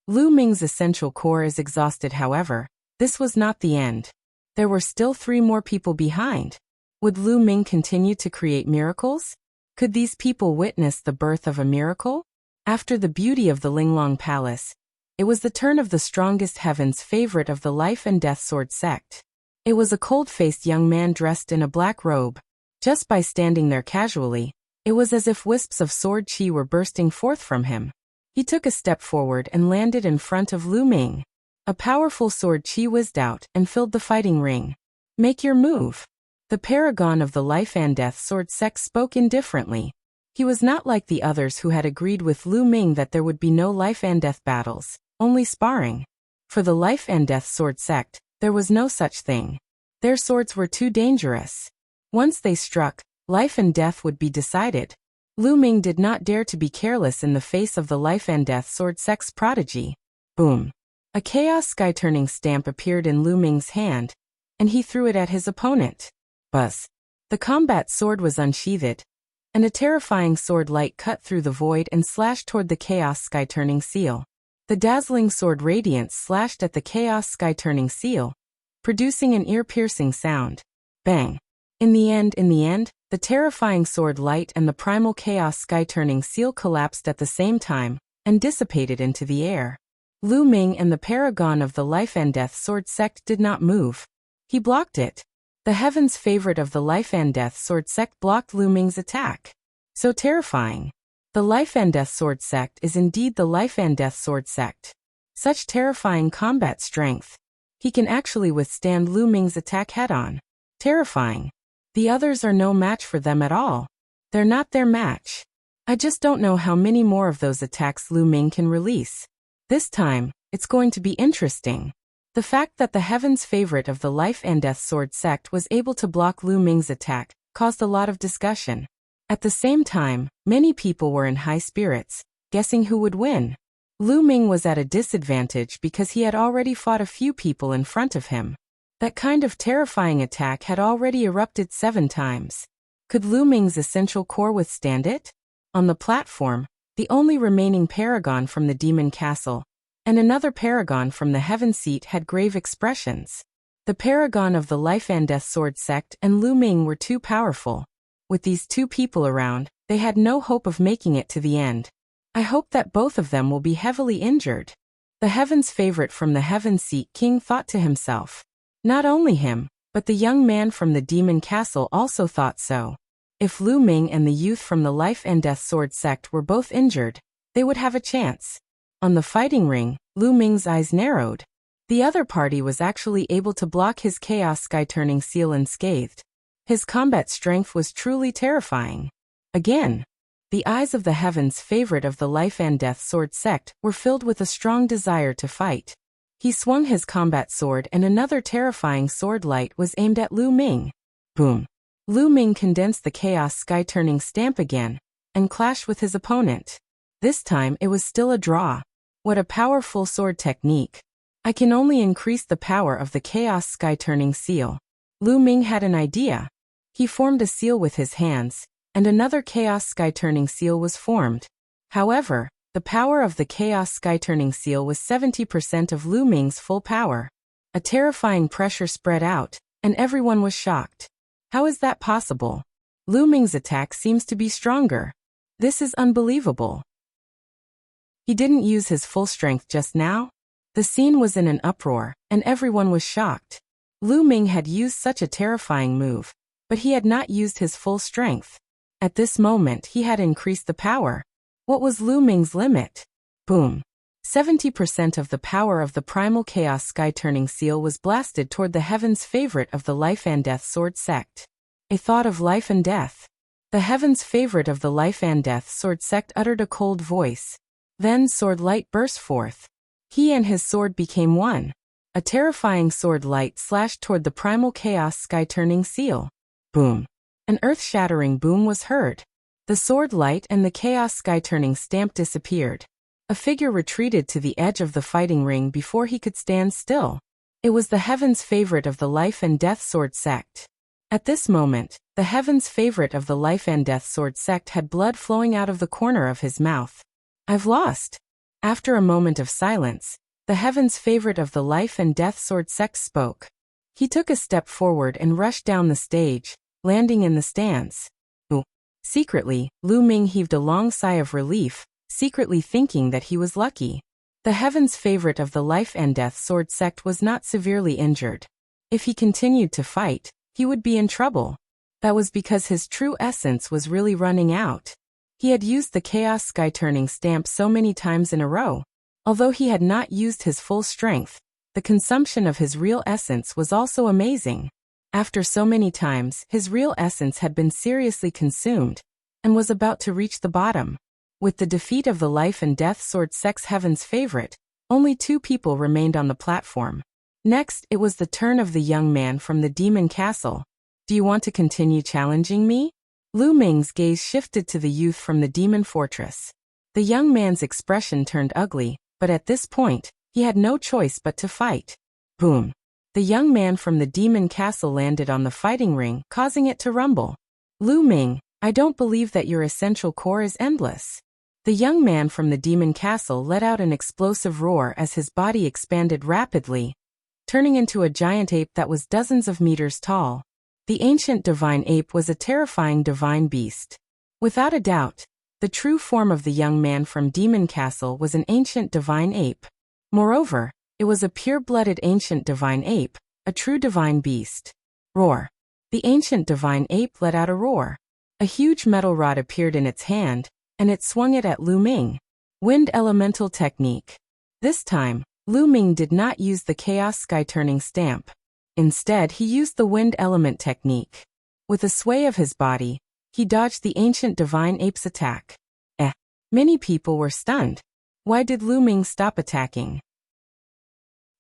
Lu Ming's essential core is exhausted. However, this was not the end. There were still 3 more people behind. Would Lu Ming continue to create miracles? Could these people witness the birth of a miracle? After the beauty of the Linglong Palace, it was the turn of the strongest heaven's favorite of the life and death sword sect. It was a cold-faced young man dressed in a black robe. Just by standing there casually, it was as if wisps of sword chi were bursting forth from him. He took a step forward and landed in front of Lu Ming. A powerful sword chi whizzed out and filled the fighting ring. "Make your move." The paragon of the life and death sword sect spoke indifferently. He was not like the others who had agreed with Lu Ming that there would be no life and death battles, only sparring. For the life and death sword sect, there was no such thing. Their swords were too dangerous. Once they struck, life and death would be decided. Lu Ming did not dare to be careless in the face of the life and death sword sect's prodigy. Boom! A chaos sky-turning stamp appeared in Lu Ming's hand, and he threw it at his opponent. Buzz! The combat sword was unsheathed, and a terrifying sword light cut through the void and slashed toward the chaos sky-turning seal. The dazzling sword radiance slashed at the chaos sky-turning seal, producing an ear-piercing sound. Bang! In the end, the terrifying sword light and the primal chaos sky-turning seal collapsed at the same time and dissipated into the air. Lu Ming and the paragon of the life and death sword sect did not move. He blocked it. The heaven's favorite of the life and death sword sect blocked Lu Ming's attack. So terrifying. The life and death sword sect is indeed the life and death sword sect. Such terrifying combat strength. He can actually withstand Lu Ming's attack head-on. Terrifying. The others are no match for them at all. They're not their match. I just don't know how many more of those attacks Lu Ming can release. This time, it's going to be interesting. The fact that the heaven's favorite of the life and death sword sect was able to block Lu Ming's attack caused a lot of discussion. At the same time, many people were in high spirits, guessing who would win. Lu Ming was at a disadvantage because he had already fought a few people in front of him. That kind of terrifying attack had already erupted 7 times. Could Lu Ming's essential core withstand it? On the platform, the only remaining paragon from the demon castle, and another paragon from the heaven seat had grave expressions. The paragon of the life and death sword sect and Lu Ming were too powerful. With these 2 people around, they had no hope of making it to the end. I hope that both of them will be heavily injured. The heaven's favorite from the heaven seat king thought to himself. Not only him, but the young man from the demon castle also thought so. If Lu Ming and the youth from the life and death sword sect were both injured, they would have a chance. On the fighting ring, Lu Ming's eyes narrowed. The other party was actually able to block his chaos sky-turning seal unscathed. His combat strength was truly terrifying. Again, the eyes of the heaven's favorite of the life and death sword sect were filled with a strong desire to fight. He swung his combat sword and another terrifying sword light was aimed at Lu Ming. Boom! Lu Ming condensed the chaos sky-turning stamp again and clashed with his opponent. This time it was still a draw. What a powerful sword technique. I can only increase the power of the chaos sky-turning seal. Lu Ming had an idea. He formed a seal with his hands, and another chaos sky-turning seal was formed. However, the power of the chaos sky-turning seal was 70% of Lu Ming's full power. A terrifying pressure spread out, and everyone was shocked. How is that possible? Lu Ming's attack seems to be stronger. This is unbelievable. He didn't use his full strength just now? The scene was in an uproar, and everyone was shocked. Lu Ming had used such a terrifying move, but he had not used his full strength. At this moment he had increased the power. What was Lu Ming's limit? Boom! 70% of the power of the primal chaos sky-turning seal was blasted toward the heaven's favorite of the life and death sword sect. A thought of life and death. The heaven's favorite of the life and death sword sect uttered a cold voice. Then sword light burst forth. He and his sword became one. A terrifying sword light slashed toward the primal chaos sky-turning seal. Boom! An earth-shattering boom was heard. The sword light and the chaos sky-turning stamp disappeared. A figure retreated to the edge of the fighting ring before he could stand still. It was the heaven's favorite of the life and death sword sect. At this moment, the heaven's favorite of the life and death sword sect had blood flowing out of the corner of his mouth. I've lost. After a moment of silence, the heaven's favorite of the life and death sword sect spoke. He took a step forward and rushed down the stage, landing in the stands. Ooh. Secretly, Lu Ming heaved a long sigh of relief, secretly thinking that he was lucky. The heaven's favorite of the life and death sword sect was not severely injured. If he continued to fight, he would be in trouble. That was because his true essence was really running out. He had used the Chaos Sky Turning stamp so many times in a row. Although he had not used his full strength, the consumption of his real essence was also amazing. After so many times, his real essence had been seriously consumed, and was about to reach the bottom. With the defeat of the life and death sword sect's heaven's favorite, only 2 people remained on the platform. Next, it was the turn of the young man from the demon castle. Do you want to continue challenging me? Lu Ming's gaze shifted to the youth from the demon fortress. The young man's expression turned ugly, but at this point, he had no choice but to fight. Boom. The young man from the demon castle landed on the fighting ring, causing it to rumble. Lu Ming, I don't believe that your essential core is endless. The young man from the demon castle let out an explosive roar as his body expanded rapidly, turning into a giant ape that was dozens of meters tall. The ancient divine ape was a terrifying divine beast. Without a doubt, the true form of the young man from Demon Castle was an ancient divine ape. Moreover, it was a pure-blooded ancient divine ape, a true divine beast. Roar. The ancient divine ape let out a roar. A huge metal rod appeared in its hand, and it swung it at Lu Ming. Wind Elemental Technique. This time, Lu Ming did not use the Chaos Sky Turning stamp. Instead, he used the Wind Element Technique. With a sway of his body, he dodged the ancient divine ape's attack. Many people were stunned. Why did Lu Ming stop attacking?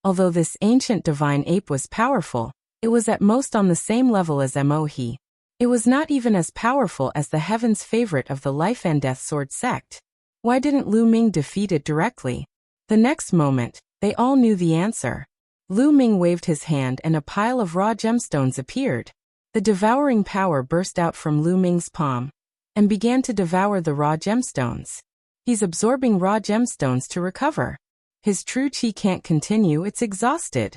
Although this ancient divine ape was powerful, it was at most on the same level as Mohi. It was not even as powerful as the heaven's favorite of the life and death sword sect. Why didn't Lu Ming defeat it directly? The next moment, they all knew the answer. Lu Ming waved his hand and a pile of raw gemstones appeared. The devouring power burst out from Lu Ming's palm and began to devour the raw gemstones. He's absorbing raw gemstones to recover. His true chi can't continue, it's exhausted.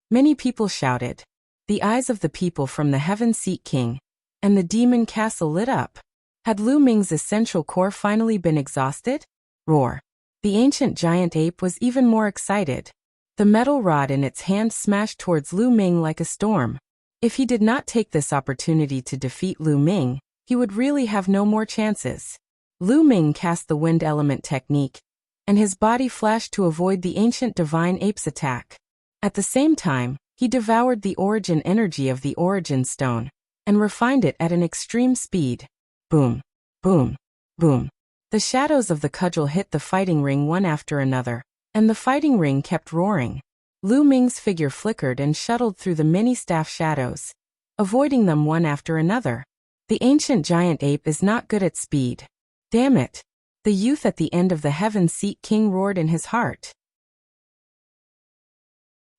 Many people shouted. The eyes of the people from the Heaven Seat King and the Demon Castle lit up. Had Lu Ming's essential core finally been exhausted? Roar. The ancient giant ape was even more excited. The metal rod in its hand smashed towards Lu Ming like a storm. If he did not take this opportunity to defeat Lu Ming, he would really have no more chances. Lu Ming cast the Wind Element Technique, and his body flashed to avoid the ancient divine ape's attack. At the same time, he devoured the origin energy of the Origin Stone and refined it at an extreme speed. Boom, boom, boom. The shadows of the cudgel hit the fighting ring one after another, and the fighting ring kept roaring. Lu Ming's figure flickered and shuttled through the many staff shadows, avoiding them one after another. The ancient giant ape is not good at speed. Damn it! The youth at the end of the Heaven Seat King roared in his heart.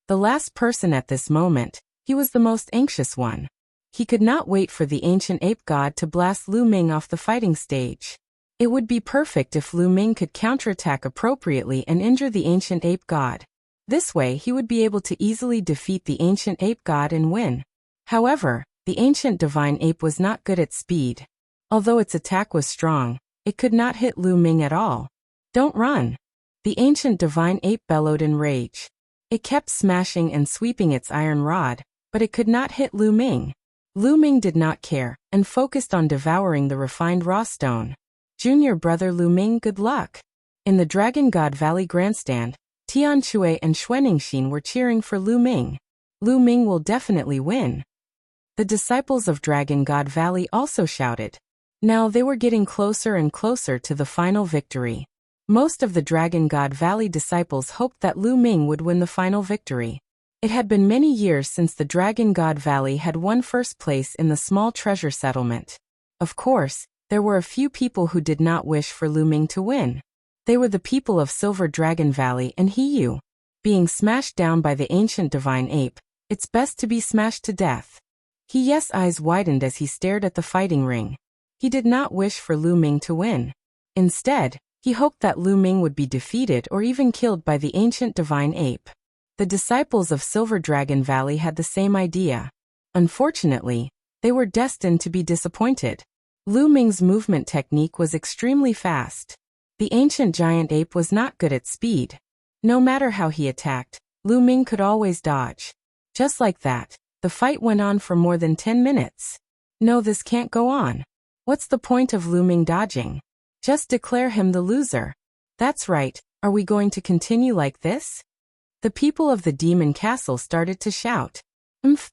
The last person at this moment, he was the most anxious one. He could not wait for the ancient ape god to blast Lu Ming off the fighting stage. It would be perfect if Lu Ming could counterattack appropriately and injure the ancient ape god. This way he would be able to easily defeat the ancient ape god and win. However, the ancient divine ape was not good at speed. Although its attack was strong, it could not hit Lu Ming at all. Don't run! The ancient divine ape bellowed in rage. It kept smashing and sweeping its iron rod, but it could not hit Lu Ming. Lu Ming did not care, and focused on devouring the refined raw stone. Junior brother Lu Ming, good luck! In the Dragon God Valley grandstand, Tian Shui and Xuaningxin were cheering for Lu Ming. Lu Ming will definitely win. The disciples of Dragon God Valley also shouted. Now they were getting closer and closer to the final victory. Most of the Dragon God Valley disciples hoped that Lu Ming would win the final victory. It had been many years since the Dragon God Valley had won first place in the small treasure settlement. Of course, there were a few people who did not wish for Lu Ming to win. They were the people of Silver Dragon Valley and Hiyu. Being smashed down by the ancient divine ape, it's best to be smashed to death. Hiy's eyes widened as he stared at the fighting ring. He did not wish for Lu Ming to win. Instead, He hoped that Lu Ming would be defeated or even killed by the ancient divine ape. The disciples of Silver Dragon Valley had the same idea. Unfortunately, they were destined to be disappointed. Lu Ming's movement technique was extremely fast. The ancient giant ape was not good at speed. No matter how he attacked, Lu Ming could always dodge. Just like that, the fight went on for more than 10 minutes. No, this can't go on. What's the point of Lu Ming dodging? Just declare him the loser. That's right, are we going to continue like this? The people of the demon castle started to shout.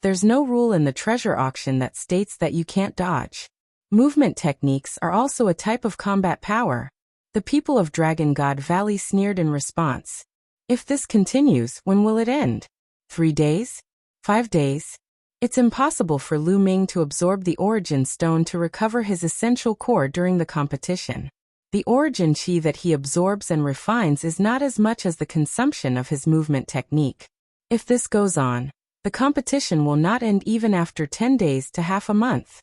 There's no rule in the treasure auction that states that you can't dodge. Movement techniques are also a type of combat power. The people of Dragon God Valley sneered in response. If this continues, when will it end? 3 days? 5 days? It's impossible for Lu Ming to absorb the origin stone to recover his essential core during the competition. The origin chi that he absorbs and refines is not as much as the consumption of his movement technique. If this goes on, the competition will not end even after 10 days to half a month.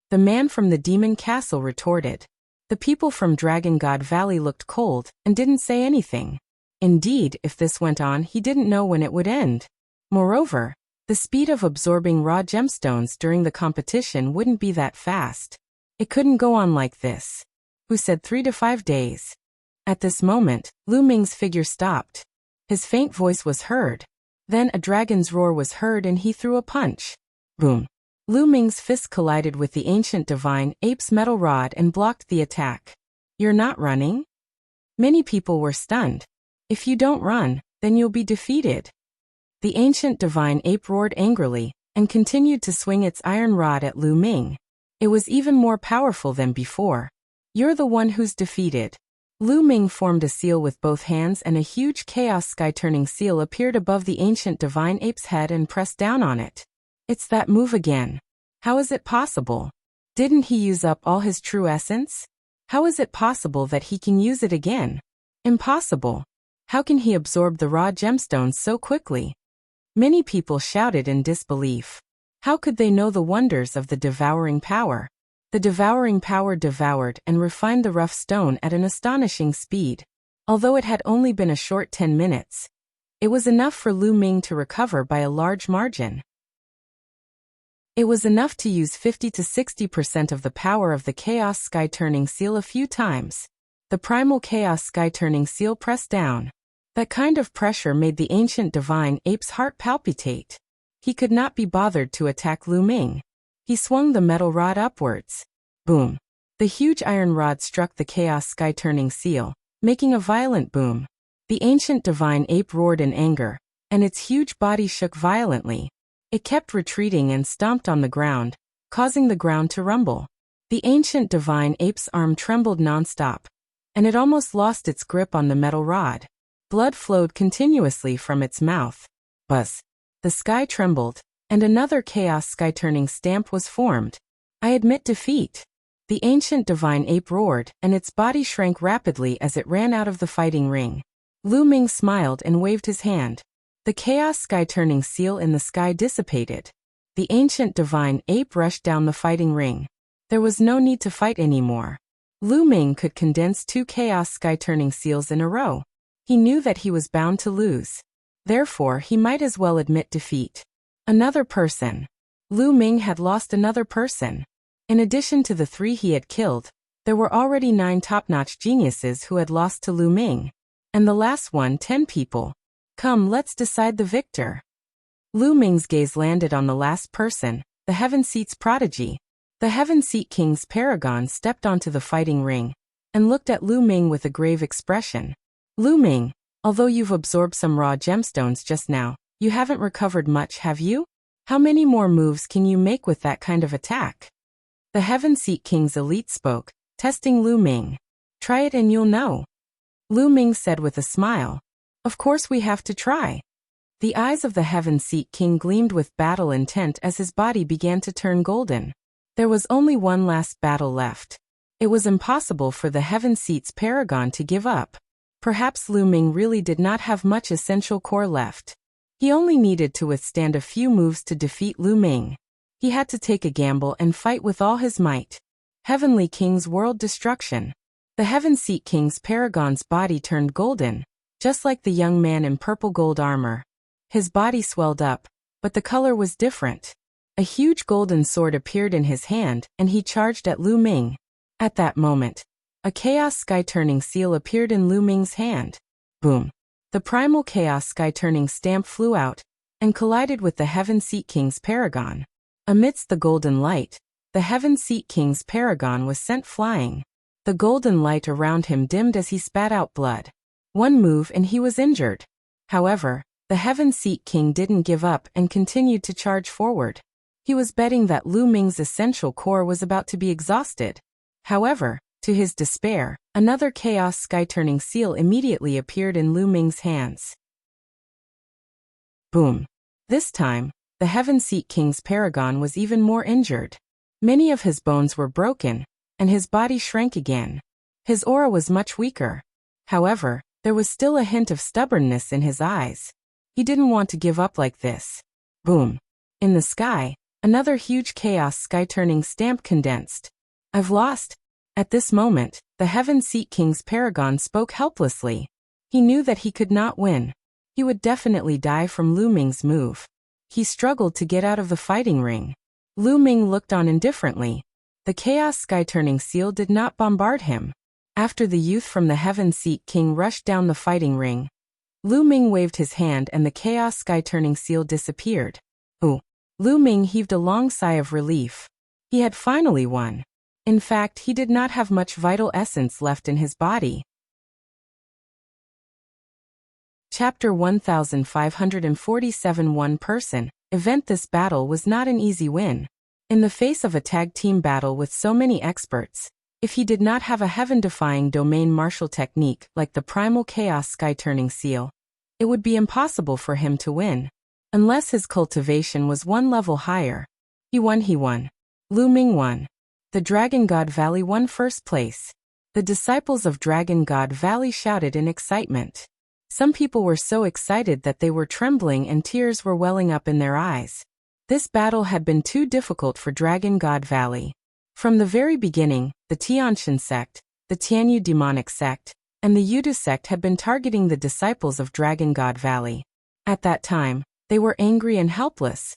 The man from the demon castle retorted. The people from Dragon God Valley looked cold and didn't say anything. Indeed, if this went on, he didn't know when it would end. Moreover, the speed of absorbing raw gemstones during the competition wouldn't be that fast. It couldn't go on like this. Who said 3 to 5 days? At this moment, Lu Ming's figure stopped. His faint voice was heard. Then a dragon's roar was heard and he threw a punch. Boom. Lu Ming's fist collided with the ancient divine ape's metal rod and blocked the attack. You're not running? Many people were stunned. If you don't run, then you'll be defeated. The ancient divine ape roared angrily and continued to swing its iron rod at Lu Ming. It was even more powerful than before. You're the one who's defeated. Lu Ming formed a seal with both hands and a huge chaos sky-turning seal appeared above the ancient divine ape's head and pressed down on it. It's that move again. How is it possible? Didn't he use up all his true essence? How is it possible that he can use it again? Impossible. How can he absorb the raw gemstones so quickly? Many people shouted in disbelief. How could they know the wonders of the devouring power? The devouring power devoured and refined the rough stone at an astonishing speed. Although it had only been a short 10 minutes, it was enough for Lu Ming to recover by a large margin. It was enough to use 50 to 60% of the power of the Chaos Sky-Turning Seal a few times. The primal Chaos Sky-Turning Seal pressed down. That kind of pressure made the ancient divine ape's heart palpitate. He could not be bothered to attack Lu Ming. He swung the metal rod upwards. Boom. The huge iron rod struck the Chaos Sky-Turning Seal, making a violent boom. The ancient divine ape roared in anger, and its huge body shook violently. It kept retreating and stomped on the ground, causing the ground to rumble. The ancient divine ape's arm trembled non-stop, and it almost lost its grip on the metal rod. Blood flowed continuously from its mouth. Buzz. The sky trembled, and another Chaos Sky-Turning stamp was formed. I admit defeat. The ancient divine ape roared, and its body shrank rapidly as it ran out of the fighting ring. Lu Ming smiled and waved his hand. The Chaos Sky-Turning Seal in the sky dissipated. The ancient divine ape rushed down the fighting ring. There was no need to fight anymore. Lu Ming could condense 2 Chaos Sky-Turning Seals in a row. He knew that he was bound to lose. Therefore, he might as well admit defeat. Another person. Lu Ming had lost another person. In addition to the 3 he had killed, there were already 9 top-notch geniuses who had lost to Lu Ming. And the last one, 10 people. Come, let's decide the victor. Lu Ming's gaze landed on the last person, the Heaven Seat's prodigy. The Heaven Seat King's paragon stepped onto the fighting ring and looked at Lu Ming with a grave expression. Lu Ming, although you've absorbed some raw gemstones just now, you haven't recovered much, have you? How many more moves can you make with that kind of attack? The Heaven Seat King's elite spoke, testing Lu Ming. Try it and you'll know. Lu Ming said with a smile. Of course we have to try. The eyes of the Heaven Seat King gleamed with battle intent as his body began to turn golden. There was only one last battle left. It was impossible for the Heaven Seat's paragon to give up. Perhaps Lu Ming really did not have much essential core left. He only needed to withstand a few moves to defeat Lu Ming. He had to take a gamble and fight with all his might. Heavenly King's world destruction. The Heaven Seat King's paragon's body turned golden, just like the young man in purple gold armor. His body swelled up, but the color was different. A huge golden sword appeared in his hand, and he charged at Lu Ming. At that moment, a Chaos Sky-turning seal appeared in Lu Ming's hand. Boom! The primal Chaos Sky-turning stamp flew out, and collided with the Heaven Seat King's paragon. Amidst the golden light, the Heaven Seat King's paragon was sent flying. The golden light around him dimmed as he spat out blood. One move and he was injured. However, the Heaven Seat King didn't give up and continued to charge forward. He was betting that Lu Ming's essential core was about to be exhausted. However, to his despair, another Chaos Sky-turning seal immediately appeared in Lu Ming's hands. Boom! This time, the Heaven Seat King's paragon was even more injured. Many of his bones were broken, and his body shrank again. His aura was much weaker. However, there was still a hint of stubbornness in his eyes. He didn't want to give up like this. Boom! In the sky, another huge Chaos Sky-turning stamp condensed. I've lost. At this moment, the Heaven Seat King's paragon spoke helplessly. He knew that he could not win. He would definitely die from Lu Ming's move. He struggled to get out of the fighting ring. Lu Ming looked on indifferently. The Chaos Sky-turning seal did not bombard him. After the youth from the Heaven Seat King rushed down the fighting ring, Lu Ming waved his hand and the Chaos Sky-turning seal disappeared. Ooh! Lu Ming heaved a long sigh of relief. He had finally won. In fact, he did not have much vital essence left in his body. Chapter 1547 One person, event. This battle was not an easy win. In the face of a tag team battle with so many experts, if he did not have a heaven-defying domain martial technique like the primal Chaos Sky-turning seal, it would be impossible for him to win. Unless his cultivation was one level higher. He won. Lu Ming won. The Dragon God Valley won first place. The disciples of Dragon God Valley shouted in excitement. Some people were so excited that they were trembling and tears were welling up in their eyes. This battle had been too difficult for Dragon God Valley. From the very beginning, the Tianshan sect, the Tianyu demonic sect, and the Yudu sect had been targeting the disciples of Dragon God Valley. At that time, they were angry and helpless,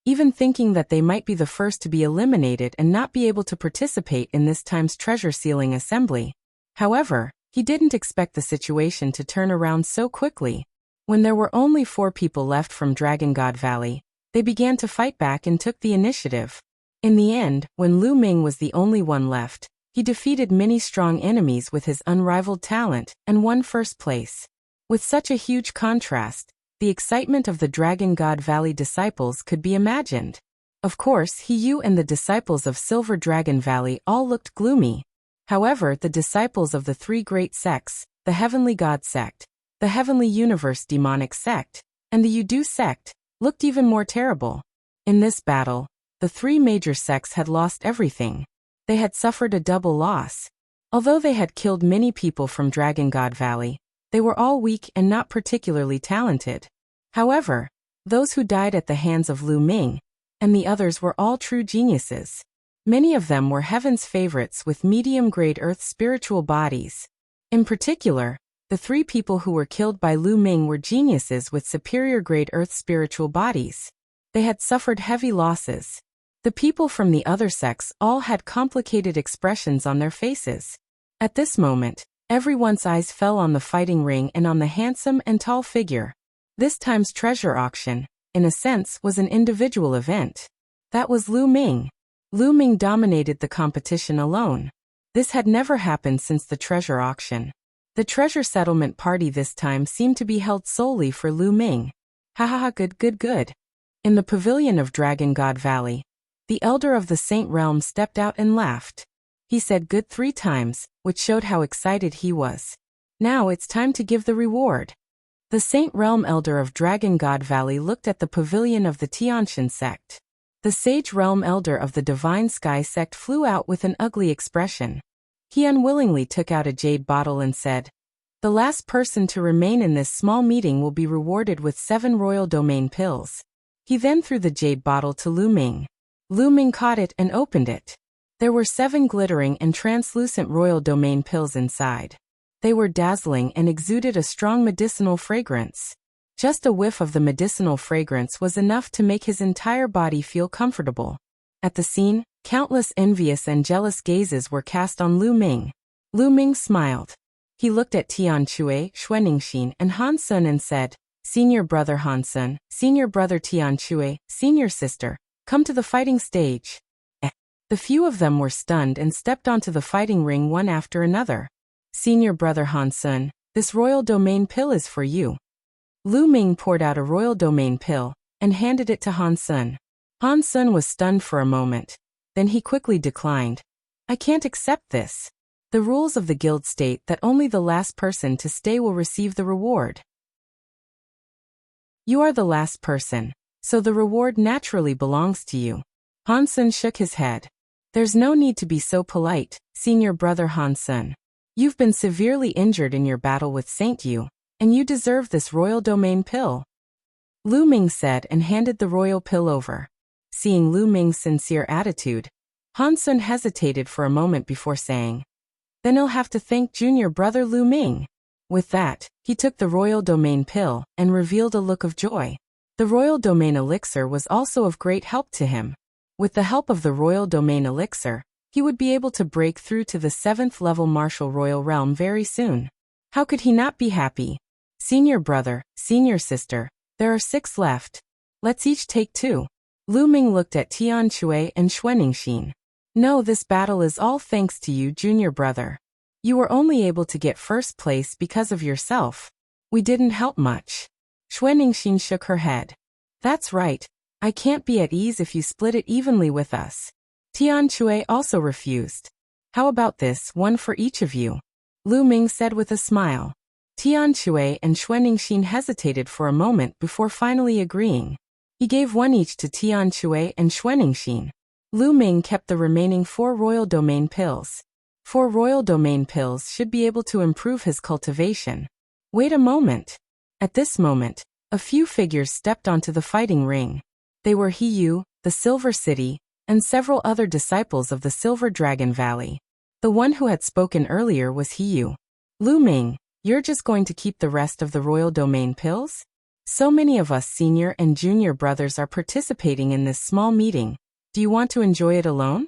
even thinking that they might be the first to be eliminated and not be able to participate in this time's treasure sealing assembly. However, he didn't expect the situation to turn around so quickly. When there were only 4 people left from Dragon God Valley, they began to fight back and took the initiative. In the end, when Lu Ming was the only one left, he defeated many strong enemies with his unrivaled talent and won first place. With such a huge contrast, the excitement of the Dragon God Valley disciples could be imagined. Of course, He and the disciples of Silver Dragon Valley all looked gloomy. However, the disciples of the 3 great sects, the Heavenly God sect, the Heavenly Universe demonic sect, and the Yudu sect, looked even more terrible. In this battle, the 3 major sects had lost everything. They had suffered a double loss. Although they had killed many people from Dragon God Valley, they were all weak and not particularly talented. However, those who died at the hands of Lu Ming, and the others were all true geniuses. Many of them were heaven's favorites with medium-grade earth spiritual bodies. In particular, the 3 people who were killed by Lu Ming were geniuses with superior-grade earth spiritual bodies. They had suffered heavy losses. The people from the other sects all had complicated expressions on their faces. At this moment, everyone's eyes fell on the fighting ring and on the handsome and tall figure. This time's treasure auction, in a sense, was an individual event. That was Lu Ming. Lu Ming dominated the competition alone. This had never happened since the treasure auction. The treasure settlement party this time seemed to be held solely for Lu Ming. Good. In the pavilion of Dragon God Valley, the elder of the Saint Realm stepped out and laughed. He said good 3 times, which showed how excited he was. Now it's time to give the reward. The Saint Realm elder of Dragon God Valley looked at the pavilion of the Tianshan sect. The Sage Realm elder of the Divine Sky sect flew out with an ugly expression. He unwillingly took out a jade bottle and said, "The last person to remain in this small meeting will be rewarded with 7 royal domain pills." He then threw the jade bottle to Lu Ming. Lu Ming caught it and opened it. There were 7 glittering and translucent royal domain pills inside. They were dazzling and exuded a strong medicinal fragrance. Just a whiff of the medicinal fragrance was enough to make his entire body feel comfortable. At the scene, countless envious and jealous gazes were cast on Lu Ming. Lu Ming smiled. He looked at Tian Chui, Xuanixin, and Han Sun and said, "Senior brother Han Sun, senior brother Tian Chui, senior sister, come to the fighting stage." The few of them were stunned and stepped onto the fighting ring one after another. "Senior brother Han Sun, this royal domain pill is for you." Lu Ming poured out a royal domain pill and handed it to Han Sun. Han Sun was stunned for a moment. Then he quickly declined. "I can't accept this. The rules of the guild state that only the last person to stay will receive the reward. You are the last person, so the reward naturally belongs to you." Han Sun shook his head. "There's no need to be so polite, senior brother Han Sun. You've been severely injured in your battle with Saint Yu, and you deserve this royal domain pill." Lu Ming said and handed the royal pill over. Seeing Lu Ming's sincere attitude, Han Sun hesitated for a moment before saying, "Then he'll have to thank junior brother Lu Ming." With that, he took the royal domain pill and revealed a look of joy. The royal domain elixir was also of great help to him. With the help of the royal domain elixir, he would be able to break through to the 7th level martial royal realm very soon. How could he not be happy? "Senior brother, senior sister, there are 6 left. Let's each take 2. Lu Ming looked at Tian Chui and Xuanixin. "No, this battle is all thanks to you, junior brother. You were only able to get first place because of yourself. We didn't help much." Xuanixin shook her head. "That's right. I can't be at ease if you split it evenly with us." Tian Chui also refused. "How about this, one for each of you?" Lu Ming said with a smile. Tian Chui and Xuanixin hesitated for a moment before finally agreeing. He gave 1 each to Tian Chui and Xuanixin. Lu Ming kept the remaining 4 royal domain pills. 4 royal domain pills should be able to improve his cultivation. Wait a moment. At this moment, a few figures stepped onto the fighting ring. They were He Yu, the Silver City, and several other disciples of the Silver Dragon Valley. The one who had spoken earlier was He Yu. "Lu Ming, you're just going to keep the rest of the royal domain pills? So many of us senior and junior brothers are participating in this small meeting. Do you want to enjoy it alone?"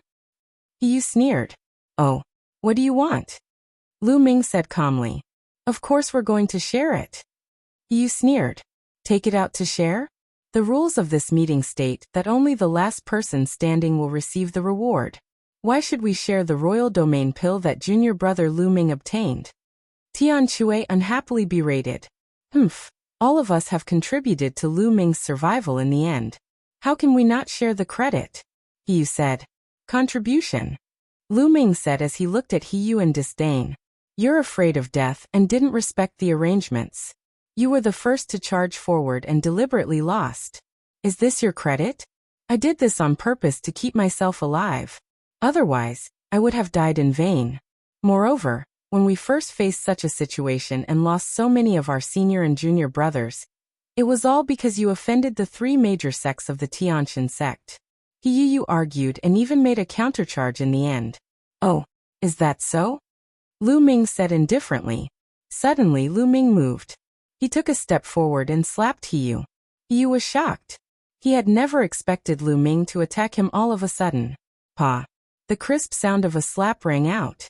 He Yu sneered. "Oh, what do you want?" Lu Ming said calmly. "Of course we're going to share it." He Yu sneered. "Take it out to share? The rules of this meeting state that only the last person standing will receive the reward. Why should we share the royal domain pill that junior brother Lu Ming obtained?" Tian Chui unhappily berated. All of us have contributed to Lu Ming's survival in the end. How can we not share the credit?" He Yu said. "Contribution?" Lu Ming said as he looked at He Yu in disdain. "You're afraid of death and didn't respect the arrangements. You were the first to charge forward and deliberately lost. Is this your credit? I did this on purpose to keep myself alive. Otherwise, I would have died in vain. Moreover, when we first faced such a situation and lost so many of our senior and junior brothers, it was all because you offended the 3 major sects of the Tianqian sect." He Yu argued and even made a countercharge in the end. "Oh, is that so?" Lu Ming said indifferently. Suddenly Lu Ming moved. He took a step forward and slapped He Yu. He Yu was shocked. He had never expected Lu Ming to attack him all of a sudden. Pa! The crisp sound of a slap rang out.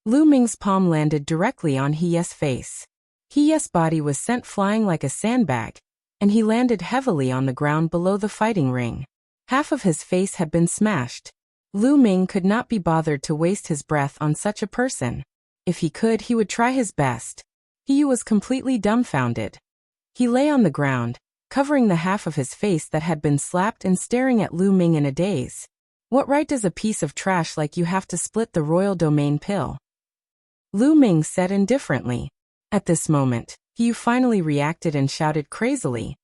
Lu Ming's palm landed directly on He Yu's face. He Yu's body was sent flying like a sandbag, and he landed heavily on the ground below the fighting ring. Half of his face had been smashed. Lu Ming could not be bothered to waste his breath on such a person. If he could, he would try his best. He Yu was completely dumbfounded. He lay on the ground, covering the half of his face that had been slapped and staring at Lu Ming in a daze. What right does a piece of trash like you have to split the royal domain pill? Lu Ming said indifferently. At this moment, He Yu finally reacted and shouted crazily.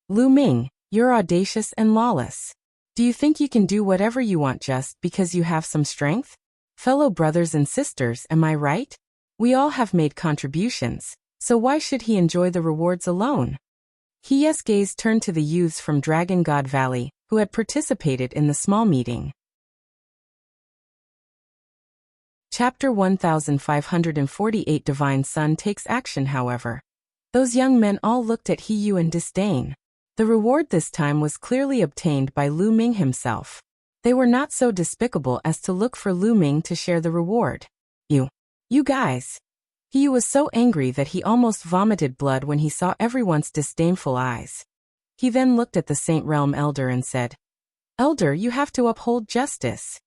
"Lu Ming, you're audacious and lawless. Do you think you can do whatever you want just because you have some strength? Fellow brothers and sisters, am I right? We all have made contributions, so why should he enjoy the rewards alone?" He Yu's gaze turned to the youths from Dragon God Valley, who had participated in the small meeting. Chapter 1548 Divine Son takes action. However, those young men all looked at He Yu in disdain. The reward this time was clearly obtained by Lu Ming himself. They were not so despicable as to look for Lu Ming to share the reward. You guys. He Yu was so angry that he almost vomited blood when he saw everyone's disdainful eyes. He then looked at the Saint Realm Elder and said, "Elder, you have to uphold justice.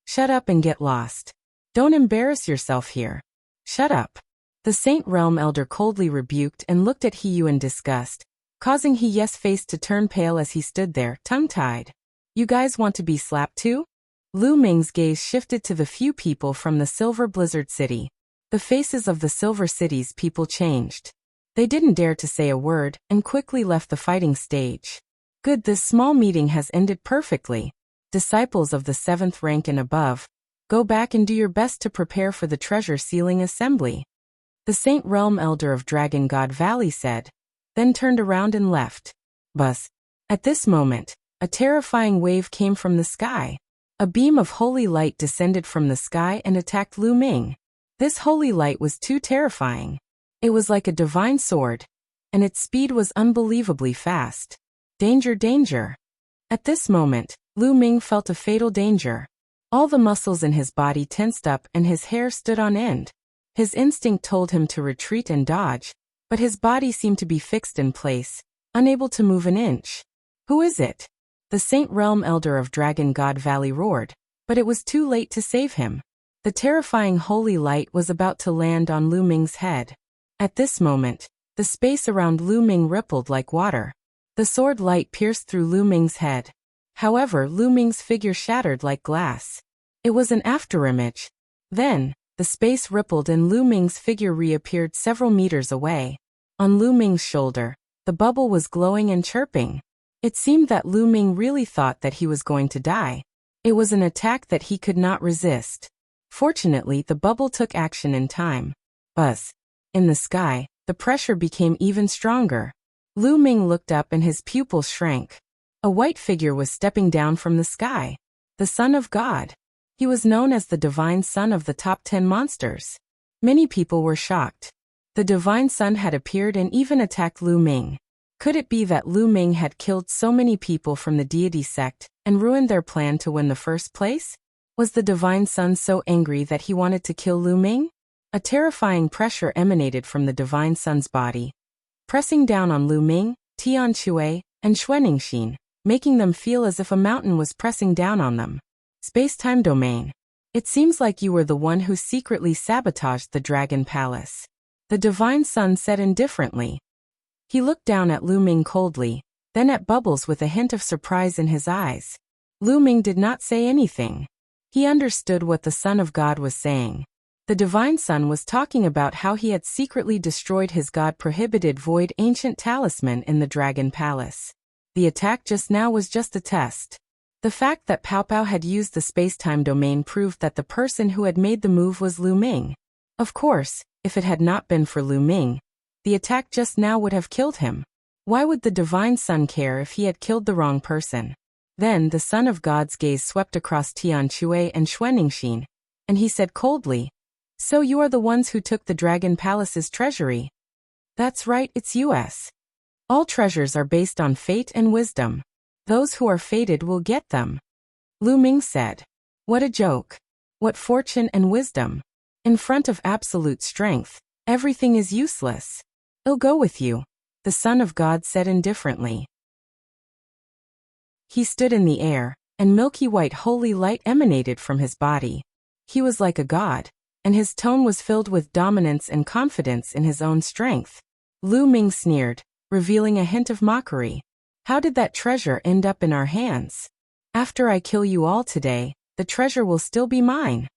Shut up and get lost. Don't embarrass yourself here. Shut up." The Saint Realm Elder coldly rebuked and looked at He Yu in disgust, causing He Yu's face to turn pale as he stood there, tongue-tied. "You guys want to be slapped too?" Lu Ming's gaze shifted to the few people from the Silver Blizzard City. The faces of the Silver City's people changed. They didn't dare to say a word and quickly left the fighting stage. Good, this small meeting has ended perfectly. Disciples of the 7th rank and above, go back and do your best to prepare for the treasure sealing assembly. The Saint Realm Elder of Dragon God Valley said, then turned around and left. Buzz. At this moment, a terrifying wave came from the sky. A beam of holy light descended from the sky and attacked Lu Ming. This holy light was too terrifying. It was like a divine sword, and its speed was unbelievably fast. Danger, danger. At this moment, Lu Ming felt a fatal danger. All the muscles in his body tensed up and his hair stood on end. His instinct told him to retreat and dodge, but his body seemed to be fixed in place, unable to move an inch. Who is it? The Saint Realm Elder of Dragon God Valley roared, but it was too late to save him. The terrifying holy light was about to land on Lu Ming's head. At this moment, the space around Lu Ming rippled like water. The sword light pierced through Lu Ming's head. However, Lu Ming's figure shattered like glass. It was an afterimage. Then, the space rippled and Lu Ming's figure reappeared several meters away. On Lu Ming's shoulder, the bubble was glowing and chirping. It seemed that Lu Ming really thought that he was going to die. It was an attack that he could not resist. Fortunately, the bubble took action in time. Buzz. In the sky, the pressure became even stronger. Lu Ming looked up and his pupils shrank. A white figure was stepping down from the sky. The Son of God. He was known as the Divine Son of the top 10 monsters. Many people were shocked. The Divine Son had appeared and even attacked Lu Ming. Could it be that Lu Ming had killed so many people from the deity sect and ruined their plan to win the first place? Was the Divine Son so angry that he wanted to kill Lu Ming? A terrifying pressure emanated from the Divine Son's body, pressing down on Lu Ming, Tianque, and Xuanixin, making them feel as if a mountain was pressing down on them. Space-time domain. It seems like you were the one who secretly sabotaged the Dragon Palace. The Divine Son said indifferently. He looked down at Lu Ming coldly, then at Bubbles with a hint of surprise in his eyes. Lu Ming did not say anything. He understood what the Son of God was saying. The Divine Son was talking about how he had secretly destroyed his God-prohibited void ancient talisman in the Dragon Palace. The attack just now was just a test. The fact that Pow Pow had used the space-time domain proved that the person who had made the move was Lu Ming. Of course, if it had not been for Lu Ming, the attack just now would have killed him. Why would the Divine Son care if he had killed the wrong person? Then the Son of God's gaze swept across Tianque and Xuanixin, and he said coldly, "So you are the ones who took the Dragon Palace's treasury?" "That's right, it's us. All treasures are based on fate and wisdom. Those who are fated will get them." Lu Ming said. "What a joke. What fortune and wisdom. In front of absolute strength, everything is useless. I'll go with you," the Son of God said indifferently. He stood in the air, and milky white holy light emanated from his body. He was like a god, and his tone was filled with dominance and confidence in his own strength. Lu Ming sneered, revealing a hint of mockery. "How did that treasure end up in our hands? After I kill you all today, the treasure will still be mine."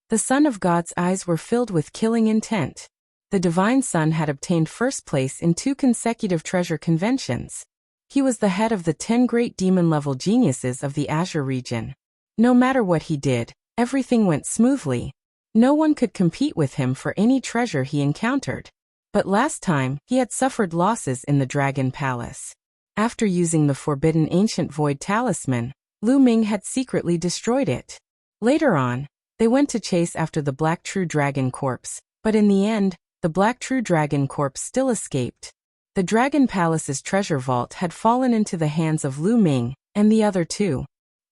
The Son of God's eyes were filled with killing intent. The Divine Son had obtained first place in 2 consecutive treasure conventions. He was the head of the 10 great demon-level geniuses of the Azure region. No matter what he did, everything went smoothly. No one could compete with him for any treasure he encountered. But last time, he had suffered losses in the Dragon Palace. After using the forbidden ancient void talisman, Lu Ming had secretly destroyed it. Later on, They went to chase after the Black True Dragon corpse, but in the end, the Black True Dragon corpse still escaped. The Dragon Palace's treasure vault had fallen into the hands of Lu Ming, and the other two.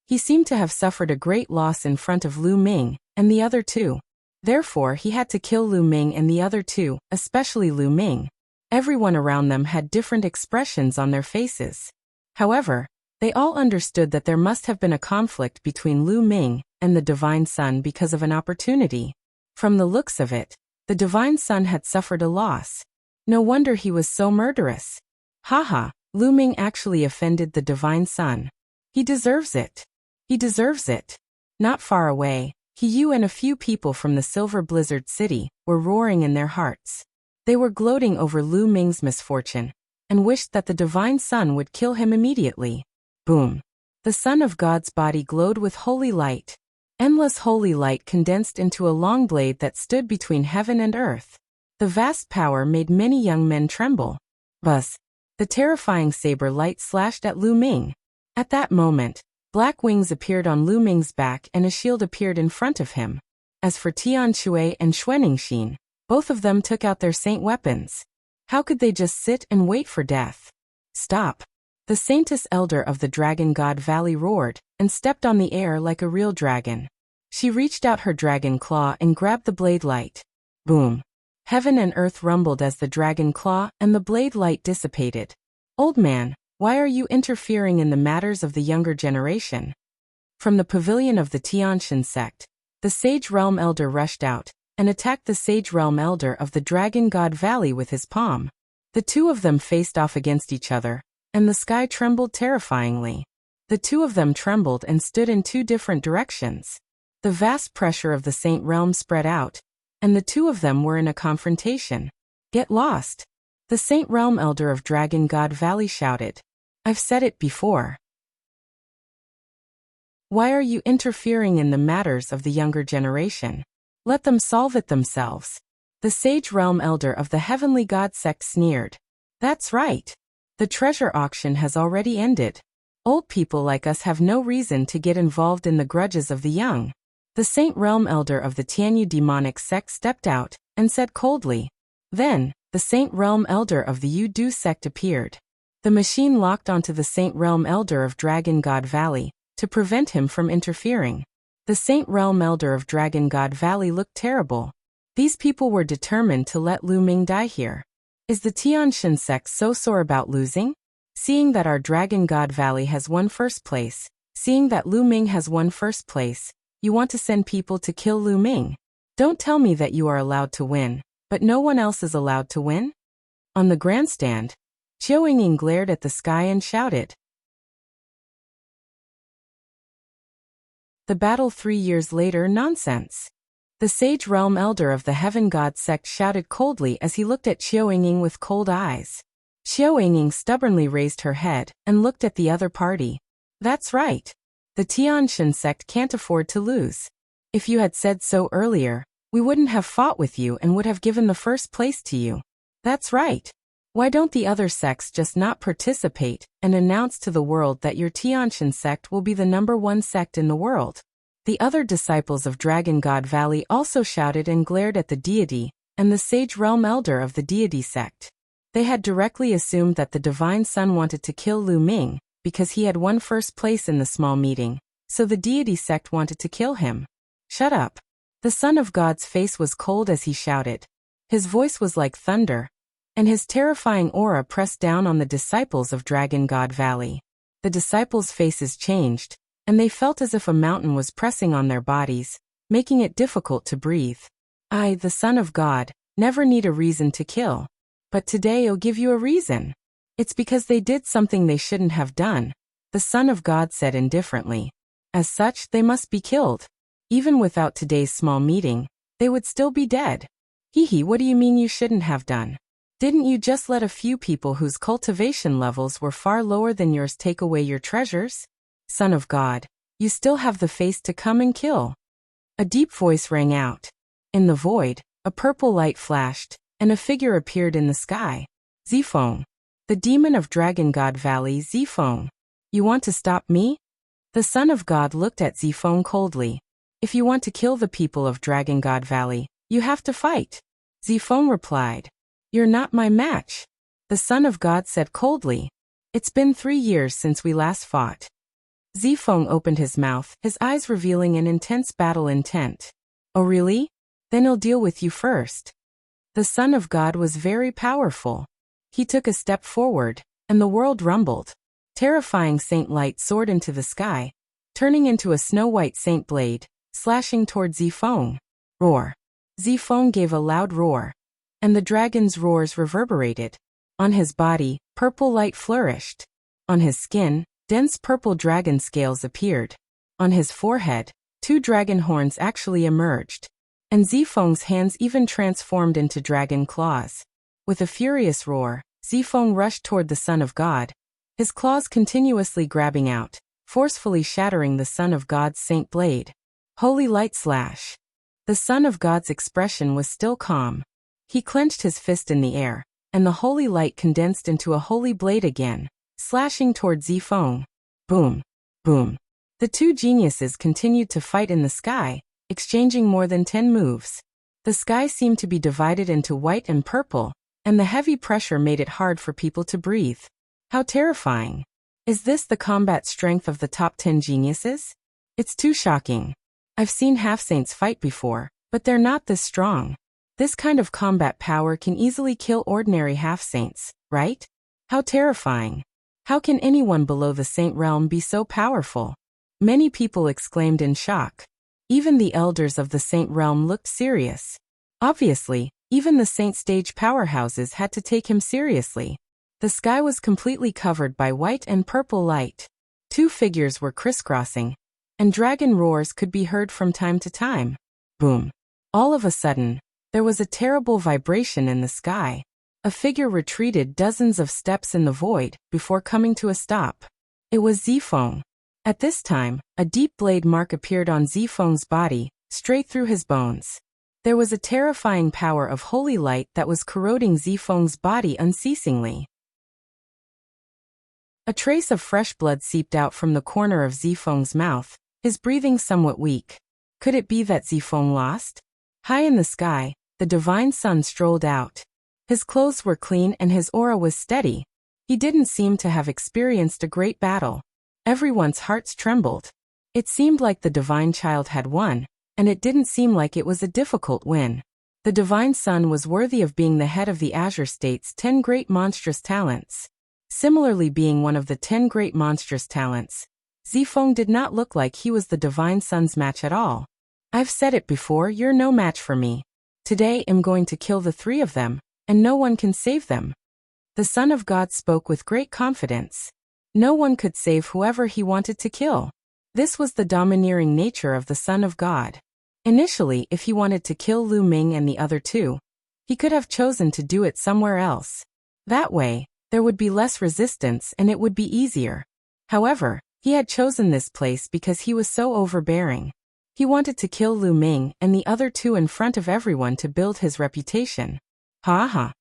He seemed to have suffered a great loss in front of Lu Ming, and the other two. Therefore he had to kill Lu Ming and the other two, especially Lu Ming. Everyone around them had different expressions on their faces. However, they all understood that there must have been a conflict between Lu Ming and the Divine Sun because of an opportunity. From the looks of it, the Divine Sun had suffered a loss. No wonder he was so murderous. Haha, Lu Ming actually offended the Divine Sun. He deserves it. He deserves it. Not far away, Yu and a few people from the Silver Blizzard City were roaring in their hearts. They were gloating over Lu Ming's misfortune and wished that the Divine Sun would kill him immediately. Boom. The Son of God's body glowed with holy light. Endless holy light condensed into a long blade that stood between heaven and earth. The vast power made many young men tremble. Buzz. The terrifying saber light slashed at Lu Ming. At that moment, black wings appeared on Lu Ming's back and a shield appeared in front of him. As for Tian Shui and Xuaningxin, both of them took out their saint weapons. How could they just sit and wait for death? Stop. The Saintess Elder of the Dragon God Valley roared and stepped on the air like a real dragon. She reached out her dragon claw and grabbed the blade light. Boom. Heaven and earth rumbled as the dragon claw and the blade light dissipated. Old man, why are you interfering in the matters of the younger generation? From the pavilion of the Tianshan sect, the Sage Realm Elder rushed out and attacked the Sage Realm Elder of the Dragon God Valley with his palm. The two of them faced off against each other, and the sky trembled terrifyingly. The two of them trembled and stood in two different directions. The vast pressure of the Saint Realm spread out, and the two of them were in a confrontation. Get lost! The Saint Realm Elder of Dragon God Valley shouted. I've said it before. Why are you interfering in the matters of the younger generation? Let them solve it themselves. The Sage Realm Elder of the Heavenly God sect sneered. That's right. The treasure auction has already ended. Old people like us have no reason to get involved in the grudges of the young. The Saint Realm Elder of the Tianyu demonic sect stepped out and said coldly. Then, the Saint Realm Elder of the Yu Du sect appeared. The machine locked onto the Saint Realm Elder of Dragon God Valley to prevent him from interfering. The Saint Realm Elder of Dragon God Valley looked terrible. These people were determined to let Lu Ming die here. Is the Tianshan sect so sore about losing? Seeing that our Dragon God Valley has won first place, seeing that Lu Ming has won first place, you want to send people to kill Lu Ming? Don't tell me that you are allowed to win, but no one else is allowed to win? On the grandstand, Qiu Yingying glared at the sky and shouted. The battle 3 years later, nonsense. The Sage Realm Elder of the Heaven God sect shouted coldly as he looked at Qiu Yingying with cold eyes. Qiu Yingying stubbornly raised her head and looked at the other party. That's right. The Tianshan sect can't afford to lose. If you had said so earlier, we wouldn't have fought with you and would have given the first place to you. That's right. Why don't the other sects just not participate and announce to the world that your Tianshan sect will be the #1 sect in the world? The other disciples of Dragon God Valley also shouted and glared at the deity and the Sage Realm Elder of the deity sect. They had directly assumed that the Divine Sun wanted to kill Lu Ming because he had won first place in the small meeting, so the deity sect wanted to kill him. Shut up. The Son of God's face was cold as he shouted. His voice was like thunder, and his terrifying aura pressed down on the disciples of Dragon God Valley. The disciples' faces changed, and they felt as if a mountain was pressing on their bodies, making it difficult to breathe. I, the Son of God, never need a reason to kill. But today I'll give you a reason. It's because they did something they shouldn't have done, the Son of God said indifferently. As such, they must be killed. Even without today's small meeting, they would still be dead. Hee, what do you mean you shouldn't have done? Didn't you just let a few people whose cultivation levels were far lower than yours take away your treasures? Son of God, you still have the face to come and kill. A deep voice rang out. In the void, a purple light flashed, and a figure appeared in the sky. Zifeng. The demon of Dragon God Valley, Zifeng. You want to stop me? The Son of God looked at Zifeng coldly. If you want to kill the people of Dragon God Valley, you have to fight. Zifeng replied. You're not my match. The Son of God said coldly. It's been 3 years since we last fought. Zifeng opened his mouth, his eyes revealing an intense battle intent. Oh really? Then I'll deal with you first. The Son of God was very powerful. He took a step forward, and the world rumbled. Terrifying saint light soared into the sky, turning into a snow-white saint blade, slashing toward Zifeng. Roar. Zifeng gave a loud roar, and the dragon's roars reverberated. On his body, purple light flourished. On his skin, dense purple dragon scales appeared. On his forehead, 2 dragon horns actually emerged. And Zifeng's hands even transformed into dragon claws. With a furious roar, Zifeng rushed toward the Son of God, his claws continuously grabbing out, forcefully shattering the Son of God's saint blade. Holy light slash. The Son of God's expression was still calm. He clenched his fist in the air, and the holy light condensed into a holy blade again, slashing toward Zifeng. Boom. Boom. The 2 geniuses continued to fight in the sky, exchanging more than 10 moves. The sky seemed to be divided into white and purple, and the heavy pressure made it hard for people to breathe. How terrifying. Is this the combat strength of the top 10 geniuses? It's too shocking. I've seen half-saints fight before, but they're not this strong. This kind of combat power can easily kill ordinary half-saints, right? How terrifying. How can anyone below the saint realm be so powerful? Many people exclaimed in shock. Even the elders of the saint realm looked serious. Obviously, even the saint stage powerhouses had to take him seriously. The sky was completely covered by white and purple light. 2 figures were crisscrossing, and dragon roars could be heard from time to time. Boom. All of a sudden, there was a terrible vibration in the sky. A figure retreated dozens of steps in the void before coming to a stop. It was Zifeng. At this time, a deep blade mark appeared on Zifeng's body, straight through his bones. There was a terrifying power of holy light that was corroding Zifeng's body unceasingly. A trace of fresh blood seeped out from the corner of Zifeng's mouth, his breathing somewhat weak. Could it be that Zifeng lost? High in the sky, the divine sun strolled out. His clothes were clean and his aura was steady. He didn't seem to have experienced a great battle. Everyone's hearts trembled. It seemed like the divine child had won, and it didn't seem like it was a difficult win. The divine son was worthy of being the head of the Azure State's 10 great monstrous talents. Similarly, being one of the 10 great monstrous talents, Zifeng did not look like he was the divine son's match at all. I've said it before, you're no match for me. Today I'm going to kill the 3 of them, and no one can save them. The Son of God spoke with great confidence. No one could save whoever he wanted to kill. This was the domineering nature of the Son of God. Initially, if he wanted to kill Lu Ming and the other 2, he could have chosen to do it somewhere else. That way, there would be less resistance and it would be easier. However, he had chosen this place because he was so overbearing. He wanted to kill Lu Ming and the other 2 in front of everyone to build his reputation. Ha ha.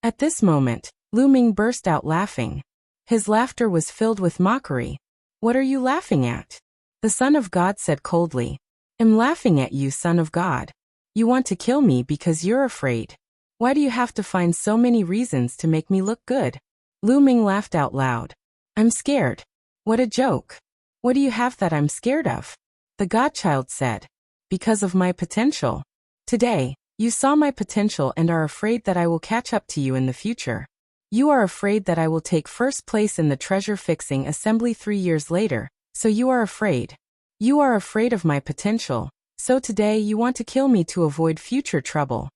At this moment, Lu Ming burst out laughing. His laughter was filled with mockery. What are you laughing at? The Son of God said coldly. I'm laughing at you, Son of God. You want to kill me because you're afraid. Why do you have to find so many reasons to make me look good? Lu Ming laughed out loud. I'm scared. What a joke. What do you have that I'm scared of? The Godchild said. Because of my potential. Today, you saw my potential and are afraid that I will catch up to you in the future. You are afraid that I will take first place in the treasure-fixing assembly 3 years later, so you are afraid. You are afraid of my potential, so today you want to kill me to avoid future trouble.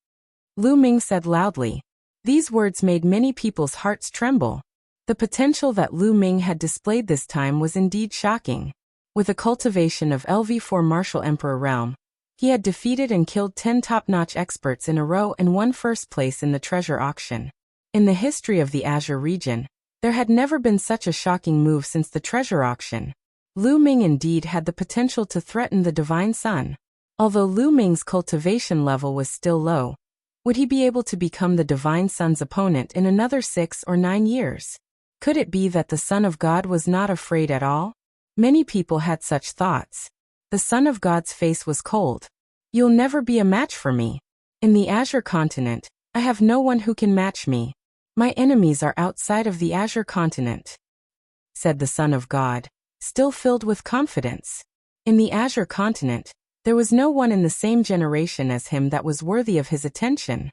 Lu Ming said loudly. These words made many people's hearts tremble. The potential that Lu Ming had displayed this time was indeed shocking. With a cultivation of LV4 Martial Emperor realm, he had defeated and killed 10 top-notch experts in a row and won first place in the treasure auction. In the history of the Azure region, there had never been such a shocking move since the treasure auction. Lu Ming indeed had the potential to threaten the Divine Sun. Although Lu Ming's cultivation level was still low, would he be able to become the Divine Sun's opponent in another 6 or 9 years? Could it be that the Son of God was not afraid at all? Many people had such thoughts. The Son of God's face was cold. You'll never be a match for me. In the Azure continent, I have no one who can match me. My enemies are outside of the Azure continent, said the Son of God, still filled with confidence. In the Azure continent, there was no one in the same generation as him that was worthy of his attention.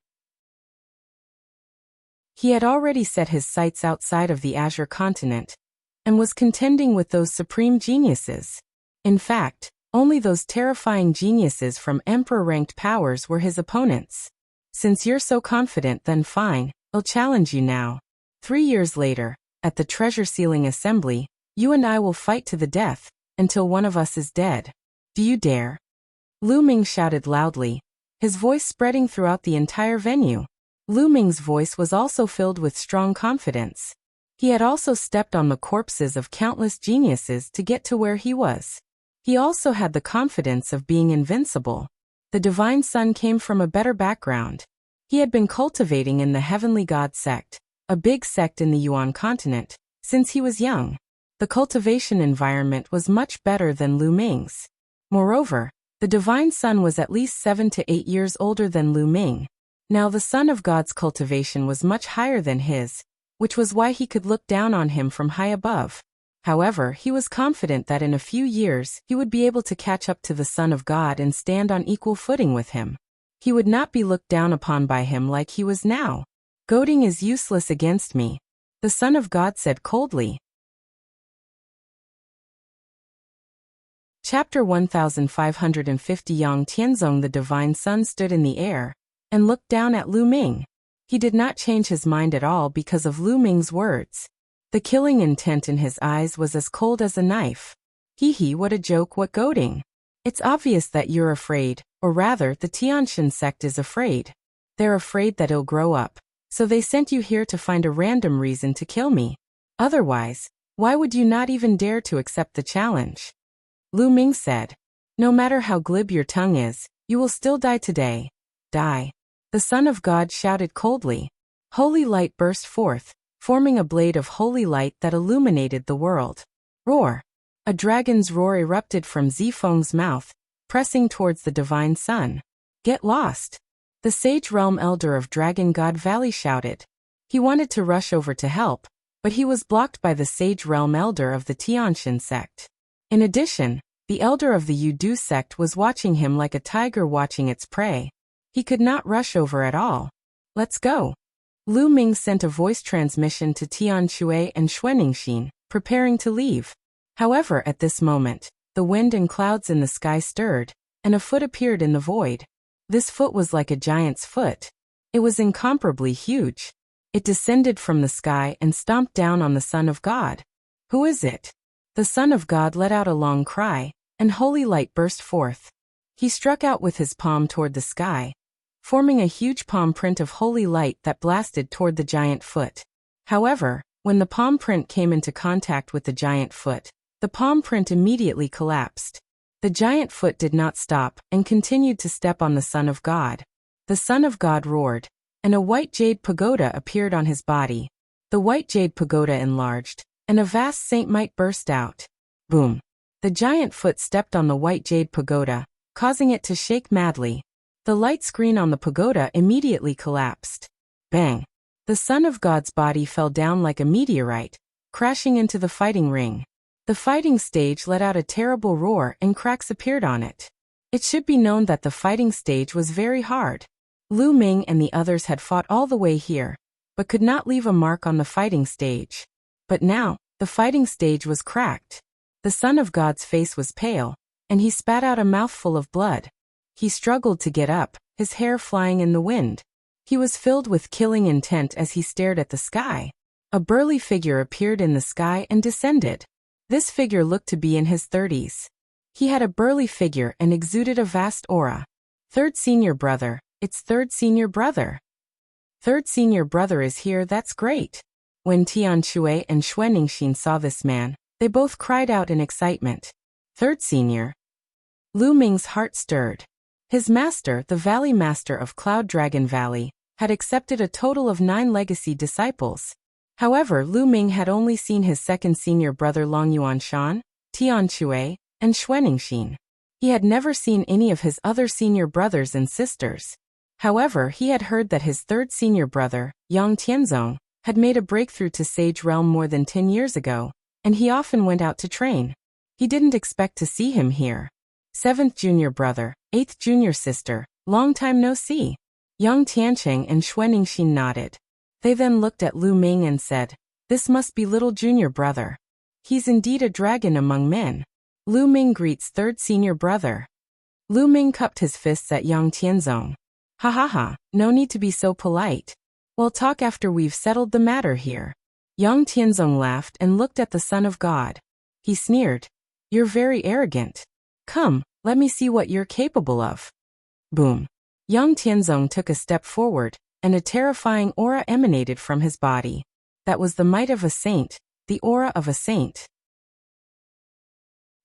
He had already set his sights outside of the Azure continent, and was contending with those supreme geniuses. In fact, only those terrifying geniuses from emperor-ranked powers were his opponents. Since you're so confident, then fine, I'll challenge you now. 3 years later, at the treasure sealing assembly, you and I will fight to the death, until one of us is dead. Do you dare? Lu Ming shouted loudly, his voice spreading throughout the entire venue. Lu Ming's voice was also filled with strong confidence. He had also stepped on the corpses of countless geniuses to get to where he was. He also had the confidence of being invincible. The Divine Son came from a better background. He had been cultivating in the Heavenly God sect, a big sect in the Yuan continent, since he was young. The cultivation environment was much better than Lu Ming's. Moreover, the Divine Son was at least 7 to 8 years older than Lu Ming. Now the Son of God's cultivation was much higher than his, which was why he could look down on him from high above. However, he was confident that in a few years he would be able to catch up to the Son of God and stand on equal footing with him. He would not be looked down upon by him like he was now. Goading is useless against me, the Son of God said coldly. Chapter 1550. Yang Tianzong. The Divine Son stood in the air and looked down at Lu Ming. He did not change his mind at all because of Lu Ming's words. The killing intent in his eyes was as cold as a knife. Hee, what a joke, what goading. It's obvious that you're afraid, or rather, the Tianshan sect is afraid. They're afraid that I'll grow up, so they sent you here to find a random reason to kill me. Otherwise, why would you not even dare to accept the challenge? Lu Ming said, no matter how glib your tongue is, you will still die today. Die. The Son of God shouted coldly. Holy light burst forth, forming a blade of holy light that illuminated the world. Roar! A dragon's roar erupted from Zifeng's mouth, pressing towards the Divine Son. Get lost! The Sage Realm Elder of Dragon God Valley shouted. He wanted to rush over to help, but he was blocked by the Sage Realm Elder of the Tianshan sect. In addition, the Elder of the Yudu sect was watching him like a tiger watching its prey. He could not rush over at all. Let's go. Lu Ming sent a voice transmission to Tian Shui and Xuanixin, preparing to leave. However, at this moment, the wind and clouds in the sky stirred, and a foot appeared in the void. This foot was like a giant's foot. It was incomparably huge. It descended from the sky and stomped down on the Son of God. Who is it? The Son of God let out a long cry, and holy light burst forth. He struck out with his palm toward the sky, forming a huge palm print of holy light that blasted toward the giant foot. However, when the palm print came into contact with the giant foot, the palm print immediately collapsed. The giant foot did not stop and continued to step on the Son of God. The Son of God roared, and a white jade pagoda appeared on his body. The white jade pagoda enlarged, and a vast saint might burst out. Boom! The giant foot stepped on the white jade pagoda, causing it to shake madly. The light screen on the pagoda immediately collapsed. Bang! The Son of God's body fell down like a meteorite, crashing into the fighting ring. The fighting stage let out a terrible roar and cracks appeared on it. It should be known that the fighting stage was very hard. Lu Ming and the others had fought all the way here, but could not leave a mark on the fighting stage. But now, the fighting stage was cracked. The Son of God's face was pale, and he spat out a mouthful of blood. He struggled to get up, his hair flying in the wind. He was filled with killing intent as he stared at the sky. A burly figure appeared in the sky and descended. This figure looked to be in his 30s. He had a burly figure and exuded a vast aura. Third senior brother, it's third senior brother. Third senior brother is here, that's great. When Tian Shui and Xuanixin saw this man, they both cried out in excitement. Third senior. Lu Ming's heart stirred. His master, the Valley Master of Cloud Dragon Valley, had accepted a total of 9 legacy disciples. However, Lu Ming had only seen his second senior brother Long Yuan Shan, Tian Shui, and Xuanixin. He had never seen any of his other senior brothers and sisters. However, he had heard that his third senior brother, Yang Tianzong, had made a breakthrough to Sage Realm more than 10 years ago, and he often went out to train. He didn't expect to see him here. 7th junior brother, 8th junior sister, long time no see. Yang Tiancheng and Xuaningxin nodded. They then looked at Lu Ming and said, "This must be little junior brother. He's indeed a dragon among men." Lu Ming greets third senior brother. Lu Ming cupped his fists at Yang Tianzong. "Ha ha ha, no need to be so polite. We'll talk after we've settled the matter here." Yang Tianzong laughed and looked at the son of God. He sneered, "You're very arrogant. Come, let me see what you're capable of." Boom. Yang Tianzong took a step forward, and a terrifying aura emanated from his body. That was the might of a saint, the aura of a saint.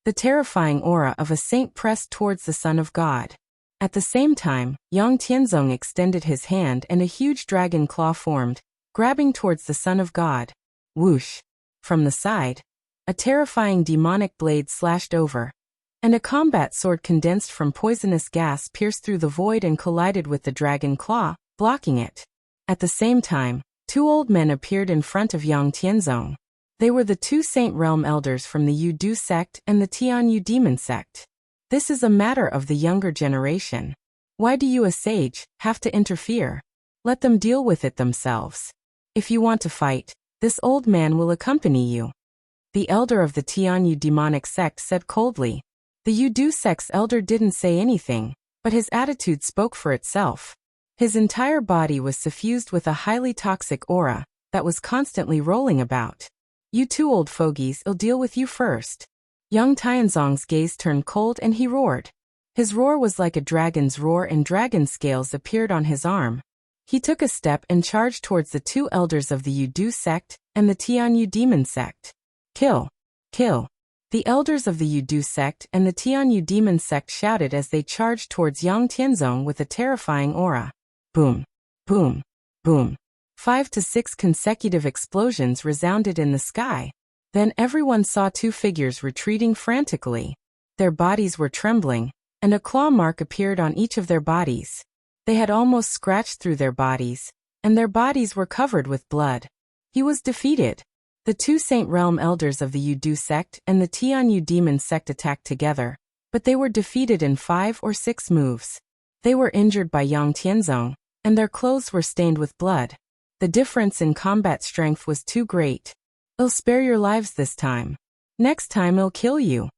The terrifying aura of a saint pressed towards the Son of God. At the same time, Yang Tianzong extended his hand and a huge dragon claw formed, grabbing towards the Son of God. Whoosh! From the side, a terrifying demonic blade slashed over, and a combat sword condensed from poisonous gas pierced through the void and collided with the dragon claw, blocking it. At the same time, 2 old men appeared in front of Yang Tianzong. They were the 2 Saint Realm elders from the Yu sect and the Tianyu demon sect. This is a matter of the younger generation. Why do you, a sage, have to interfere? Let them deal with it themselves. If you want to fight, this old man will accompany you. The elder of the Tianyu demonic sect said coldly. The Yu sect's elder didn't say anything, but his attitude spoke for itself. His entire body was suffused with a highly toxic aura that was constantly rolling about. "You 2 old fogies, I'll deal with you first." Yang Tianzong's gaze turned cold and he roared. His roar was like a dragon's roar and dragon scales appeared on his arm. He took a step and charged towards the 2 elders of the Yu sect and the Tianyu demon sect. "Kill! Kill!" The elders of the Yu sect and the Tianyu demon sect shouted as they charged towards Yang Tianzong with a terrifying aura. Boom! Boom! Boom! 5 to 6 consecutive explosions resounded in the sky. Then everyone saw 2 figures retreating frantically. Their bodies were trembling, and a claw mark appeared on each of their bodies. They had almost scratched through their bodies, and their bodies were covered with blood. He was defeated. The 2 Saint Realm elders of the Yu sect and the Tianyu demon sect attacked together, but they were defeated in 5 or 6 moves. They were injured by Yang Tianzong, and their clothes were stained with blood. The difference in combat strength was too great. "I'll spare your lives this time. Next time I'll kill you,"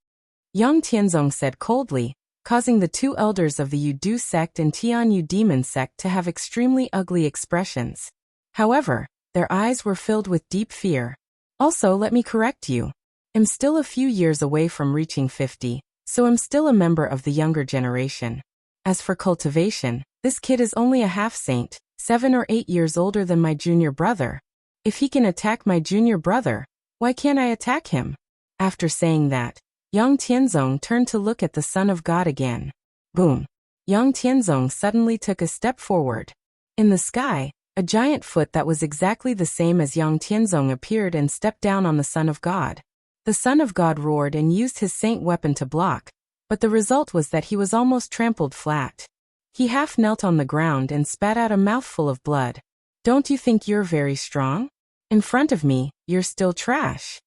Yang Tianzong said coldly, causing the 2 elders of the Yu sect and Tianyu demon sect to have extremely ugly expressions. However, their eyes were filled with deep fear. "Also, let me correct you. I'm still a few years away from reaching 50, so I'm still a member of the younger generation. As for cultivation, this kid is only a half-saint, 7 or 8 years older than my junior brother. If he can attack my junior brother, why can't I attack him?" After saying that, Yang Tianzong turned to look at the Son of God again. Boom! Yang Tianzong suddenly took a step forward. In the sky, a giant foot that was exactly the same as Yang Tianzong appeared and stepped down on the Son of God. The Son of God roared and used his saint weapon to block, but the result was that he was almost trampled flat. He half knelt on the ground and spat out a mouthful of blood. "Don't you think you're very strong? In front of me, you're still trash."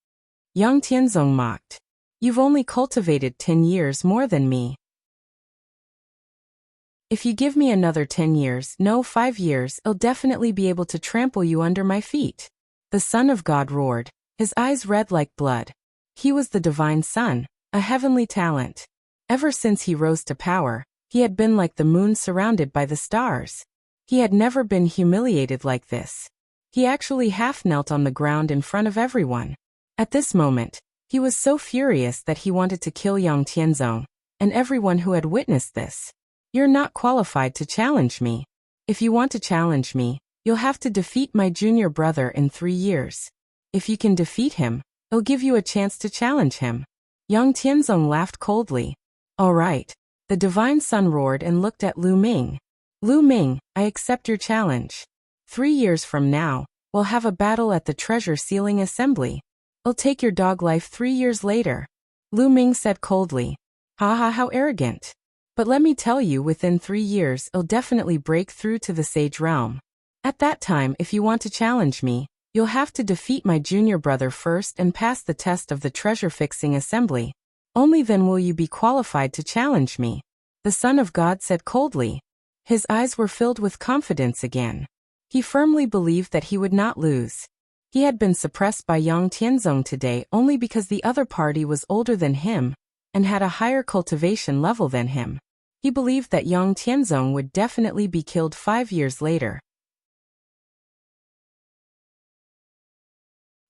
Yang Tianzong mocked. "You've only cultivated 10 years more than me. If you give me another 10 years, no 5 years, I'll definitely be able to trample you under my feet." The Son of God roared, his eyes red like blood. He was the divine son, a heavenly talent. Ever since he rose to power, he had been like the moon surrounded by the stars. He had never been humiliated like this. He actually half knelt on the ground in front of everyone. At this moment, he was so furious that he wanted to kill Yang Tianzong, and everyone who had witnessed this. "You're not qualified to challenge me. If you want to challenge me, you'll have to defeat my junior brother in 3 years. If you can defeat him, I'll give you a chance to challenge him." Yang Tianzong laughed coldly. "All right." The divine son roared and looked at Lu Ming. "Lu Ming, I accept your challenge. 3 years from now, we'll have a battle at the treasure sealing assembly. I'll take your dog life 3 years later." Lu Ming said coldly. Haha, how arrogant. But let me tell you, within 3 years I'll definitely break through to the sage realm. At that time, if you want to challenge me, you'll have to defeat my junior brother first and pass the test of the treasure-fixing assembly. Only then will you be qualified to challenge me. The Son of God said coldly. His eyes were filled with confidence again. He firmly believed that he would not lose. He had been suppressed by Yang Tianzong today only because the other party was older than him and had a higher cultivation level than him. He believed that Yang Tianzong would definitely be killed 5 years later.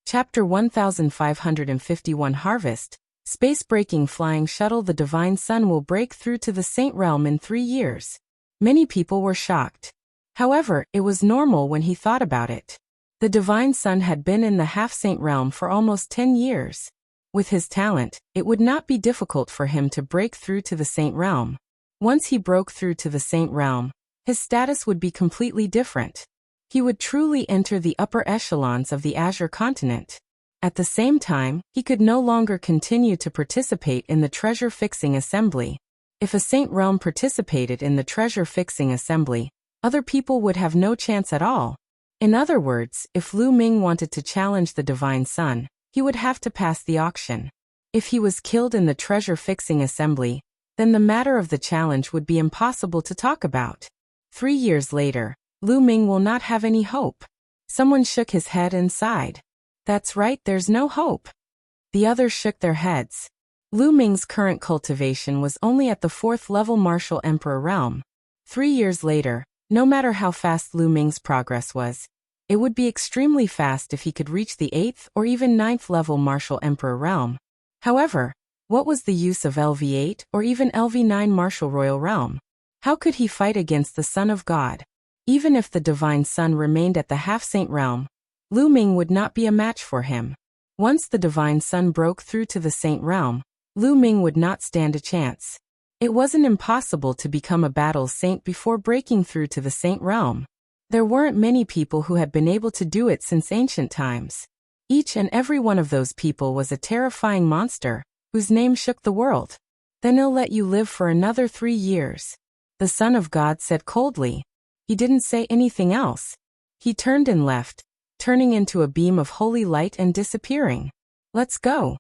Chapter 1551 Harvest. Space-breaking flying shuttle. The Divine Sun will break through to the Saint Realm in 3 years. Many people were shocked. However, it was normal when he thought about it. The Divine Sun had been in the half-saint realm for almost 10 years. With his talent, it would not be difficult for him to break through to the saint realm. Once he broke through to the saint realm, his status would be completely different. He would truly enter the upper echelons of the Azure continent. At the same time, he could no longer continue to participate in the treasure-fixing assembly. If a saint realm participated in the treasure-fixing assembly, other people would have no chance at all. In other words, if Lu Ming wanted to challenge the Divine Sun, he would have to pass the auction. If he was killed in the treasure-fixing assembly, then the matter of the challenge would be impossible to talk about. 3 years later, Lu Ming will not have any hope. Someone shook his head and sighed. That's right, there's no hope. The others shook their heads. Lu Ming's current cultivation was only at the 4th level Martial Emperor realm. 3 years later, no matter how fast Lu Ming's progress was, it would be extremely fast if he could reach the 8th or even 9th level Martial Emperor realm. However, what was the use of LV8 or even LV9 Martial Royal realm? How could he fight against the Son of God? Even if the Divine Sun remained at the half-saint realm, Lu Ming would not be a match for him. Once the Divine Sun broke through to the saint realm, Lu Ming would not stand a chance. It wasn't impossible to become a battle saint before breaking through to the saint realm. There weren't many people who had been able to do it since ancient times. Each and every one of those people was a terrifying monster, whose name shook the world. Then he'll let you live for another 3 years. The Son of God said coldly. He didn't say anything else. He turned and left, turning into a beam of holy light and disappearing. Let's go.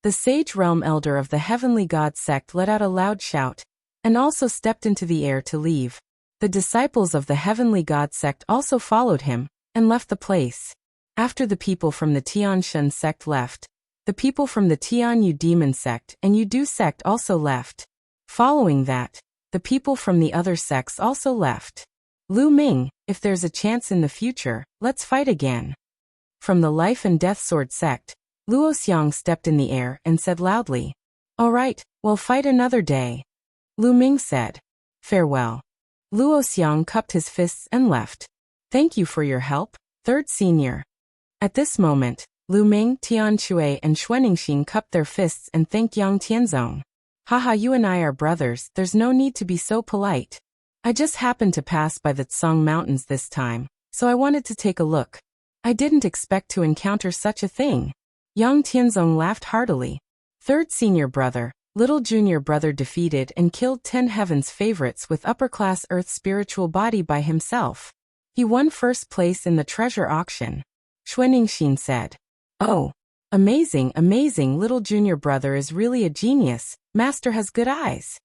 The Sage Realm Elder of the Heavenly God sect let out a loud shout, and also stepped into the air to leave. The disciples of the Heavenly God sect also followed him, and left the place. After the people from the Tian Shen sect left, the people from the Tian Yu Demon sect and Yu Du sect also left. Following that, the people from the other sects also left. Lu Ming, if there's a chance in the future, let's fight again. From the Life and Death Sword sect, Luo Xiang stepped in the air and said loudly, "All right, we'll fight another day." Lu Ming said, "Farewell." Luo Xiang cupped his fists and left. "Thank you for your help, third senior." At this moment, Lu Ming, Tian Shui and Xuaningxin cupped their fists and thanked Yang Tianzong. "Haha, you and I are brothers, there's no need to be so polite. I just happened to pass by the Tsang Mountains this time, so I wanted to take a look. I didn't expect to encounter such a thing." Yang Tianzong laughed heartily. Third senior brother, little junior brother defeated and killed 10 heaven's favorites with upper-class earth spiritual body by himself. He won first place in the treasure auction. Xuaningxin said, "Oh, amazing, amazing, little junior brother is really a genius, master has good eyes."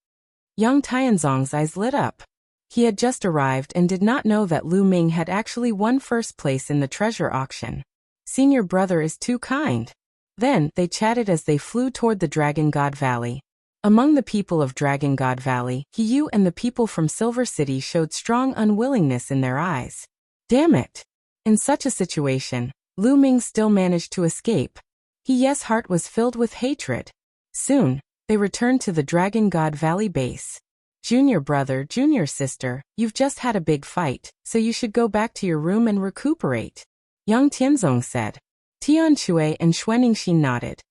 Yang Tianzong's eyes lit up. He had just arrived and did not know that Lu Ming had actually won first place in the treasure auction. Senior brother is too kind. Then, they chatted as they flew toward the Dragon God Valley. Among the people of Dragon God Valley, Yu and the people from Silver City showed strong unwillingness in their eyes. Damn it! In such a situation, Lu Ming still managed to escape. His heart was filled with hatred. Soon, they returned to the Dragon God Valley base. "Junior brother, junior sister, you've just had a big fight, so you should go back to your room and recuperate," Yang Tianzong said. Tian Shui and Xuaningxin nodded.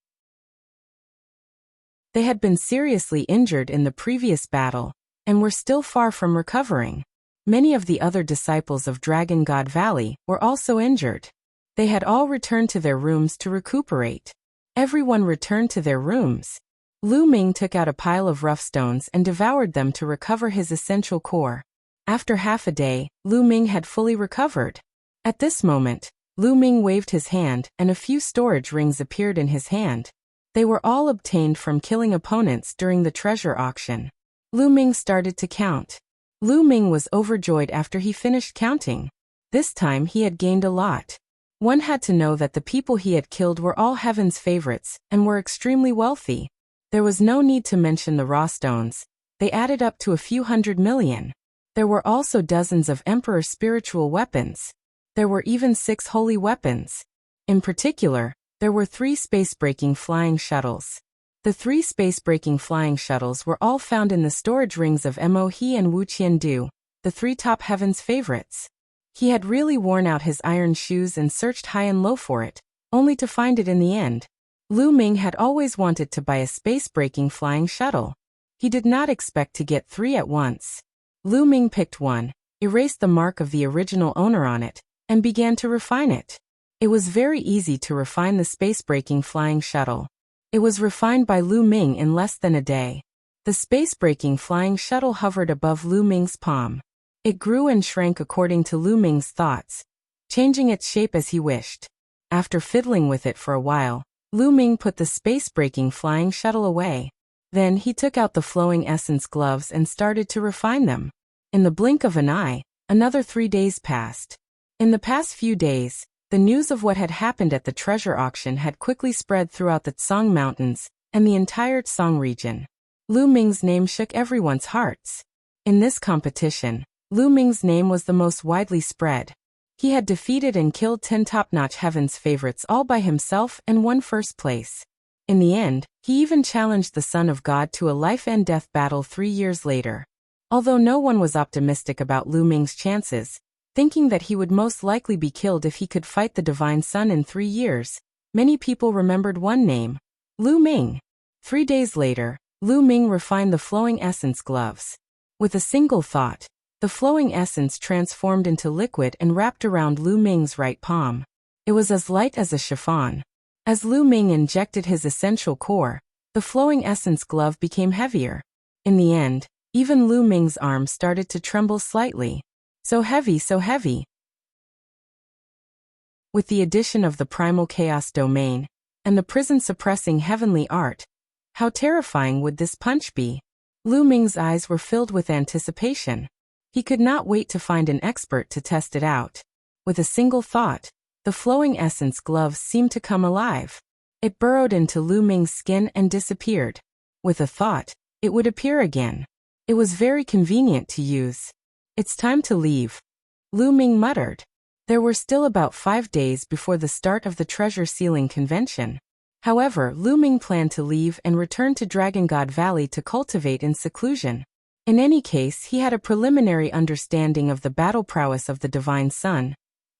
They had been seriously injured in the previous battle, and were still far from recovering. Many of the other disciples of Dragon God Valley were also injured. They had all returned to their rooms to recuperate. Everyone returned to their rooms. Lu Ming took out a pile of rough stones and devoured them to recover his essential core. After half a day, Lu Ming had fully recovered. At this moment, Lu Ming waved his hand and a few storage rings appeared in his hand. They were all obtained from killing opponents during the treasure auction. Lu Ming started to count. Lu Ming was overjoyed after he finished counting. This time he had gained a lot. One had to know that the people he had killed were all heaven's favorites and were extremely wealthy. There was no need to mention the raw stones. They added up to a few 100 million. There were also dozens of emperor's spiritual weapons. There were even 6 holy weapons. In particular, there were 3 space-breaking flying shuttles. The 3 space-breaking flying shuttles were all found in the storage rings of Mo He and Wuxia, the 3 top heaven's favorites. He had really worn out his iron shoes and searched high and low for it, only to find it in the end. Lu Ming had always wanted to buy a space-breaking flying shuttle. He did not expect to get 3 at once. Lu Ming picked one, erased the mark of the original owner on it, and began to refine it. It was very easy to refine the space-breaking flying shuttle. It was refined by Lu Ming in less than a day. The space-breaking flying shuttle hovered above Lu Ming's palm. It grew and shrank according to Lu Ming's thoughts, changing its shape as he wished. After fiddling with it for a while, Lu Ming put the space-breaking flying shuttle away. Then he took out the flowing essence gloves and started to refine them. In the blink of an eye, another 3 days passed. In the past few days, the news of what had happened at the treasure auction had quickly spread throughout the Tsang Mountains and the entire Tsang region. Lu Ming's name shook everyone's hearts. In this competition, Lu Ming's name was the most widely spread. He had defeated and killed 10 top-notch heaven's favorites all by himself and won first place. In the end, he even challenged the Son of God to a life-and-death battle 3 years later. Although no one was optimistic about Lu Ming's chances, thinking that he would most likely be killed if he could fight the Divine Sun in 3 years, many people remembered one name: Lu Ming. 3 days later, Lu Ming refined the flowing essence gloves. With a single thought, the flowing essence transformed into liquid and wrapped around Lu Ming's right palm. It was as light as a chiffon. As Lu Ming injected his essential core, the flowing essence glove became heavier. In the end, even Lu Ming's arm started to tremble slightly. So heavy, so heavy. With the addition of the primal chaos domain and the prison-suppressing heavenly art, how terrifying would this punch be? Lu Ming's eyes were filled with anticipation. He could not wait to find an expert to test it out. With a single thought, the flowing essence gloves seemed to come alive. It burrowed into Lu Ming's skin and disappeared. With a thought, it would appear again. It was very convenient to use. It's time to leave, Lu Ming muttered. There were still about 5 days before the start of the treasure sealing convention. However, Lu Ming planned to leave and return to Dragon God Valley to cultivate in seclusion. In any case, he had a preliminary understanding of the battle prowess of the Divine Sun,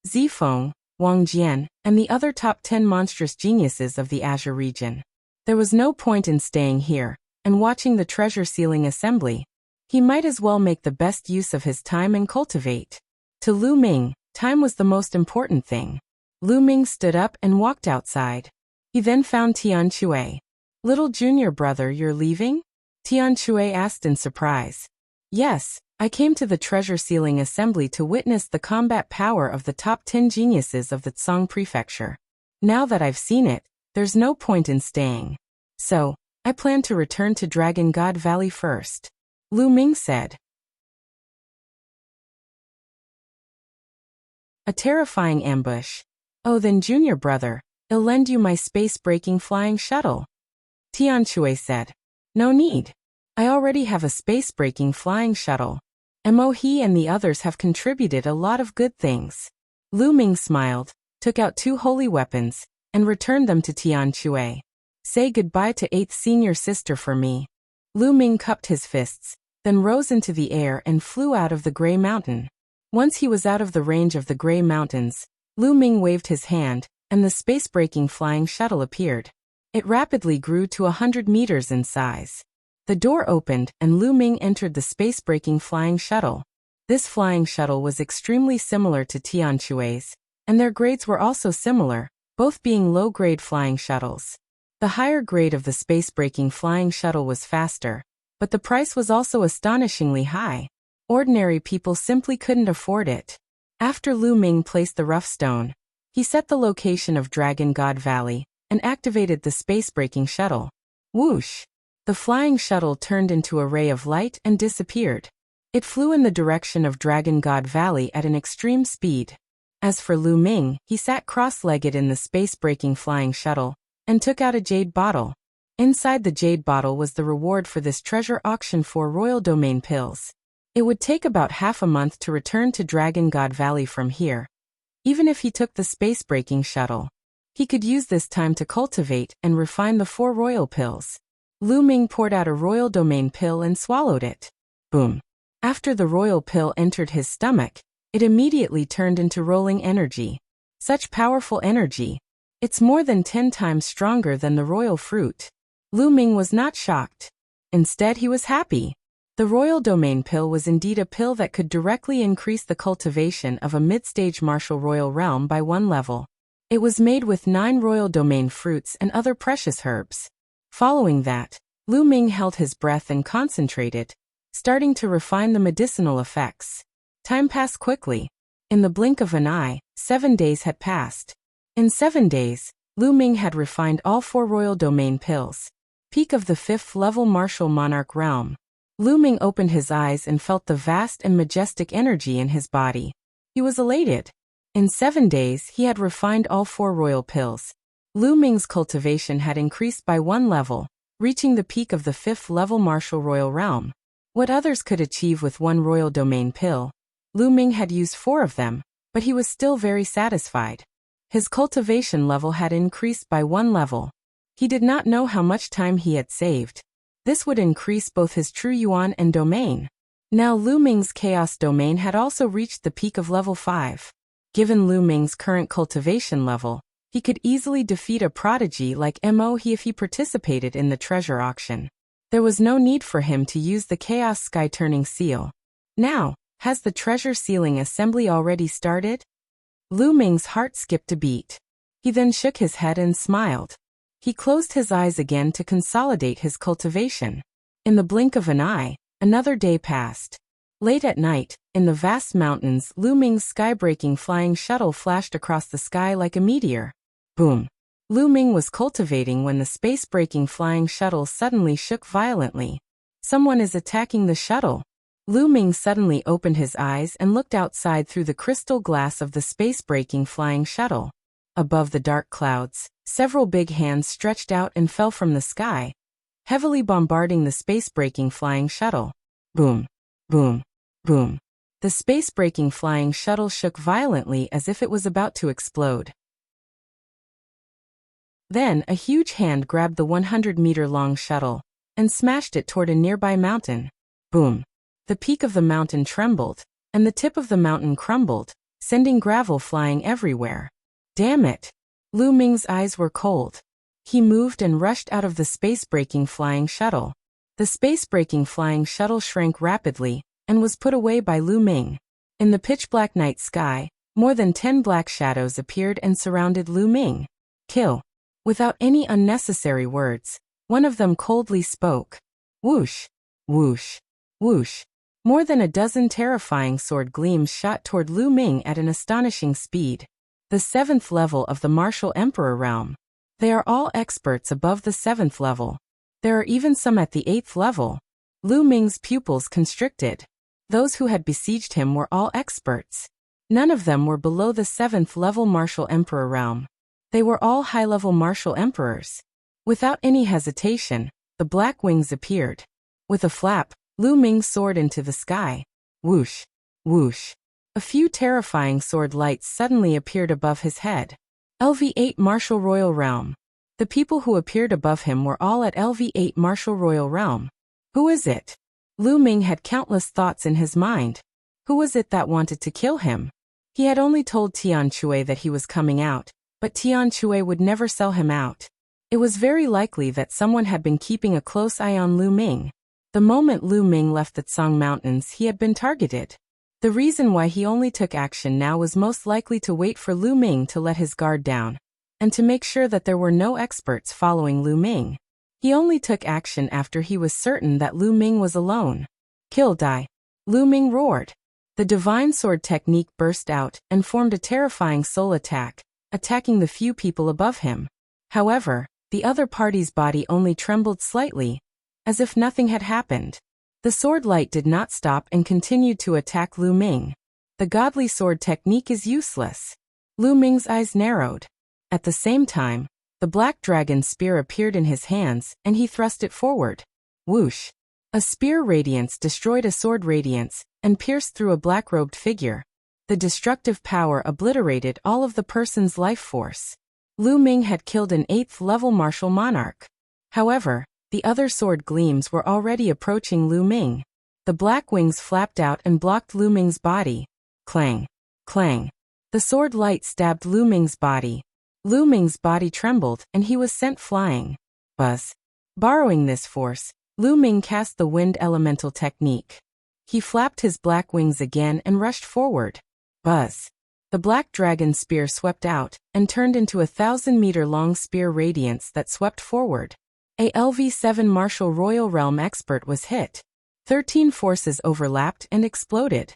Zifeng, Wang Jian, and the other top 10 monstrous geniuses of the Azure region. There was no point in staying here and watching the treasure sealing assembly. He might as well make the best use of his time and cultivate. To Lu Ming, time was the most important thing. Lu Ming stood up and walked outside. He then found Tian Chui. "Little junior brother, you're leaving?" Tian Chui asked in surprise. "Yes, I came to the treasure sealing assembly to witness the combat power of the top 10 geniuses of the Tsang prefecture. Now that I've seen it, there's no point in staying. So, I plan to return to Dragon God Valley first," Lu Ming said. A terrifying ambush. "Oh, then junior brother, I'll lend you my space-breaking flying shuttle," Tian Chui said. "No need. I already have a space-breaking flying shuttle. Mo He and the others have contributed a lot of good things." Lu Ming smiled, took out 2 holy weapons, and returned them to Tian Chui. "Say goodbye to 8th senior sister for me." Lu Ming cupped his fists, then rose into the air and flew out of the Gray Mountain. Once he was out of the range of the Gray Mountains, Lu Ming waved his hand, and the space-breaking flying shuttle appeared. It rapidly grew to 100 meters in size. The door opened and Lu Ming entered the space-breaking flying shuttle. This flying shuttle was extremely similar to Tian Chui's, and their grades were also similar, both being low-grade flying shuttles. The higher grade of the space-breaking flying shuttle was faster, but the price was also astonishingly high. Ordinary people simply couldn't afford it. After Lu Ming placed the rough stone, he set the location of Dragon God Valley and activated the space-breaking shuttle. Whoosh! The flying shuttle turned into a ray of light and disappeared. It flew in the direction of Dragon God Valley at an extreme speed. As for Lu Ming, he sat cross-legged in the space-breaking flying shuttle and took out a jade bottle. Inside the jade bottle was the reward for this treasure auction: 4 royal domain pills. It would take about half a month to return to Dragon God Valley from here. Even if he took the space-breaking shuttle, he could use this time to cultivate and refine the 4 royal pills. Lu Ming poured out a royal domain pill and swallowed it. Boom! After the royal pill entered his stomach, it immediately turned into rolling energy. Such powerful energy! It's more than 10 times stronger than the royal fruit. Lu Ming was not shocked. Instead, he was happy. The royal domain pill was indeed a pill that could directly increase the cultivation of a mid-stage martial royal realm by 1 level. It was made with 9 royal domain fruits and other precious herbs. Following that, Lu Ming held his breath and concentrated, starting to refine the medicinal effects. Time passed quickly. In the blink of an eye, 7 days had passed. In 7 days, Lu Ming had refined all 4 royal domain pills. Peak of the 5th level martial monarch realm. Lu Ming opened his eyes and felt the vast and majestic energy in his body. He was elated. In 7 days, he had refined all 4 royal pills. Lu Ming's cultivation had increased by 1 level, reaching the peak of the 5th level martial royal realm. What others could achieve with 1 royal domain pill, Lu Ming had used 4 of them, but he was still very satisfied. His cultivation level had increased by 1 level. He did not know how much time he had saved. This would increase both his true yuan and domain. Now Lu Ming's chaos domain had also reached the peak of level 5. Given Lu Ming's current cultivation level, he could easily defeat a prodigy like Mo He if he participated in the treasure auction. There was no need for him to use the chaos sky turning seal. Now, has the treasure sealing assembly already started? Lu Ming's heart skipped a beat. He then shook his head and smiled. He closed his eyes again to consolidate his cultivation. In the blink of an eye, another day passed. Late at night, in the vast mountains, Lu Ming's sky-breaking flying shuttle flashed across the sky like a meteor. Boom! Lu Ming was cultivating when the space-breaking flying shuttle suddenly shook violently. Someone is attacking the shuttle. Lu Ming suddenly opened his eyes and looked outside through the crystal glass of the space-breaking flying shuttle. Above the dark clouds, several big hands stretched out and fell from the sky, heavily bombarding the space-breaking flying shuttle. Boom! Boom! Boom! The space-breaking flying shuttle shook violently as if it was about to explode. Then, a huge hand grabbed the 100-meter-long shuttle and smashed it toward a nearby mountain. Boom! The peak of the mountain trembled, and the tip of the mountain crumbled, sending gravel flying everywhere. Damn it! Lu Ming's eyes were cold. He moved and rushed out of the space-breaking flying shuttle. The space-breaking flying shuttle shrank rapidly and was put away by Lu Ming. In the pitch-black night sky, more than 10 black shadows appeared and surrounded Lu Ming. Kill! Without any unnecessary words, one of them coldly spoke. Whoosh! Whoosh! Whoosh! More than a dozen terrifying sword gleams shot toward Lu Ming at an astonishing speed. The 7th level of the Martial Emperor realm. They are all experts above the 7th level. There are even some at the 8th level. Lu Ming's pupils constricted. Those who had besieged him were all experts. None of them were below the 7th level Martial Emperor realm. They were all high-level Martial Emperors. Without any hesitation, the black wings appeared. With a flap, Lu Ming soared into the sky. Whoosh! Whoosh! A few terrifying sword lights suddenly appeared above his head. LV8 Martial Royal Realm. The people who appeared above him were all at LV8 Martial Royal Realm. Who is it? Lu Ming had countless thoughts in his mind. Who was it that wanted to kill him? He had only told Tian Chui that he was coming out, but Tian Chui would never sell him out. It was very likely that someone had been keeping a close eye on Lu Ming. The moment Lu Ming left the Tsang Mountains, he had been targeted. The reason why he only took action now was most likely to wait for Lu Ming to let his guard down. and to make sure that there were no experts following Lu Ming. He only took action after he was certain that Lu Ming was alone. Kill die. Lu Ming roared. The divine sword technique burst out and formed a terrifying soul attack, attacking the few people above him. However, the other party's body only trembled slightly, as if nothing had happened. The sword light did not stop and continued to attack Lu Ming. The godly sword technique is useless. Lu Ming's eyes narrowed. At the same time, the black dragon spear appeared in his hands and he thrust it forward. Whoosh! A spear radiance destroyed a sword radiance and pierced through a black-robed figure. The destructive power obliterated all of the person's life force. Lu Ming had killed an 8th-level martial monarch. However, the other sword gleams were already approaching Lu Ming. The black wings flapped out and blocked Lu Ming's body. Clang! Clang! The sword light stabbed Lu Ming's body. Lu Ming's body trembled and he was sent flying. Buzz! Borrowing this force, Lu Ming cast the wind elemental technique. He flapped his black wings again and rushed forward. Buzz! The black dragon spear swept out and turned into a 1,000-meter-long spear radiance that swept forward. A LV7 Martial Royal Realm expert was hit. 13 forces overlapped and exploded.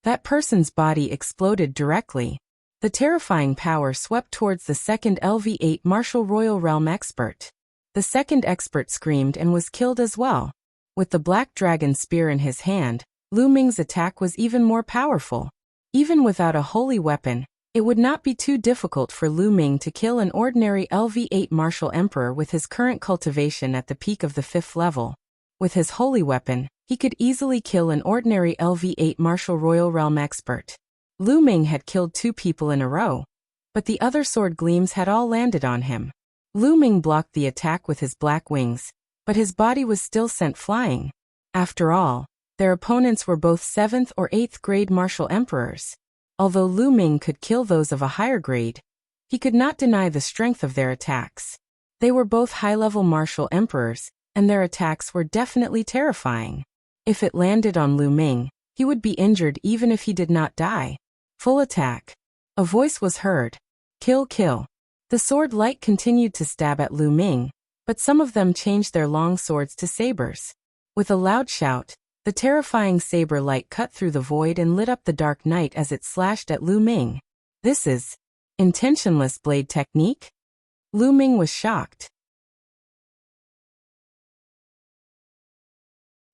That person's body exploded directly. The terrifying power swept towards the second LV8 Martial Royal Realm expert. The second expert screamed and was killed as well. With the black dragon spear in his hand, Lu Ming's attack was even more powerful. Even without a holy weapon, it would not be too difficult for Lu Ming to kill an ordinary LV8 Martial Emperor with his current cultivation at the peak of the 5th level. With his holy weapon, he could easily kill an ordinary LV8 Martial Royal Realm expert. Lu Ming had killed 2 people in a row, but the other sword gleams had all landed on him. Lu Ming blocked the attack with his black wings, but his body was still sent flying. After all, their opponents were both 7th or 8th grade martial emperors. Although Lu Ming could kill those of a higher grade, he could not deny the strength of their attacks. They were both high-level martial emperors, and their attacks were definitely terrifying. If it landed on Lu Ming, he would be injured even if he did not die. Full attack. A voice was heard. Kill, kill. The sword light continued to stab at Lu Ming, but some of them changed their long swords to sabers. With a loud shout, the terrifying saber light cut through the void and lit up the dark night as it slashed at Lu Ming. This is intentionless blade technique? Lu Ming was shocked.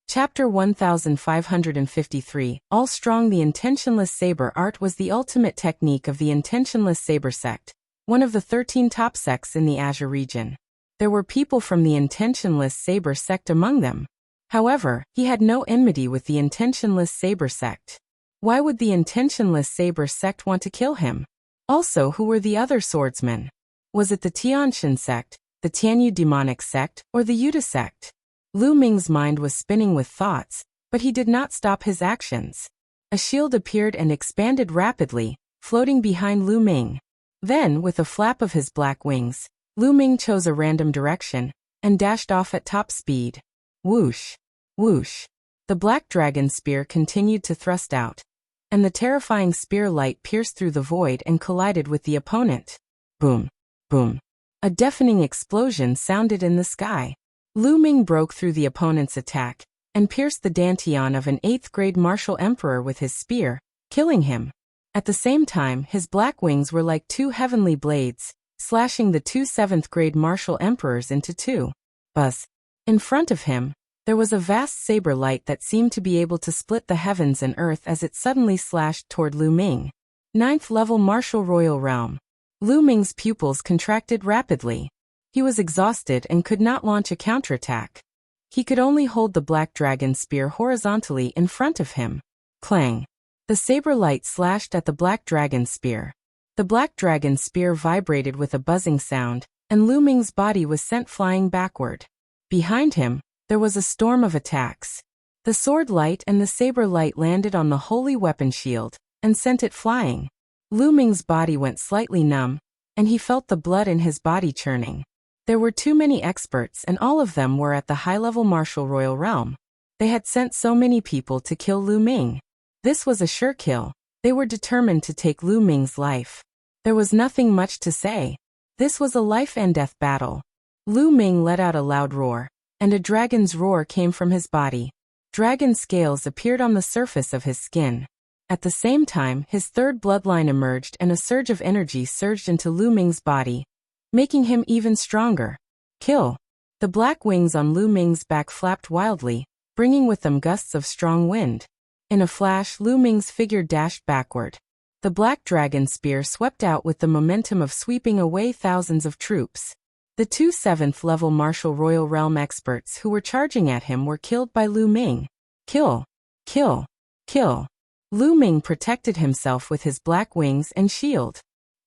Chapter 1553, All Strong. The intentionless saber art was the ultimate technique of the intentionless saber sect, one of the 13 top sects in the Azure region. There were people from the intentionless saber sect among them. However, he had no enmity with the intentionless saber sect. Why would the intentionless saber sect want to kill him? Also, who were the other swordsmen? Was it the Tianshan sect, the Tianyu demonic sect, or the Yuta sect? Lu Ming's mind was spinning with thoughts, but he did not stop his actions. A shield appeared and expanded rapidly, floating behind Lu Ming. Then, with a flap of his black wings, Lu Ming chose a random direction and dashed off at top speed. Whoosh! Whoosh! The black dragon spear continued to thrust out, and the terrifying spear light pierced through the void and collided with the opponent. Boom! Boom! A deafening explosion sounded in the sky. Lu Ming broke through the opponent's attack and pierced the dantian of an 8th grade martial emperor with his spear, killing him. At the same time, his black wings were like 2 heavenly blades, slashing the 2 7th grade martial emperors into 2. Buzz! In front of him, there was a vast saber light that seemed to be able to split the heavens and earth as it suddenly slashed toward Lu Ming. 9th level Martial Royal Realm. Lu Ming's pupils contracted rapidly. He was exhausted and could not launch a counterattack. He could only hold the black dragon spear horizontally in front of him. Clang! The saber light slashed at the black dragon spear. The black dragon spear vibrated with a buzzing sound, and Lu Ming's body was sent flying backward. Behind him, there was a storm of attacks. The sword light and the saber light landed on the holy weapon shield and sent it flying. Lu Ming's body went slightly numb, and he felt the blood in his body churning. There were too many experts and all of them were at the high-level Martial Royal Realm. They had sent so many people to kill Lu Ming. This was a sure kill. They were determined to take Lu Ming's life. There was nothing much to say. This was a life-and-death battle. Lu Ming let out a loud roar, and a dragon's roar came from his body. Dragon scales appeared on the surface of his skin. At the same time, his third bloodline emerged and a surge of energy surged into Lu Ming's body, making him even stronger. Kill! The black wings on Lu Ming's back flapped wildly, bringing with them gusts of strong wind. In a flash, Lu Ming's figure dashed backward. The black dragon spear swept out with the momentum of sweeping away thousands of troops. The two 7th level martial royal realm experts who were charging at him were killed by Lu Ming. Kill! Kill! Kill! Lu Ming protected himself with his black wings and shield.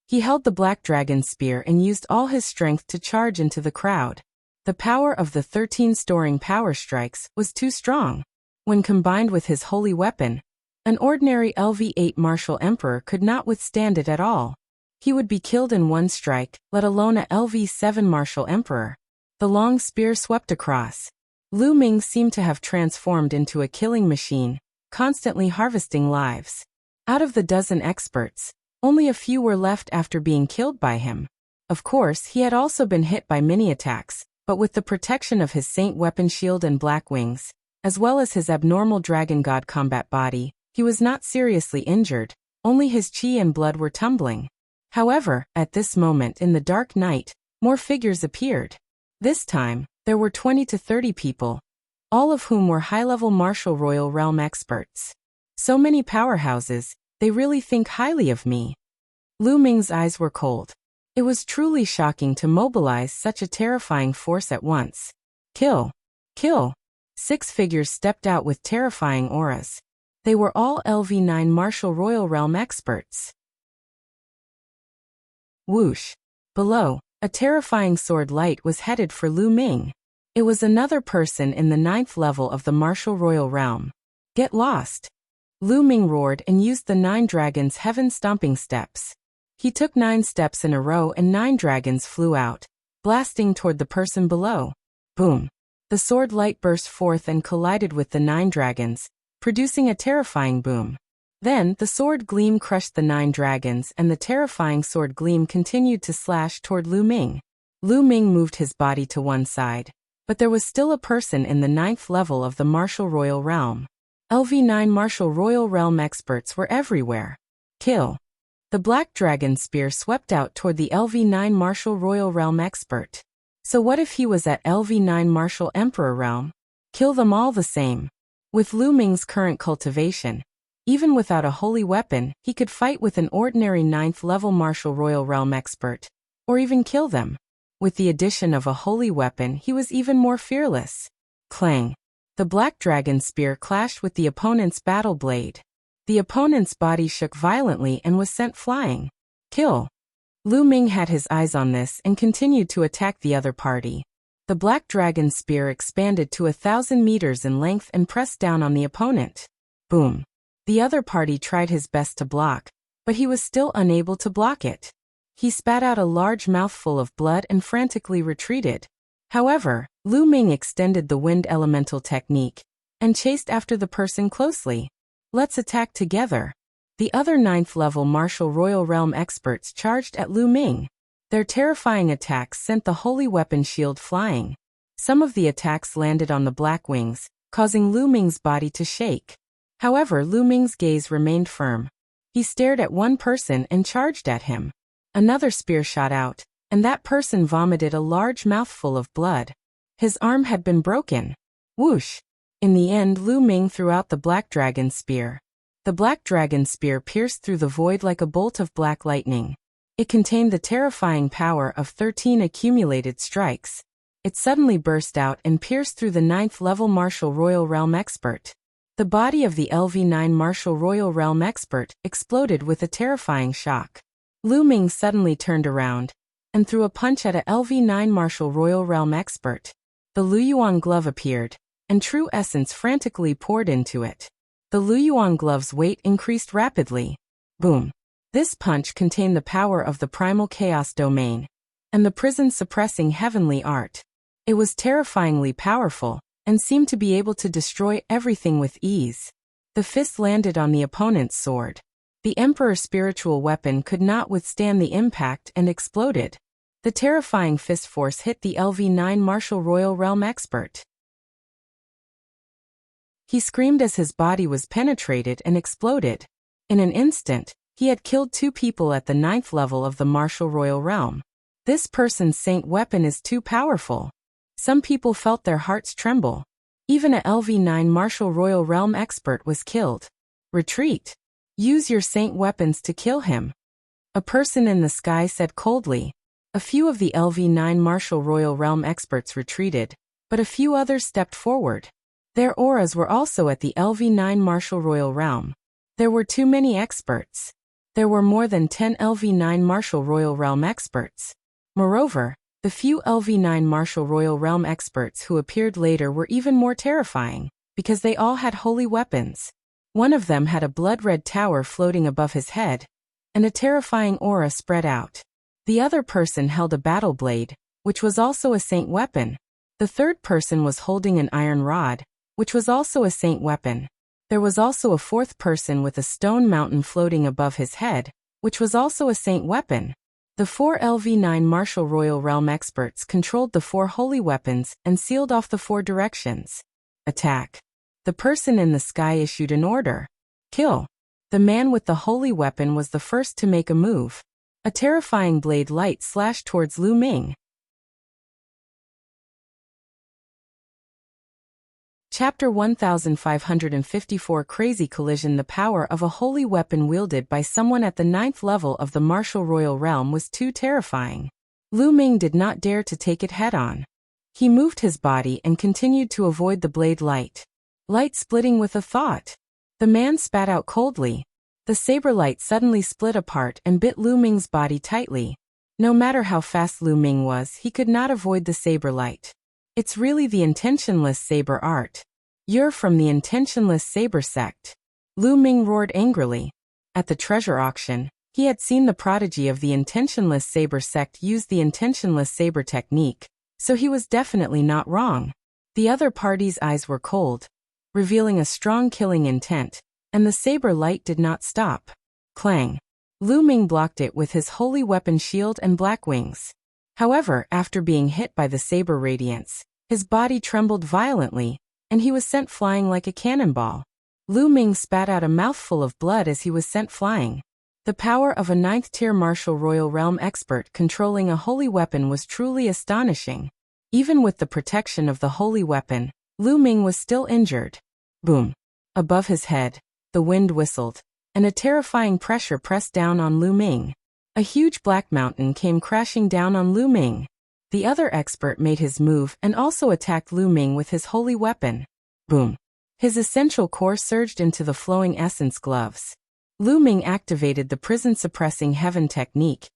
He held the black dragon spear and used all his strength to charge into the crowd. The power of the 13 storing power strikes was too strong. When combined with his holy weapon, an ordinary LV8 martial emperor could not withstand it at all. He would be killed in one strike, let alone a LV7 martial emperor. The long spear swept across. Lu Ming seemed to have transformed into a killing machine, constantly harvesting lives. Out of the dozen experts, only a few were left after being killed by him. Of course, he had also been hit by many attacks, but with the protection of his saint weapon shield and black wings, as well as his abnormal dragon god combat body, he was not seriously injured, only his chi and blood were tumbling. However, at this moment in the dark night, more figures appeared. This time, there were 20 to 30 people, all of whom were high-level martial royal realm experts. So many powerhouses, they really think highly of me. Lu Ming's eyes were cold. It was truly shocking to mobilize such a terrifying force at once. Kill! Kill! 6 figures stepped out with terrifying auras. They were all LV9 martial royal realm experts. Whoosh! Below, a terrifying sword light was headed for Lu Ming. It was another person in the 9th level of the martial royal realm. Get lost! Lu Ming roared and used the 9 dragons' heaven-stomping steps. He took 9 steps in a row and 9 dragons flew out, blasting toward the person below. Boom! The sword light burst forth and collided with the 9 dragons, producing a terrifying boom. Then, the sword gleam crushed the 9 dragons and the terrifying sword gleam continued to slash toward Lu Ming. Lu Ming moved his body to one side, but there was still a person in the 9th level of the martial royal realm. LV9 martial royal realm experts were everywhere. Kill! The black dragon spear swept out toward the LV9 martial royal realm expert. So what if he was at LV9 martial emperor realm? Kill them all the same. With Lu Ming's current cultivation, even without a holy weapon, he could fight with an ordinary 9th level martial royal realm expert, or even kill them. With the addition of a holy weapon, he was even more fearless. Clang! The black dragon spear clashed with the opponent's battle blade. The opponent's body shook violently and was sent flying. Kill! Lu Ming had his eyes on this and continued to attack the other party. The black dragon spear expanded to 1,000 meters in length and pressed down on the opponent. Boom! The other party tried his best to block, but he was still unable to block it. He spat out a large mouthful of blood and frantically retreated. However, Lu Ming extended the wind elemental technique and chased after the person closely. Let's attack together. The other 9th level martial royal realm experts charged at Lu Ming. Their terrifying attacks sent the holy weapon shield flying. Some of the attacks landed on the black wings, causing Lu Ming's body to shake. However, Lu Ming's gaze remained firm. He stared at one person and charged at him. Another spear shot out, and that person vomited a large mouthful of blood. His arm had been broken. Whoosh! In the end, Lu Ming threw out the black dragon spear. The black dragon spear pierced through the void like a bolt of black lightning. It contained the terrifying power of 13 accumulated strikes. It suddenly burst out and pierced through the 9th level martial royal realm expert. The body of the LV9 martial royal realm expert exploded with a terrifying shock. Lu Ming suddenly turned around and threw a punch at a LV9 martial royal realm expert. The Luyuan glove appeared, and true essence frantically poured into it. The Luyuan glove's weight increased rapidly. Boom! This punch contained the power of the primal chaos domain and the prison-suppressing heavenly art. It was terrifyingly powerful and seemed to be able to destroy everything with ease. The fist landed on the opponent's sword. The Emperor's spiritual weapon could not withstand the impact and exploded. The terrifying fist force hit the LV9 martial royal realm expert. He screamed as his body was penetrated and exploded. In an instant, he had killed 2 people at the 9th level of the martial royal realm. This person's saint weapon is too powerful. Some people felt their hearts tremble. Even a LV9 martial royal realm expert was killed. Retreat. Use your saint weapons to kill him. A person in the sky said coldly. A few of the LV9 martial royal realm experts retreated, but a few others stepped forward. Their auras were also at the LV9 martial royal realm. There were too many experts. There were more than 10 LV9 martial royal realm experts. Moreover, the few LV9 martial royal realm experts who appeared later were even more terrifying, because they all had holy weapons. One of them had a blood-red tower floating above his head, and a terrifying aura spread out. The other person held a battle blade, which was also a saint weapon. The third person was holding an iron rod, which was also a saint weapon. There was also a fourth person with a stone mountain floating above his head, which was also a saint weapon. The 4 LV9 martial royal realm experts controlled the 4 holy weapons and sealed off the 4 directions. Attack. The person in the sky issued an order. Kill. The man with the holy weapon was the first to make a move. A terrifying blade light slashed towards Lu Ming. Chapter 1554 Crazy Collision. The power of a holy weapon wielded by someone at the 9th level of the martial royal realm was too terrifying. Lu Ming did not dare to take it head-on. He moved his body and continued to avoid the blade light. Light splitting with a thought. The man spat out coldly. The saber light suddenly split apart and bit Lu Ming's body tightly. No matter how fast Lu Ming was, he could not avoid the saber light. It's really the intentionless saber art. You're from the intentionless saber sect. Lu Ming roared angrily. At the treasure auction, he had seen the prodigy of the intentionless saber sect use the intentionless saber technique, so he was definitely not wrong. The other party's eyes were cold, revealing a strong killing intent, and the saber light did not stop. Clang. Lu Ming blocked it with his holy weapon shield and black wings. However, after being hit by the saber radiance, his body trembled violently, and he was sent flying like a cannonball. Lu Ming spat out a mouthful of blood as he was sent flying. The power of a 9th-tier martial royal realm expert controlling a holy weapon was truly astonishing. Even with the protection of the holy weapon, Lu Ming was still injured. Boom. Above his head, the wind whistled, and a terrifying pressure pressed down on Lu Ming. A huge black mountain came crashing down on Lu Ming. The other expert made his move and also attacked Lu Ming with his holy weapon. Boom. His essential core surged into the flowing essence gloves. Lu Ming activated the prison-suppressing heaven technique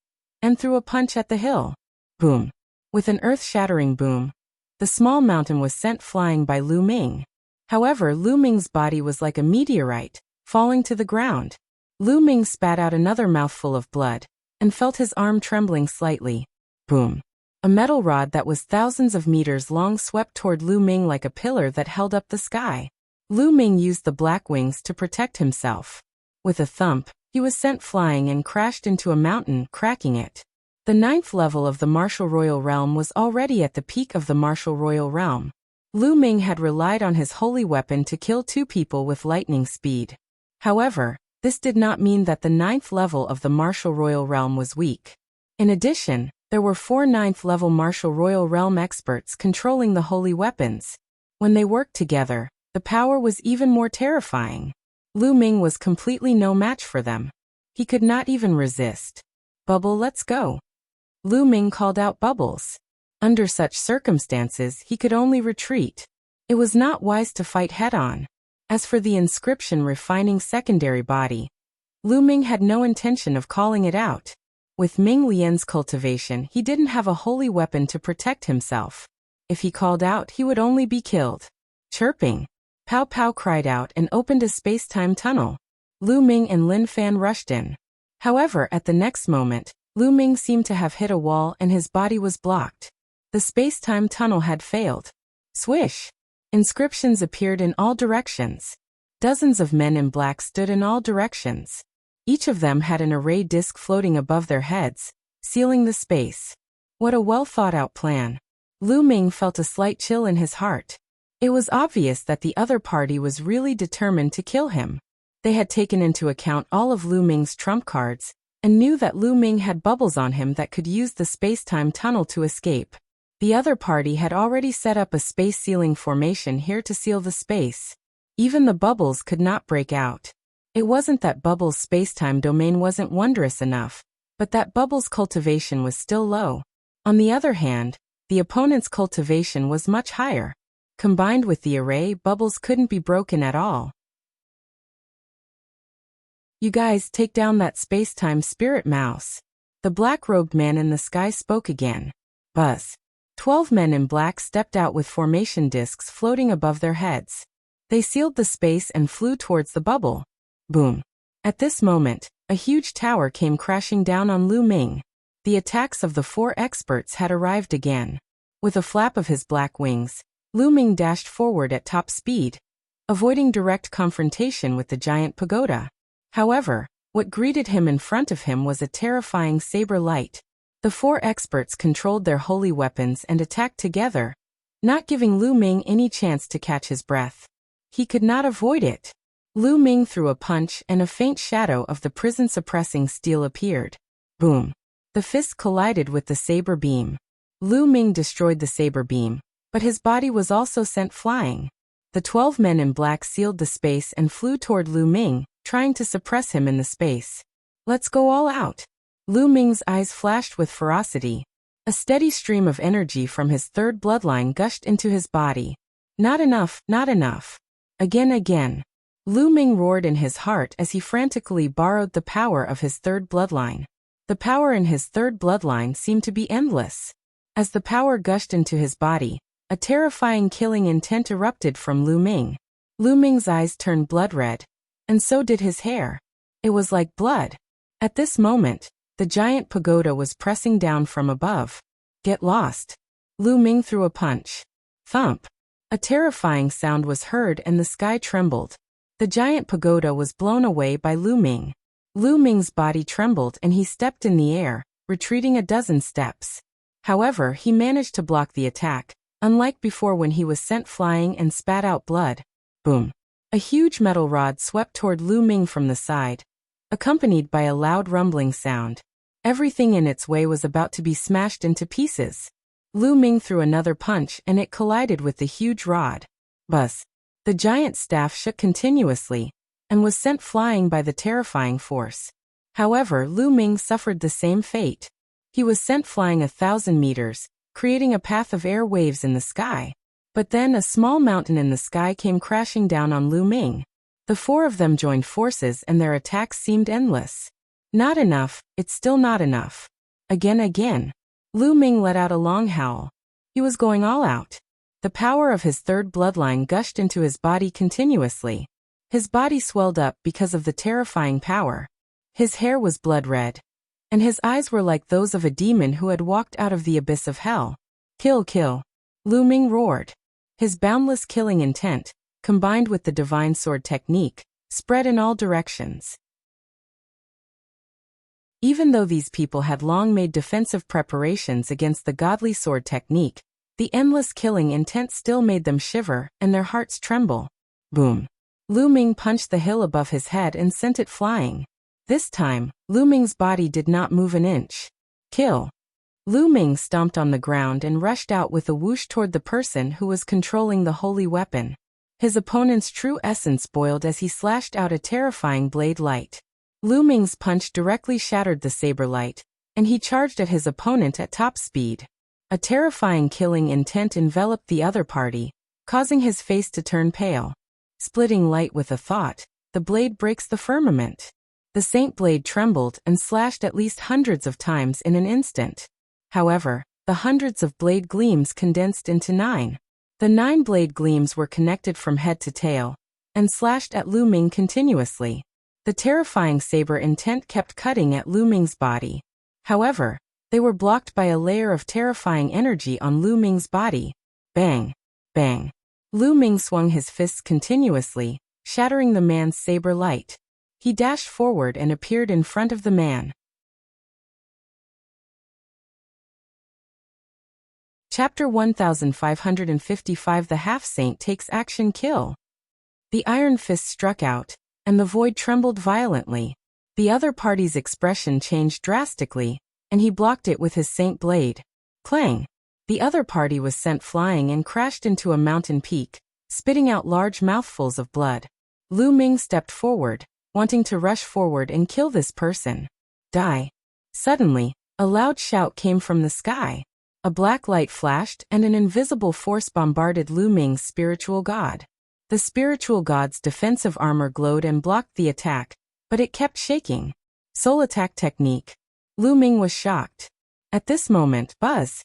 and threw a punch at the hill. Boom. With an earth-shattering boom, the small mountain was sent flying by Lu Ming. However, Lu Ming's body was like a meteorite, falling to the ground. Lu Ming spat out another mouthful of blood and felt his arm trembling slightly. Boom. A metal rod that was thousands of meters long swept toward Lu Ming like a pillar that held up the sky. Lu Ming used the black wings to protect himself. With a thump, he was sent flying and crashed into a mountain, cracking it. The 9th level of the martial royal realm was already at the peak of the martial royal realm. Lu Ming had relied on his holy weapon to kill 2 people with lightning speed. However, this did not mean that the 9th level of the martial royal realm was weak. In addition, there were 4 9th level martial royal realm experts controlling the holy weapons. When they worked together, the power was even more terrifying. Lu Ming was completely no match for them. He could not even resist. Bubble, let's go. Lu Ming called out Bubbles. Under such circumstances, he could only retreat. It was not wise to fight head-on. As for the inscription refining secondary body, Lu Ming had no intention of calling it out. With Ming Lian's cultivation, he didn't have a holy weapon to protect himself. If he called out, he would only be killed. Chirping. Pow Pow cried out and opened a space-time tunnel. Lu Ming and Lin Fan rushed in. However, at the next moment, Lu Ming seemed to have hit a wall and his body was blocked. The space-time tunnel had failed. Swish! Inscriptions appeared in all directions. Dozens of men in black stood in all directions. Each of them had an array disc floating above their heads, sealing the space. What a well-thought-out plan. Lu Ming felt a slight chill in his heart. It was obvious that the other party was really determined to kill him. They had taken into account all of Lu Ming's trump cards, and knew that Lu Ming had bubbles on him that could use the space-time tunnel to escape. The other party had already set up a space-sealing formation here to seal the space. Even the bubbles could not break out. It wasn't that Bubbles' space-time domain wasn't wondrous enough, but that Bubbles' cultivation was still low. On the other hand, the opponent's cultivation was much higher. Combined with the array, Bubbles couldn't be broken at all. You guys, take down that space-time spirit mouse. The black-robed man in the sky spoke again. Buzz. 12 men in black stepped out with formation discs floating above their heads. They sealed the space and flew towards the bubble. Boom. At this moment, a huge tower came crashing down on Lu Ming. The attacks of the 4 experts had arrived again. With a flap of his black wings, Lu Ming dashed forward at top speed, avoiding direct confrontation with the giant pagoda. However, what greeted him in front of him was a terrifying saber light. The 4 experts controlled their holy weapons and attacked together, not giving Lu Ming any chance to catch his breath. He could not avoid it. Lu Ming threw a punch and a faint shadow of the prison-suppressing steel appeared. Boom. The fist collided with the saber beam. Lu Ming destroyed the saber beam, but his body was also sent flying. The 12 men in black sealed the space and flew toward Lu Ming, trying to suppress him in the space. Let's go all out. Lu Ming's eyes flashed with ferocity. A steady stream of energy from his third bloodline gushed into his body. Not enough, not enough. Again. Lu Ming roared in his heart as he frantically borrowed the power of his third bloodline. The power in his third bloodline seemed to be endless. As the power gushed into his body, a terrifying killing intent erupted from Lu Ming. Lu Ming's eyes turned blood red, and so did his hair. It was like blood. At this moment, the giant pagoda was pressing down from above. Get lost. Lu Ming threw a punch. Thump. A terrifying sound was heard and the sky trembled. The giant pagoda was blown away by Lu Ming. Lu Ming's body trembled and he stepped in the air, retreating a dozen steps. However, he managed to block the attack, unlike before when he was sent flying and spat out blood. Boom. A huge metal rod swept toward Lu Ming from the side, accompanied by a loud rumbling sound. Everything in its way was about to be smashed into pieces. Lu Ming threw another punch and it collided with the huge rod. Buzz. The giant staff shook continuously, and was sent flying by the terrifying force. However, Lu Ming suffered the same fate. He was sent flying 1,000 meters, creating a path of air waves in the sky. But then a small mountain in the sky came crashing down on Lu Ming. The 4 of them joined forces and their attacks seemed endless. Not enough, it's still not enough. Again. Lu Ming let out a long howl. He was going all out. The power of his third bloodline gushed into his body continuously. His body swelled up because of the terrifying power. His hair was blood red, and his eyes were like those of a demon who had walked out of the abyss of hell. Kill. Lu Ming roared. His boundless killing intent, combined with the divine sword technique, spread in all directions. Even though these people had long made defensive preparations against the godly sword technique, the endless killing intent still made them shiver and their hearts tremble. Boom. Lu Ming punched the hill above his head and sent it flying. This time, Lu Ming's body did not move an inch. Kill. Lu Ming stomped on the ground and rushed out with a whoosh toward the person who was controlling the holy weapon. His opponent's true essence boiled as he slashed out a terrifying blade light. Lu Ming's punch directly shattered the saber light, and he charged at his opponent at top speed. A terrifying killing intent enveloped the other party, causing his face to turn pale. Splitting light with a thought, the blade breaks the firmament. The saint blade trembled and slashed at least hundreds of times in an instant. However, the hundreds of blade gleams condensed into 9. The 9 blade gleams were connected from head to tail, and slashed at Lu Ming continuously. The terrifying saber intent kept cutting at Lu Ming's body. However, they were blocked by a layer of terrifying energy on Lu Ming's body. Bang. Lu Ming swung his fists continuously, shattering the man's saber light. He dashed forward and appeared in front of the man. Chapter 1555 The Half-Saint Takes Action Kill. The iron fist struck out, and the void trembled violently. The other party's expression changed drastically, and he blocked it with his saint blade. Clang! The other party was sent flying and crashed into a mountain peak, spitting out large mouthfuls of blood. Lu Ming stepped forward, wanting to rush forward and kill this person. Die. Suddenly, a loud shout came from the sky. A black light flashed and an invisible force bombarded Lu Ming's spiritual god. The spiritual god's defensive armor glowed and blocked the attack, but it kept shaking. Soul attack technique. Lu Ming was shocked. At this moment, buzz,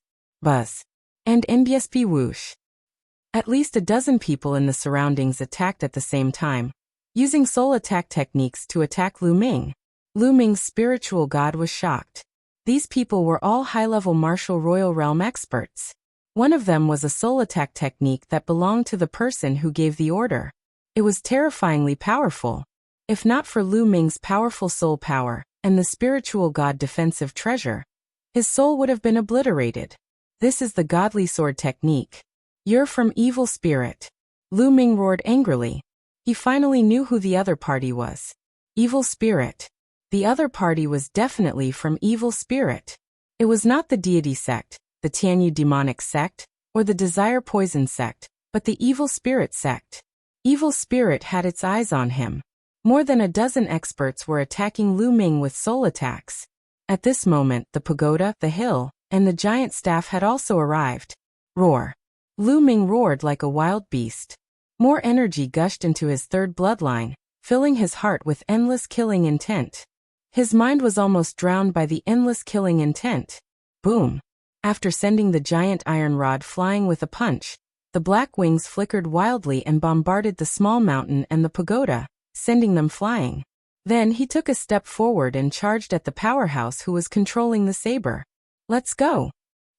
and NBSP whoosh. At least a dozen people in the surroundings attacked at the same time, using soul attack techniques to attack Lu Ming. Lu Ming's spiritual god was shocked. These people were all high-level martial royal realm experts. One of them was a soul attack technique that belonged to the person who gave the order. It was terrifyingly powerful. If not for Lu Ming's powerful soul power and the spiritual god defensive treasure, his soul would have been obliterated. This is the godly sword technique. You're from evil spirit. Lu Ming roared angrily. He finally knew who the other party was. Evil spirit. The other party was definitely from evil spirit. It was not the deity sect, the Tianyu demonic sect, or the desire poison sect, but the evil spirit sect. Evil spirit had its eyes on him. More than a dozen experts were attacking Lu Ming with soul attacks. At this moment, the pagoda, the hill, and the giant staff had also arrived. Roar. Lu Ming roared like a wild beast. More energy gushed into his third bloodline, filling his heart with endless killing intent. His mind was almost drowned by the endless killing intent. Boom. After sending the giant iron rod flying with a punch, the black wings flickered wildly and bombarded the small mountain and the pagoda, sending them flying. Then he took a step forward and charged at the powerhouse who was controlling the saber. Let's go.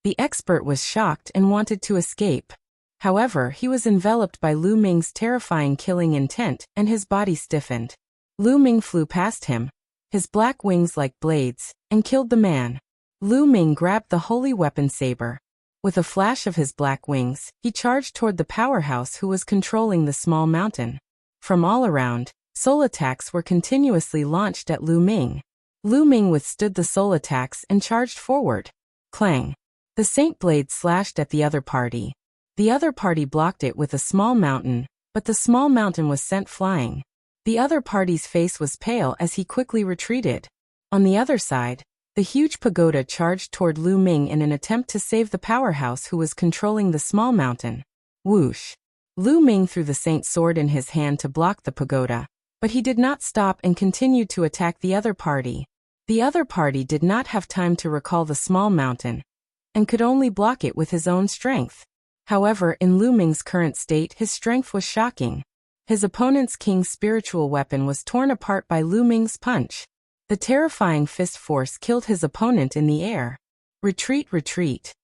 The expert was shocked and wanted to escape. However, he was enveloped by Lu Ming's terrifying killing intent and his body stiffened. Lu Ming flew past him, his black wings like blades, and killed the man. Lu Ming grabbed the holy weapon saber. With a flash of his black wings, he charged toward the powerhouse who was controlling the small mountain. From all around, soul attacks were continuously launched at Lu Ming. Lu Ming withstood the soul attacks and charged forward. Clang. The saint blade slashed at the other party. The other party blocked it with a small mountain, but the small mountain was sent flying. The other party's face was pale as he quickly retreated. On the other side, the huge pagoda charged toward Lu Ming in an attempt to save the powerhouse who was controlling the small mountain. Whoosh. Lu Ming threw the saint's sword in his hand to block the pagoda, but he did not stop and continued to attack the other party. The other party did not have time to recall the small mountain, and could only block it with his own strength. However, in Lu Ming's current state, his strength was shocking. His opponent's king's spiritual weapon was torn apart by Lu Ming's punch. The terrifying fist force killed his opponent in the air. Retreat, retreat.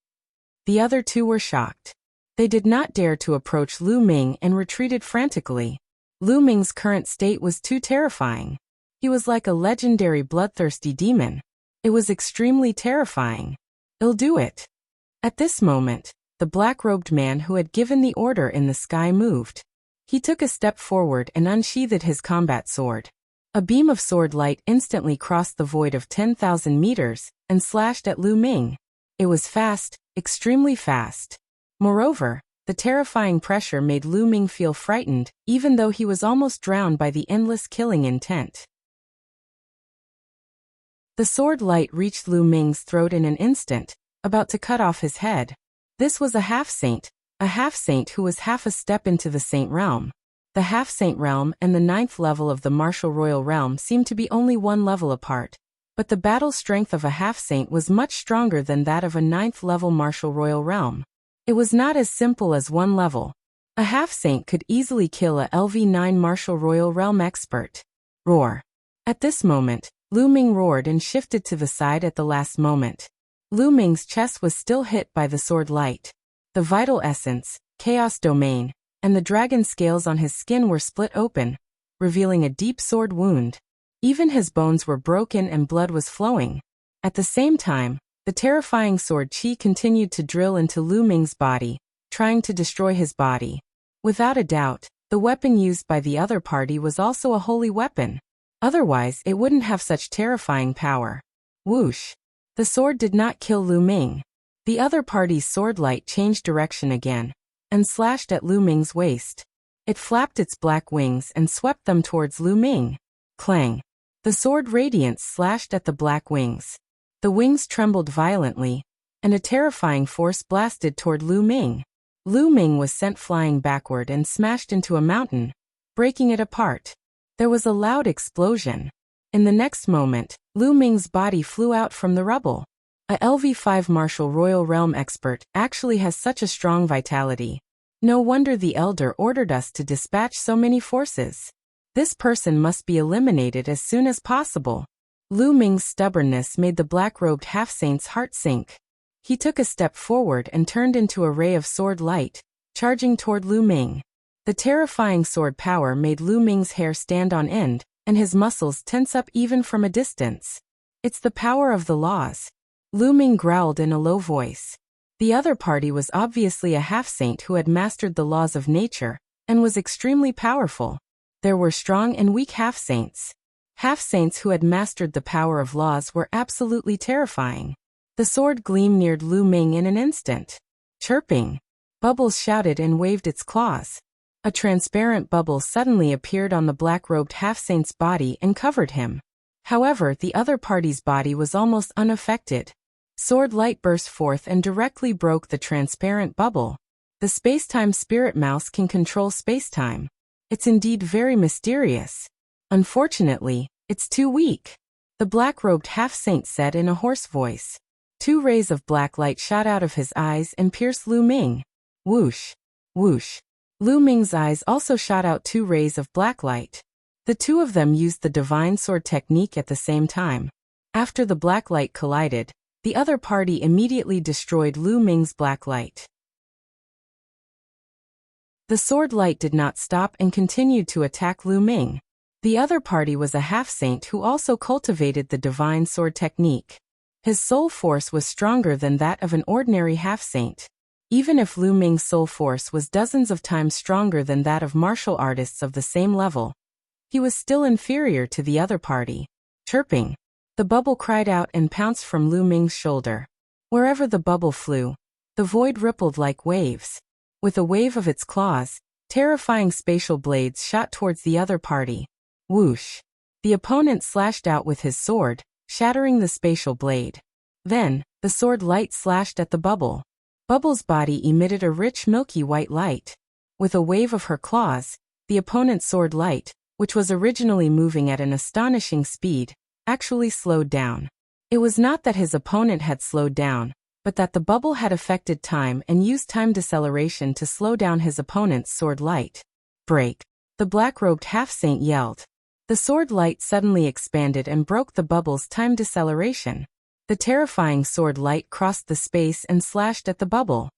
The other two were shocked. They did not dare to approach Lu Ming and retreated frantically. Lu Ming's current state was too terrifying. He was like a legendary bloodthirsty demon. It was extremely terrifying. I'll do it. At this moment, the black-robed man who had given the order in the sky moved. He took a step forward and unsheathed his combat sword. A beam of sword light instantly crossed the void of 10,000 meters and slashed at Lu Ming. It was fast, extremely fast. Moreover, the terrifying pressure made Lu Ming feel frightened, even though he was almost drowned by the endless killing intent. The sword light reached Lu Ming's throat in an instant, about to cut off his head. This was a half-saint who was half a step into the saint realm. The half-saint realm and the 9th level of the martial royal realm seemed to be only one level apart, but the battle strength of a half-saint was much stronger than that of a 9th level martial royal realm. It was not as simple as one level. A half-saint could easily kill a LV9 martial royal realm expert. Roar. At this moment, Lu Ming roared and shifted to the side at the last moment. Lu Ming's chest was still hit by the sword light. The vital essence, chaos domain, and the dragon scales on his skin were split open, revealing a deep sword wound. Even his bones were broken and blood was flowing. At the same time, the terrifying sword qi continued to drill into Lu Ming's body, trying to destroy his body. Without a doubt, the weapon used by the other party was also a holy weapon. Otherwise, it wouldn't have such terrifying power. Whoosh! The sword did not kill Lu Ming. The other party's sword light changed direction again, and slashed at Lu Ming's waist. It flapped its black wings and swept them towards Lu Ming. Clang! The sword radiance slashed at the black wings. The wings trembled violently, and a terrifying force blasted toward Lu Ming. Lu Ming was sent flying backward and smashed into a mountain, breaking it apart. There was a loud explosion. In the next moment, Lu Ming's body flew out from the rubble. A LV5 Martial Royal Realm expert actually has such a strong vitality. No wonder the Elder ordered us to dispatch so many forces. This person must be eliminated as soon as possible. Lu Ming's stubbornness made the black-robed half-saint's heart sink. He took a step forward and turned into a ray of sword light, charging toward Lu Ming. The terrifying sword power made Lu Ming's hair stand on end, and his muscles tense up even from a distance. It's the power of the laws. Lu Ming growled in a low voice. The other party was obviously a half-saint who had mastered the laws of nature, and was extremely powerful. There were strong and weak half-saints. Half-saints who had mastered the power of laws were absolutely terrifying. The sword gleam neared Lu Ming in an instant. Chirping! Bubbles shouted and waved its claws. A transparent bubble suddenly appeared on the black-robed half-saint's body and covered him. However, the other party's body was almost unaffected. Sword light burst forth and directly broke the transparent bubble. The space-time spirit mouse can control space-time. It's indeed very mysterious. Unfortunately, it's too weak. The black-robed half-saint said in a hoarse voice. 2 rays of black light shot out of his eyes and pierced Lu Ming. Whoosh! Whoosh! Lu Ming's eyes also shot out 2 rays of black light. The two of them used the divine sword technique at the same time. After the black light collided, the other party immediately destroyed Lu Ming's black light. The sword light did not stop and continued to attack Lu Ming. The other party was a half-saint who also cultivated the divine sword technique. His soul force was stronger than that of an ordinary half-saint. Even if Lu Ming's soul force was dozens of times stronger than that of martial artists of the same level, he was still inferior to the other party. Chirping! The bubble cried out and pounced from Lu Ming's shoulder. Wherever the bubble flew, the void rippled like waves. With a wave of its claws, terrifying spatial blades shot towards the other party. Whoosh! The opponent slashed out with his sword, shattering the spatial blade. Then, the sword light slashed at the bubble. Bubble's body emitted a rich milky white light. With a wave of her claws, the opponent's sword light, which was originally moving at an astonishing speed, actually slowed down. It was not that his opponent had slowed down, but that the bubble had affected time and used time deceleration to slow down his opponent's sword light. Break! The black-robed half-saint yelled. The sword light suddenly expanded and broke the bubble's time deceleration. The terrifying sword light crossed the space and slashed at the bubble.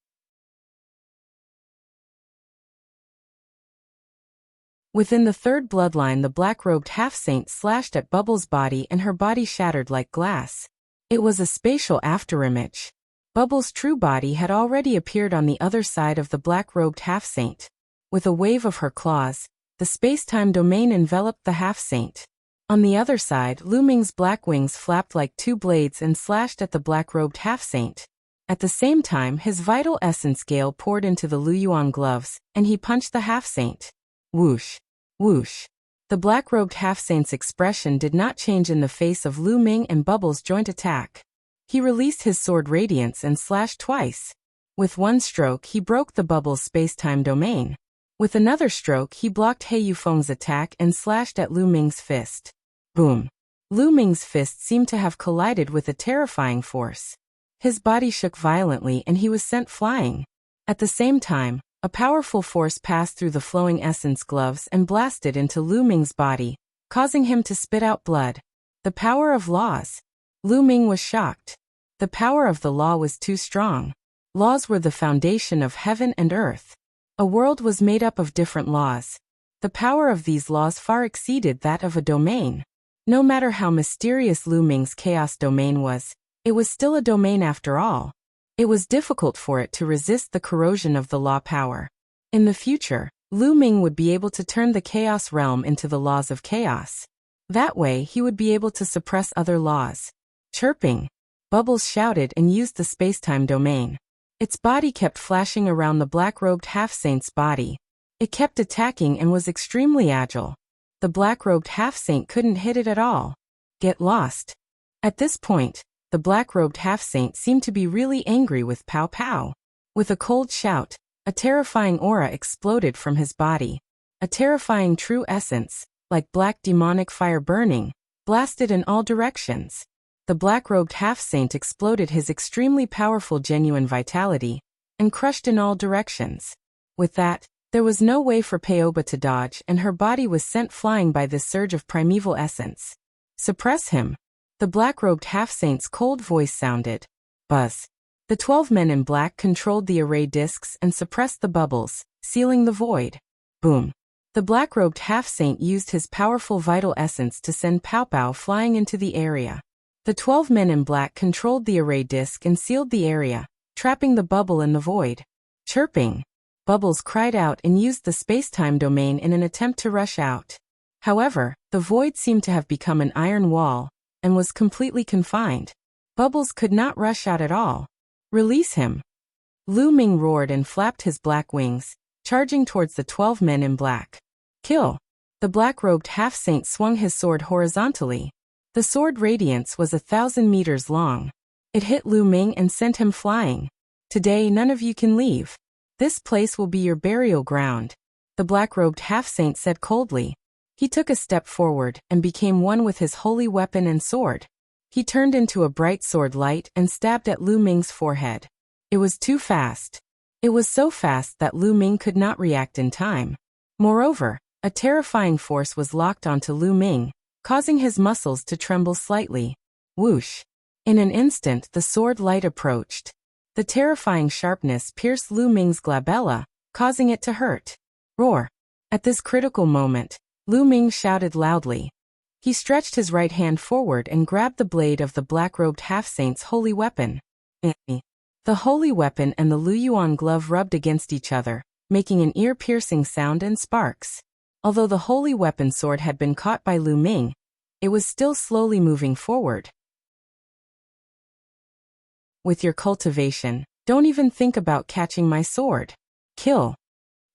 Within the third bloodline, the black-robed half-saint slashed at Bubble's body and her body shattered like glass. It was a spatial afterimage. Bubble's true body had already appeared on the other side of the black-robed half-saint. With a wave of her claws, the space-time domain enveloped the half-saint. On the other side, Lu Ming's black wings flapped like 2 blades and slashed at the black-robed half-saint. At the same time, his vital essence gale poured into the Lu Yuan gloves, and he punched the half-saint. Whoosh! Whoosh! The black-robed half-saint's expression did not change in the face of Lu Ming and Bubble's joint attack. He released his sword radiance and slashed twice. With one stroke, he broke the Bubble's space-time domain. With another stroke, he blocked He Yufeng's attack and slashed at Lu Ming's fist. Boom! Lu Ming's fist seemed to have collided with a terrifying force. His body shook violently and he was sent flying. At the same time, a powerful force passed through the flowing essence gloves and blasted into Lu Ming's body, causing him to spit out blood. The power of laws. Lu Ming was shocked. The power of the law was too strong. Laws were the foundation of heaven and earth. A world was made up of different laws. The power of these laws far exceeded that of a domain. No matter how mysterious Lu Ming's chaos domain was still a domain after all. It was difficult for it to resist the corrosion of the law power. In the future, Lu Ming would be able to turn the chaos realm into the laws of chaos. That way he would be able to suppress other laws. Chirping. Bubbles shouted and used the spacetime domain. Its body kept flashing around the black-robed half-saint's body. It kept attacking and was extremely agile. The black-robed half-saint couldn't hit it at all. Get lost. At this point, the black-robed half-saint seemed to be really angry with Pow Pow. With a cold shout, a terrifying aura exploded from his body. A terrifying true essence, like black demonic fire burning, blasted in all directions. The black-robed half-saint exploded his extremely powerful genuine vitality, and crushed in all directions. With that, there was no way for Paoba to dodge, and her body was sent flying by this surge of primeval essence. Suppress him. The black-robed half-saint's cold voice sounded. Buzz. The 12 men in black controlled the array discs and suppressed the bubbles, sealing the void. Boom. The black-robed half-saint used his powerful vital essence to send Pow Pow flying into the area. The 12 men in black controlled the array disc and sealed the area, trapping the bubble in the void. Chirping. Bubbles cried out and used the space-time domain in an attempt to rush out. However, the void seemed to have become an iron wall, and was completely confined. Bubbles could not rush out at all. Release him. Lu Ming roared and flapped his black wings, charging towards the 12 men in black. Kill. The black-robed half-saint swung his sword horizontally. The sword radiance was 1,000 meters long. It hit Lu Ming and sent him flying. Today none of you can leave. This place will be your burial ground. The black-robed half-saint said coldly. He took a step forward and became one with his holy weapon and sword. He turned into a bright sword light and stabbed at Lu Ming's forehead. It was too fast. It was so fast that Lu Ming could not react in time. Moreover, a terrifying force was locked onto Lu Ming, causing his muscles to tremble slightly. Whoosh. In an instant the sword light approached. The terrifying sharpness pierced Lu Ming's glabella, causing it to hurt. Roar. At this critical moment, Lu Ming shouted loudly. He stretched his right hand forward and grabbed the blade of the black-robed half-saint's holy weapon. The holy weapon and the Lu Yuan glove rubbed against each other, making an ear-piercing sound and sparks. Although the holy weapon sword had been caught by Lu Ming, it was still slowly moving forward. With your cultivation, don't even think about catching my sword. Kill.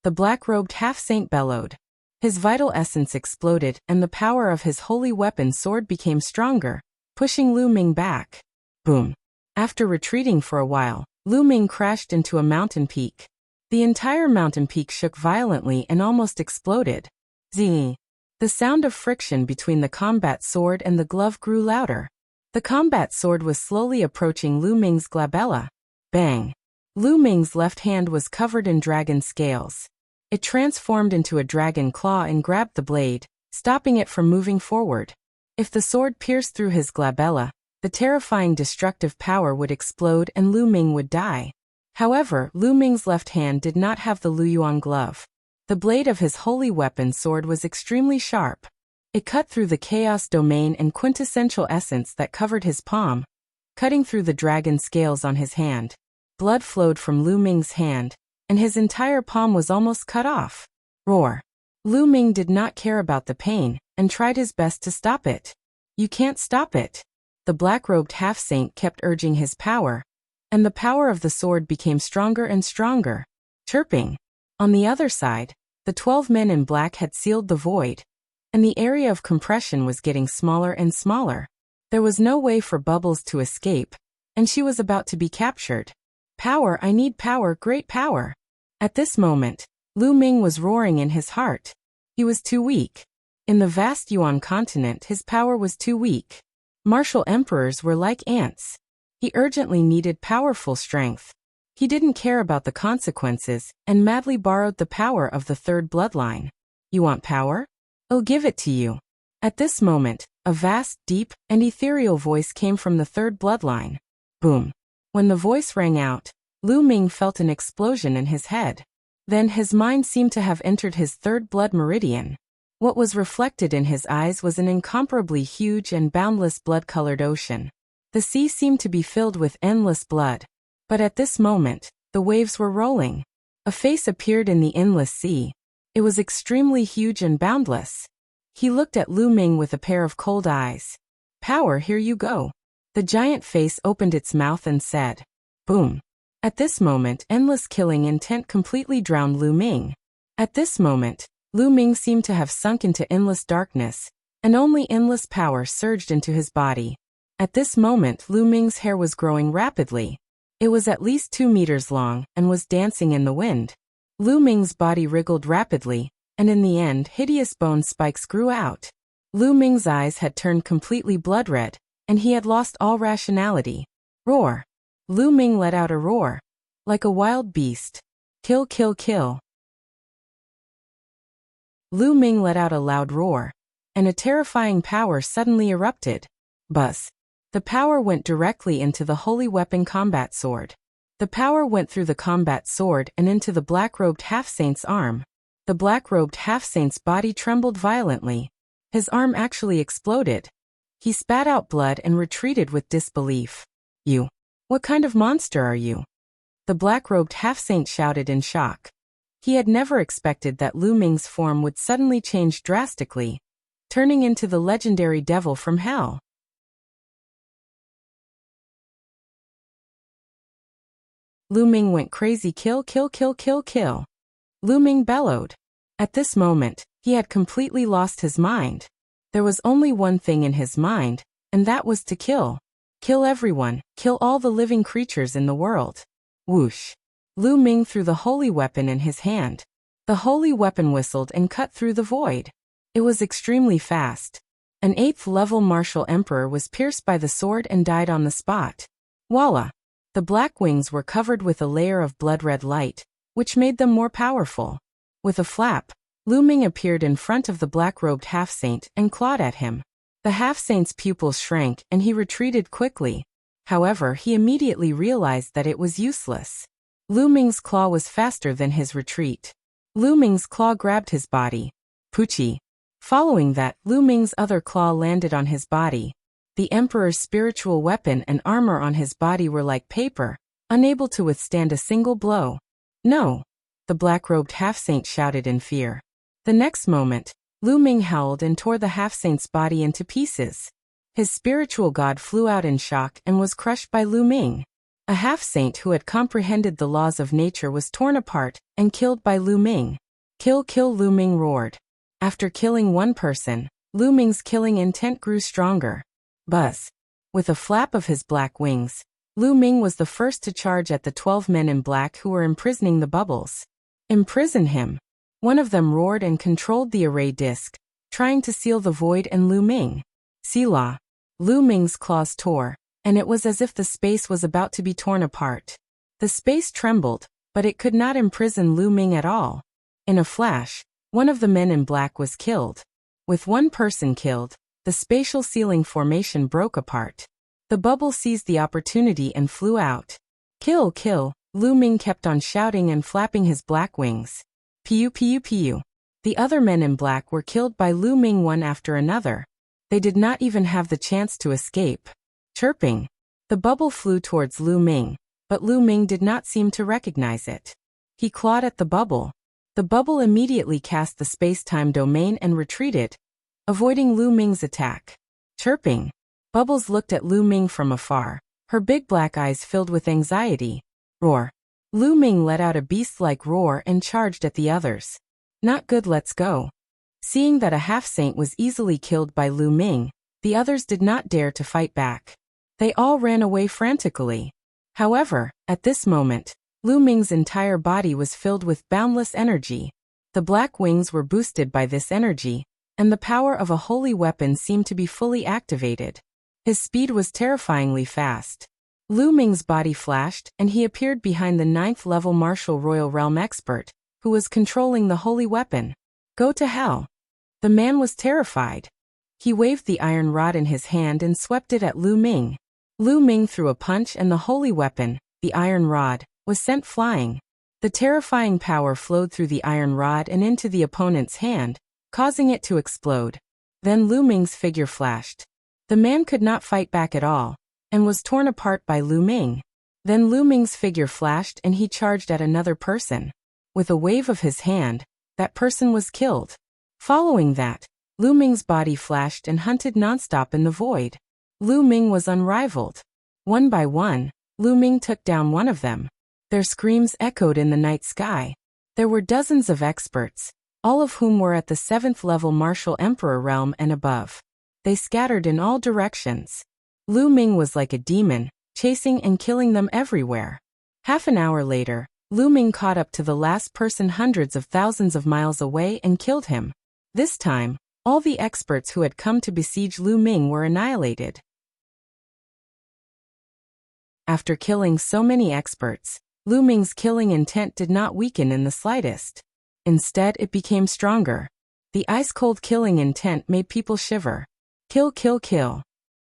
The black-robed half-saint bellowed. His vital essence exploded and the power of his holy weapon sword became stronger, pushing Lu Ming back. Boom. After retreating for a while, Lu Ming crashed into a mountain peak. The entire mountain peak shook violently and almost exploded. Zing. The sound of friction between the combat sword and the glove grew louder. The combat sword was slowly approaching Lu Ming's glabella. Bang. Lu Ming's left hand was covered in dragon scales. It transformed into a dragon claw and grabbed the blade, stopping it from moving forward. If the sword pierced through his glabella, the terrifying destructive power would explode and Lu Ming would die. However, Lu Ming's left hand did not have the Lu Yuan glove. The blade of his holy weapon sword was extremely sharp. It cut through the chaos domain and quintessential essence that covered his palm, cutting through the dragon scales on his hand. Blood flowed from Lu Ming's hand, and his entire palm was almost cut off. Roar. Lu Ming did not care about the pain, and tried his best to stop it. You can't stop it. The black-robed half-saint kept urging his power, and the power of the sword became stronger and stronger. Chirping. On the other side, the 12 men in black had sealed the void, and the area of compression was getting smaller and smaller. There was no way for Bubbles to escape, and she was about to be captured. Power, I need power, great power. At this moment, Lu Ming was roaring in his heart. He was too weak. In the vast Yuan continent, his power was too weak. Martial emperors were like ants. He urgently needed powerful strength. He didn't care about the consequences, and madly borrowed the power of the third bloodline. You want power? I'll give it to you. At this moment, a vast, deep, and ethereal voice came from the third bloodline. Boom. When the voice rang out, Lu Ming felt an explosion in his head. Then his mind seemed to have entered his third blood meridian. What was reflected in his eyes was an incomparably huge and boundless blood-colored ocean. The sea seemed to be filled with endless blood. But at this moment, the waves were rolling. A face appeared in the endless sea. It was extremely huge and boundless. He looked at Lu Ming with a pair of cold eyes. "Power, here you go." The giant face opened its mouth and said, "Boom." At this moment, endless killing intent completely drowned Lu Ming. At this moment, Lu Ming seemed to have sunk into endless darkness, and only endless power surged into his body. At this moment, Lu Ming's hair was growing rapidly. It was at least 2 meters long and was dancing in the wind. Lu Ming's body wriggled rapidly, and in the end, hideous bone spikes grew out. Lu Ming's eyes had turned completely blood red, and he had lost all rationality. Roar! Lu Ming let out a roar. Like a wild beast. Kill, kill, kill. Lu Ming let out a loud roar, and a terrifying power suddenly erupted. Buzz! The power went directly into the holy weapon combat sword. The power went through the combat sword and into the black-robed half-saint's arm. The black-robed half-saint's body trembled violently. His arm actually exploded. He spat out blood and retreated with disbelief. "You! What kind of monster are you?" The black-robed half-saint shouted in shock. He had never expected that Lu Ming's form would suddenly change drastically, turning into the legendary devil from hell. Lu Ming went crazy. Kill, kill, kill, kill, kill. Lu Ming bellowed. At this moment, he had completely lost his mind. There was only one thing in his mind, and that was to kill. Kill everyone, kill all the living creatures in the world. Whoosh! Lu Ming threw the holy weapon in his hand. The holy weapon whistled and cut through the void. It was extremely fast. An 8th-level martial emperor was pierced by the sword and died on the spot. Voila! The black wings were covered with a layer of blood-red light, which made them more powerful. With a flap, Lu Ming appeared in front of the black-robed half-saint and clawed at him. The half-saint's pupils shrank and he retreated quickly. However, he immediately realized that it was useless. Lu Ming's claw was faster than his retreat. Lu Ming's claw grabbed his body. Poochie. Following that, Lu Ming's other claw landed on his body. The emperor's spiritual weapon and armor on his body were like paper, unable to withstand a single blow. "No!" the black-robed half-saint shouted in fear. The next moment, Lu Ming howled and tore the half-saint's body into pieces. His spiritual god flew out in shock and was crushed by Lu Ming. A half-saint who had comprehended the laws of nature was torn apart and killed by Lu Ming. "Kill, kill!" Lu Ming roared. After killing one person, Lu Ming's killing intent grew stronger. Buzz! With a flap of his black wings, Lu Ming was the first to charge at the 12 men in black who were imprisoning the bubbles. "Imprison him!" One of them roared and controlled the array disc, trying to seal the void and Lu Ming. Selah! Lu Ming's claws tore, and it was as if the space was about to be torn apart. The space trembled, but it could not imprison Lu Ming at all. In a flash, one of the men in black was killed. With one person killed, the spatial ceiling formation broke apart. The bubble seized the opportunity and flew out. "Kill, kill!" Lu Ming kept on shouting and flapping his black wings. Piu, piu, piu. The other men in black were killed by Lu Ming one after another. They did not even have the chance to escape. Chirping. The bubble flew towards Lu Ming, but Lu Ming did not seem to recognize it. He clawed at the bubble. The bubble immediately cast the space-time domain and retreated, avoiding Lu Ming's attack. Chirping. Bubbles looked at Lu Ming from afar, her big black eyes filled with anxiety. Roar. Lu Ming let out a beast-like roar and charged at the others. "Not good, let's go." Seeing that a half-saint was easily killed by Lu Ming, the others did not dare to fight back. They all ran away frantically. However, at this moment, Lu Ming's entire body was filled with boundless energy. The black wings were boosted by this energy, and the power of a holy weapon seemed to be fully activated. His speed was terrifyingly fast. Lu Ming's body flashed, and he appeared behind the 9th-level martial royal realm expert, who was controlling the holy weapon. "Go to hell!" The man was terrified. He waved the iron rod in his hand and swept it at Lu Ming. Lu Ming threw a punch and the holy weapon, the iron rod, was sent flying. The terrifying power flowed through the iron rod and into the opponent's hand, causing it to explode. Then Lu Ming's figure flashed. The man could not fight back at all, and was torn apart by Lu Ming. Then Lu Ming's figure flashed and he charged at another person. With a wave of his hand, that person was killed. Following that, Lu Ming's body flashed and hunted nonstop in the void. Lu Ming was unrivaled. One by one, Lu Ming took down one of them. Their screams echoed in the night sky. There were dozens of experts, all of whom were at the 7th level martial emperor realm and above. They scattered in all directions. Lu Ming was like a demon, chasing and killing them everywhere. Half an hour later, Lu Ming caught up to the last person hundreds of thousands of miles away and killed him. This time, all the experts who had come to besiege Lu Ming were annihilated. After killing so many experts, Lu Ming's killing intent did not weaken in the slightest. Instead, it became stronger. The ice-cold killing intent made people shiver. Kill, kill, kill.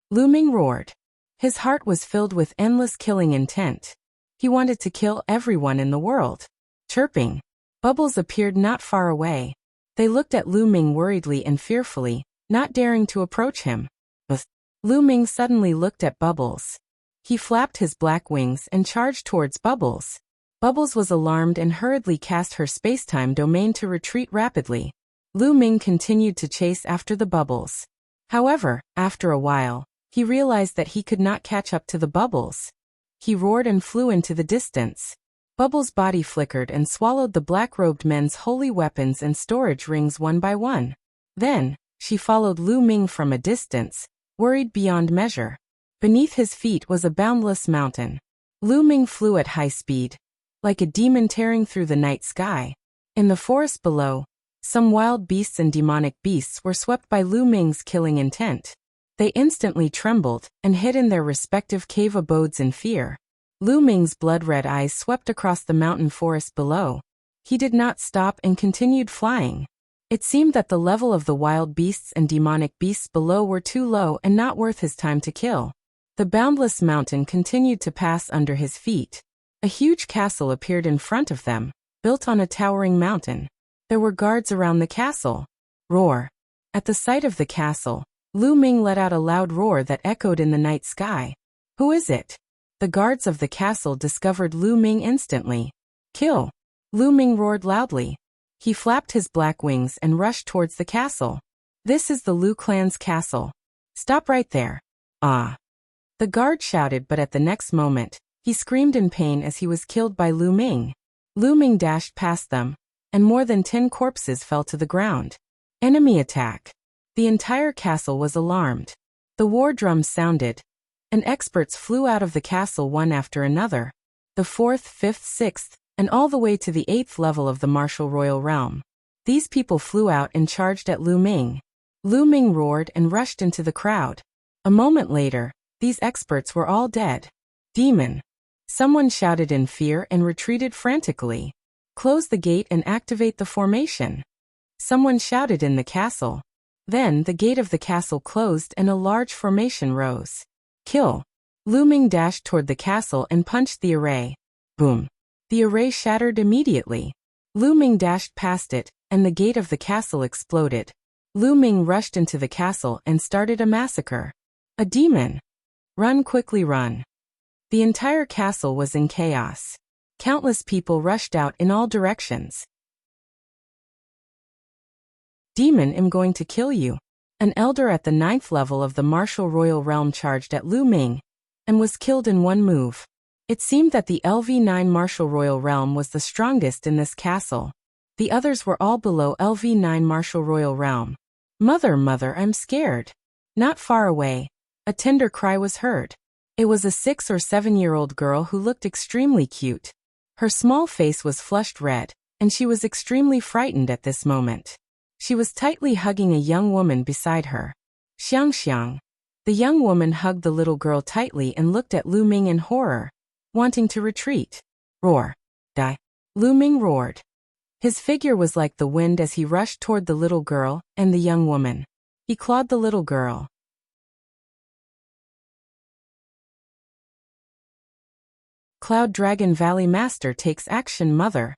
Lu Ming roared. His heart was filled with endless killing intent. He wanted to kill everyone in the world. Chirping. Bubbles appeared not far away. They looked at Lu Ming worriedly and fearfully, not daring to approach him. But Lu Ming suddenly looked at Bubbles. He flapped his black wings and charged towards Bubbles. Bubbles was alarmed and hurriedly cast her space-time domain to retreat rapidly. Lu Ming continued to chase after the Bubbles. However, after a while, he realized that he could not catch up to the Bubbles. He roared and flew into the distance. Bubbles' body flickered and swallowed the black-robed men's holy weapons and storage rings one by one. Then, she followed Lu Ming from a distance, worried beyond measure. Beneath his feet was a boundless mountain. Lu Ming flew at high speed, like a demon tearing through the night sky. In the forest below, some wild beasts and demonic beasts were swept by Lu Ming's killing intent. They instantly trembled and hid in their respective cave abodes in fear. Lu Ming's blood-red eyes swept across the mountain forest below. He did not stop and continued flying. It seemed that the level of the wild beasts and demonic beasts below were too low and not worth his time to kill. The boundless mountain continued to pass under his feet. A huge castle appeared in front of them, built on a towering mountain. There were guards around the castle. Roar. At the sight of the castle, Lu Ming let out a loud roar that echoed in the night sky. Who is it? The guards of the castle discovered Lu Ming instantly. Kill. Lu Ming roared loudly. He flapped his black wings and rushed towards the castle. This is the Lu clan's castle. Stop right there. Ah. The guard shouted, but at the next moment, he screamed in pain as he was killed by Lu Ming. Lu Ming dashed past them, and more than 10 corpses fell to the ground. Enemy attack. The entire castle was alarmed. The war drums sounded, and experts flew out of the castle one after another. The 4th, 5th, 6th, and all the way to the 8th level of the martial royal realm. These people flew out and charged at Lu Ming. Lu Ming roared and rushed into the crowd. A moment later, these experts were all dead. Demon. Someone shouted in fear and retreated frantically. Close the gate and activate the formation. Someone shouted in the castle. Then the gate of the castle closed and a large formation rose. Kill. Lu Ming dashed toward the castle and punched the array. Boom. The array shattered immediately. Lu Ming dashed past it, and the gate of the castle exploded. Lu Ming rushed into the castle and started a massacre. A demon. Run, quickly run. The entire castle was in chaos. Countless people rushed out in all directions. Demon, I'm going to kill you. An elder at the 9th level of the martial royal realm charged at Lu Ming, and was killed in one move. It seemed that the LV9 martial royal realm was the strongest in this castle. The others were all below LV9 martial royal realm. Mother, mother, I'm scared. Not far away, a tender cry was heard. It was a 6 or 7-year-old girl who looked extremely cute. Her small face was flushed red, and she was extremely frightened at this moment. She was tightly hugging a young woman beside her. Xiang Xiang. The young woman hugged the little girl tightly and looked at Lu Ming in horror, wanting to retreat. Roar. Die. Lu Ming roared. His figure was like the wind as he rushed toward the little girl and the young woman. He clawed the little girl. Cloud Dragon Valley Master takes action, mother.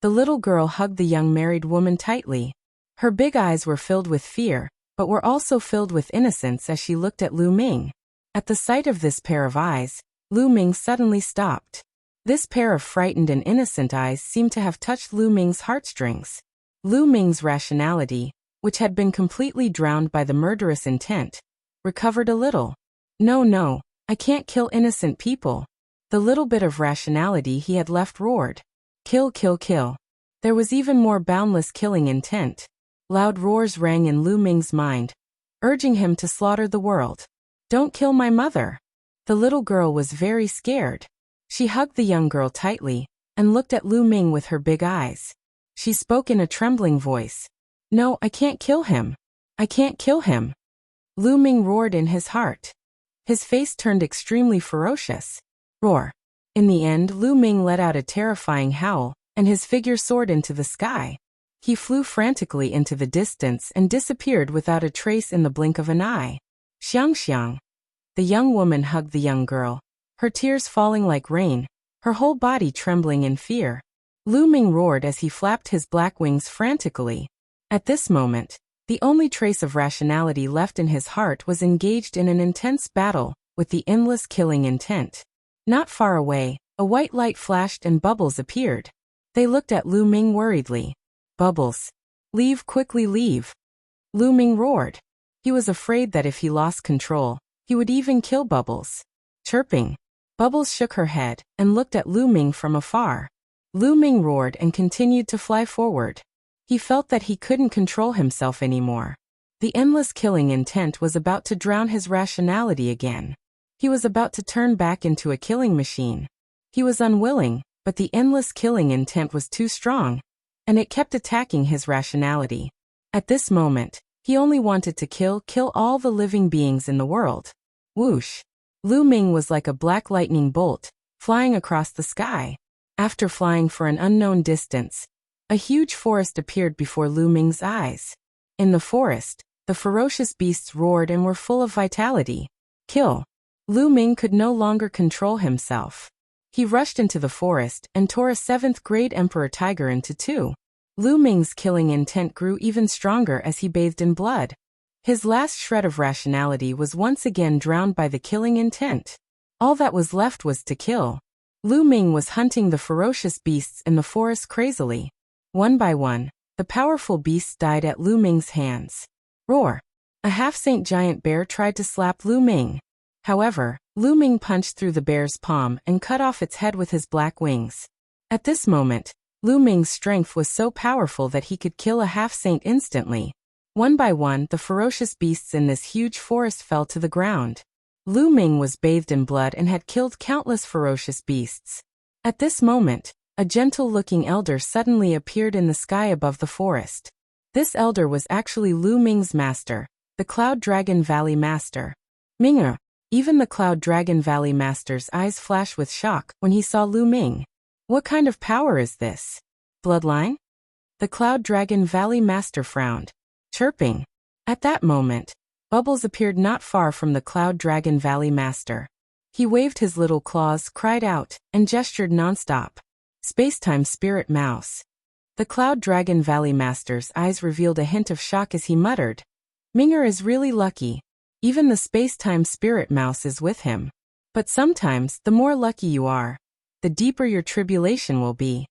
The little girl hugged the young married woman tightly. Her big eyes were filled with fear, but were also filled with innocence as she looked at Lu Ming. At the sight of this pair of eyes, Lu Ming suddenly stopped. This pair of frightened and innocent eyes seemed to have touched Lu Ming's heartstrings. Lu Ming's rationality, which had been completely drowned by the murderous intent, recovered a little. No, I can't kill innocent people. The little bit of rationality he had left roared. Kill, kill, kill. There was even more boundless killing intent. Loud roars rang in Lu Ming's mind, urging him to slaughter the world. Don't kill my mother. The little girl was very scared. She hugged the young girl tightly and looked at Lu Ming with her big eyes. She spoke in a trembling voice. No, I can't kill him. I can't kill him. Lu Ming roared in his heart. His face turned extremely ferocious. Roar. In the end, Lu Ming let out a terrifying howl, and his figure soared into the sky. He flew frantically into the distance and disappeared without a trace in the blink of an eye. Xiang. The young woman hugged the young girl, her tears falling like rain, her whole body trembling in fear. Lu Ming roared as he flapped his black wings frantically. At this moment, the only trace of rationality left in his heart was engaged in an intense battle with the endless killing intent. Not far away, a white light flashed and Bubbles appeared. They looked at Lu Ming worriedly. Bubbles. Leave, quickly leave. Lu Ming roared. He was afraid that if he lost control, he would even kill Bubbles. Chirping. Bubbles shook her head and looked at Lu Ming from afar. Lu Ming roared and continued to fly forward. He felt that he couldn't control himself anymore. The endless killing intent was about to drown his rationality again. He was about to turn back into a killing machine. He was unwilling, but the endless killing intent was too strong, and it kept attacking his rationality. At this moment, he only wanted to kill all the living beings in the world. Whoosh! Lu Ming was like a black lightning bolt, flying across the sky. After flying for an unknown distance, a huge forest appeared before Lu Ming's eyes. In the forest, the ferocious beasts roared and were full of vitality. Kill! Lu Ming could no longer control himself. He rushed into the forest and tore a 7th-grade emperor tiger into two. Lu Ming's killing intent grew even stronger as he bathed in blood. His last shred of rationality was once again drowned by the killing intent. All that was left was to kill. Lu Ming was hunting the ferocious beasts in the forest crazily. One by one, the powerful beasts died at Lu Ming's hands. Roar! A half-saint giant bear tried to slap Lu Ming. However, Lu Ming punched through the bear's palm and cut off its head with his black wings. At this moment, Lu Ming's strength was so powerful that he could kill a half-saint instantly. One by one, the ferocious beasts in this huge forest fell to the ground. Lu Ming was bathed in blood and had killed countless ferocious beasts. At this moment, a gentle-looking elder suddenly appeared in the sky above the forest. This elder was actually Lu Ming's master, the Cloud Dragon Valley Master. Minger! Even the Cloud Dragon Valley Master's eyes flashed with shock when he saw Lu Ming. What kind of power is this? Bloodline? The Cloud Dragon Valley Master frowned, chirping. At that moment, Bubbles appeared not far from the Cloud Dragon Valley Master. He waved his little claws, cried out, and gestured nonstop. Spacetime Spirit Mouse. The Cloud Dragon Valley Master's eyes revealed a hint of shock as he muttered, Minger is really lucky. Even the Spacetime Spirit Mouse is with him. But sometimes, the more lucky you are, the deeper your tribulation will be.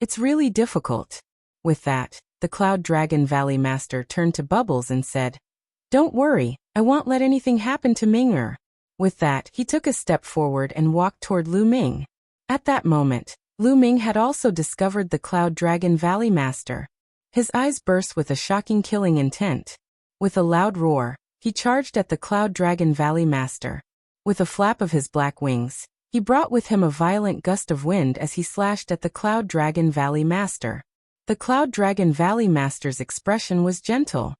It's really difficult. With that, the Cloud Dragon Valley Master turned to Bubbles and said, Don't worry, I won't let anything happen to Minger. With that, he took a step forward and walked toward Lu Ming. At that moment, Lu Ming had also discovered the Cloud Dragon Valley Master. His eyes burst with a shocking killing intent. With a loud roar, he charged at the Cloud Dragon Valley Master. With a flap of his black wings, he brought with him a violent gust of wind as he slashed at the Cloud Dragon Valley Master. The Cloud Dragon Valley Master's expression was gentle.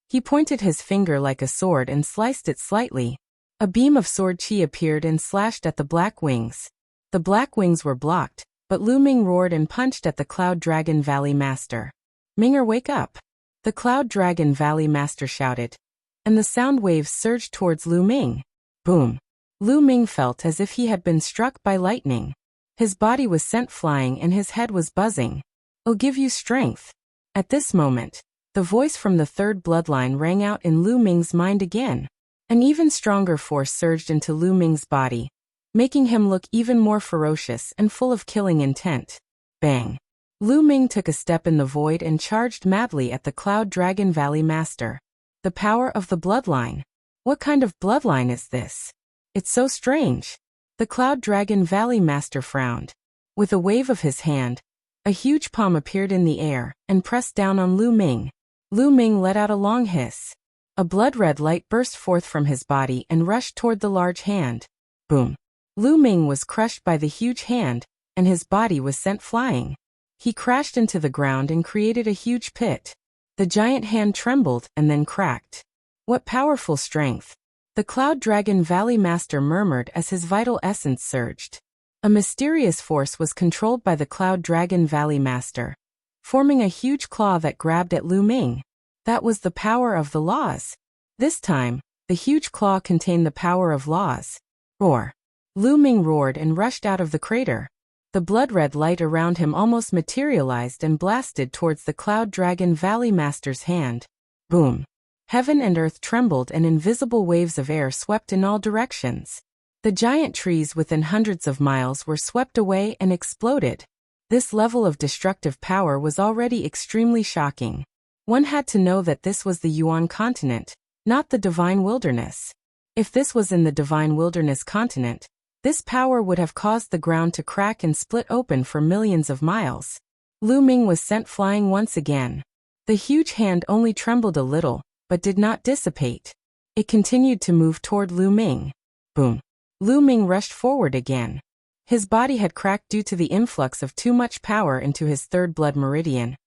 He pointed his finger like a sword and sliced it slightly. A beam of sword chi appeared and slashed at the black wings. The black wings were blocked, but Lu Ming roared and punched at the Cloud Dragon Valley Master. Minger, wake up! The Cloud Dragon Valley Master shouted, and the sound waves surged towards Lu Ming. Boom! Lu Ming felt as if he had been struck by lightning. His body was sent flying and his head was buzzing. I'll give you strength. At this moment, the voice from the third bloodline rang out in Lu Ming's mind again. An even stronger force surged into Lu Ming's body, making him look even more ferocious and full of killing intent. Bang! Lu Ming took a step in the void and charged madly at the Cloud Dragon Valley Master. The power of the bloodline. What kind of bloodline is this? It's so strange. The Cloud Dragon Valley Master frowned. With a wave of his hand, a huge palm appeared in the air and pressed down on Lu Ming. Lu Ming let out a long hiss. A blood-red light burst forth from his body and rushed toward the large hand. Boom! Lu Ming was crushed by the huge hand, and his body was sent flying. He crashed into the ground and created a huge pit. The giant hand trembled and then cracked. What powerful strength! The Cloud Dragon Valley Master murmured as his vital essence surged. A mysterious force was controlled by the Cloud Dragon Valley Master, forming a huge claw that grabbed at Lu Ming. That was the power of the laws. This time, the huge claw contained the power of laws. Roar! Lu Ming roared and rushed out of the crater. The blood-red light around him almost materialized and blasted towards the Cloud Dragon Valley Master's hand. Boom! Heaven and earth trembled and invisible waves of air swept in all directions. The giant trees within hundreds of miles were swept away and exploded. This level of destructive power was already extremely shocking. One had to know that this was the Yuan continent, not the Divine Wilderness. If this was in the Divine Wilderness continent, this power would have caused the ground to crack and split open for millions of miles. Lu Ming was sent flying once again. The huge hand only trembled a little, but did not dissipate. It continued to move toward Lu Ming. Boom! Lu Ming rushed forward again. His body had cracked due to the influx of too much power into his third blood meridian,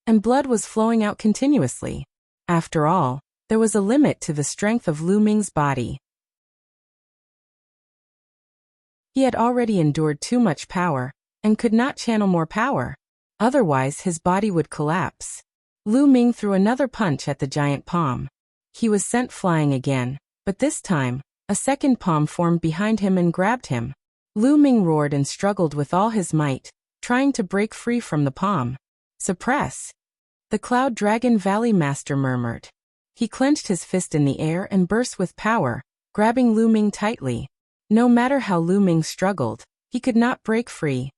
and blood was flowing out continuously. After all, there was a limit to the strength of Lu Ming's body. He had already endured too much power, and could not channel more power. Otherwise his body would collapse. Lu Ming threw another punch at the giant palm. He was sent flying again, but this time, a second palm formed behind him and grabbed him. Lu Ming roared and struggled with all his might, trying to break free from the palm. Suppress! The Cloud Dragon Valley Master murmured. He clenched his fist in the air and burst with power, grabbing Lu Ming tightly. No matter how Lu Ming struggled, he could not break free.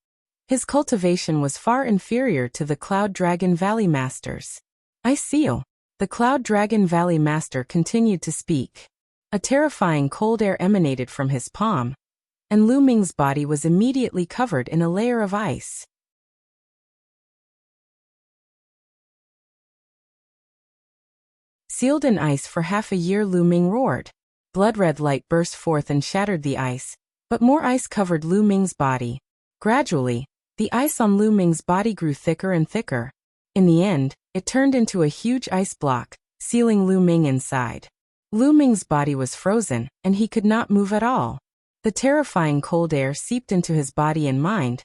His cultivation was far inferior to the Cloud Dragon Valley Master's. I seal. The Cloud Dragon Valley Master continued to speak. A terrifying cold air emanated from his palm, and Lu Ming's body was immediately covered in a layer of ice. Sealed in ice for half a year, Lu Ming roared. Blood-red light burst forth and shattered the ice, but more ice covered Lu Ming's body. Gradually, the ice on Lu Ming's body grew thicker and thicker. In the end, it turned into a huge ice block, sealing Lu Ming inside. Lu Ming's body was frozen, and he could not move at all. The terrifying cold air seeped into his body and mind,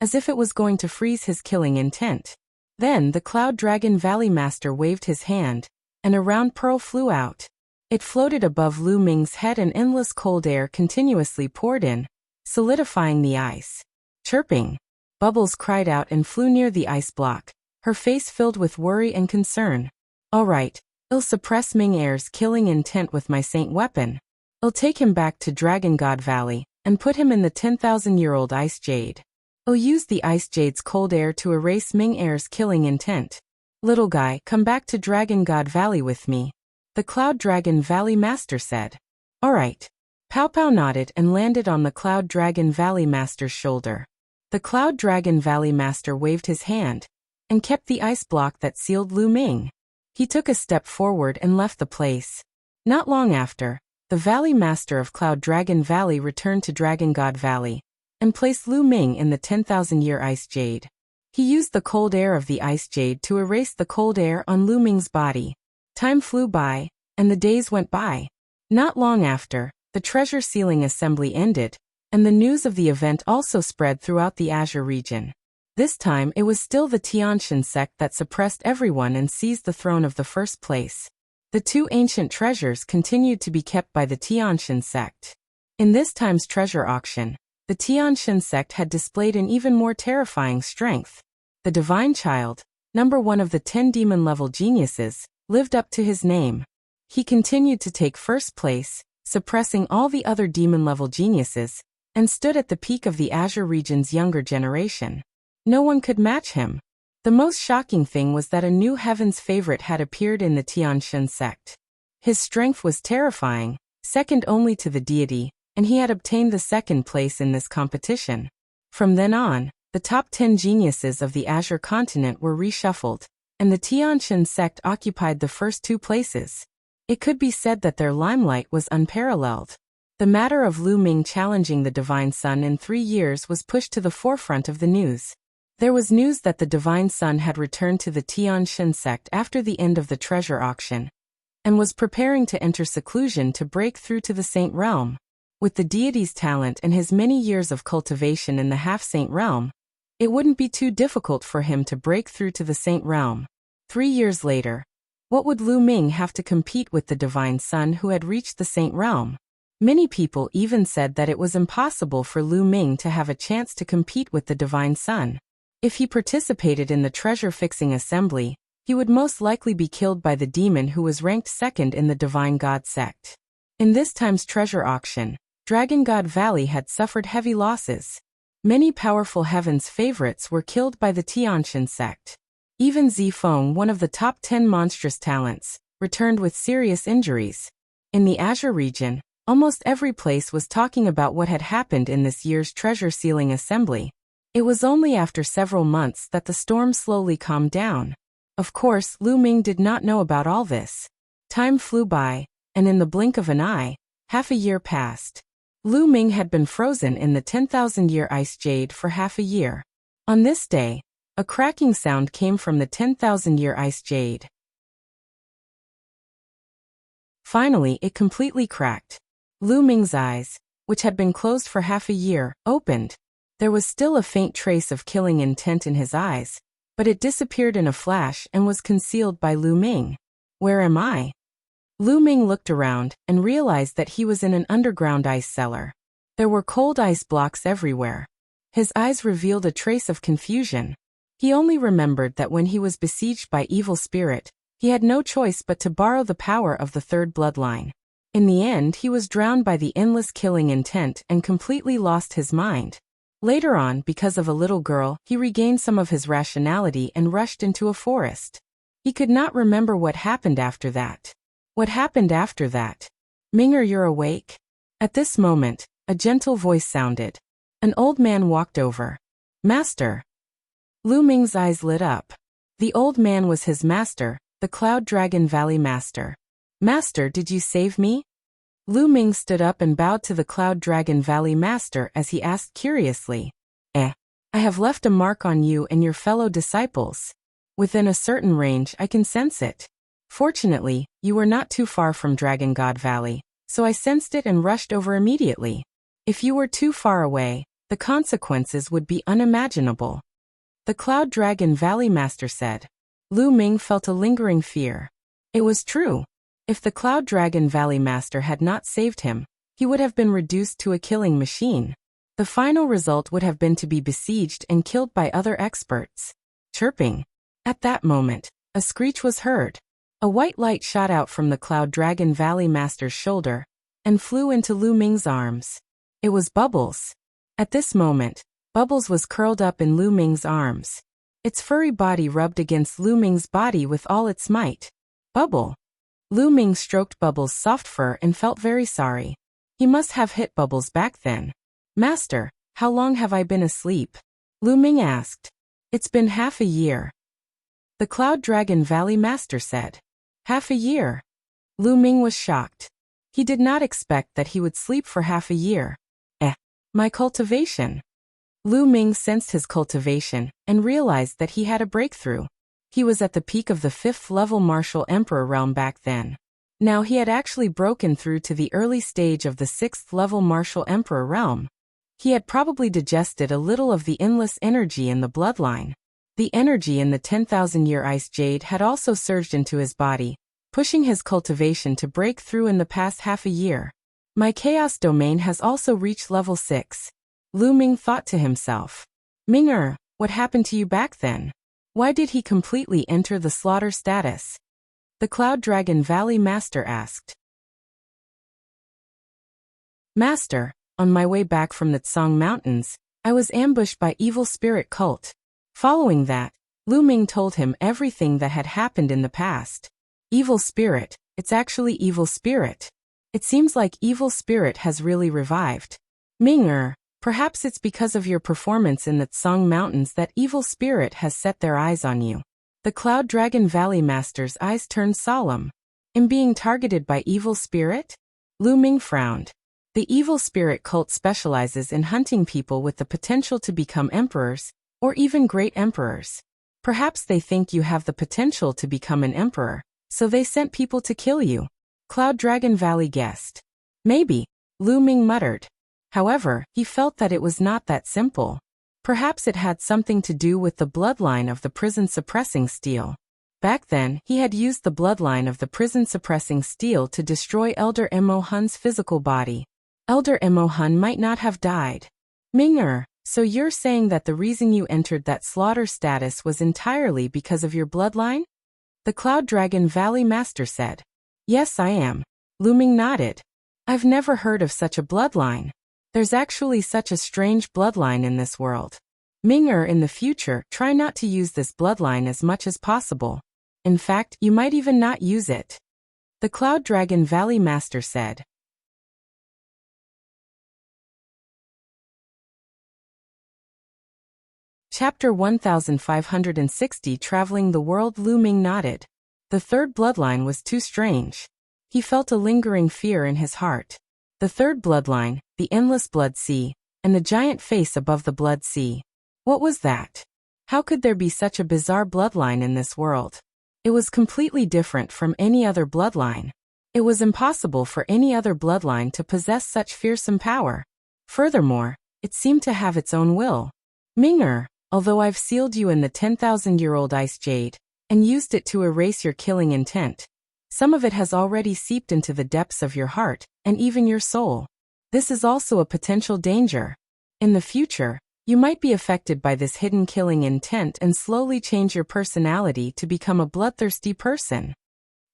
as if it was going to freeze his killing intent. Then the Cloud Dragon Valley Master waved his hand, and a round pearl flew out. It floated above Lu Ming's head and endless cold air continuously poured in, solidifying the ice. Chirping! Bubbles cried out and flew near the ice block, her face filled with worry and concern. All right, I'll suppress Ming Air's killing intent with my saint weapon. I'll take him back to Dragon God Valley, and put him in the 10,000-year-old Ice Jade. I'll use the Ice Jade's cold air to erase Ming Air's killing intent. Little guy, come back to Dragon God Valley with me, the Cloud Dragon Valley Master said. All right. Pow Pow nodded and landed on the Cloud Dragon Valley Master's shoulder. The Cloud Dragon Valley Master waved his hand, and kept the ice block that sealed Lu Ming. He took a step forward and left the place. Not long after, the Valley Master of Cloud Dragon Valley returned to Dragon God Valley, and placed Lu Ming in the 10,000-year Ice Jade. He used the cold air of the Ice Jade to erase the cold air on Lu Ming's body. Time flew by, and the days went by. Not long after, the treasure sealing assembly ended, and the news of the event also spread throughout the Azure region. This time it was still the Tianshan sect that suppressed everyone and seized the throne of the first place. The two ancient treasures continued to be kept by the Tianshan sect. In this time's treasure auction, the Tianshan sect had displayed an even more terrifying strength. The Divine Child, number 1 of the 10 demon-level geniuses, lived up to his name. He continued to take first place, suppressing all the other demon-level geniuses, and stood at the peak of the Azure region's younger generation. No one could match him. The most shocking thing was that a new heaven's favorite had appeared in the Tianshan sect. His strength was terrifying, second only to the deity, and he had obtained the second place in this competition. From then on, the top 10 geniuses of the Azure continent were reshuffled, and the Tianshan sect occupied the first 2 places. It could be said that their limelight was unparalleled. The matter of Lu Ming challenging the Divine Sun in 3 years was pushed to the forefront of the news. There was news that the Divine Sun had returned to the Tianshan sect after the end of the treasure auction, and was preparing to enter seclusion to break through to the Saint Realm. With the deity's talent and his many years of cultivation in the half-saint realm, it wouldn't be too difficult for him to break through to the Saint Realm. 3 years later, what would Lu Ming have to compete with the Divine Sun who had reached the Saint Realm? Many people even said that it was impossible for Lu Ming to have a chance to compete with the Divine Sun. If he participated in the treasure-fixing assembly, he would most likely be killed by the demon who was ranked second in the Divine God sect. In this time's treasure auction, Dragon God Valley had suffered heavy losses. Many powerful heaven's favorites were killed by the Tianshan sect. Even Zifeng, one of the top 10 monstrous talents, returned with serious injuries. In the Azure region, almost every place was talking about what had happened in this year's treasure sealing assembly. It was only after several months that the storm slowly calmed down. Of course, Lu Ming did not know about all this. Time flew by, and in the blink of an eye, half a year passed. Lu Ming had been frozen in the 10,000-year ice jade for half a year. On this day, a cracking sound came from the 10,000-year ice jade. Finally, it completely cracked. Lu Ming's eyes, which had been closed for half a year, opened. There was still a faint trace of killing intent in his eyes, but it disappeared in a flash and was concealed by Lu Ming. Where am I? Lu Ming looked around and realized that he was in an underground ice cellar. There were cold ice blocks everywhere. His eyes revealed a trace of confusion. He only remembered that when he was besieged by evil spirit, he had no choice but to borrow the power of the third bloodline. In the end, he was drowned by the endless killing intent and completely lost his mind. Later on, because of a little girl, he regained some of his rationality and rushed into a forest. He could not remember what happened after that. What happened after that? Minger, you're awake? At this moment, a gentle voice sounded. An old man walked over. Master. Lu Ming's eyes lit up. The old man was his master, the Cloud Dragon Valley Master. Master, did you save me? Lu Ming stood up and bowed to the Cloud Dragon Valley Master as he asked curiously. I have left a mark on you and your fellow disciples. Within a certain range, I can sense it. Fortunately, you were not too far from Dragon God Valley, so I sensed it and rushed over immediately. If you were too far away, the consequences would be unimaginable. The Cloud Dragon Valley Master said. Lu Ming felt a lingering fear. It was true. If the Cloud Dragon Valley Master had not saved him, he would have been reduced to a killing machine. The final result would have been to be besieged and killed by other experts. Chirping. At that moment, a screech was heard. A white light shot out from the Cloud Dragon Valley Master's shoulder and flew into Lu Ming's arms. It was Bubbles. At this moment, Bubbles was curled up in Lu Ming's arms. Its furry body rubbed against Lu Ming's body with all its might. Bubble. Lu Ming stroked Bubbles' soft fur and felt very sorry. He must have hit Bubbles back then. Master, how long have I been asleep? Lu Ming asked. It's been half a year. The Cloud Dragon Valley Master said. Half a year. Lu Ming was shocked. He did not expect that he would sleep for half a year. My cultivation. Lu Ming sensed his cultivation and realized that he had a breakthrough. He was at the peak of the 5th level Martial Emperor realm back then. Now he had actually broken through to the early stage of the 6th level Martial Emperor realm. He had probably digested a little of the endless energy in the bloodline. The energy in the 10,000-year ice jade had also surged into his body, pushing his cultivation to break through in the past half a year. My chaos domain has also reached level 6. Lu Ming thought to himself. Minger, What happened to you back then? Why did he completely enter the slaughter status? The Cloud Dragon Valley Master asked. Master, on my way back from the Tsang Mountains, I was ambushed by evil spirit cult. Following that, Lu Ming told him everything that had happened in the past. Evil spirit, it's actually evil spirit. It seems like evil spirit has really revived. Ming, perhaps it's because of your performance in the Tsang Mountains that evil spirit has set their eyes on you. The Cloud Dragon Valley Master's eyes turned solemn. In being targeted by evil spirit? Lu Ming frowned. The evil spirit cult specializes in hunting people with the potential to become emperors, or even great emperors. Perhaps they think you have the potential to become an emperor, so they sent people to kill you. Cloud Dragon Valley guessed. Maybe, Lu Ming muttered. However, he felt that it was not that simple. Perhaps it had something to do with the bloodline of the prison suppressing steel. Back then, he had used the bloodline of the prison suppressing steel to destroy Elder Mo Hun's physical body. Elder Mo Hun might not have died. Ming, so you're saying that the reason you entered that slaughter status was entirely because of your bloodline? The Cloud Dragon Valley Master said. Yes, I am. Lu Ming nodded. I've never heard of such a bloodline. There's actually such a strange bloodline in this world. Ming, in the future, try not to use this bloodline as much as possible. In fact, you might even not use it. The Cloud Dragon Valley Master said. Chapter 1560 Traveling the World. Lu Ming nodded. The third bloodline was too strange. He felt a lingering fear in his heart. The third bloodline, the endless blood sea, and the giant face above the blood sea. What was that? How could there be such a bizarre bloodline in this world? It was completely different from any other bloodline. It was impossible for any other bloodline to possess such fearsome power. Furthermore, it seemed to have its own will. Ming, although I've sealed you in the 10,000-year-old ice jade, and used it to erase your killing intent, some of it has already seeped into the depths of your heart, and even your soul. This is also a potential danger. In the future, you might be affected by this hidden killing intent and slowly change your personality to become a bloodthirsty person.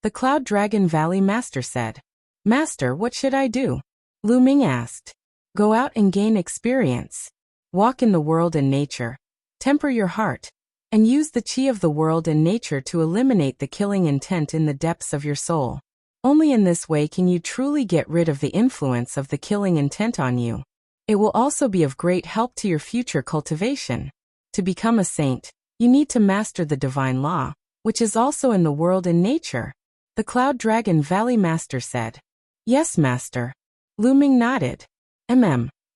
The Cloud Dragon Valley Master said. Master, what should I do? Lu Ming asked. Go out and gain experience. Walk in the world and nature. Temper your heart, and use the chi of the world and nature to eliminate the killing intent in the depths of your soul. Only in this way can you truly get rid of the influence of the killing intent on you. It will also be of great help to your future cultivation. To become a saint, you need to master the divine law, which is also in the world and nature. The Cloud Dragon Valley Master said. Yes, Master. Lu Ming nodded.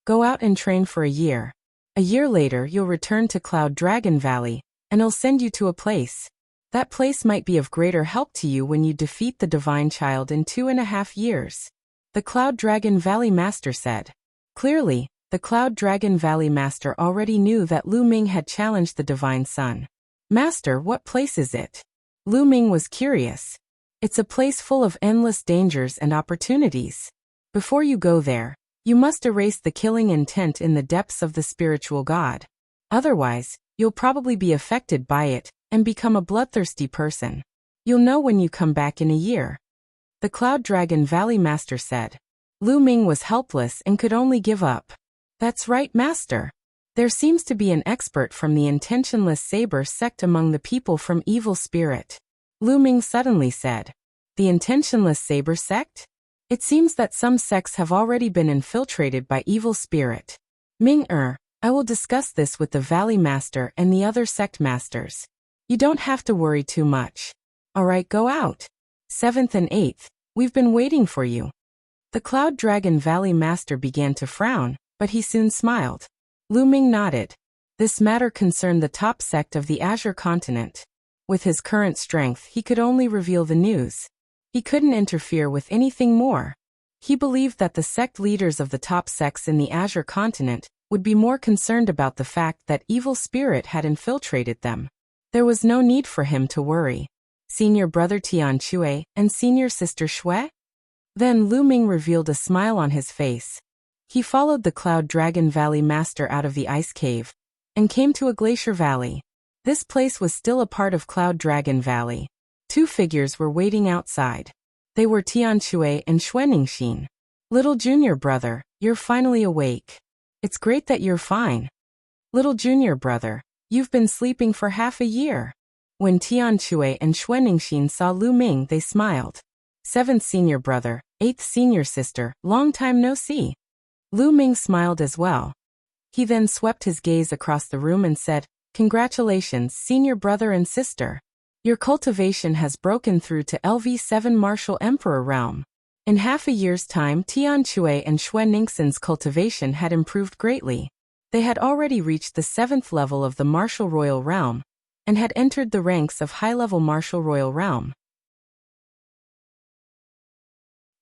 Go out and train for a year. A year later you'll return to Cloud Dragon Valley, and I'll send you to a place. That place might be of greater help to you when you defeat the Divine Child in 2.5 years. The Cloud Dragon Valley Master said. Clearly, the Cloud Dragon Valley Master already knew that Lu Ming had challenged the Divine Son. Master, what place is it? Lu Ming was curious. It's a place full of endless dangers and opportunities. Before you go there, you must erase the killing intent in the depths of the spiritual God. Otherwise, you'll probably be affected by it and become a bloodthirsty person. You'll know when you come back in a year. The Cloud Dragon Valley Master said. Lu Ming was helpless and could only give up. That's right, Master. There seems to be an expert from the intentionless saber sect among the people from Evil Spirit. Lu Ming suddenly said. The intentionless saber sect? It seems that some sects have already been infiltrated by Evil Spirit. Ming, I will discuss this with the Valley Master and the other sect masters. You don't have to worry too much. Alright, go out. 7th and 8th, we've been waiting for you. The Cloud Dragon Valley Master began to frown, but he soon smiled. Lu Ming nodded. This matter concerned the top sect of the Azure continent. With his current strength, he could only reveal the news. He couldn't interfere with anything more. He believed that the sect leaders of the top sects in the Azure continent would be more concerned about the fact that Evil Spirit had infiltrated them. There was no need for him to worry. Senior Brother Tian Chue and Senior Sister Shui? Then Lu Ming revealed a smile on his face. He followed the Cloud Dragon Valley Master out of the ice cave, and came to a glacier valley. This place was still a part of Cloud Dragon Valley. Two figures were waiting outside. They were Tianshui and Xuanixin. Little junior brother, you're finally awake. It's great that you're fine. Little junior brother, you've been sleeping for half a year. When Tianshui and Xuanixin saw Lu Ming, they smiled. 7th senior brother, 8th senior sister, long time no see. Lu Ming smiled as well. He then swept his gaze across the room and said, Congratulations, senior brother and sister. Your cultivation has broken through to LV7 Martial Emperor realm. In half a year's time, Tianshui and Xuanixin's cultivation had improved greatly. They had already reached the 7th level of the Martial Royal Realm, and had entered the ranks of high-level Martial Royal Realm.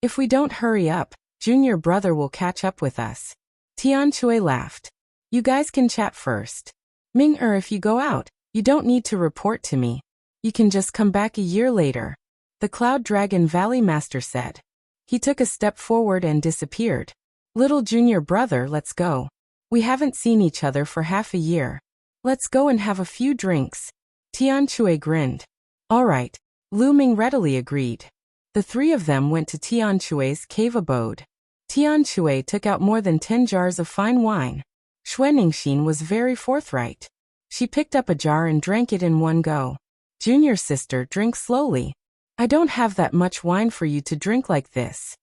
If we don't hurry up, junior brother will catch up with us. Tianshui laughed. You guys can chat first. Ming-er, if you go out, you don't need to report to me. You can just come back a year later. The Cloud Dragon Valley Master said. He took a step forward and disappeared. Little junior brother, let's go. We haven't seen each other for half a year. Let's go and have a few drinks. Tianshui grinned. All right. Lu Ming readily agreed. The three of them went to Tianshui's cave abode. Tianshui took out more than 10 jars of fine wine. Xuanixin was very forthright. She picked up a jar and drank it in one go. Junior sister, drink slowly. I don't have that much wine for you to drink like this.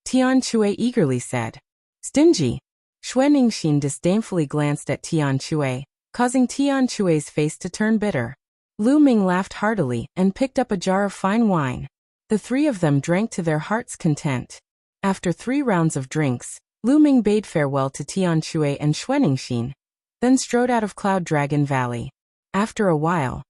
Tianshui eagerly said. Stingy. Xuanixin disdainfully glanced at Tianshui, causing Tianshui's face to turn bitter. Lu Ming laughed heartily and picked up a jar of fine wine. The three of them drank to their heart's content. After 3 rounds of drinks, Lu Ming bade farewell to Tianshui and Xuanixin, then strode out of Cloud Dragon Valley. After a while,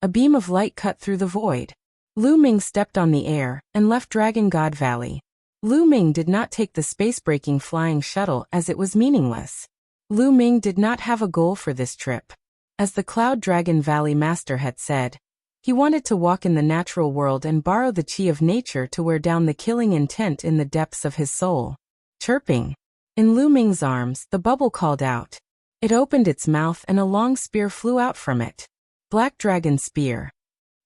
a beam of light cut through the void. Lu Ming stepped on the air and left Dragon God Valley. Lu Ming did not take the space-breaking flying shuttle as it was meaningless. Lu Ming did not have a goal for this trip. As the Cloud Dragon Valley Master had said, he wanted to walk in the natural world and borrow the chi of nature to wear down the killing intent in the depths of his soul. Chirping. In Lu Ming's arms, the bubble called out. It opened its mouth and a long spear flew out from it. Black Dragon Spear.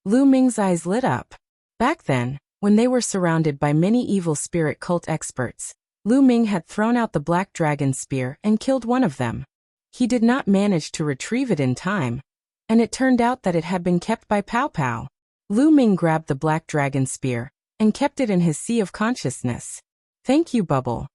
Lu Ming's eyes lit up. Back then, when they were surrounded by many evil spirit cult experts, Lu Ming had thrown out the Black Dragon Spear and killed one of them. He did not manage to retrieve it in time, and it turned out that it had been kept by Pow Pow. Lu Ming grabbed the Black Dragon Spear and kept it in his sea of consciousness. Thank you, Bubble.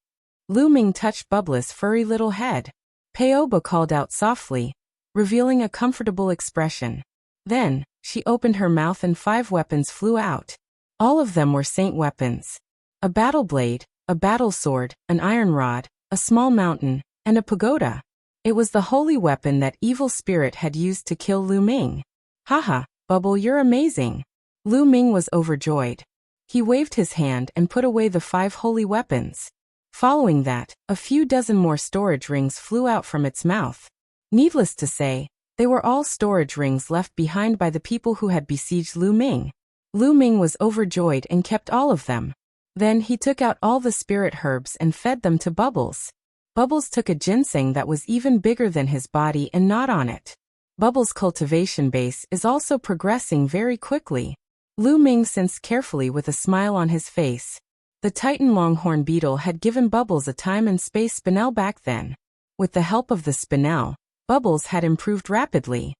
Lu Ming touched Bubble's furry little head. Paoba called out softly, revealing a comfortable expression. Then, she opened her mouth and 5 weapons flew out. All of them were saint weapons. A battle blade, a battle sword, an iron rod, a small mountain, and a pagoda. It was the holy weapon that evil spirit had used to kill Lu Ming. Haha, Bubble, you're amazing. Lu Ming was overjoyed. He waved his hand and put away the 5 holy weapons. Following that, a few dozen more storage rings flew out from its mouth. Needless to say, they were all storage rings left behind by the people who had besieged Lu Ming. Lu Ming was overjoyed and kept all of them. Then he took out all the spirit herbs and fed them to Bubbles. Bubbles took a ginseng that was even bigger than his body and gnawed on it. Bubbles' cultivation base is also progressing very quickly. Lu Ming sensed carefully with a smile on his face. The Titan Longhorn Beetle had given Bubbles a time and space spinel back then. With the help of the spinel, Bubbles had improved rapidly.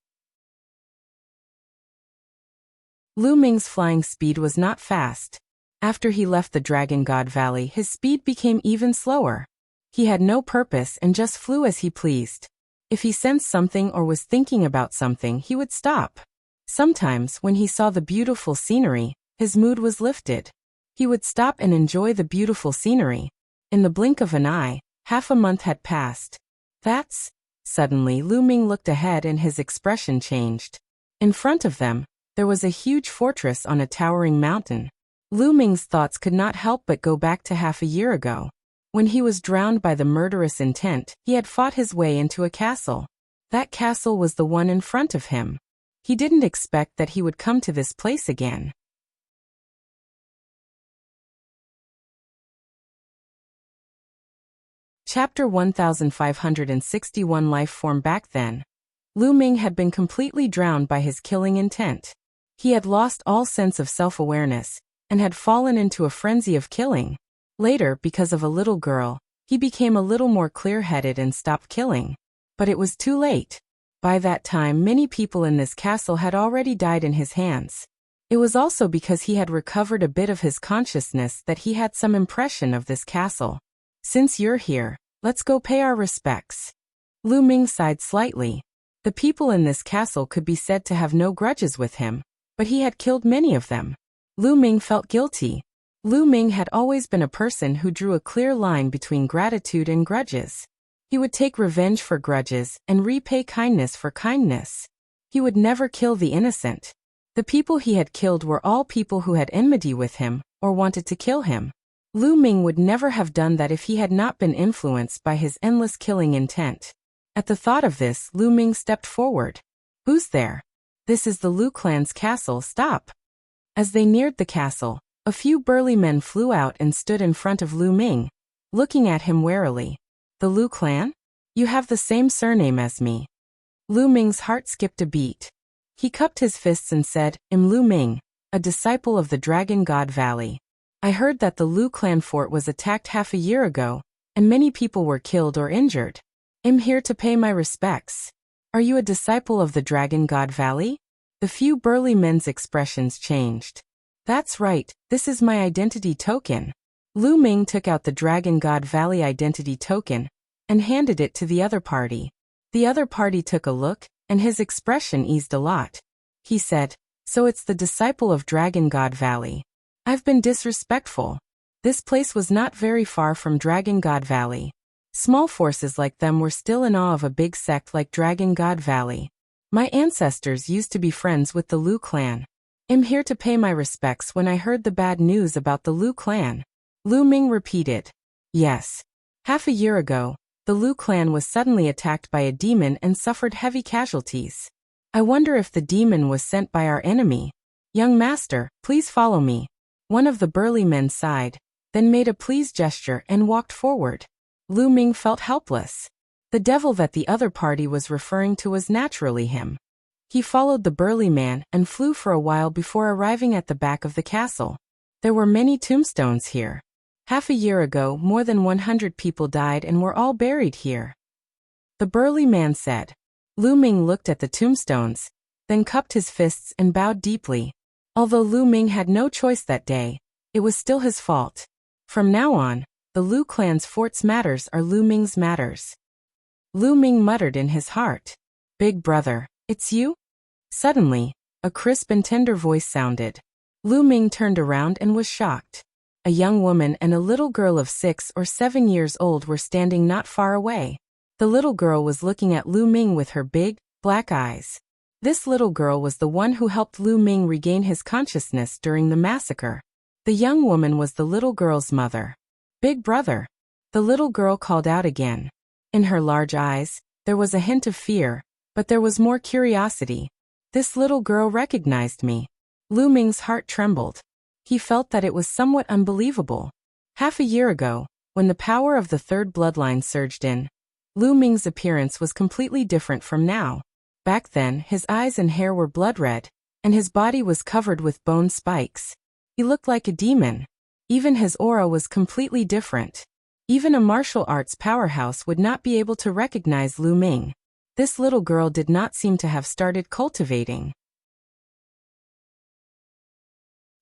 Lu Ming's flying speed was not fast. After he left the Dragon God Valley, his speed became even slower. He had no purpose and just flew as he pleased. If he sensed something or was thinking about something, he would stop. Sometimes, when he saw the beautiful scenery, his mood was lifted. He would stop and enjoy the beautiful scenery. In the blink of an eye, half a month had passed. Suddenly Lu Ming looked ahead and his expression changed. In front of them, there was a huge fortress on a towering mountain. Lu Ming's thoughts could not help but go back to half a year ago. When he was drowned by the murderous intent, he had fought his way into a castle. That castle was the one in front of him. He didn't expect that he would come to this place again. Chapter 1561 Life Form. Back then, Lu Ming had been completely drowned by his killing intent. He had lost all sense of self-awareness and had fallen into a frenzy of killing. Later, because of a little girl, he became a little more clear-headed and stopped killing. But it was too late. By that time, many people in this castle had already died in his hands. It was also because he had recovered a bit of his consciousness that he had some impression of this castle. Since you're here, let's go pay our respects. Lu Ming sighed slightly. The people in this castle could be said to have no grudges with him, but he had killed many of them. Lu Ming felt guilty. Lu Ming had always been a person who drew a clear line between gratitude and grudges. He would take revenge for grudges and repay kindness for kindness. He would never kill the innocent. The people he had killed were all people who had enmity with him or wanted to kill him. Lu Ming would never have done that if he had not been influenced by his endless killing intent. At the thought of this, Lu Ming stepped forward. Who's there? This is the Lu clan's castle, stop. As they neared the castle, a few burly men flew out and stood in front of Lu Ming, looking at him warily. The Lu clan? You have the same surname as me. Lu Ming's heart skipped a beat. He cupped his fists and said, I'm Lu Ming, a disciple of the Dragon God Valley. I heard that the Lu clan fort was attacked half a year ago, and many people were killed or injured. I'm here to pay my respects. Are you a disciple of the Dragon God Valley? The few burly men's expressions changed. That's right, this is my identity token. Lu Ming took out the Dragon God Valley identity token and handed it to the other party. The other party took a look, and his expression eased a lot. He said, so it's the disciple of Dragon God Valley. I've been disrespectful. This place was not very far from Dragon God Valley. Small forces like them were still in awe of a big sect like Dragon God Valley. My ancestors used to be friends with the Lu clan. I'm here to pay my respects when I heard the bad news about the Lu clan. Lu Ming repeated. Yes. Half a year ago, the Lu clan was suddenly attacked by a demon and suffered heavy casualties. I wonder if the demon was sent by our enemy. Young master, please follow me. One of the burly men sighed, then made a please gesture and walked forward. Lu Ming felt helpless. The devil that the other party was referring to was naturally him. He followed the burly man and flew for a while before arriving at the back of the castle. There were many tombstones here. Half a year ago, more than 100 people died and were all buried here. The burly man said. Lu Ming looked at the tombstones, then cupped his fists and bowed deeply. Although Lu Ming had no choice that day, it was still his fault. From now on, the Lu clan's fort's matters are Lu Ming's matters. Lu Ming muttered in his heart. Big brother, it's you? Suddenly, a crisp and tender voice sounded. Lu Ming turned around and was shocked. A young woman and a little girl of 6 or 7 years old were standing not far away. The little girl was looking at Lu Ming with her big, black eyes. This little girl was the one who helped Lu Ming regain his consciousness during the massacre. The young woman was the little girl's mother. Big brother. The little girl called out again. In her large eyes, there was a hint of fear, but there was more curiosity. This little girl recognized me. Lu Ming's heart trembled. He felt that it was somewhat unbelievable. Half a year ago, when the power of the third bloodline surged in, Lu Ming's appearance was completely different from now. Back then, his eyes and hair were blood red, and his body was covered with bone spikes. He looked like a demon. Even his aura was completely different. Even a martial arts powerhouse would not be able to recognize Lu Ming. This little girl did not seem to have started cultivating.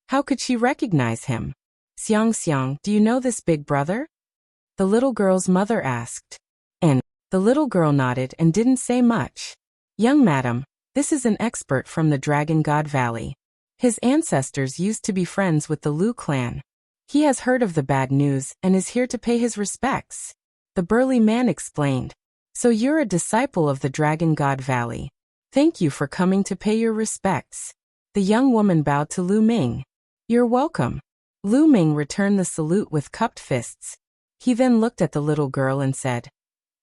How could she recognize him? Xiang, do you know this big brother? The little girl's mother asked. And the little girl nodded and didn't say much. Young madam, this is an expert from the Dragon God Valley. His ancestors used to be friends with the Lu clan. He has heard of the bad news and is here to pay his respects. The burly man explained. So you're a disciple of the Dragon God Valley. Thank you for coming to pay your respects. The young woman bowed to Lu Ming. You're welcome. Lu Ming returned the salute with cupped fists. He then looked at the little girl and said,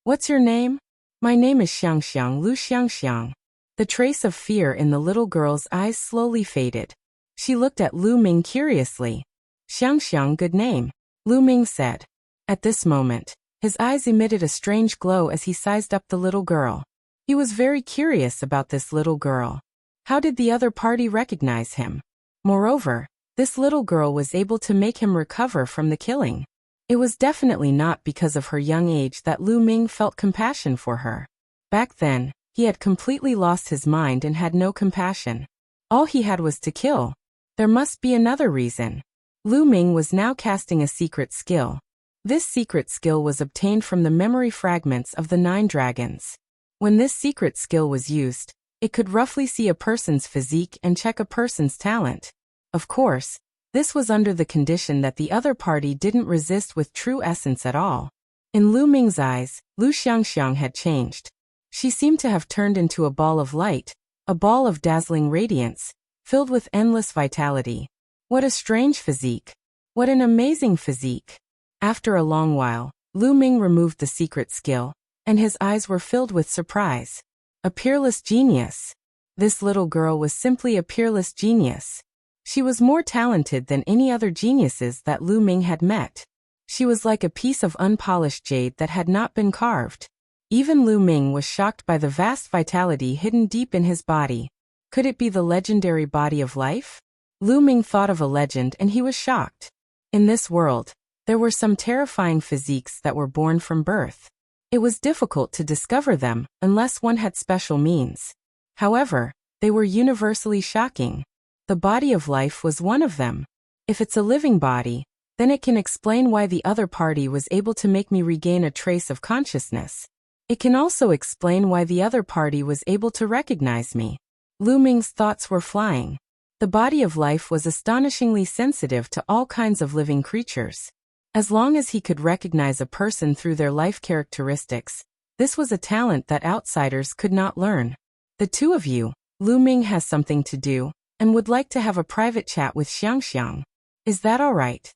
What's your name? My name is Xiang, Lu Xiang. The trace of fear in the little girl's eyes slowly faded. She looked at Lu Ming curiously. Xiang, good name, Lu Ming said. At this moment, his eyes emitted a strange glow as he sized up the little girl. He was very curious about this little girl. How did the other party recognize him? Moreover, this little girl was able to make him recover from the killing. It was definitely not because of her young age that Lu Ming felt compassion for her. Back then, he had completely lost his mind and had no compassion. All he had was to kill. There must be another reason. Lu Ming was now casting a secret skill. This secret skill was obtained from the memory fragments of the 9 dragons. When this secret skill was used, it could roughly see a person's physique and check a person's talent. Of course, this was under the condition that the other party didn't resist with true essence at all. In Lu Ming's eyes, Lu Xiangxiang had changed. She seemed to have turned into a ball of light, a ball of dazzling radiance, filled with endless vitality. What a strange physique! What an amazing physique! After a long while, Lu Ming removed the secret skill, and his eyes were filled with surprise. A peerless genius! This little girl was simply a peerless genius. She was more talented than any other geniuses that Lu Ming had met. She was like a piece of unpolished jade that had not been carved. Even Lu Ming was shocked by the vast vitality hidden deep in his body. Could it be the legendary body of life? Lu Ming thought of a legend and he was shocked. In this world, there were some terrifying physiques that were born from birth. It was difficult to discover them unless one had special means. However, they were universally shocking. The body of life was one of them. If it's a living body, then it can explain why the other party was able to make me regain a trace of consciousness. It can also explain why the other party was able to recognize me. Lu Ming's thoughts were flying. The body of life was astonishingly sensitive to all kinds of living creatures. As long as he could recognize a person through their life characteristics, this was a talent that outsiders could not learn. The two of you, Lu Ming has something to do, and would like to have a private chat with Xiangxiang. Is that all right?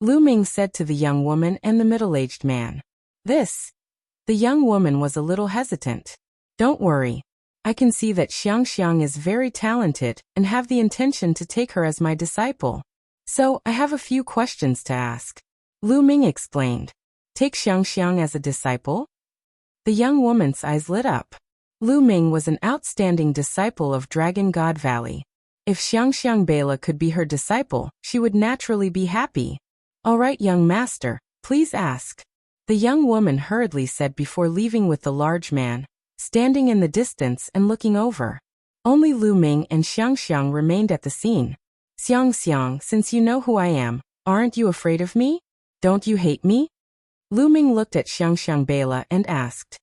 Lu Ming said to the young woman and the middle-aged man. The young woman was a little hesitant. Don't worry. I can see that Xiangxiang is very talented and have the intention to take her as my disciple. So, I have a few questions to ask. Lu Ming explained. Take Xiangxiang as a disciple? The young woman's eyes lit up. Lu Ming was an outstanding disciple of Dragon God Valley. If Xiangxiang Bela could be her disciple, she would naturally be happy. All right, young master, please ask. The young woman hurriedly said before leaving with the large man, standing in the distance and looking over. Only Lu Ming and Xiangxiang remained at the scene. Xiangxiang, since you know who I am, aren't you afraid of me? Don't you hate me? Lu Ming looked at Xiangxiang Bela and asked.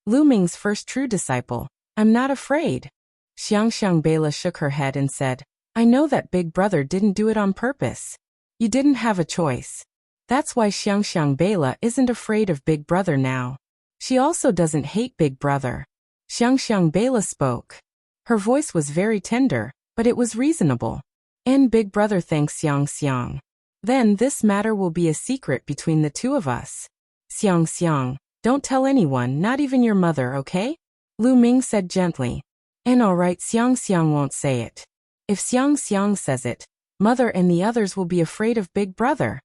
Lu Ming's first true disciple. I'm not afraid. Xiangxiang Bela shook her head and said, I know that Big Brother didn't do it on purpose. You didn't have a choice. That's why Xiangxiang Bela isn't afraid of Big Brother now. She also doesn't hate Big Brother. Xiangxiang Bela spoke. Her voice was very tender, but it was reasonable. And Big Brother thanks Xiangxiang. Then this matter will be a secret between the two of us. Xiangxiang, don't tell anyone, not even your mother, okay? Lu Ming said gently. And all right, Xiangxiang won't say it. If Xiangxiang says it, mother and the others will be afraid of Big Brother.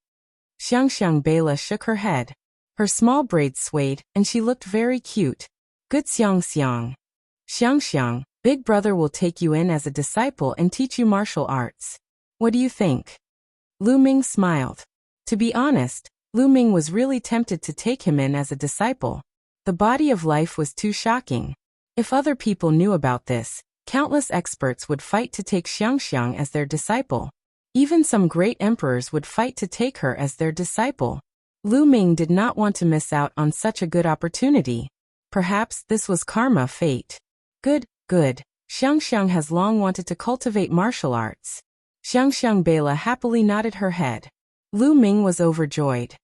Xiangxiang Bela shook her head. Her small braids swayed, and she looked very cute. Good Xiangxiang. Xiangxiang, Big Brother will take you in as a disciple and teach you martial arts. What do you think? Lu Ming smiled. To be honest, Lu Ming was really tempted to take him in as a disciple. The body of life was too shocking. If other people knew about this, countless experts would fight to take Xiangxiang as their disciple. Even some great emperors would fight to take her as their disciple. Lu Ming did not want to miss out on such a good opportunity. Perhaps this was karma, fate. Good. Xiangxiang has long wanted to cultivate martial arts. Xiangxiang Bela happily nodded her head. Lu Ming was overjoyed.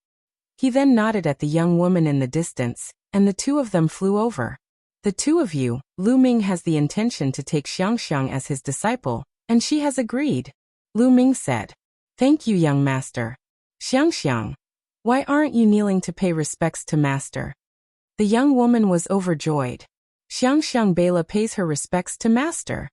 He then nodded at the young woman in the distance, and the two of them flew over. The two of you, Lu Ming has the intention to take Xiangxiang as his disciple, and she has agreed. Lu Ming said. Thank you, young master. Xiangxiang, why aren't you kneeling to pay respects to master? The young woman was overjoyed. Xiangxiang Bela pays her respects to master.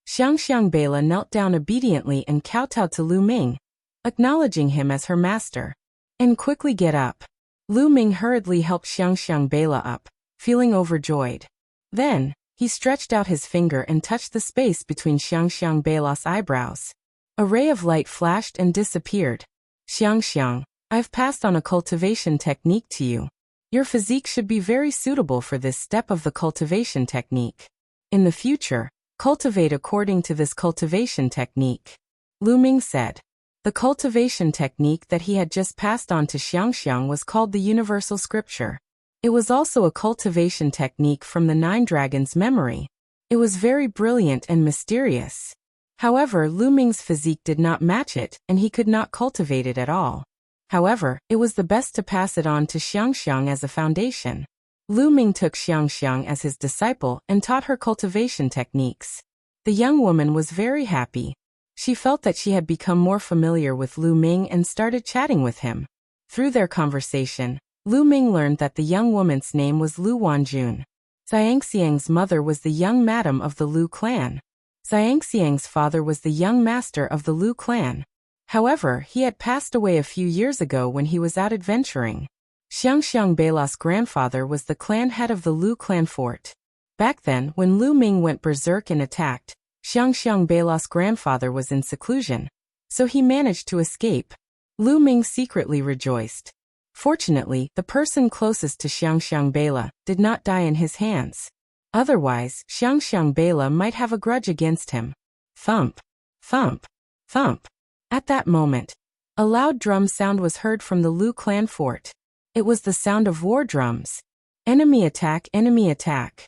Xiangxiang Bela knelt down obediently and kowtowed to Lu Ming. acknowledging him as her master. And quickly get up. Lu Ming hurriedly helped Xiang Bela up, feeling overjoyed. Then, he stretched out his finger and touched the space between Xiang Bela's eyebrows. A ray of light flashed and disappeared. Xiang, I've passed on a cultivation technique to you. Your physique should be very suitable for this step of the cultivation technique. In the future, cultivate according to this cultivation technique. Lu Ming said. The cultivation technique that he had just passed on to Xiang was called the Universal Scripture. It was also a cultivation technique from the Nine Dragons' memory. It was very brilliant and mysterious. However, Lu Ming's physique did not match it, and he could not cultivate it at all. However, it was the best to pass it on to Xiang as a foundation. Lu Ming took Xiang as his disciple and taught her cultivation techniques. The young woman was very happy. She felt that she had become more familiar with Lu Ming and started chatting with him. Through their conversation, Lu Ming learned that the young woman's name was Lu Wanjun. Xiangxiang's mother was the young madam of the Lu clan. Xiangxiang's father was the young master of the Lu clan. However, he had passed away a few years ago when he was out adventuring. Xiang Bela's grandfather was the clan head of the Lu clan fort. Back then, when Lu Ming went berserk and attacked, Xiang Bela's grandfather was in seclusion, so he managed to escape. Lu Ming secretly rejoiced. Fortunately, the person closest to Xiang Bela did not die in his hands. Otherwise, Xiang Bela might have a grudge against him. Thump, thump, thump. At that moment, a loud drum sound was heard from the Lu clan fort. It was the sound of war drums. Enemy attack, enemy attack.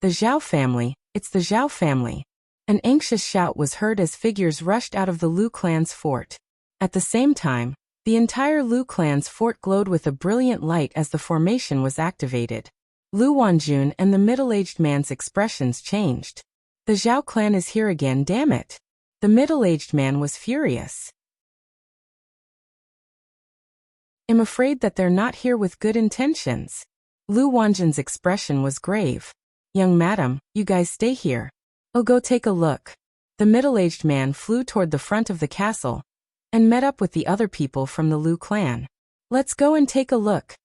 The Zhao family, it's the Zhao family. An anxious shout was heard as figures rushed out of the Lu clan's fort. At the same time, the entire Lu clan's fort glowed with a brilliant light as the formation was activated. Lu Wanjun and the middle-aged man's expressions changed. The Zhao clan is here again, damn it. The middle-aged man was furious. I'm afraid that they're not here with good intentions. Lu Wanjun's expression was grave. Young madam, you guys stay here. Oh, go take a look. The middle-aged man flew toward the front of the castle and met up with the other people from the Lu clan. Let's go and take a look.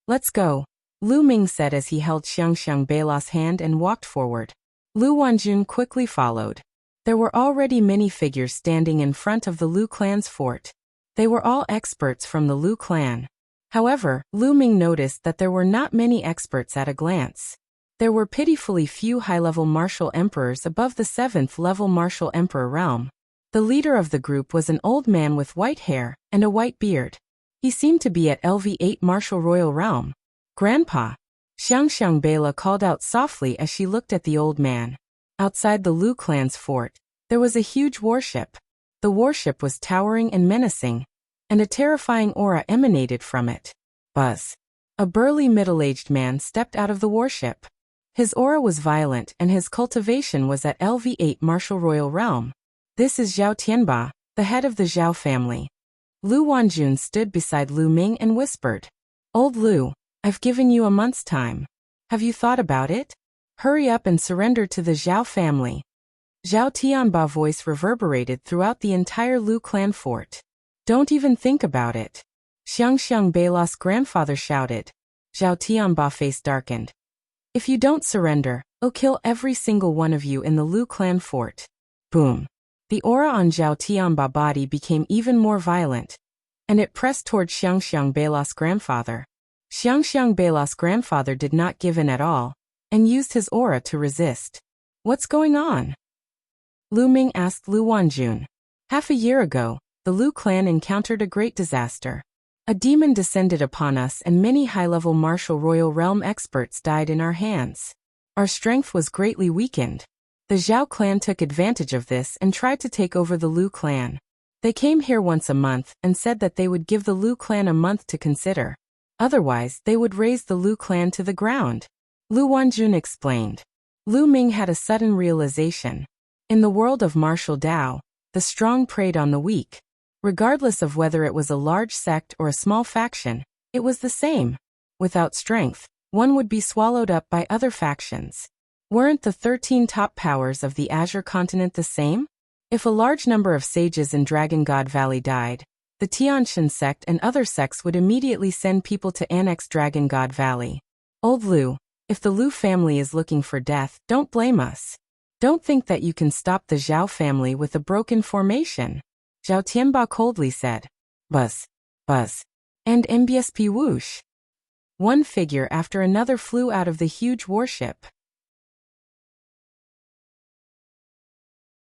Let's go, Lu Ming said as he held Xiang Bela's hand and walked forward. Lu Wanjun quickly followed. There were already many figures standing in front of the Lu clan's fort. They were all experts from the Lu clan. However, Lu Ming noticed that there were not many experts at a glance. There were pitifully few high-level martial emperors above the 7th-level martial emperor realm. The leader of the group was an old man with white hair and a white beard. He seemed to be at LV8 martial royal realm. Grandpa! Xiang Bela called out softly as she looked at the old man. Outside the Lu clan's fort, there was a huge warship. The warship was towering and menacing, and a terrifying aura emanated from it. Buzz! A burly middle-aged man stepped out of the warship. His aura was violent and his cultivation was at LV8 martial royal realm. This is Zhao Tianba, the head of the Zhao family. Lu Wanjun stood beside Lu Ming and whispered, Old Lu, I've given you a month's time. Have you thought about it? Hurry up and surrender to the Zhao family. Zhao Tianba's voice reverberated throughout the entire Lu clan fort. Don't even think about it. Xiang Bela's grandfather shouted. Zhao Tianba's face darkened. If you don't surrender, I'll kill every single one of you in the Lu clan fort. Boom. The aura on Zhao Tianba's body became even more violent, and it pressed toward Xiang Bela's grandfather. Xiang Bela's grandfather did not give in at all, and used his aura to resist. What's going on? Lu Ming asked Lu Wanjun. Half a year ago, the Lu clan encountered a great disaster. A demon descended upon us and many high-level martial royal realm experts died in our hands. Our strength was greatly weakened. The Zhao clan took advantage of this and tried to take over the Lu clan. They came here once a month and said that they would give the Lu clan a month to consider. Otherwise, they would raze the Lu clan to the ground. Lu Wanjun explained. Lu Ming had a sudden realization. In the world of martial Dao, the strong preyed on the weak. Regardless of whether it was a large sect or a small faction, it was the same. Without strength, one would be swallowed up by other factions. Weren't the 13 top powers of the Azure continent the same? If a large number of sages in Dragon God Valley died, The Tianshan sect and other sects would immediately send people to annex Dragon God Valley. Old Lu, if the Lu family is looking for death, don't blame us. Don't think that you can stop the Zhao family with a broken formation. Zhao Tianba coldly said. Buzz. Buzz. And MBSP whoosh. One figure after another flew out of the huge warship.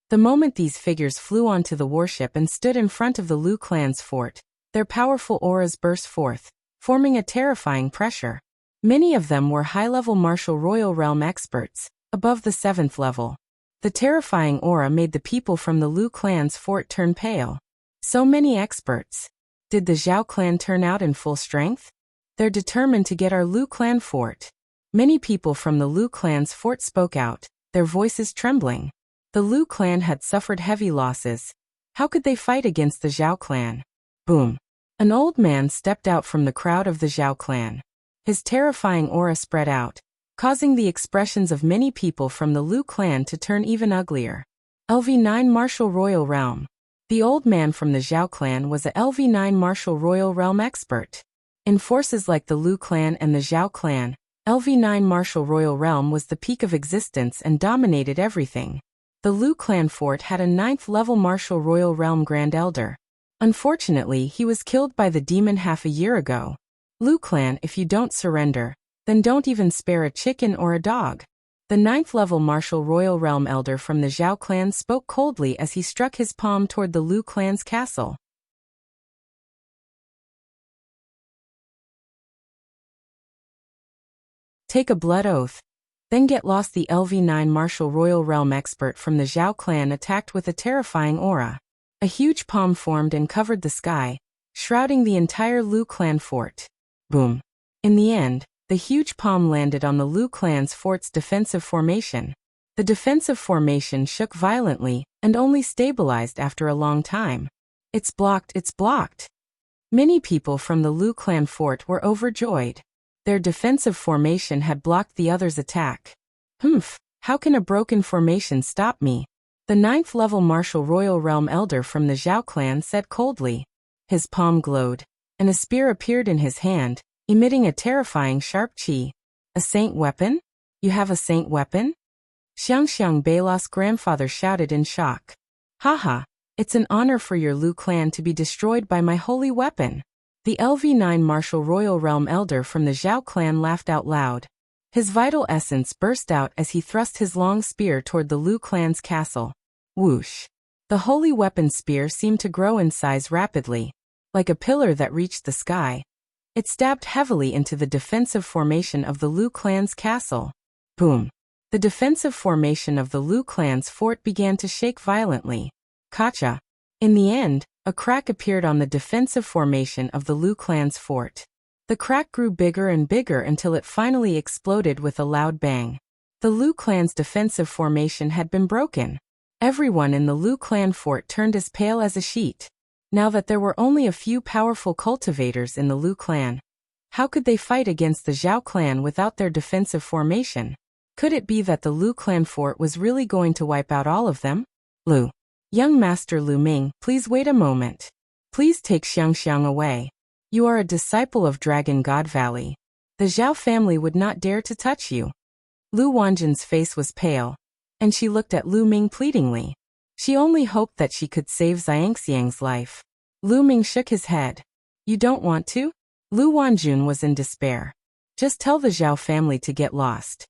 The moment these figures flew onto the warship and stood in front of the Lu clan's fort, their powerful auras burst forth, forming a terrifying pressure. Many of them were high-level martial royal realm experts, above the 7th level. The terrifying aura made the people from the Lu clan's fort turn pale. So many experts. Did the Zhao clan turn out in full strength? They're determined to get our Lu clan fort. Many people from the Lu clan's fort spoke out, their voices trembling. The Lu clan had suffered heavy losses. How could they fight against the Zhao clan? Boom. An old man stepped out from the crowd of the Zhao clan. His terrifying aura spread out, causing the expressions of many people from the Lu clan to turn even uglier. LV9 Martial Royal Realm. The old man from the Zhao clan was a LV9 Martial Royal Realm expert. In forces like the Lu clan and the Zhao clan, LV9 Martial Royal Realm was the peak of existence and dominated everything. The Lu clan fort had a 9th-level Martial Royal Realm Grand Elder. Unfortunately, he was killed by the demon half a year ago. Lu clan, if you don't surrender, then don't even spare a chicken or a dog. The 9th-level Martial Royal Realm Elder from the Zhao clan spoke coldly as he struck his palm toward the Lu clan's castle. Take a blood oath. Then get lost. The LV9 Martial Royal Realm expert from the Zhao clan attacked with a terrifying aura. A huge palm formed and covered the sky, shrouding the entire Lu clan fort. Boom. In the end, the huge palm landed on the Lu clan's fort's defensive formation. The defensive formation shook violently and only stabilized after a long time. It's blocked, it's blocked. Many people from the Lu clan fort were overjoyed. Their defensive formation had blocked the other's attack. Humph, how can a broken formation stop me? The 9th-level Martial Royal Realm Elder from the Zhao clan said coldly. His palm glowed, and a spear appeared in his hand, emitting a terrifying sharp chi. A saint weapon? You have a saint weapon? Xiangxiang Beila's grandfather shouted in shock. Haha, it's an honor for your Lu clan to be destroyed by my holy weapon. The LV9 Martial Royal Realm Elder from the Zhao clan laughed out loud. His vital essence burst out as he thrust his long spear toward the Lu clan's castle. Whoosh. The holy weapon spear seemed to grow in size rapidly, like a pillar that reached the sky. It stabbed heavily into the defensive formation of the Lu clan's castle. Boom. The defensive formation of the Lu clan's fort began to shake violently. Kacha. In the end, a crack appeared on the defensive formation of the Lu clan's fort. The crack grew bigger and bigger until it finally exploded with a loud bang. The Lu clan's defensive formation had been broken. Everyone in the Lu clan fort turned as pale as a sheet. Now that there were only a few powerful cultivators in the Lu clan, how could they fight against the Zhao clan without their defensive formation? Could it be that the Lu clan fort was really going to wipe out all of them? Lu. Young Master Lu Ming, please wait a moment. Please take Xiangxiang away. You are a disciple of Dragon God Valley. The Zhao family would not dare to touch you. Lu Wanjin's face was pale, and she looked at Lu Ming pleadingly. She only hoped that she could save Xiangxiang's life. Lu Ming shook his head. You don't want to? Lu Wanjun was in despair. Just tell the Zhao family to get lost.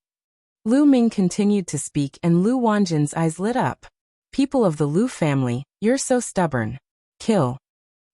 Lu Ming continued to speak and Lu Wanjin's eyes lit up. People of the Lu family, you're so stubborn. Kill.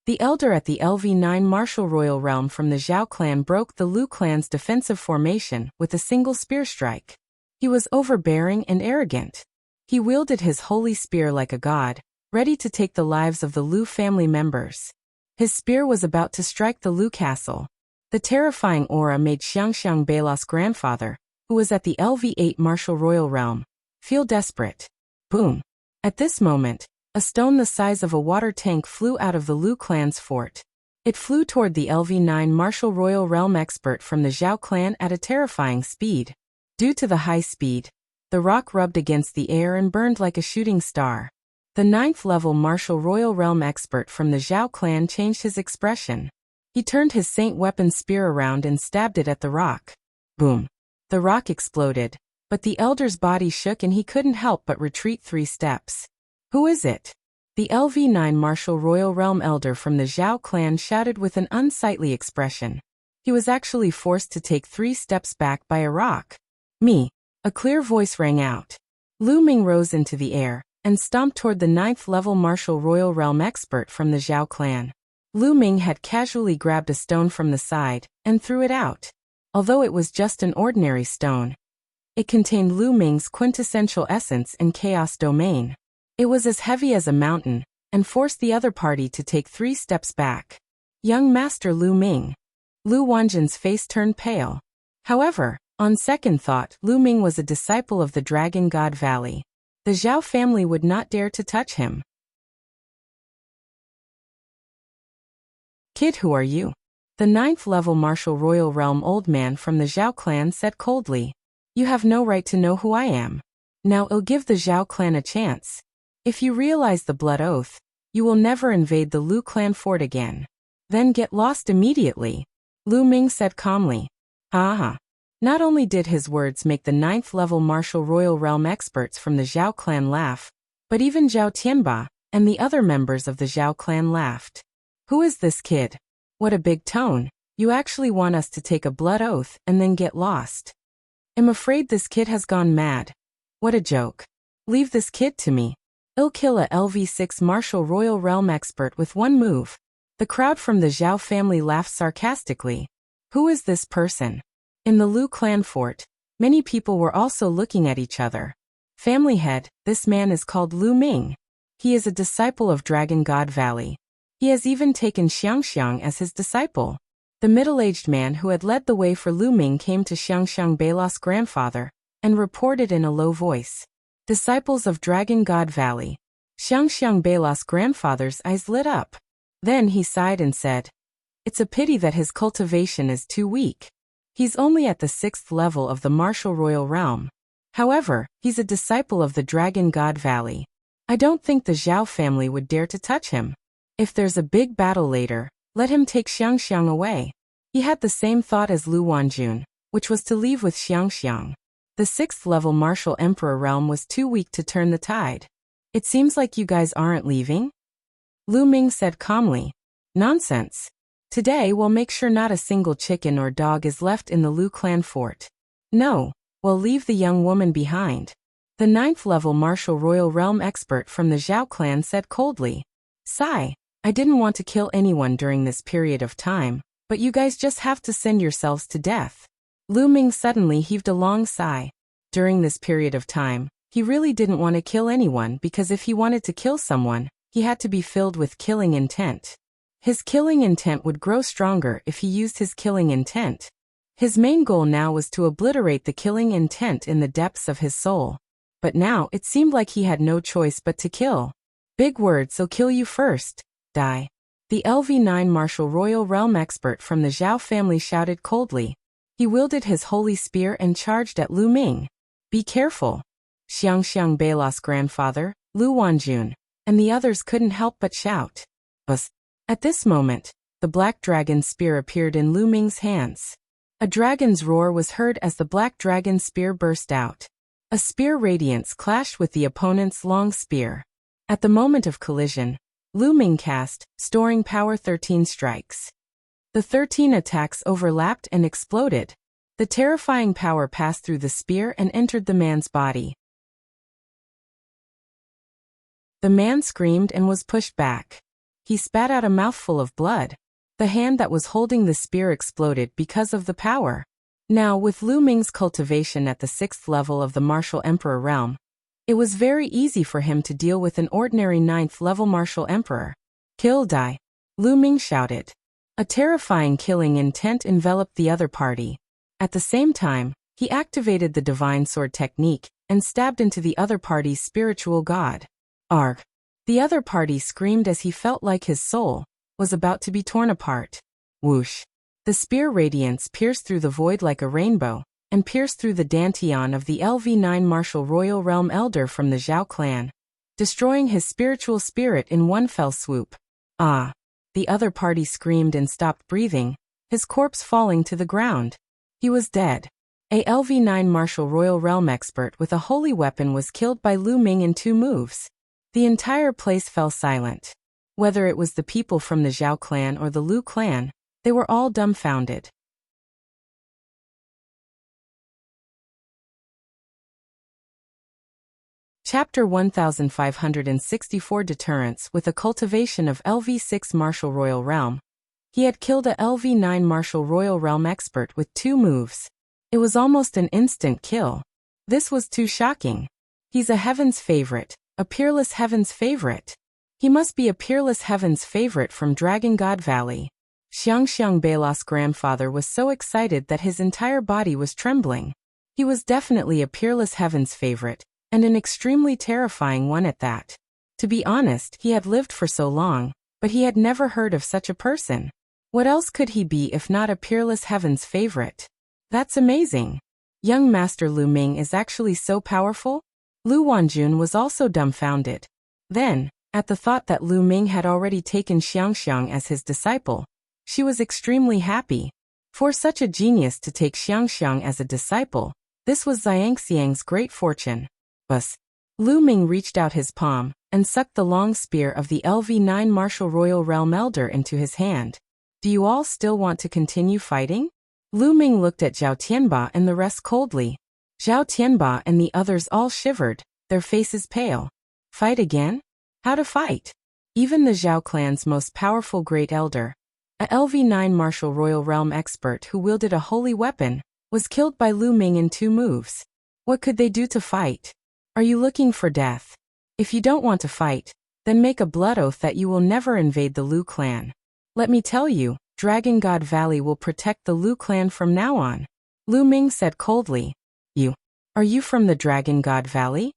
The elder at the LV9 Martial Royal Realm from the Zhao clan broke the Lu clan's defensive formation with a single spear strike. He was overbearing and arrogant. He wielded his holy spear like a god, ready to take the lives of the Lu family members. His spear was about to strike the Lu castle. The terrifying aura made Xiangxiang Beila's grandfather, who was at the LV8 Martial Royal Realm, feel desperate. Boom. At this moment, a stone the size of a water tank flew out of the Lu clan's fort. It flew toward the LV9 Martial Royal Realm expert from the Zhao clan at a terrifying speed. Due to the high speed, the rock rubbed against the air and burned like a shooting star. The 9th-level martial royal realm expert from the Zhao clan changed his expression. He turned his saint weapon spear around and stabbed it at the rock. Boom! The rock exploded, but the elder's body shook and he couldn't help but retreat 3 steps. Who is it? The LV9 martial royal realm elder from the Zhao clan shouted with an unsightly expression. He was actually forced to take 3 steps back by a rock. Me! A clear voice rang out. Lu Ming rose into the air and stomped toward the 9th-level martial royal realm expert from the Zhao clan. Lu Ming had casually grabbed a stone from the side and threw it out. Although it was just an ordinary stone, it contained Lu Ming's quintessential essence and chaos domain. It was as heavy as a mountain and forced the other party to take 3 steps back. Young Master Lu Ming. Lu Wanjin's face turned pale. However, on second thought, Lu Ming was a disciple of the Dragon God Valley. The Zhao family would not dare to touch him. Kid, who are you? The 9th-level martial royal realm old man from the Zhao clan said coldly. You have no right to know who I am. Now I'll give the Zhao clan a chance. If you realize the blood oath, you will never invade the Lu clan fort again. Then get lost immediately. Lu Ming said calmly. Ha. Not only did his words make the 9th-level martial royal realm experts from the Zhao clan laugh, but even Zhao Tianba and the other members of the Zhao clan laughed. Who is this kid? What a big tone. You actually want us to take a blood oath and then get lost. I'm afraid this kid has gone mad. What a joke. Leave this kid to me. I'll kill a LV6 martial royal realm expert with one move. The crowd from the Zhao family laughed sarcastically. Who is this person? In the Lu clan fort, many people were also looking at each other. Family head, this man is called Lu Ming. He is a disciple of Dragon God Valley. He has even taken Xiangxiang as his disciple. The middle-aged man who had led the way for Lu Ming came to Xiangxiang Beila's grandfather and reported in a low voice. Disciples of Dragon God Valley. Xiangxiang Beila's grandfather's eyes lit up. Then he sighed and said, It's a pity that his cultivation is too weak. He's only at the 6th level of the martial royal realm. However, he's a disciple of the Dragon God Valley. I don't think the Zhao family would dare to touch him. If there's a big battle later, let him take Xiangxiang away. He had the same thought as Lu Wanjun, which was to leave with Xiangxiang. The 6th level martial emperor realm was too weak to turn the tide. It seems like you guys aren't leaving? Lu Ming said calmly. Nonsense. Today we'll make sure not a single chicken or dog is left in the Lu clan fort. No, we'll leave the young woman behind. The 9th-level martial royal realm expert from the Zhao clan said coldly. Sigh, I didn't want to kill anyone during this period of time, but you guys just have to send yourselves to death. Lu Ming suddenly heaved a long sigh. During this period of time, he really didn't want to kill anyone because if he wanted to kill someone, he had to be filled with killing intent. His killing intent would grow stronger if he used his killing intent. His main goal now was to obliterate the killing intent in the depths of his soul. But now it seemed like he had no choice but to kill. Big words, so kill you first. Die. The LV9 martial royal realm expert from the Zhao family shouted coldly. He wielded his holy spear and charged at Lu Ming. Be careful. Xiangxiang Beila's grandfather, Lu Wanjun, and the others couldn't help but shout. Buzz. At this moment, the black dragon spear appeared in Lu Ming's hands. A dragon's roar was heard as the black dragon spear burst out. A spear radiance clashed with the opponent's long spear. At the moment of collision, Lu Ming cast, storing power 13 strikes. The 13 attacks overlapped and exploded. The terrifying power passed through the spear and entered the man's body. The man screamed and was pushed back. He spat out a mouthful of blood. The hand that was holding the spear exploded because of the power. Now, with Lu Ming's cultivation at the 6th level of the martial emperor realm, it was very easy for him to deal with an ordinary 9th level martial emperor. Kill, die. Lu Ming shouted. A terrifying killing intent enveloped the other party. At the same time, he activated the divine sword technique and stabbed into the other party's spiritual god. Arg. The other party screamed as he felt like his soul was about to be torn apart. Whoosh. The spear radiance pierced through the void like a rainbow, and pierced through the dantian of the LV9 martial royal realm elder from the Zhao clan. destroying his spiritual spirit in one fell swoop. Ah! The other party screamed and stopped breathing, his corpse falling to the ground. He was dead. A LV9 martial royal realm expert with a holy weapon was killed by Lu Ming in 2 moves. The entire place fell silent. Whether it was the people from the Zhao clan or the Lu clan, they were all dumbfounded. Chapter 1564 Deterrence. With a cultivation of LV6 martial royal realm, he had killed a LV9 martial royal realm expert with 2 moves. It was almost an instant kill. This was too shocking. He's a heaven's favorite, a peerless heaven's favorite. He must be a peerless heaven's favorite from Dragon God Valley. Xiangxiang Beila's grandfather was so excited that his entire body was trembling. He was definitely a peerless heaven's favorite, and an extremely terrifying one at that. To be honest, he had lived for so long, but he had never heard of such a person. What else could he be if not a peerless heaven's favorite? That's amazing. Young Master Lu Ming is actually so powerful? Lu Wanjun was also dumbfounded. Then, at the thought that Lu Ming had already taken Xiangxiang as his disciple, she was extremely happy. For such a genius to take Xiangxiang as a disciple, this was Xiangxiang's great fortune. Bus. Lu Ming reached out his palm and sucked the long spear of the LV9 martial royal realm elder into his hand. Do you all still want to continue fighting? Lu Ming looked at Zhao Tianba and the rest coldly. Zhao Tianba and the others all shivered, their faces pale. Fight again? How to fight? Even the Zhao clan's most powerful great elder, a LV9 martial royal realm expert who wielded a holy weapon, was killed by Lu Ming in 2 moves. What could they do to fight? Are you looking for death? If you don't want to fight, then make a blood oath that you will never invade the Lu clan. Let me tell you, Dragon God Valley will protect the Lu clan from now on. Lu Ming said coldly. Are you from the Dragon God Valley?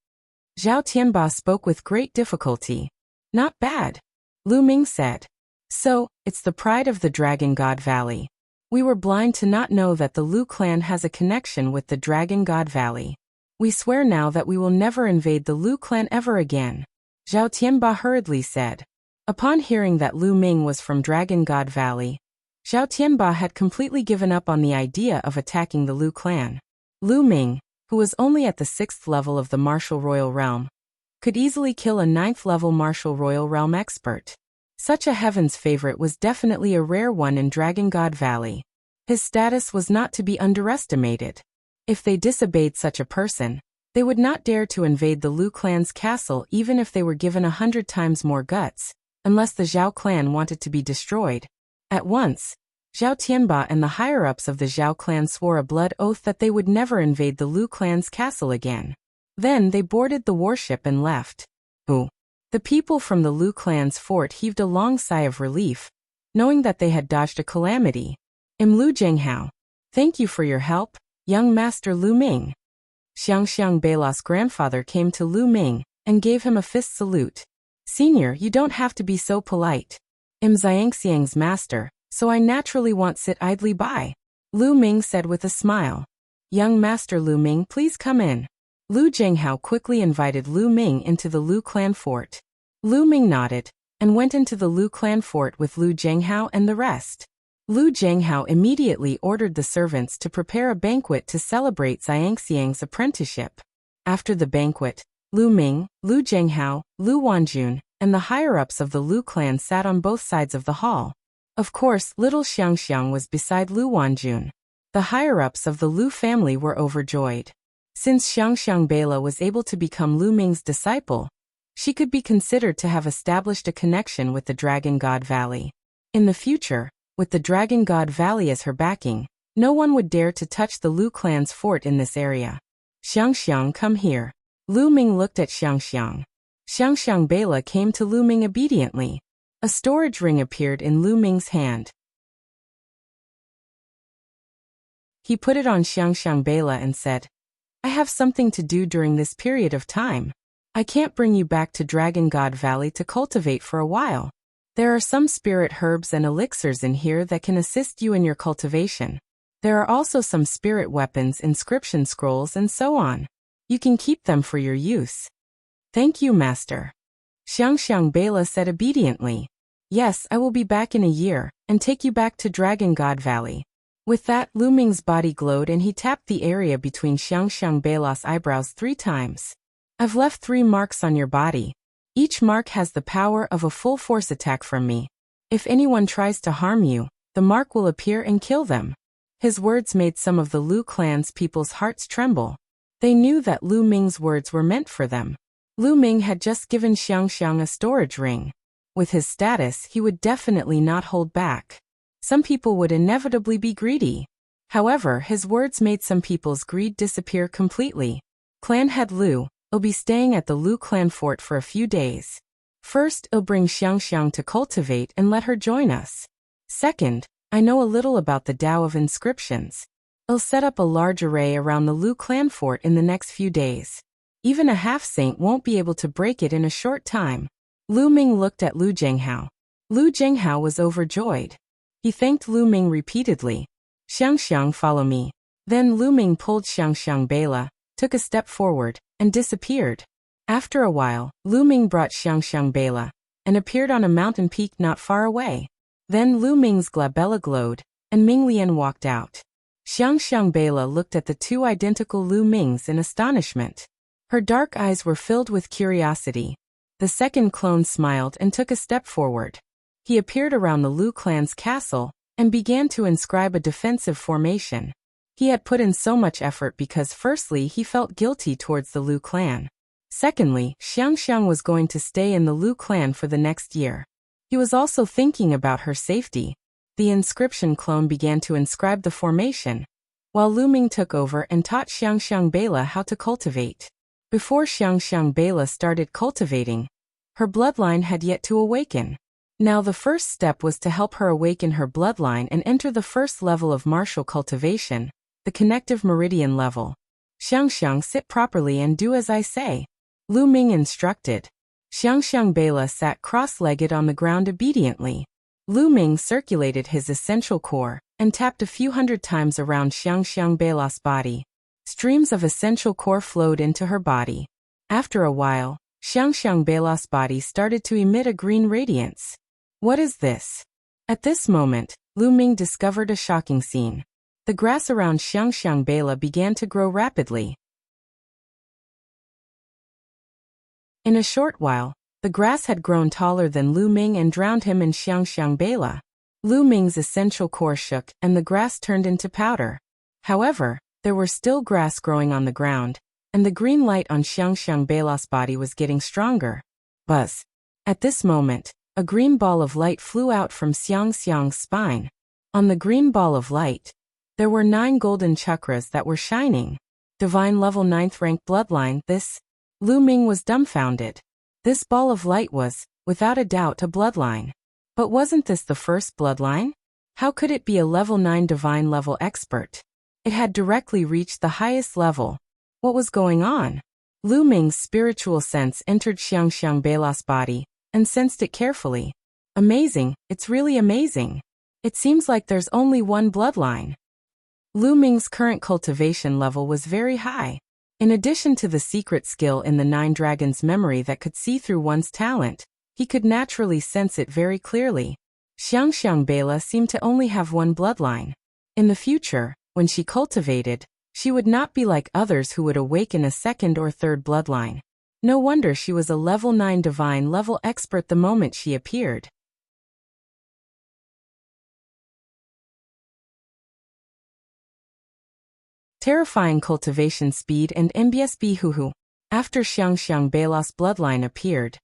Zhao Tianba spoke with great difficulty. Not bad. Lu Ming said. So, it's the pride of the Dragon God Valley. We were blind to not know that the Lu clan has a connection with the Dragon God Valley. We swear now that we will never invade the Lu clan ever again, Zhao Tianba hurriedly said. Upon hearing that Lu Ming was from Dragon God Valley, Zhao Tianba had completely given up on the idea of attacking the Lu clan. Lu Ming, who was only at the 6th level of the martial royal realm, could easily kill a 9th level martial royal realm expert. Such a heaven's favorite was definitely a rare one in Dragon God Valley. His status was not to be underestimated. If they disobeyed such a person, they would not dare to invade the Lu clan's castle even if they were given 100 times more guts, unless the Zhao clan wanted to be destroyed. At once, Zhao Tianba and the higher-ups of the Zhao clan swore a blood oath that they would never invade the Lu clan's castle again. Then they boarded the warship and left. The people from the Lu clan's fort heaved a long sigh of relief, knowing that they had dodged a calamity. Lu Zhenghao. Thank you for your help, young Master Lu Ming. Xiangxiang Beila's grandfather came to Lu Ming and gave him a fist salute. Senior, you don't have to be so polite. I'm Xiangxiang's master, so I naturally won't sit idly by, Lu Ming said with a smile. Young Master Lu Ming, please come in. Lu Zhenghao quickly invited Lu Ming into the Lu clan fort. Lu Ming nodded and went into the Lu clan fort with Lu Zhenghao and the rest. Lu Zhenghao immediately ordered the servants to prepare a banquet to celebrate Xiangxiang's apprenticeship. After the banquet, Lu Ming, Lu Zhenghao, Lu Wanjun, and the higher-ups of the Lu clan sat on both sides of the hall. Of course, little Xiangxiang was beside Lu Wanjun. The higher-ups of the Lu family were overjoyed. Since Xiangxiang Beila was able to become Lu Ming's disciple, she could be considered to have established a connection with the Dragon God Valley. In the future, with the Dragon God Valley as her backing, no one would dare to touch the Lu clan's fort in this area. Xiangxiang, come here. Lu Ming looked at Xiangxiang. Xiangxiang Beila came to Lu Ming obediently. A storage ring appeared in Lu Ming's hand. He put it on Xiangxiang Beila and said, I have something to do during this period of time. I can't bring you back to Dragon God Valley to cultivate for a while. There are some spirit herbs and elixirs in here that can assist you in your cultivation. There are also some spirit weapons, inscription scrolls, and so on. You can keep them for your use. Thank you, Master. Xiang Bela said obediently. Yes, I will be back in a year, and take you back to Dragon God Valley. With that, Lu Ming's body glowed and he tapped the area between Xiang Bela's eyebrows 3 times. I've left 3 marks on your body. Each mark has the power of a full force attack from me. If anyone tries to harm you, the mark will appear and kill them. His words made some of the Lu clan's people's hearts tremble. They knew that Lu Ming's words were meant for them. Lu Ming had just given Xiang a storage ring. With his status, he would definitely not hold back. Some people would inevitably be greedy. However, his words made some people's greed disappear completely. Clan head Lu, I'll be staying at the Lu clan fort for a few days. First, I'll bring Xiang to cultivate and let her join us. Second, I know a little about the Tao of inscriptions. I'll set up a large array around the Lu clan fort in the next few days. Even a half-saint won't be able to break it in a short time. Lu Ming looked at Lu Zhenghao. Lu Zhenghao was overjoyed. He thanked Lu Ming repeatedly. Xiang, follow me. Then Lu Ming pulled Xiang Bela, took a step forward, and disappeared. After a while, Lu Ming brought Xiang Bela, and appeared on a mountain peak not far away. Then Lu Ming's glabella glowed, and Ming Lian walked out. Xiang Bela looked at the 2 identical Lu Mings in astonishment. Her dark eyes were filled with curiosity. The second clone smiled and took a step forward. He appeared around the Lu clan's castle, and began to inscribe a defensive formation. He had put in so much effort because firstly he felt guilty towards the Lu clan. Secondly, Xiang was going to stay in the Lu clan for the next year. He was also thinking about her safety. The inscription clone began to inscribe the formation, while Lu Ming took over and taught Xiang Bela how to cultivate. Before Xiang Bela started cultivating, her bloodline had yet to awaken. Now the first step was to help her awaken her bloodline and enter the first level of martial cultivation, the connective meridian level. Xiang, sit properly and do as I say. Lu Ming instructed. Xiang Bela sat cross-legged on the ground obediently. Lu Ming circulated his essential core and tapped a few hundred times around Xiang Bela's body. Streams of essential core flowed into her body. After a while, Xiang Bela's body started to emit a green radiance. What is this? At this moment, Lu Ming discovered a shocking scene. The grass around Xiang Bela began to grow rapidly. In a short while, the grass had grown taller than Lu Ming and drowned him in Xiang Bela. Lu Ming's essential core shook and the grass turned into powder. However, there were still grass growing on the ground, and the green light on Xiang Bela's body was getting stronger. Buzz. At this moment, a green ball of light flew out from Xiang's spine. On the green ball of light, there were 9 golden chakras that were shining. Divine level 9th rank bloodline, this. Lu Ming was dumbfounded. This ball of light was, without a doubt, a bloodline. But wasn't this the first bloodline? How could it be a level 9 divine level expert? It had directly reached the highest level. What was going on? Lu Ming's spiritual sense entered Xiang Bela's body, and sensed it carefully. Amazing, it's really amazing. It seems like there's only one bloodline. Lu Ming's current cultivation level was very high. In addition to the secret skill in the 9 Dragons' memory that could see through one's talent, he could naturally sense it very clearly. Xiang Bela seemed to only have one bloodline. In the future, when she cultivated, she would not be like others who would awaken a second or third bloodline. No wonder she was a level 9 divine level expert the moment she appeared. Terrifying cultivation speed and mbsb. After Xiang Bela's bloodline appeared,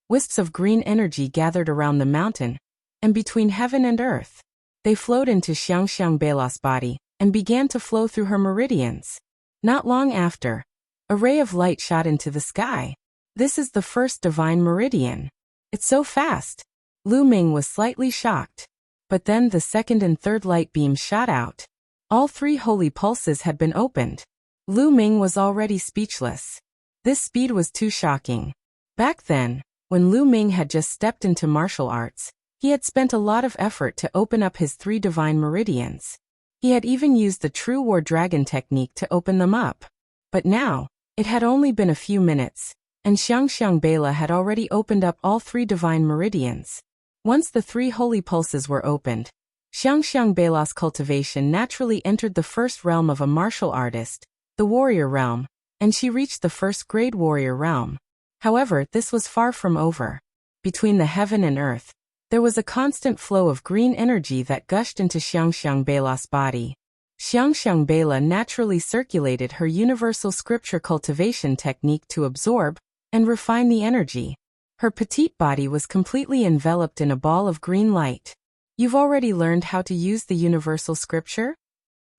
wisps of green energy gathered around the mountain, and between heaven and earth. They flowed into Xiang Bela's body, and began to flow through her meridians. Not long after, a ray of light shot into the sky. This is the first divine meridian. It's so fast. Lu Ming was slightly shocked. But then the second and third light beams shot out. All 3 holy pulses had been opened. Lu Ming was already speechless. This speed was too shocking. Back then, when Lu Ming had just stepped into martial arts, he had spent a lot of effort to open up his 3 divine meridians. He had even used the true war dragon technique to open them up. But now, it had only been a few minutes, and Xiangxiang Bela had already opened up all 3 divine meridians. Once the 3 holy pulses were opened, Xiangxiang Bela's cultivation naturally entered the first realm of a martial artist, the warrior realm, and she reached the first grade warrior realm. However, this was far from over. Between the heaven and earth, there was a constant flow of green energy that gushed into Xiangxiang Bela's body. Xiangxiang Bela naturally circulated her universal scripture cultivation technique to absorb and refine the energy. Her petite body was completely enveloped in a ball of green light. You've already learned how to use the universal scripture?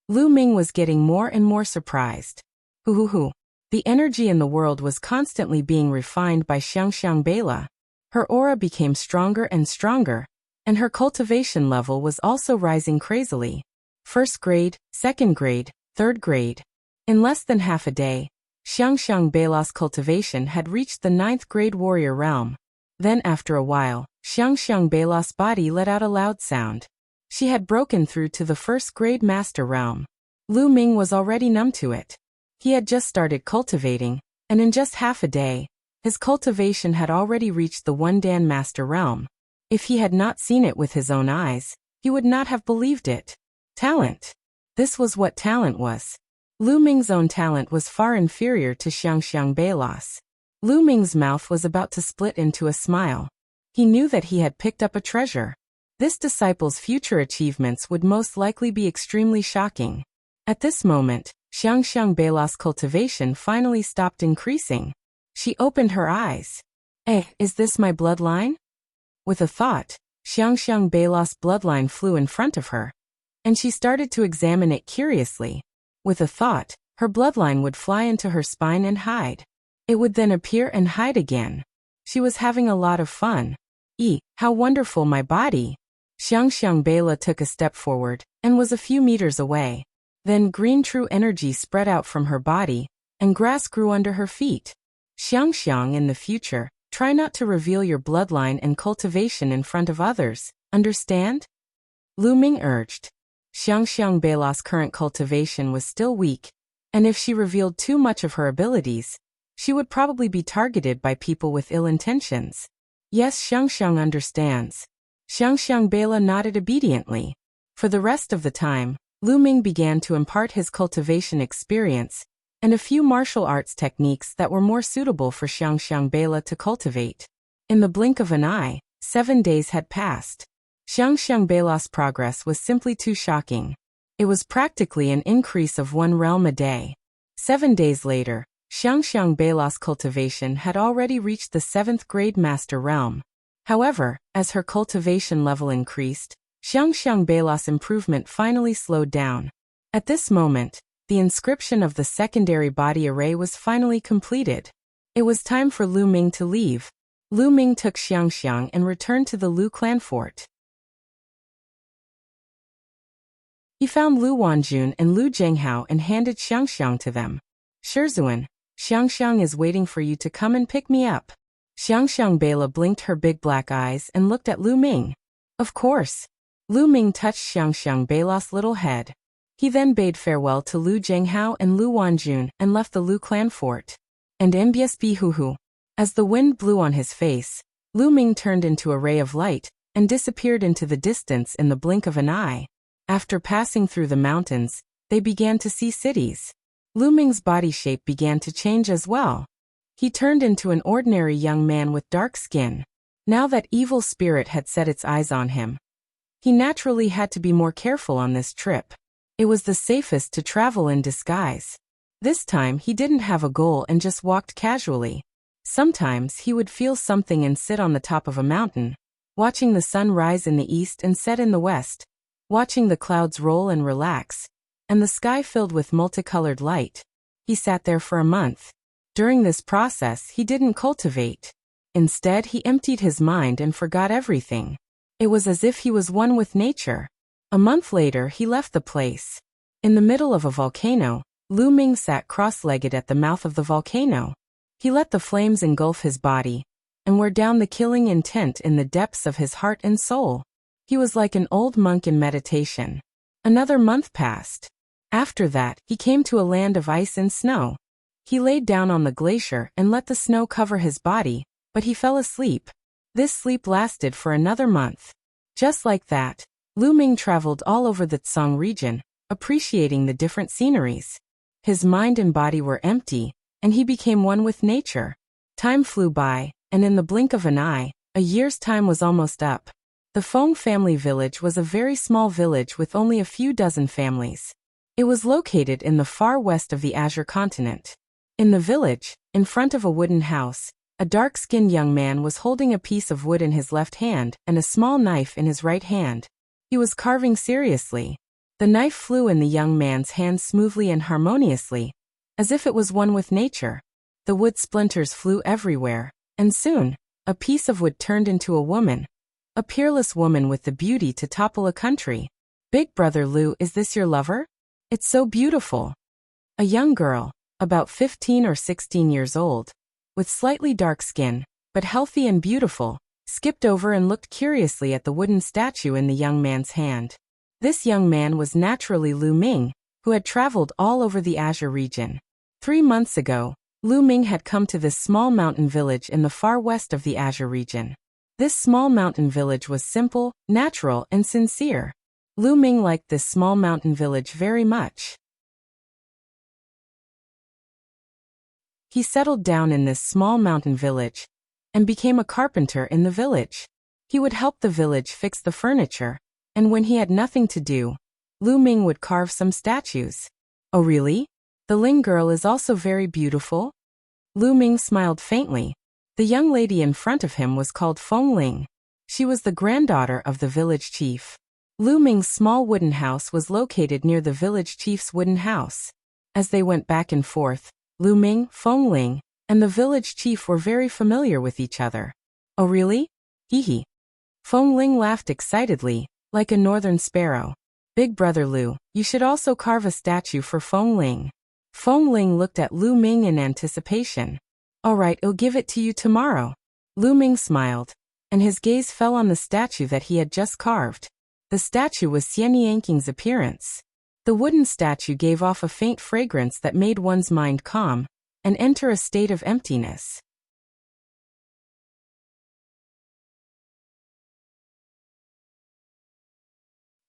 Lu Ming was getting more and more surprised. Hoo. The energy in the world was constantly being refined by Xiangxiang Bela. Her aura became stronger and stronger, and her cultivation level was also rising crazily. 1st grade, 2nd grade, 3rd grade. In less than half a day, Xiangxiang Bela's cultivation had reached the 9th grade warrior realm. Then after a while, Xiangxiang Bela's body let out a loud sound. She had broken through to the 1st grade master realm. Lu Ming was already numb to it. He had just started cultivating, and in just half a day, his cultivation had already reached the 1 Dan master realm. If he had not seen it with his own eyes, he would not have believed it. Talent. This was what talent was. Lu Ming's own talent was far inferior to Xiangxiang Bela's. Lu Ming's mouth was about to split into a smile. He knew that he had picked up a treasure. This disciple's future achievements would most likely be extremely shocking. At this moment, Xiangxiang Bela's cultivation finally stopped increasing. She opened her eyes. Is this my bloodline? With a thought, Xiangxiang Bela's bloodline flew in front of her, and she started to examine it curiously. With a thought, her bloodline would fly into her spine and hide. It would then appear and hide again. She was having a lot of fun. How wonderful my body! Xiangxiang Bela took a step forward, and was a few meters away. Then green true energy spread out from her body, and grass grew under her feet. Xiangxiang, in the future, try not to reveal your bloodline and cultivation in front of others, understand? Lu Ming urged. Xiangxiang Bela's current cultivation was still weak, and if she revealed too much of her abilities, she would probably be targeted by people with ill intentions. Yes, Xiangxiang understands. Xiangxiang Bela nodded obediently. For the rest of the time, Lu Ming began to impart his cultivation experience and a few martial arts techniques that were more suitable for Xiangxiang Bela to cultivate. In the blink of an eye, 7 days had passed. Xiangxiang Bela's progress was simply too shocking. It was practically an increase of 1 realm a day. 7 days later, Xiangxiang Bela's cultivation had already reached the 7th grade master realm. However, as her cultivation level increased, Xiangxiang Bela's improvement finally slowed down. At this moment, the inscription of the secondary body array was finally completed. It was time for Lu Ming to leave. Lu Ming took Xiangxiang and returned to the Lu clan fort. He found Lu Wanjun and Lu Zhenghao and handed Xiangxiang to them. Shizuan, Xiangxiang is waiting for you to come and pick me up. Xiangxiang Bela blinked her big black eyes and looked at Lu Ming. Of course. Lu Ming touched Xiangxiang Bela's little head. He then bade farewell to Lu Zhenghao and Lu Wanjun and left the Lu clan fort. And Mbiasbi. As the wind blew on his face, Lu Ming turned into a ray of light and disappeared into the distance in the blink of an eye. After passing through the mountains, they began to see cities. Lu Ming's body shape began to change as well. He turned into an ordinary young man with dark skin. Now that evil spirit had set its eyes on him, he naturally had to be more careful on this trip. It was the safest to travel in disguise. This time he didn't have a goal and just walked casually. Sometimes he would feel something and sit on the top of a mountain, watching the sun rise in the east and set in the west, watching the clouds roll and relax, and the sky filled with multicolored light. He sat there for a month. During this process he didn't cultivate. Instead he emptied his mind and forgot everything. It was as if he was one with nature. A month later he left the place. In the middle of a volcano, Lu Ming sat cross-legged at the mouth of the volcano. He let the flames engulf his body, and wear down the killing intent in the depths of his heart and soul. He was like an old monk in meditation. Another month passed. After that, he came to a land of ice and snow. He laid down on the glacier and let the snow cover his body, but he fell asleep. This sleep lasted for another month. Just like that, Lu Ming traveled all over the Tsang region, appreciating the different sceneries. His mind and body were empty, and he became one with nature. Time flew by, and in the blink of an eye, a year's time was almost up. The Feng family village was a very small village with only a few dozen families. It was located in the far west of the Azure continent. In the village, in front of a wooden house, a dark-skinned young man was holding a piece of wood in his left hand and a small knife in his right hand. He was carving seriously. The knife flew in the young man's hand smoothly and harmoniously, as if it was one with nature. The wood splinters flew everywhere, and soon, a piece of wood turned into a woman. A peerless woman with the beauty to topple a country. Big brother Lu, is this your lover? It's so beautiful. A young girl, about 15 or 16 years old, with slightly dark skin, but healthy and beautiful, skipped over and looked curiously at the wooden statue in the young man's hand. This young man was naturally Lu Ming, who had traveled all over the Azure region. 3 months ago, Lu Ming had come to this small mountain village in the far west of the Azure region. This small mountain village was simple, natural, and sincere. Lu Ming liked this small mountain village very much. He settled down in this small mountain village and became a carpenter in the village. He would help the village fix the furniture, and when he had nothing to do, Lu Ming would carve some statues. Oh really? The Ling girl is also very beautiful? Lu Ming smiled faintly. The young lady in front of him was called Feng Ling. She was the granddaughter of the village chief. Lu Ming's small wooden house was located near the village chief's wooden house. As they went back and forth, Lu Ming, Feng Ling, and the village chief were very familiar with each other. Oh really? Hee hee. Feng Ling laughed excitedly, like a northern sparrow. Big brother Lu, you should also carve a statue for Feng Ling. Feng Ling looked at Lu Ming in anticipation. All right, I'll give it to you tomorrow. Lu Ming smiled, and his gaze fell on the statue that he had just carved. The statue was Xian Yanking's appearance. The wooden statue gave off a faint fragrance that made one's mind calm and enter a state of emptiness.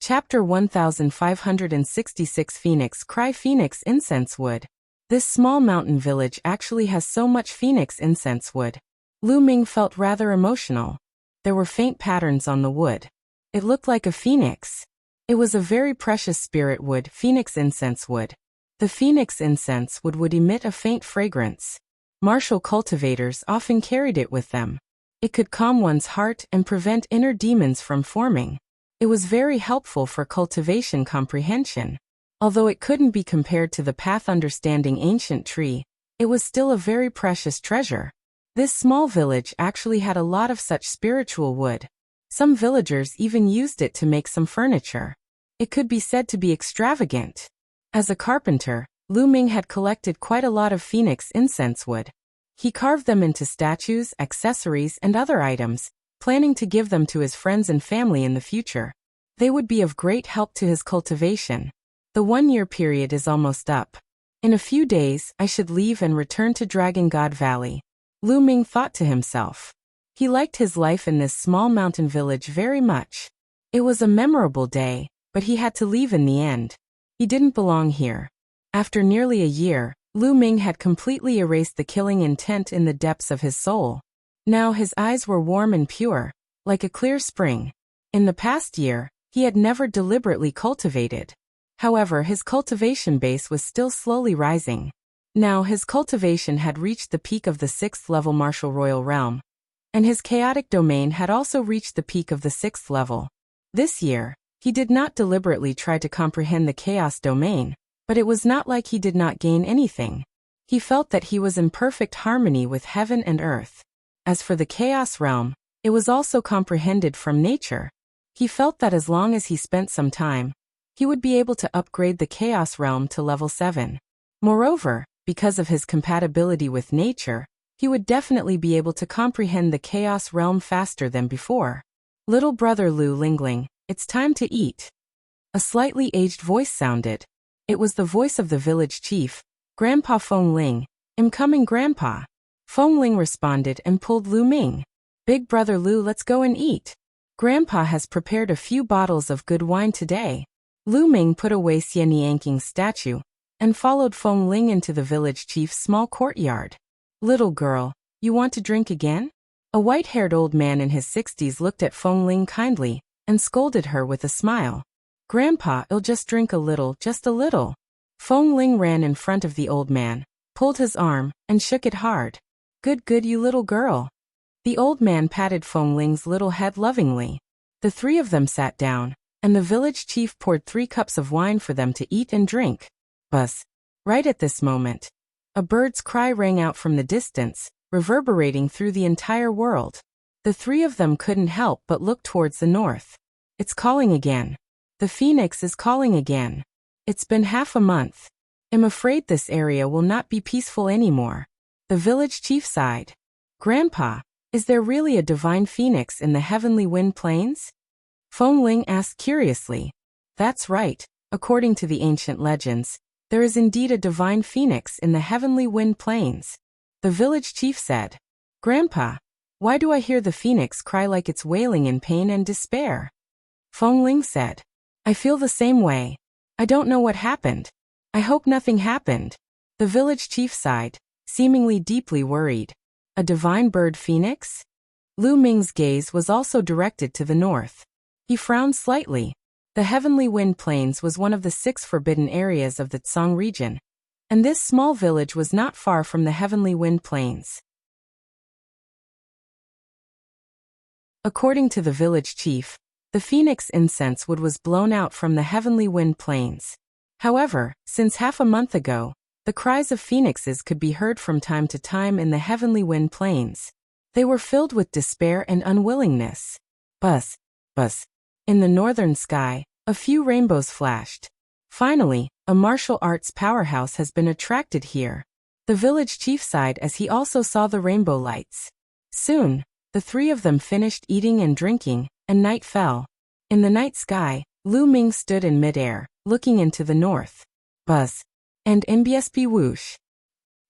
Chapter 1566 Phoenix Cry Phoenix Incense Wood. This small mountain village actually has so much phoenix incense wood. Lu Ming felt rather emotional. There were faint patterns on the wood. It looked like a phoenix. It was a very precious spirit wood, phoenix incense wood. The phoenix incense wood would emit a faint fragrance. Martial cultivators often carried it with them. It could calm one's heart and prevent inner demons from forming. It was very helpful for cultivation comprehension. Although it couldn't be compared to the path understanding ancient tree, it was still a very precious treasure. This small village actually had a lot of such spiritual wood. Some villagers even used it to make some furniture. It could be said to be extravagant. As a carpenter, Lu Ming had collected quite a lot of phoenix incense wood. He carved them into statues, accessories, and other items, planning to give them to his friends and family in the future. They would be of great help to his cultivation. The 1-year period is almost up. In a few days, I should leave and return to Dragon God Valley. Lu Ming thought to himself. He liked his life in this small mountain village very much. It was a memorable day, but he had to leave in the end. He didn't belong here. After nearly a year, Lu Ming had completely erased the killing intent in the depths of his soul. Now his eyes were warm and pure, like a clear spring. In the past year, he had never deliberately cultivated. However, his cultivation base was still slowly rising. Now his cultivation had reached the peak of the 6th level martial royal realm, and his chaotic domain had also reached the peak of the 6th level. This year, he did not deliberately try to comprehend the chaos domain, but it was not like he did not gain anything. He felt that he was in perfect harmony with heaven and earth. As for the chaos realm, it was also comprehended from nature. He felt that as long as he spent some time, he would be able to upgrade the chaos realm to level 7. Moreover, because of his compatibility with nature, he would definitely be able to comprehend the chaos realm faster than before. Little brother Lu Lingling, it's time to eat. A slightly aged voice sounded. It was the voice of the village chief, Grandpa Feng Ling, "I'm coming, Grandpa." Feng Ling responded and pulled Lu Ming. "Big brother Lu, let's go and eat. Grandpa has prepared a few bottles of good wine today." Lu Ming put away Xie Nianking's statue and followed Feng Ling into the village chief's small courtyard. "Little girl, you want to drink again?" A white-haired old man in his 60s looked at Feng Ling kindly and scolded her with a smile. "Grandpa, I'll just drink a little, just a little." Feng Ling ran in front of the old man, pulled his arm, and shook it hard. "Good, good, you little girl." The old man patted Feng Ling's little head lovingly. The three of them sat down, and the village chief poured 3 cups of wine for them to eat and drink. Buzz. Right at this moment, a bird's cry rang out from the distance, reverberating through the entire world. The three of them couldn't help but look towards the north. "It's calling again. The phoenix is calling again. It's been half a month. I'm afraid this area will not be peaceful anymore." The village chief sighed. "Grandpa, is there really a divine phoenix in the heavenly wind plains?" Feng Ling asked curiously. "That's right. According to the ancient legends, there is indeed a divine phoenix in the heavenly wind plains." The village chief said. "Grandpa, why do I hear the phoenix cry like it's wailing in pain and despair?" Feng Ling said. "I feel the same way. I don't know what happened. I hope nothing happened." The village chief sighed, seemingly deeply worried. "A divine bird phoenix?" Lu Ming's gaze was also directed to the north. He frowned slightly. The heavenly wind plains was one of the 6 forbidden areas of the Tsang region, and this small village was not far from the heavenly wind plains. According to the village chief, the phoenix incense wood was blown out from the heavenly wind plains. However, since half a month ago, the cries of phoenixes could be heard from time to time in the heavenly wind plains. They were filled with despair and unwillingness. Buzz, buzz. In the northern sky, a few rainbows flashed. Finally, a martial arts powerhouse has been attracted here. The village chief sighed as he also saw the rainbow lights. Soon, the three of them finished eating and drinking, and night fell. In the night sky, Lu Ming stood in midair, looking into the north. Buzz. And MBSP whoosh.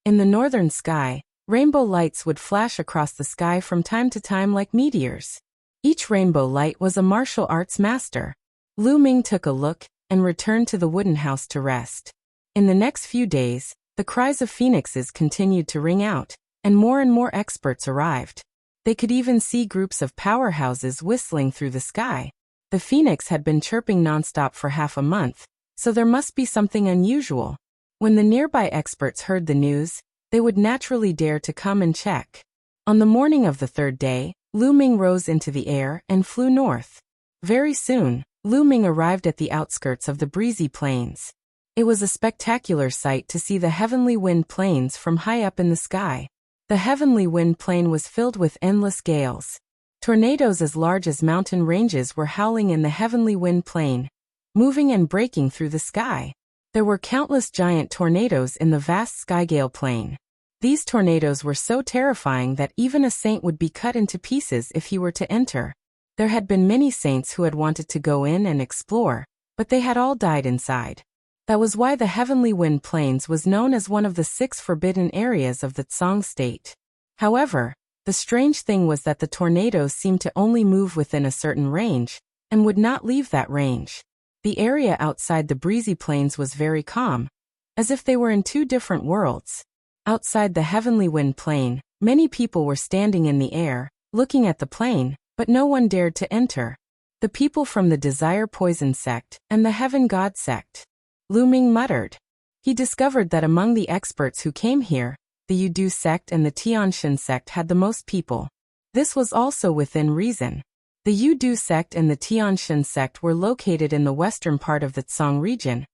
In the northern sky, rainbow lights would flash across the sky from time to time like meteors. Each rainbow light was a martial arts master. Lu Ming took a look and returned to the wooden house to rest. In the next few days, the cries of phoenixes continued to ring out, and more experts arrived. They could even see groups of powerhouses whistling through the sky. The phoenix had been chirping nonstop for half a month, so there must be something unusual. When the nearby experts heard the news, they would naturally dare to come and check. On the morning of the 3rd day, Lu Ming rose into the air and flew north. Very soon, Lu Ming arrived at the outskirts of the breezy plains. It was a spectacular sight to see the heavenly wind plains from high up in the sky. The heavenly wind plain was filled with endless gales. Tornadoes as large as mountain ranges were howling in the heavenly wind plain, moving and breaking through the sky. There were countless giant tornadoes in the vast skygale plain. These tornadoes were so terrifying that even a saint would be cut into pieces if he were to enter. There had been many saints who had wanted to go in and explore, but they had all died inside. That was why the heavenly wind plains was known as one of the 6 forbidden areas of the Tsang state. However, the strange thing was that the tornadoes seemed to only move within a certain range, and would not leave that range. The area outside the breezy plains was very calm, as if they were in 2 different worlds. Outside the heavenly wind plain, many people were standing in the air, looking at the plain, but no one dared to enter. The people from the Desire Poison sect and the Heaven God sect. Lu Ming muttered. He discovered that among the experts who came here, the Yudu sect and the Tianshan sect had the most people. This was also within reason. The Yudu sect and the Tianshan sect were located in the western part of the Tsang region,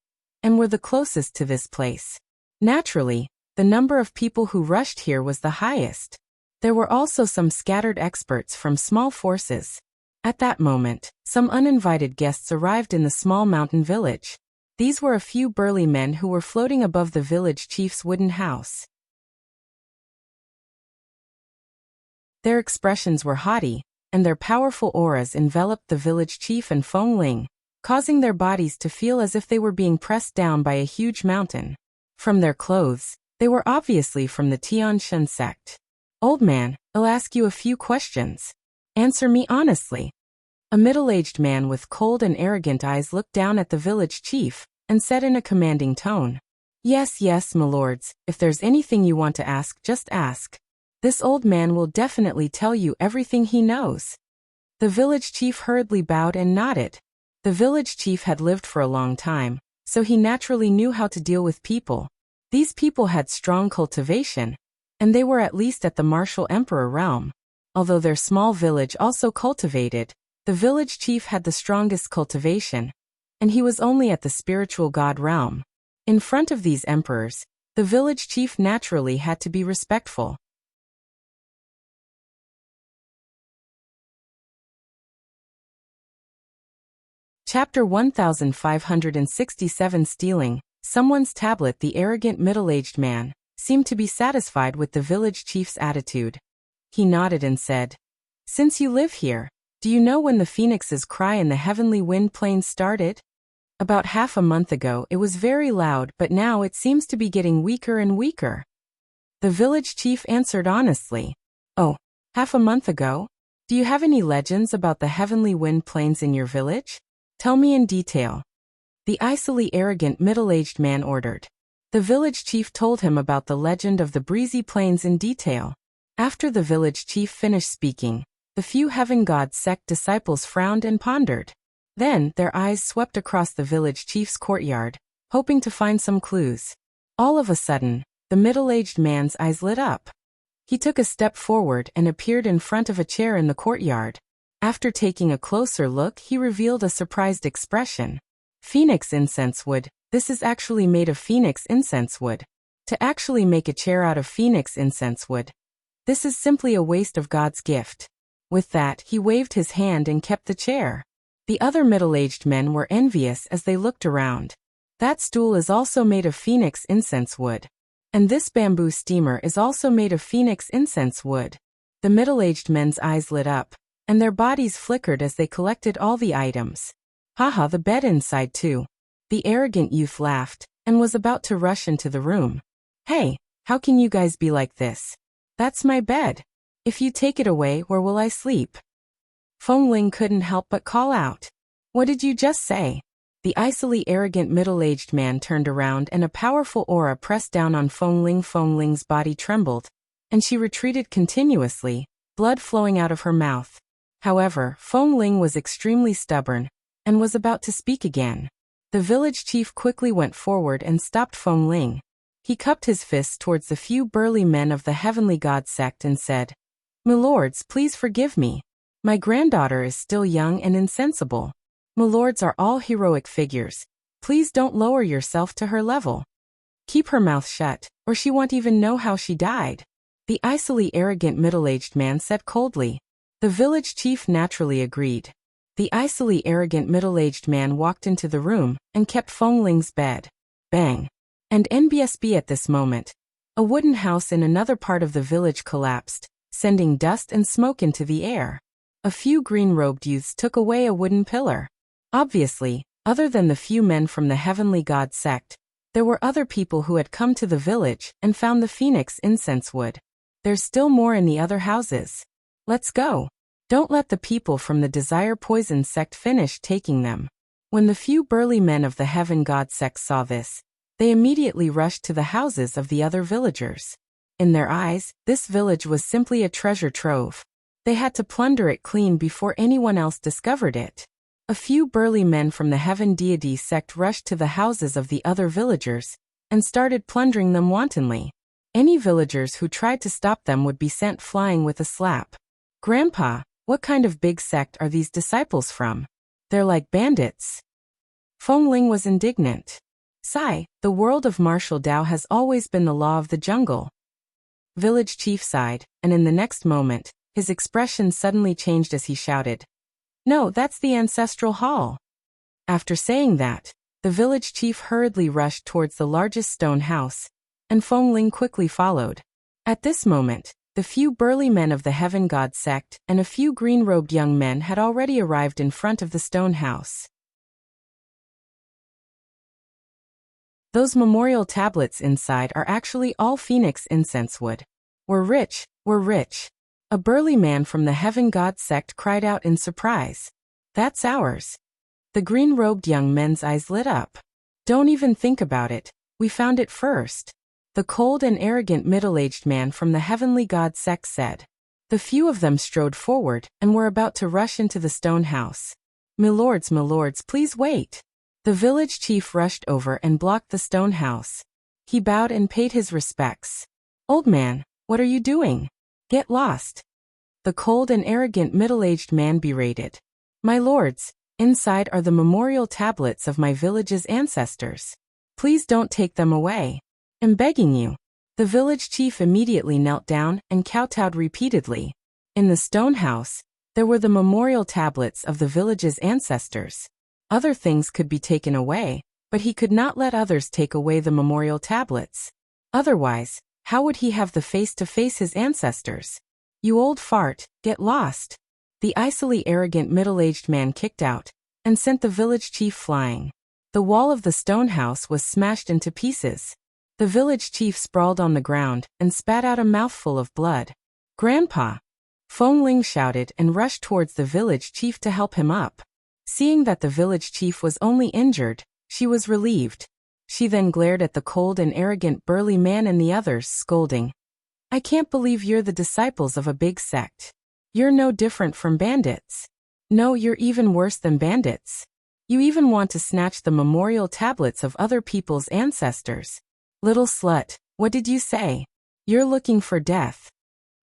and were the closest to this place. Naturally, the number of people who rushed here was the highest. There were also some scattered experts from small forces. At that moment, some uninvited guests arrived in the small mountain village. These were a few burly men who were floating above the village chief's wooden house. Their expressions were haughty, and their powerful auras enveloped the village chief and Feng Ling, causing their bodies to feel as if they were being pressed down by a huge mountain. From their clothes, They were obviously from the Tianshan sect. "Old man, I'll ask you a few questions. Answer me honestly." A middle-aged man with cold and arrogant eyes looked down at the village chief and said in a commanding tone, "Yes, yes, my lords, if there's anything you want to ask, just ask. This old man will definitely tell you everything he knows." The village chief hurriedly bowed and nodded. The village chief had lived for a long time, so he naturally knew how to deal with people. These people had strong cultivation, and they were at least at the martial emperor realm. Although their small village also cultivated, the village chief had the strongest cultivation, and he was only at the spiritual god realm. In front of these emperors, the village chief naturally had to be respectful. Chapter 1567 Stealing someone's tablet. The arrogant middle-aged man seemed to be satisfied with the village chief's attitude. He nodded and said, "Since you live here, do you know when the phoenix's cry in the heavenly wind plains started?" "About half a month ago it was very loud, but now it seems to be getting weaker and weaker," the village chief answered honestly. "Oh, half a month ago? Do you have any legends about the heavenly wind plains in your village? Tell me in detail," the icily arrogant middle-aged man ordered. The village chief told him about the legend of the breezy plains in detail. After the village chief finished speaking, the few heaven god sect disciples frowned and pondered. Then, their eyes swept across the village chief's courtyard, hoping to find some clues. All of a sudden, the middle-aged man's eyes lit up. He took a step forward and appeared in front of a chair in the courtyard. After taking a closer look, he revealed a surprised expression. "Phoenix incense wood. This is actually made of phoenix incense wood. To actually make a chair out of phoenix incense wood. This is simply a waste of God's gift." With that, he waved his hand and kept the chair. The other middle-aged men were envious as they looked around. "That stool is also made of phoenix incense wood. And this bamboo steamer is also made of phoenix incense wood." The middle-aged men's eyes lit up, and their bodies flickered as they collected all the items. "Haha, the bed inside too." The arrogant youth laughed, and was about to rush into the room. "Hey, how can you guys be like this? That's my bed. If you take it away, where will I sleep?" Feng Ling couldn't help but call out. "What did you just say?" The icily arrogant middle-aged man turned around and a powerful aura pressed down on Feng Ling. Feng Ling's body trembled, and she retreated continuously, blood flowing out of her mouth. However, Feng Ling was extremely stubborn, and was about to speak again. The village chief quickly went forward and stopped Feng Ling. He cupped his fists towards the few burly men of the heavenly god sect and said, "My lords, please forgive me. My granddaughter is still young and insensible. My lords are all heroic figures. Please don't lower yourself to her level. Keep her mouth shut, or she won't even know how she died," the icily arrogant middle-aged man said coldly. The village chief naturally agreed. The icily arrogant middle-aged man walked into the room and kept Feng Ling's bed. Bang! And NBSB at this moment, a wooden house in another part of the village collapsed, sending dust and smoke into the air. A few green-robed youths took away a wooden pillar. Obviously, other than the few men from the heavenly god sect, there were other people who had come to the village and found the phoenix incense wood. There's still more in the other houses. Let's go. Don't let the people from the Desire Poison sect finish taking them. When the few burly men of the Heaven God sect saw this, they immediately rushed to the houses of the other villagers. In their eyes, this village was simply a treasure trove. They had to plunder it clean before anyone else discovered it. A few burly men from the Heaven Deity sect rushed to the houses of the other villagers and started plundering them wantonly. Any villagers who tried to stop them would be sent flying with a slap. "Grandpa, what kind of big sect are these disciples from? They're like bandits." Feng Ling was indignant. "Sigh, the world of martial Dao has always been the law of the jungle." Village chief sighed, and in the next moment, his expression suddenly changed as he shouted, "No, that's the ancestral hall." After saying that, the village chief hurriedly rushed towards the largest stone house, and Feng Ling quickly followed. At this moment, the few burly men of the Heaven God sect and a few green-robed young men had already arrived in front of the stone house. Those memorial tablets inside are actually all phoenix incense wood. We're rich, we're rich. A burly man from the Heaven God sect cried out in surprise. That's ours. The green-robed young men's eyes lit up. Don't even think about it, we found it first. The cold and arrogant middle-aged man from the Heavenly God sect said. The few of them strode forward and were about to rush into the stone house. My lords, please wait. The village chief rushed over and blocked the stone house. He bowed and paid his respects. Old man, what are you doing? Get lost. The cold and arrogant middle-aged man berated. My lords, inside are the memorial tablets of my village's ancestors. Please don't take them away. I'm begging you. The village chief immediately knelt down and kowtowed repeatedly. In the stone house, there were the memorial tablets of the village's ancestors. Other things could be taken away, but he could not let others take away the memorial tablets. Otherwise, how would he have the face to face his ancestors? You old fart, get lost. The icily arrogant middle-aged man kicked out and sent the village chief flying. The wall of the stone house was smashed into pieces. The village chief sprawled on the ground and spat out a mouthful of blood. Grandpa! Feng Ling shouted and rushed towards the village chief to help him up. Seeing that the village chief was only injured, she was relieved. She then glared at the cold and arrogant burly man and the others, scolding. I can't believe you're the disciples of a big sect. You're no different from bandits. No, you're even worse than bandits. You even want to snatch the memorial tablets of other people's ancestors. Little slut, what did you say? You're looking for death.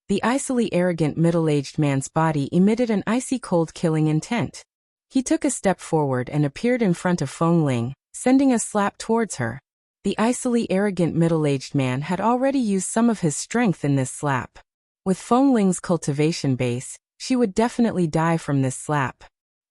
The icily arrogant middle-aged man's body emitted an icy cold killing intent. He took a step forward and appeared in front of Feng Ling, sending a slap towards her. The icily arrogant middle-aged man had already used some of his strength in this slap. With Feng Ling's cultivation base, she would definitely die from this slap.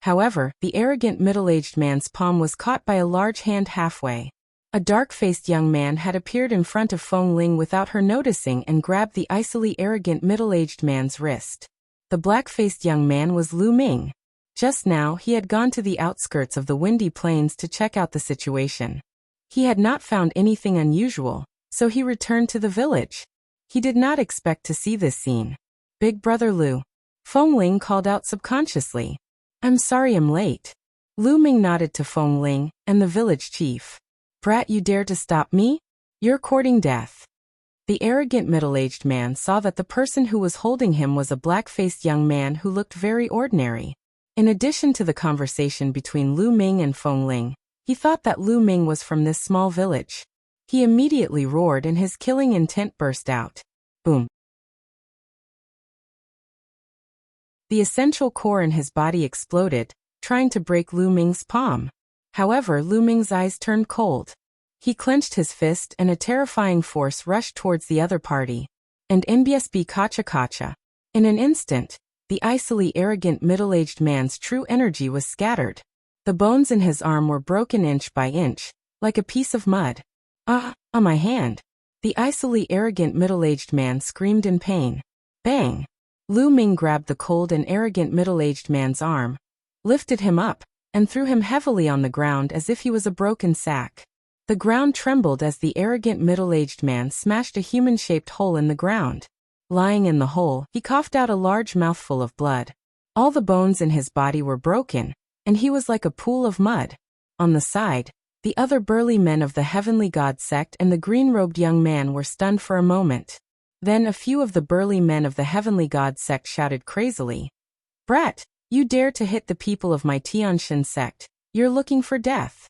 However, the arrogant middle-aged man's palm was caught by a large hand halfway. A dark-faced young man had appeared in front of Feng Ling without her noticing and grabbed the icily arrogant middle-aged man's wrist. The black-faced young man was Lu Ming. Just now, he had gone to the outskirts of the Windy Plains to check out the situation. He had not found anything unusual, so he returned to the village. He did not expect to see this scene. Big Brother Lu. Feng Ling called out subconsciously. I'm sorry I'm late. Lu Ming nodded to Feng Ling and the village chief. Brat, you dare to stop me? You're courting death. The arrogant middle-aged man saw that the person who was holding him was a black-faced young man who looked very ordinary. In addition to the conversation between Lu Ming and Feng Ling, he thought that Lu Ming was from this small village. He immediately roared and his killing intent burst out. Boom. The essential core in his body exploded, trying to break Lu Ming's palm. However, Lu Ming's eyes turned cold. He clenched his fist and a terrifying force rushed towards the other party. And NBSB kacha. In an instant, the icily arrogant middle-aged man's true energy was scattered. The bones in his arm were broken inch by inch, like a piece of mud. My hand. The icily arrogant middle-aged man screamed in pain. Bang! Lu Ming grabbed the cold and arrogant middle-aged man's arm, lifted him up, and threw him heavily on the ground as if he was a broken sack. The ground trembled as the arrogant middle-aged man smashed a human-shaped hole in the ground. Lying in the hole, he coughed out a large mouthful of blood. All the bones in his body were broken, and he was like a pool of mud. On the side, the other burly men of the Heavenly God sect and the green-robed young man were stunned for a moment. Then a few of the burly men of the Heavenly God sect shouted crazily. Brat, you dare to hit the people of my Tianshan sect. You're looking for death.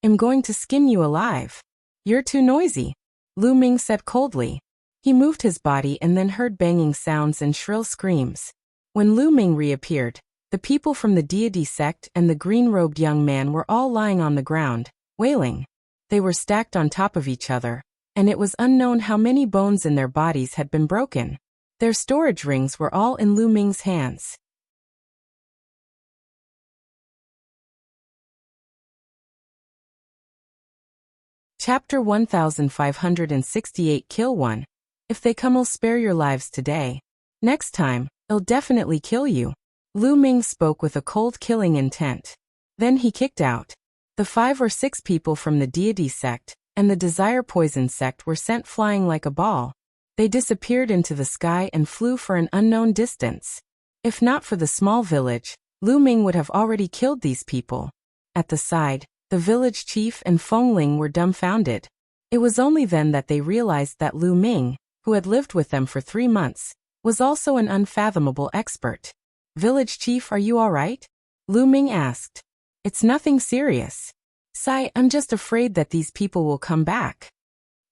I'm going to skin you alive. You're too noisy, Lu Ming said coldly. He moved his body and then heard banging sounds and shrill screams. When Lu Ming reappeared, the people from the deity sect and the green-robed young man were all lying on the ground, wailing. They were stacked on top of each other, and it was unknown how many bones in their bodies had been broken. Their storage rings were all in Lu Ming's hands. Chapter 1568 Kill 1. If they come, I'll spare your lives today. Next time, I'll definitely kill you. Lu Ming spoke with a cold killing intent. Then he kicked out the 5 or 6 people from the deity sect and the desire poison sect were sent flying like a ball. They disappeared into the sky and flew for an unknown distance. If not for the small village, Lu Ming would have already killed these people. At the side, the village chief and Feng Ling were dumbfounded. It was only then that they realized that Lu Ming, who had lived with them for 3 months, was also an unfathomable expert. "Village chief, are you all right?" Lu Ming asked. "It's nothing serious. Sigh, I'm just afraid that these people will come back."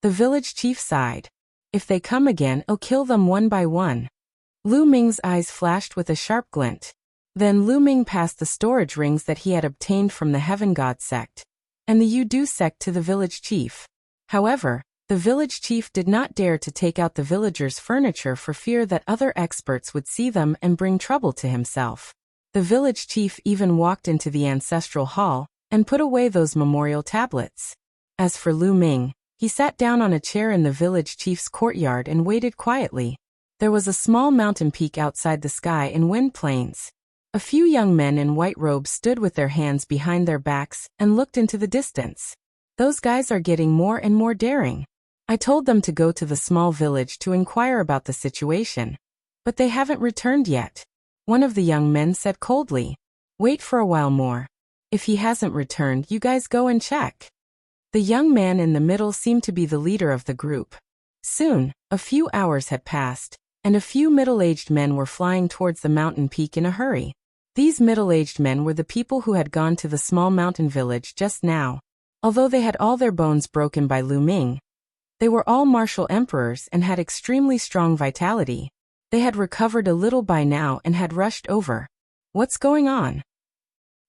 The village chief sighed. "If they come again, I'll kill them one by one." Lu Ming's eyes flashed with a sharp glint. Then Lu Ming passed the storage rings that he had obtained from the Heaven God sect and the Yudu sect to the village chief. However, the village chief did not dare to take out the villagers' furniture for fear that other experts would see them and bring trouble to himself. The village chief even walked into the ancestral hall and put away those memorial tablets. As for Lu Ming, he sat down on a chair in the village chief's courtyard and waited quietly. There was a small mountain peak outside the sky in Wind Plains. A few young men in white robes stood with their hands behind their backs and looked into the distance. "Those guys are getting more and more daring. I told them to go to the small village to inquire about the situation, but they haven't returned yet." One of the young men said coldly. "Wait for a while more. If he hasn't returned, you guys go and check." The young man in the middle seemed to be the leader of the group. Soon, a few hours had passed, and a few middle-aged men were flying towards the mountain peak in a hurry. These middle-aged men were the people who had gone to the small mountain village just now. Although they had all their bones broken by Lu Ming, they were all martial emperors and had extremely strong vitality. They had recovered a little by now and had rushed over. "What's going on?"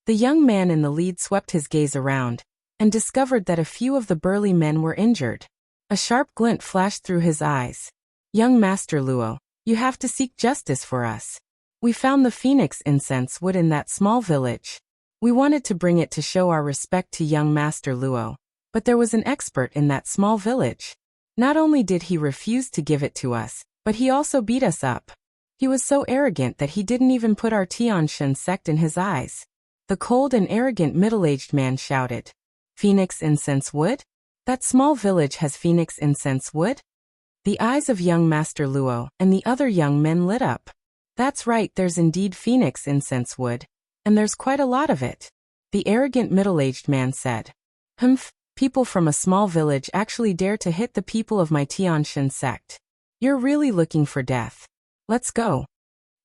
The young man in the lead swept his gaze around and discovered that a few of the burly men were injured. A sharp glint flashed through his eyes. "Young Master Luo, you have to seek justice for us. We found the phoenix incense wood in that small village. We wanted to bring it to show our respect to young Master Luo, but there was an expert in that small village. Not only did he refuse to give it to us, but he also beat us up. He was so arrogant that he didn't even put our Tianshan sect in his eyes." The cold and arrogant middle-aged man shouted. "Phoenix incense wood? That small village has phoenix incense wood?" The eyes of young Master Luo and the other young men lit up. "That's right, there's indeed phoenix incense wood, and there's quite a lot of it," the arrogant middle-aged man said. "Humph, people from a small village actually dare to hit the people of my Tianshan sect. You're really looking for death. Let's go."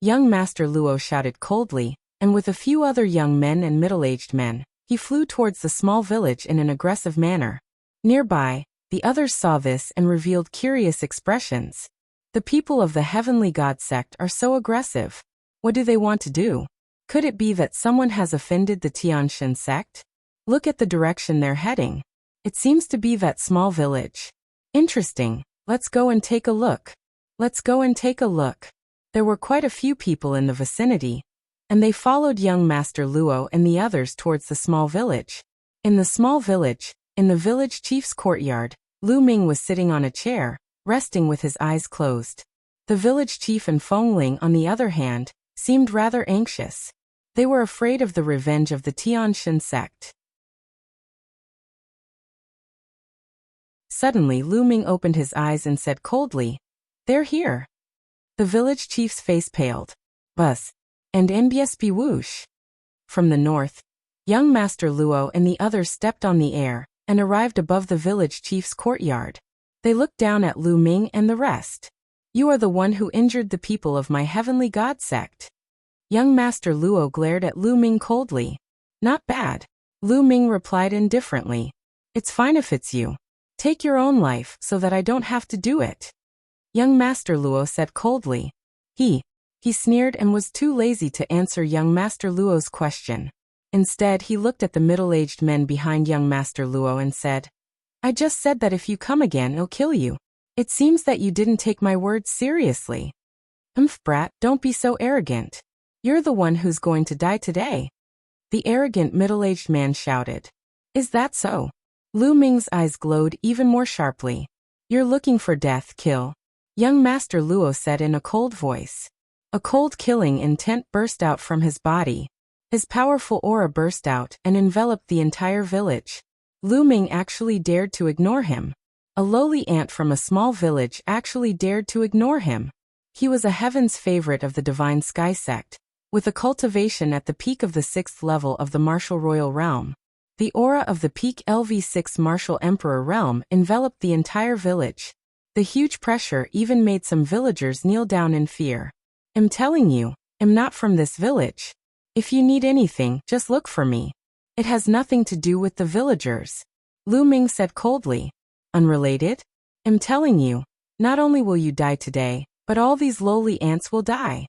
Young Master Luo shouted coldly, and with a few other young men and middle-aged men, he flew towards the small village in an aggressive manner. Nearby, the others saw this and revealed curious expressions. The people of the Heavenly God sect are so aggressive. What do they want to do? Could it be that someone has offended the Tianshan sect? Look at the direction they're heading. It seems to be that small village. Interesting. Let's go and take a look. Let's go and take a look. There were quite a few people in the vicinity, and they followed young Master Luo and the others towards the small village. In the small village, in the village chief's courtyard, Lu Ming was sitting on a chair, resting with his eyes closed. The village chief and Feng Ling, on the other hand, seemed rather anxious. They were afraid of the revenge of the Tianshan sect. Suddenly Lu Ming opened his eyes and said coldly, "They're here." The village chief's face paled. "Bus. And MBSB whoosh." From the north, young Master Luo and the others stepped on the air and arrived above the village chief's courtyard. They looked down at Lu Ming and the rest. "You are the one who injured the people of my Heavenly God sect." Young Master Luo glared at Lu Ming coldly. "Not bad." Lu Ming replied indifferently. "It's fine if it's you. Take your own life so that I don't have to do it." Young Master Luo said coldly. He sneered and was too lazy to answer young Master Luo's question. Instead, he looked at the middle-aged men behind young Master Luo and said, "I just said that if you come again, I'll kill you. It seems that you didn't take my words seriously." Brat, don't be so arrogant. You're the one who's going to die today." The arrogant middle-aged man shouted. "Is that so?" Lu Ming's eyes glowed even more sharply. "You're looking for death, kill," young Master Luo said in a cold voice. A cold killing intent burst out from his body. His powerful aura burst out and enveloped the entire village. Lu Ming actually dared to ignore him. A lowly ant from a small village actually dared to ignore him. He was a heaven's favorite of the Divine Sky sect, with a cultivation at the peak of the 6th level of the Martial Royal Realm. The aura of the peak LV6 Martial Emperor realm enveloped the entire village. The huge pressure even made some villagers kneel down in fear. I'm telling you, I'm not from this village. If you need anything, just look for me. It has nothing to do with the villagers. Lu Ming said coldly. Unrelated? I'm telling you, not only will you die today, but all these lowly ants will die.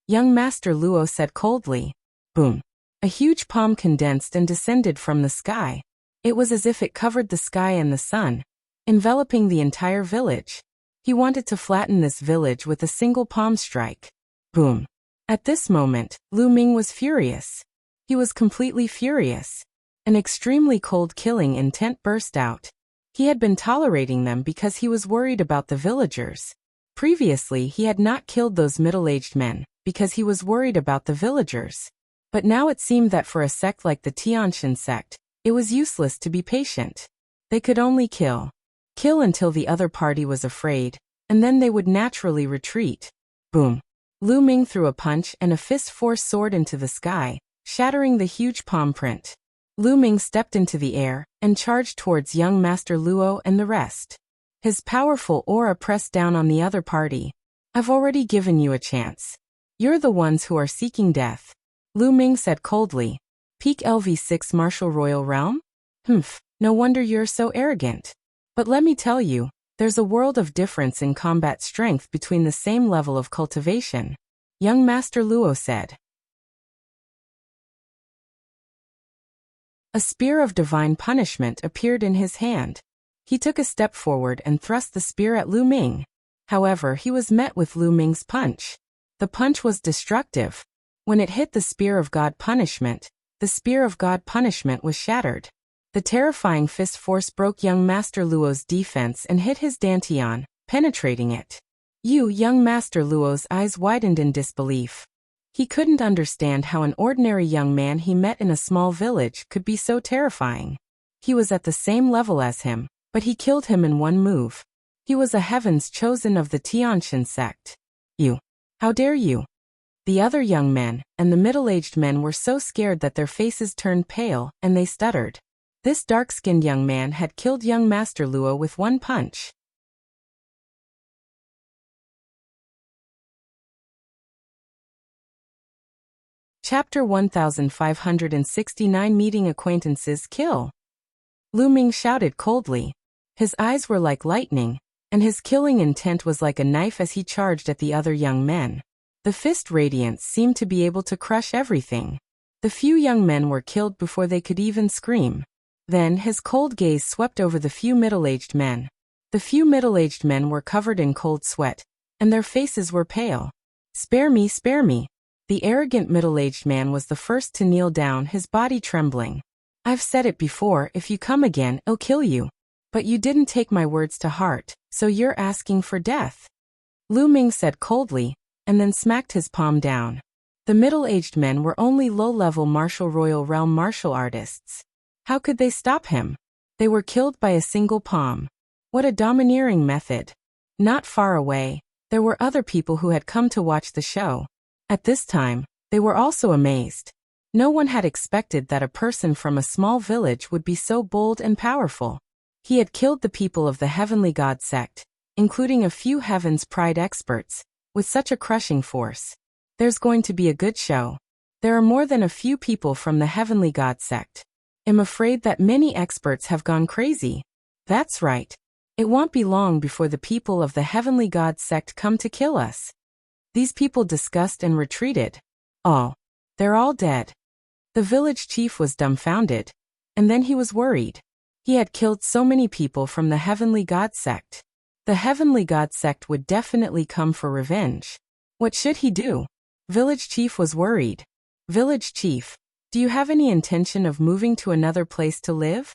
Young Master Luo said coldly. Boom. A huge palm condensed and descended from the sky. It was as if it covered the sky and the sun, enveloping the entire village. He wanted to flatten this village with a single palm strike. Boom. At this moment, Lu Ming was furious. He was completely furious. An extremely cold killing intent burst out. He had been tolerating them because he was worried about the villagers. Previously, he had not killed those middle-aged men, because he was worried about the villagers. But now it seemed that for a sect like the Tianshan sect, it was useless to be patient. They could only kill. Kill until the other party was afraid, and then they would naturally retreat. Boom. Lu Ming threw a punch and a fist force soared into the sky, shattering the huge palm print. Lu Ming stepped into the air and charged towards young Master Luo and the rest. His powerful aura pressed down on the other party. I've already given you a chance. You're the ones who are seeking death. Lu Ming said coldly. Peak LV6 Martial Royal Realm? No wonder you're so arrogant. But let me tell you, there's a world of difference in combat strength between the same level of cultivation. Young Master Luo said. A spear of divine punishment appeared in his hand. He took a step forward and thrust the spear at Lu Ming. However, he was met with Lu Ming's punch. The punch was destructive. When it hit the spear of God punishment, the spear of God punishment was shattered. The terrifying fist force broke young Master Luo's defense and hit his dantian, penetrating it. Young Master Luo's eyes widened in disbelief. He couldn't understand how an ordinary young man he met in a small village could be so terrifying. He was at the same level as him, but he killed him in one move. He was a heaven's chosen of the Tianshan sect. You. How dare you? The other young men and the middle-aged men were so scared that their faces turned pale and they stuttered. This dark-skinned young man had killed young Master Luo with one punch. Chapter 1569 Meeting Acquaintances Kill. Lu Ming shouted coldly. His eyes were like lightning, and his killing intent was like a knife as he charged at the other young men. The fist radiance seemed to be able to crush everything. The few young men were killed before they could even scream. Then his cold gaze swept over the few middle-aged men. The few middle-aged men were covered in cold sweat, and their faces were pale. Spare me, spare me. The arrogant middle-aged man was the first to kneel down, his body trembling. I've said it before, if you come again, I'll kill you. But you didn't take my words to heart, so you're asking for death. Lu Ming said coldly, and then smacked his palm down. The middle-aged men were only low-level Martial Royal Realm martial artists. How could they stop him? They were killed by a single palm. What a domineering method. Not far away, there were other people who had come to watch the show. At this time, they were also amazed. No one had expected that a person from a small village would be so bold and powerful. He had killed the people of the Heavenly God sect, including a few Heaven's Pride experts, with such a crushing force. There's going to be a good show. There are more than a few people from the Heavenly God sect. I'm afraid that many experts have gone crazy. That's right. It won't be long before the people of the Heavenly God sect come to kill us. These people discussed and retreated. They're all dead. The village chief was dumbfounded. And then he was worried. He had killed so many people from the Heavenly God sect. The Heavenly God sect would definitely come for revenge. What should he do? Village chief was worried. Village chief, do you have any intention of moving to another place to live?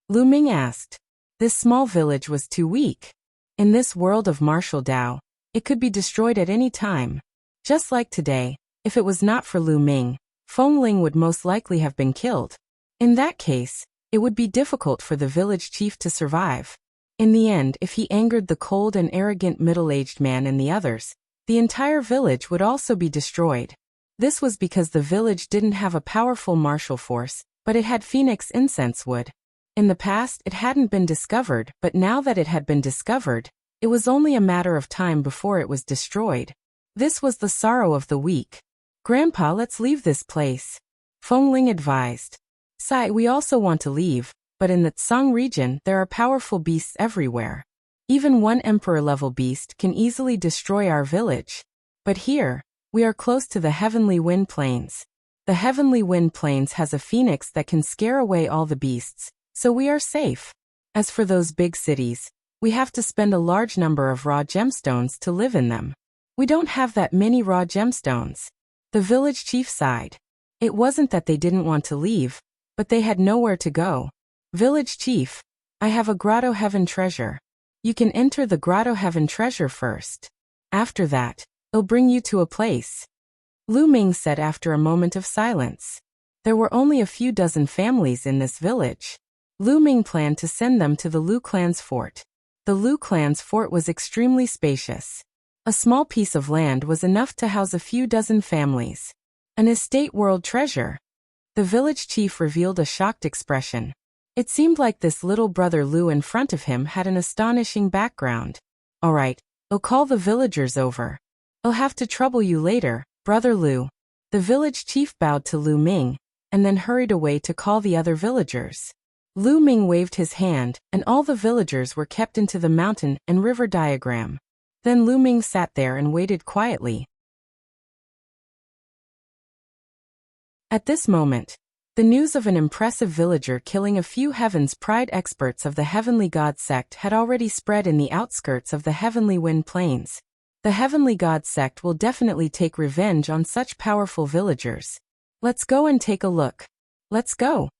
Lu Ming asked. This small village was too weak. In this world of martial Dao, it could be destroyed at any time. Just like today, if it was not for Lu Ming, Feng Ling would most likely have been killed. In that case, It would be difficult for the village chief to survive. In the end, if he angered the cold and arrogant middle-aged man and the others, the entire village would also be destroyed. This was because the village didn't have a powerful martial force, but it had phoenix incense wood. In the past, it hadn't been discovered, but now that it had been discovered, it was only a matter of time before it was destroyed. This was the sorrow of the week. "Grandpa, let's leave this place," Fengling advised. "Sai, we also want to leave, but in the Tsang region there are powerful beasts everywhere. Even one emperor-level beast can easily destroy our village. But here, we are close to the Heavenly Wind Plains. The Heavenly Wind Plains has a phoenix that can scare away all the beasts, so we are safe. As for those big cities, we have to spend a large number of raw gemstones to live in them. We don't have that many raw gemstones." The village chief sighed. It wasn't that they didn't want to leave, but they had nowhere to go. "Village chief, I have a Grotto Heaven treasure. You can enter the Grotto Heaven treasure first. After that, it'll bring you to a place," Lu Ming said after a moment of silence. There were only a few dozen families in this village. Lu Ming planned to send them to the Lu clan's fort. The Lu clan's fort was extremely spacious. A small piece of land was enough to house a few dozen families. An estate world treasure. The village chief revealed a shocked expression. It seemed like this little brother Lu in front of him had an astonishing background. "All right, I'll call the villagers over. I'll have to trouble you later, brother Lu." The village chief bowed to Lu Ming, and then hurried away to call the other villagers. Lu Ming waved his hand, and all the villagers were kept into the mountain and river diagram. Then Lu Ming sat there and waited quietly. At this moment, the news of an impressive villager killing a few Heaven's Pride experts of the Heavenly God sect had already spread in the outskirts of the Heavenly Wind Plains. The Heavenly God sect will definitely take revenge on such powerful villagers. "Let's go and take a look. Let's go."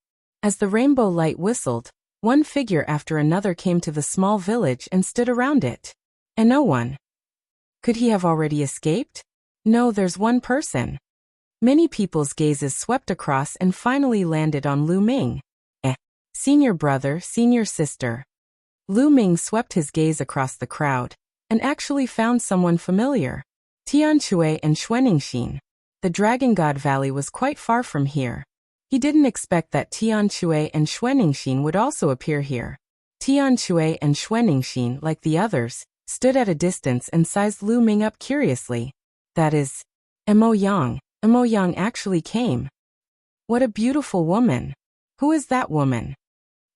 As the rainbow light whistled, one figure after another came to the small village and stood around it. And no one. Could he have already escaped? No, there's one person. Many people's gazes swept across and finally landed on Lu Ming. Senior brother, senior sister. Lu Ming swept his gaze across the crowd, and actually found someone familiar. Tianshui and Xuanningshin. The Dragon God Valley was quite far from here. He didn't expect that Tianshui and Xuanningshin would also appear here. Tianshui and Xuanningshin, like the others, stood at a distance and sized Lu Ming up curiously. "That is, Mo Yang. Mo Yang actually came. What a beautiful woman. Who is that woman?"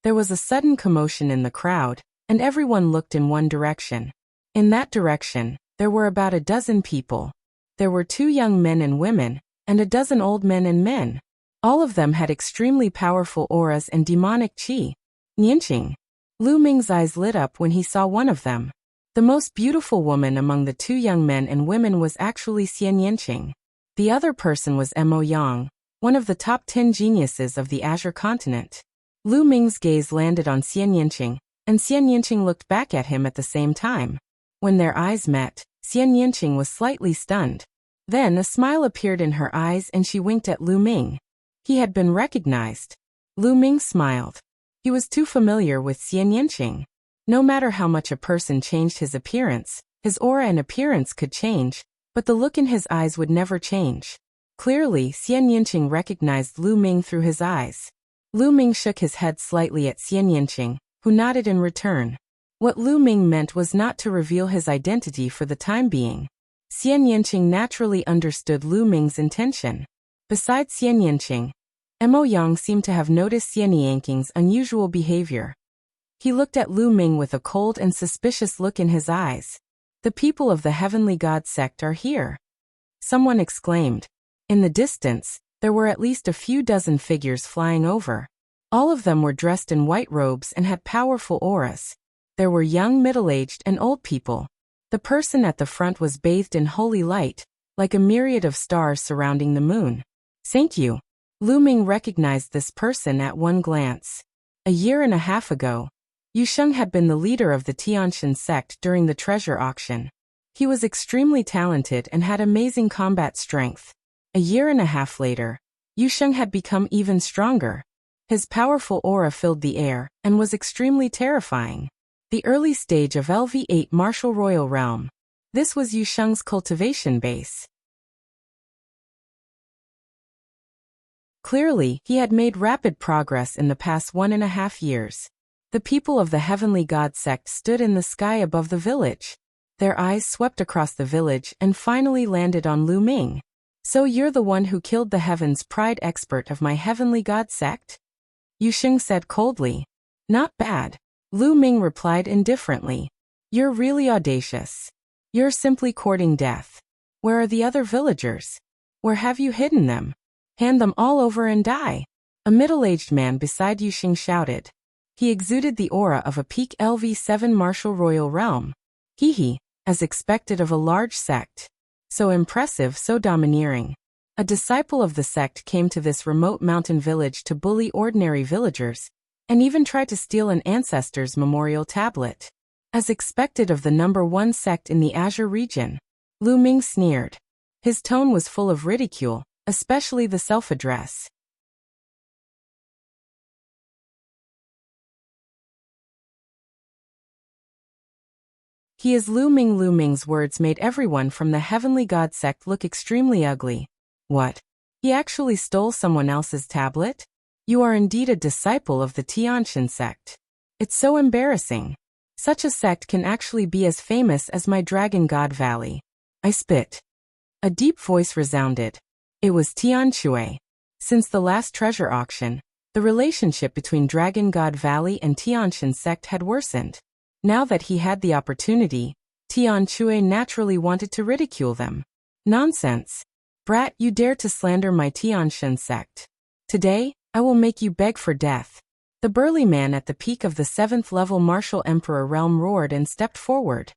There was a sudden commotion in the crowd, and everyone looked in one direction. In that direction, there were about a dozen people. There were 2 young men and women, and a dozen old men and men. All of them had extremely powerful auras and demonic qi. Nianqing. Lu Ming's eyes lit up when he saw one of them. The most beautiful woman among the 2 young men and women was actually Xian Yanqing. The other person was Mo Yang, one of the top 10 geniuses of the Azure continent. Lu Ming's gaze landed on Xian Yanqing, and Xian Yanqing looked back at him at the same time. When their eyes met, Xian Yanqing was slightly stunned. Then a smile appeared in her eyes and she winked at Lu Ming. He had been recognized. Lu Ming smiled. He was too familiar with Xian Yanqing. No matter how much a person changed his appearance, his aura and appearance could change, but the look in his eyes would never change. Clearly, Xian Yanqing recognized Lu Ming through his eyes. Lu Ming shook his head slightly at Xian Yanqing, who nodded in return. What Lu Ming meant was not to reveal his identity for the time being. Xian Yanqing naturally understood Lu Ming's intention. Besides Xian Yanqing, Mo Yang seemed to have noticed Xian Yanqing's unusual behavior. He looked at Lu Ming with a cold and suspicious look in his eyes. "The people of the Heavenly God sect are here," someone exclaimed. In the distance, there were at least a few dozen figures flying over. All of them were dressed in white robes and had powerful auras. There were young, middle-aged, and old people. The person at the front was bathed in holy light, like a myriad of stars surrounding the moon. "Thank you." Lu Ming recognized this person at one glance. A year and a half ago, Yu Sheng had been the leader of the Tianshan sect during the treasure auction. He was extremely talented and had amazing combat strength. A year and a half later, Yu Sheng had become even stronger. His powerful aura filled the air and was extremely terrifying. The early stage of LV8 Martial Royal Realm. This was Yu Sheng's cultivation base. Clearly, he had made rapid progress in the past 1.5 years. The people of the Heavenly God sect stood in the sky above the village. Their eyes swept across the village and finally landed on Lu Ming. So you're the one who killed the Heaven's Pride expert of my Heavenly God sect? Yu Sheng said coldly. Not bad. Lu Ming replied indifferently. You're really audacious. You're simply courting death. Where are the other villagers? Where have you hidden them? Hand them all over and die. A middle-aged man beside Yu Sheng shouted. He exuded the aura of a peak LV7 Martial Royal Realm. Hee, as expected of a large sect. So impressive, so domineering. A disciple of the sect came to this remote mountain village to bully ordinary villagers, and even tried to steal an ancestor's memorial tablet. As expected of the #1 sect in the Azure region. Lu Ming sneered. His tone was full of ridicule, especially the self-address. He is Lu Ming. Lu Ming's words made everyone from the Heavenly God sect look extremely ugly. What? He actually stole someone else's tablet? You are indeed a disciple of the Tianshan sect. It's so embarrassing. Such a sect can actually be as famous as my Dragon God Valley. I spit. A deep voice resounded. It was Tian Shui. Since the last treasure auction, the relationship between Dragon God Valley and Tianshan sect had worsened. Now that he had the opportunity, Tian Shui naturally wanted to ridicule them. Nonsense. Brat, you dare to slander my Tianshan sect. Today, I will make you beg for death. The burly man at the peak of the 7th level Martial Emperor realm roared and stepped forward.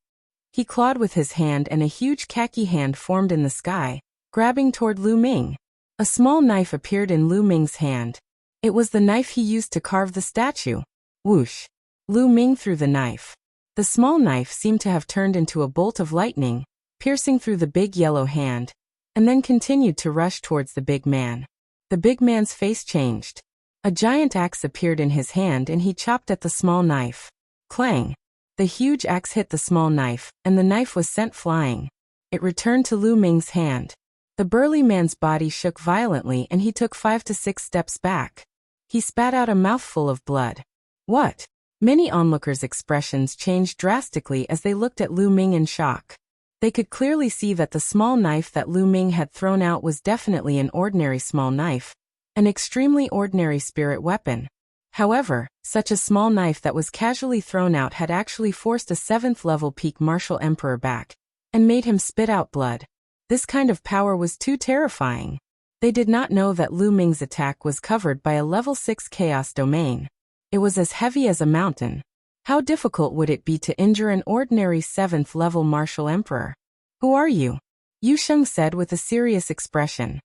He clawed with his hand and a huge khaki hand formed in the sky, grabbing toward Lu Ming. A small knife appeared in Lu Ming's hand. It was the knife he used to carve the statue. Whoosh. Lu Ming threw the knife. The small knife seemed to have turned into a bolt of lightning, piercing through the big yellow hand, and then continued to rush towards the big man. The big man's face changed. A giant axe appeared in his hand and he chopped at the small knife. Clang! The huge axe hit the small knife, and the knife was sent flying. It returned to Lu Ming's hand. The burly man's body shook violently and he took 5 to 6 steps back. He spat out a mouthful of blood. What? Many onlookers' expressions changed drastically as they looked at Lu Ming in shock. They could clearly see that the small knife that Lu Ming had thrown out was definitely an ordinary small knife, an extremely ordinary spirit weapon. However, such a small knife that was casually thrown out had actually forced a 7th level peak Martial Emperor back, and made him spit out blood. This kind of power was too terrifying. They did not know that Lu Ming's attack was covered by a level 6 Chaos Domain. It was as heavy as a mountain. How difficult would it be to injure an ordinary 7th level Martial Emperor? Who are you? Yu Sheng said with a serious expression.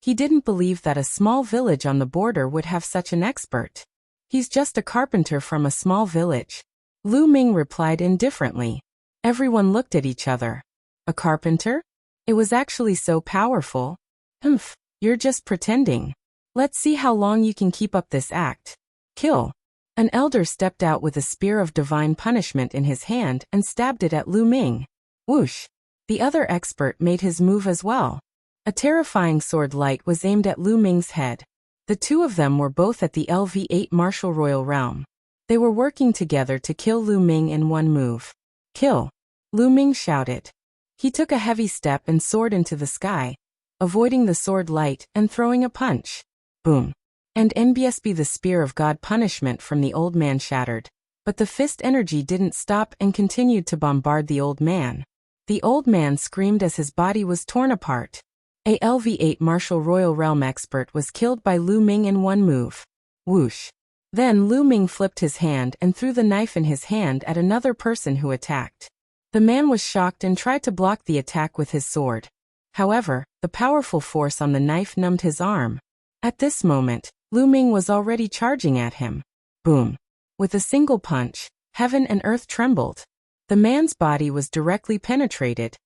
He didn't believe that a small village on the border would have such an expert. He's just a carpenter from a small village. Lu Ming replied indifferently. Everyone looked at each other. A carpenter? It was actually so powerful. Humph, you're just pretending. Let's see how long you can keep up this act. Kill. An elder stepped out with a spear of divine punishment in his hand and stabbed it at Lu Ming. Whoosh! The other expert made his move as well. A terrifying sword light was aimed at Lu Ming's head. The two of them were both at the LV8 Martial Royal Realm. They were working together to kill Lu Ming in one move. Kill! Lu Ming shouted. He took a heavy step and soared into the sky, avoiding the sword light and throwing a punch. Boom! And NBSB, the spear of God punishment from the old man shattered, but the fist energy didn't stop and continued to bombard the old man. The old man screamed as his body was torn apart. A LV8 Martial Royal Realm expert was killed by Lu Ming in one move. Whoosh! Then Lu Ming flipped his hand and threw the knife in his hand at another person who attacked. The man was shocked and tried to block the attack with his sword. However, the powerful force on the knife numbed his arm. At this moment, Lu Ming was already charging at him. Boom! With a single punch, heaven and earth trembled. The man's body was directly penetrated,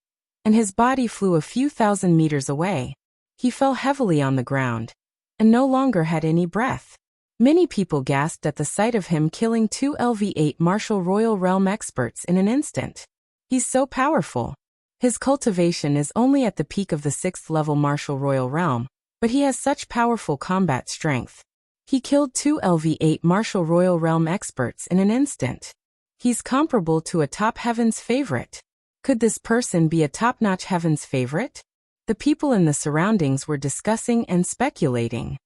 and his body flew a few thousand meters away. He fell heavily on the ground, and no longer had any breath. Many people gasped at the sight of him killing 2 LV8 Martial Royal Realm experts in an instant. He's so powerful. His cultivation is only at the peak of the 6th level Martial Royal Realm, but he has such powerful combat strength. He killed 2 LV8 Martial Royal Realm experts in an instant. He's comparable to a top Heaven's favorite. Could this person be a top-notch Heaven's favorite? The people in the surroundings were discussing and speculating.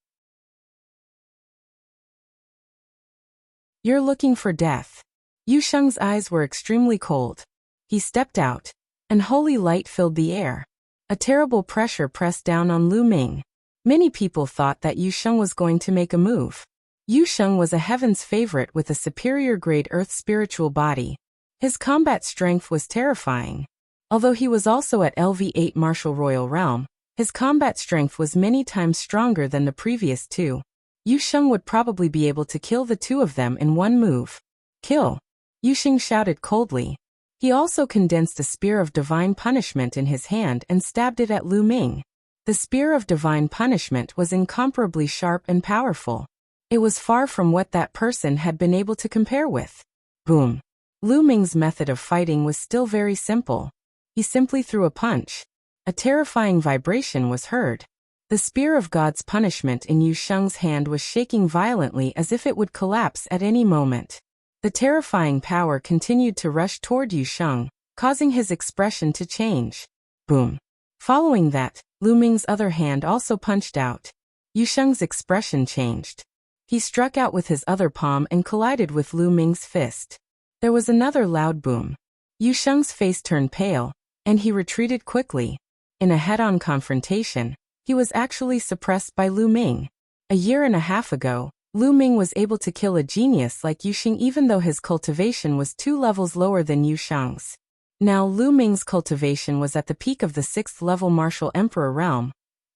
You're looking for death. Yu Sheng's eyes were extremely cold. He stepped out, and holy light filled the air. A terrible pressure pressed down on Lu Ming. Many people thought that Yu Sheng was going to make a move. Yu Sheng was a Heaven's favorite with a superior grade Earth spiritual body. His combat strength was terrifying. Although he was also at LV8 Martial Royal Realm, his combat strength was many times stronger than the previous 2. Yu Sheng would probably be able to kill the 2 of them in one move. Kill! Yu Sheng shouted coldly. He also condensed a spear of divine punishment in his hand and stabbed it at Lu Ming. The spear of divine punishment was incomparably sharp and powerful. It was far from what that person had been able to compare with. Boom! Lu Ming's method of fighting was still very simple. He simply threw a punch. A terrifying vibration was heard. The spear of God's punishment in Yu Sheng's hand was shaking violently as if it would collapse at any moment. The terrifying power continued to rush toward Yu Sheng, causing his expression to change. Boom! Following that, Lu Ming's other hand also punched out. Yu Sheng's expression changed. He struck out with his other palm and collided with Lu Ming's fist. There was another loud boom. Yu Sheng's face turned pale, and he retreated quickly. In a head-on confrontation, he was actually suppressed by Lu Ming. A year and a half ago, Lu Ming was able to kill a genius like Yu Sheng even though his cultivation was 2 levels lower than Yu Sheng's. Now Lu Ming's cultivation was at the peak of the 6th level Martial Emperor realm,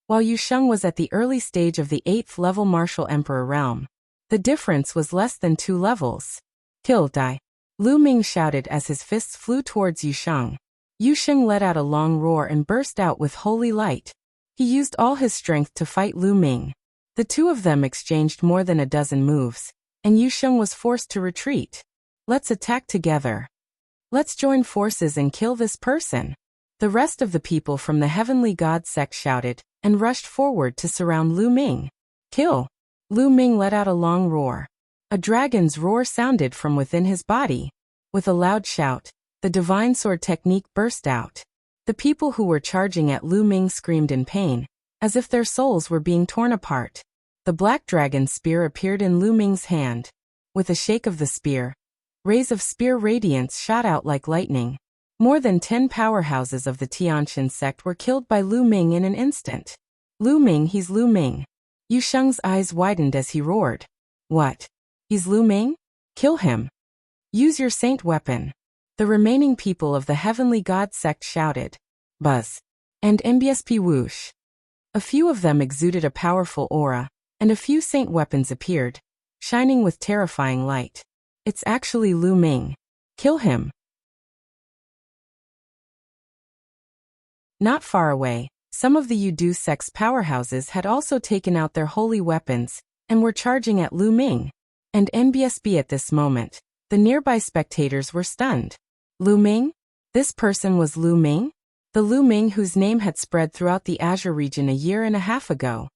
while Yu Sheng was at the early stage of the 8th level Martial Emperor realm. The difference was less than 2 levels. Kill, die! Lu Ming shouted as his fists flew towards Yu Sheng. Yu Sheng let out a long roar and burst out with holy light. He used all his strength to fight Lu Ming. The 2 of them exchanged more than a dozen moves, and Yu Sheng was forced to retreat. Let's attack together. Let's join forces and kill this person. The rest of the people from the Heavenly God sect shouted, and rushed forward to surround Lu Ming. Kill! Lu Ming let out a long roar. A dragon's roar sounded from within his body. With a loud shout, the divine sword technique burst out. The people who were charging at Lu Ming screamed in pain, as if their souls were being torn apart. The black dragon spear appeared in Lu Ming's hand. With a shake of the spear, rays of spear radiance shot out like lightning. More than 10 powerhouses of the Tianqin sect were killed by Lu Ming in an instant. Lu Ming, he's Lu Ming. Yu Sheng's eyes widened as he roared. What? He's Lu Ming? Kill him. Use your saint weapon. The remaining people of the Heavenly God sect shouted. Buzz. And MBSP whoosh. A few of them exuded a powerful aura, and a few saint weapons appeared, shining with terrifying light. It's actually Lu Ming. Kill him. Not far away, some of the Yudu sect's powerhouses had also taken out their holy weapons, and were charging at Lu Ming. And NBSB at this moment, the nearby spectators were stunned. Lu Ming? This person was Lu Ming? The Lu Ming whose name had spread throughout the Azure region a year and a half ago.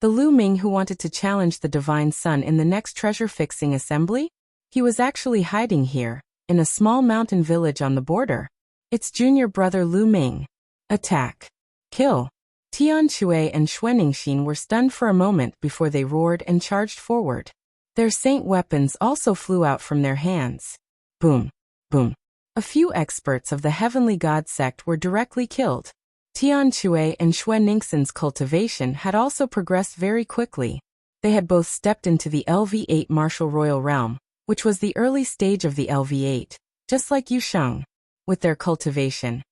The Lu Ming who wanted to challenge the Divine Sun in the next treasure-fixing assembly? He was actually hiding here, in a small mountain village on the border. It's junior brother Lu Ming. Attack. Kill. Tian Shui and Xuaningxin were stunned for a moment before they roared and charged forward. Their saint weapons also flew out from their hands. Boom. Boom. A few experts of the Heavenly God sect were directly killed. Tian Shui and Xuaningxin's cultivation had also progressed very quickly. They had both stepped into the LV8 Martial Royal Realm, which was the early stage of the LV8, just like Yu Sheng. With their cultivation,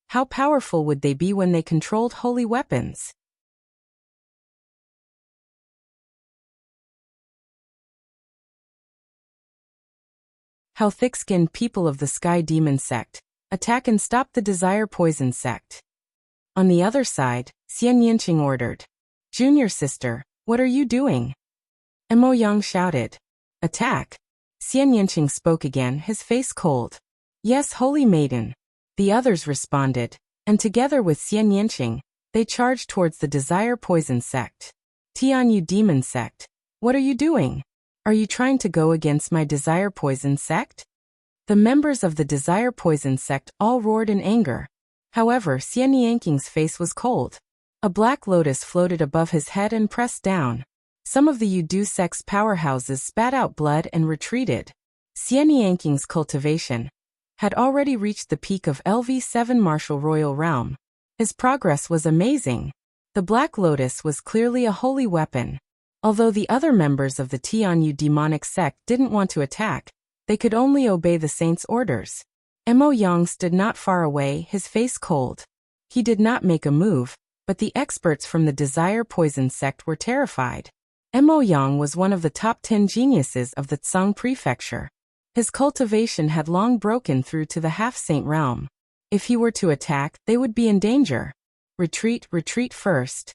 how powerful would they be when they controlled holy weapons? How thick-skinned people of the Sky Demon sect attack and stop the Desire Poison sect. On the other side, Xian Yinqing ordered. Junior sister, what are you doing? Mo Yang shouted. Attack! Xian Yanqing spoke again, his face cold. Yes, holy maiden. The others responded, and together with Xian Yanqing, they charged towards the Desire Poison sect. Tianyu Demon sect. What are you doing? Are you trying to go against my Desire Poison sect? The members of the Desire Poison sect all roared in anger. However, Xian Yanqing's face was cold. A black lotus floated above his head and pressed down. Some of the Yudu sect's powerhouses spat out blood and retreated. Xian Yanqing's cultivation had already reached the peak of LV7 Martial Royal Realm. His progress was amazing. The Black Lotus was clearly a holy weapon. Although the other members of the Tianyu demonic sect didn't want to attack, they could only obey the saint's orders. Mo Yang stood not far away, his face cold. He did not make a move, but the experts from the Desire Poison sect were terrified. Mo Yang was one of the top 10 geniuses of the Tsang prefecture. His cultivation had long broken through to the half-saint realm. If he were to attack, they would be in danger. Retreat, retreat first.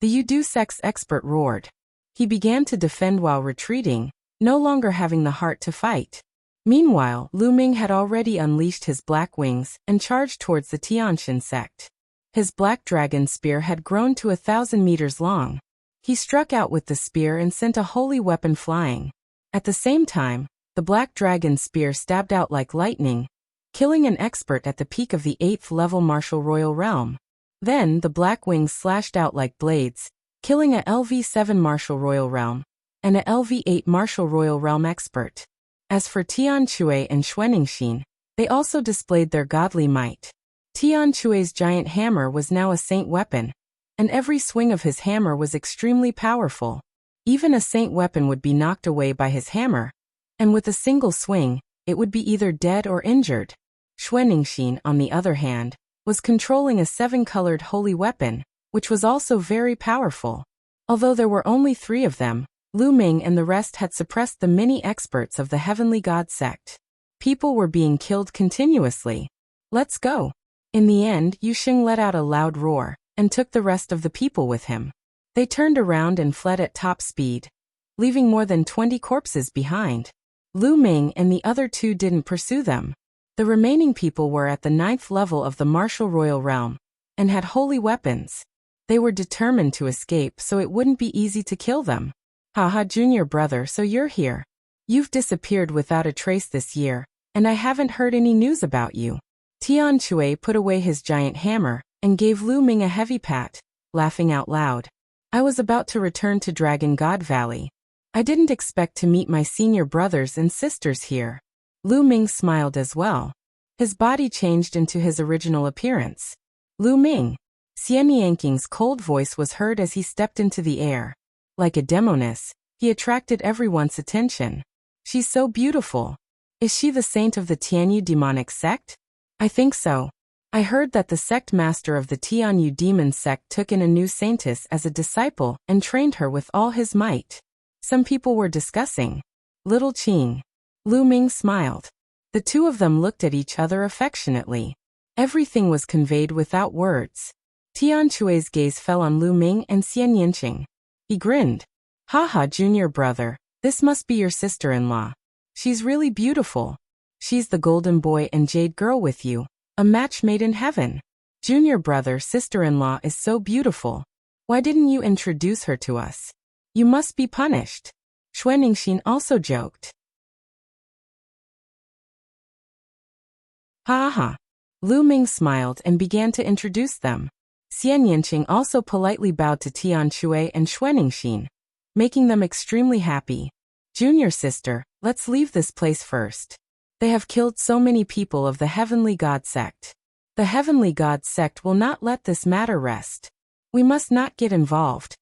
The Yudu sect's expert roared. He began to defend while retreating, no longer having the heart to fight. Meanwhile, Lu Ming had already unleashed his black wings and charged towards the Tianxin sect. His black dragon spear had grown to 1,000 meters long. He struck out with the spear and sent a holy weapon flying. At the same time, the black dragon spear stabbed out like lightning, killing an expert at the peak of the 8th level Martial Royal Realm. Then the black wings slashed out like blades, killing a LV7 Martial Royal Realm and a LV8 Martial Royal Realm expert. As for Tian Chui and Xuaningxin, they also displayed their godly might. Tian Chui's giant hammer was now a saint weapon, and every swing of his hammer was extremely powerful. Even a saint weapon would be knocked away by his hammer, and with a single swing, it would be either dead or injured. Xuaningxin, on the other hand, was controlling a 7-colored holy weapon, which was also very powerful. Although there were only 3 of them, Lu Ming and the rest had suppressed the many experts of the Heavenly God sect. People were being killed continuously. Let's go. In the end, Yu Xing let out a loud roar, and took the rest of the people with him. They turned around and fled at top speed, leaving more than 20 corpses behind. Lu Ming and the other 2 didn't pursue them. The remaining people were at the 9th level of the Martial Royal Realm, and had holy weapons. They were determined to escape, so it wouldn't be easy to kill them. Haha, junior brother, so you're here. You've disappeared without a trace this year, and I haven't heard any news about you. Tian Chui put away his giant hammer, and gave Lu Ming a heavy pat, laughing out loud. I was about to return to Dragon God Valley. I didn't expect to meet my senior brothers and sisters here. Lu Ming smiled as well. His body changed into his original appearance. Lu Ming. Xian Yanqing's cold voice was heard as he stepped into the air. Like a demoness, he attracted everyone's attention. She's so beautiful. Is she the saint of the Tianyu demonic sect? I think so. I heard that the sect master of the Tianyu demon sect took in a new saintess as a disciple and trained her with all his might. Some people were discussing. Little Qing. Lu Ming smiled. The 2 of them looked at each other affectionately. Everything was conveyed without words. Tian Chui's gaze fell on Lu Ming and Xian Yanqing. He grinned. Haha, junior brother, this must be your sister-in-law. She's really beautiful. She's the golden boy and jade girl with you, a match made in heaven. Junior brother, sister-in-law is so beautiful. Why didn't you introduce her to us? You must be punished. Xuaningxin also joked. Ha ha. Lu Ming smiled and began to introduce them. Xian Yanqing also politely bowed to Tian Chui and Xuaningxin, making them extremely happy. Junior sister, let's leave this place first. They have killed so many people of the Heavenly God sect. The Heavenly God sect will not let this matter rest. We must not get involved.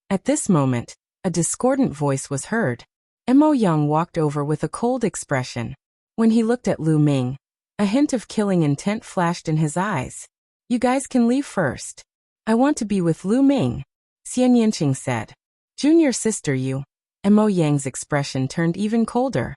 At this moment, a discordant voice was heard. Mo Yang walked over with a cold expression. When he looked at Lu Ming, a hint of killing intent flashed in his eyes. You guys can leave first. I want to be with Lu Ming, Xian Yanqing said. Junior sister you. Mo Yang's expression turned even colder.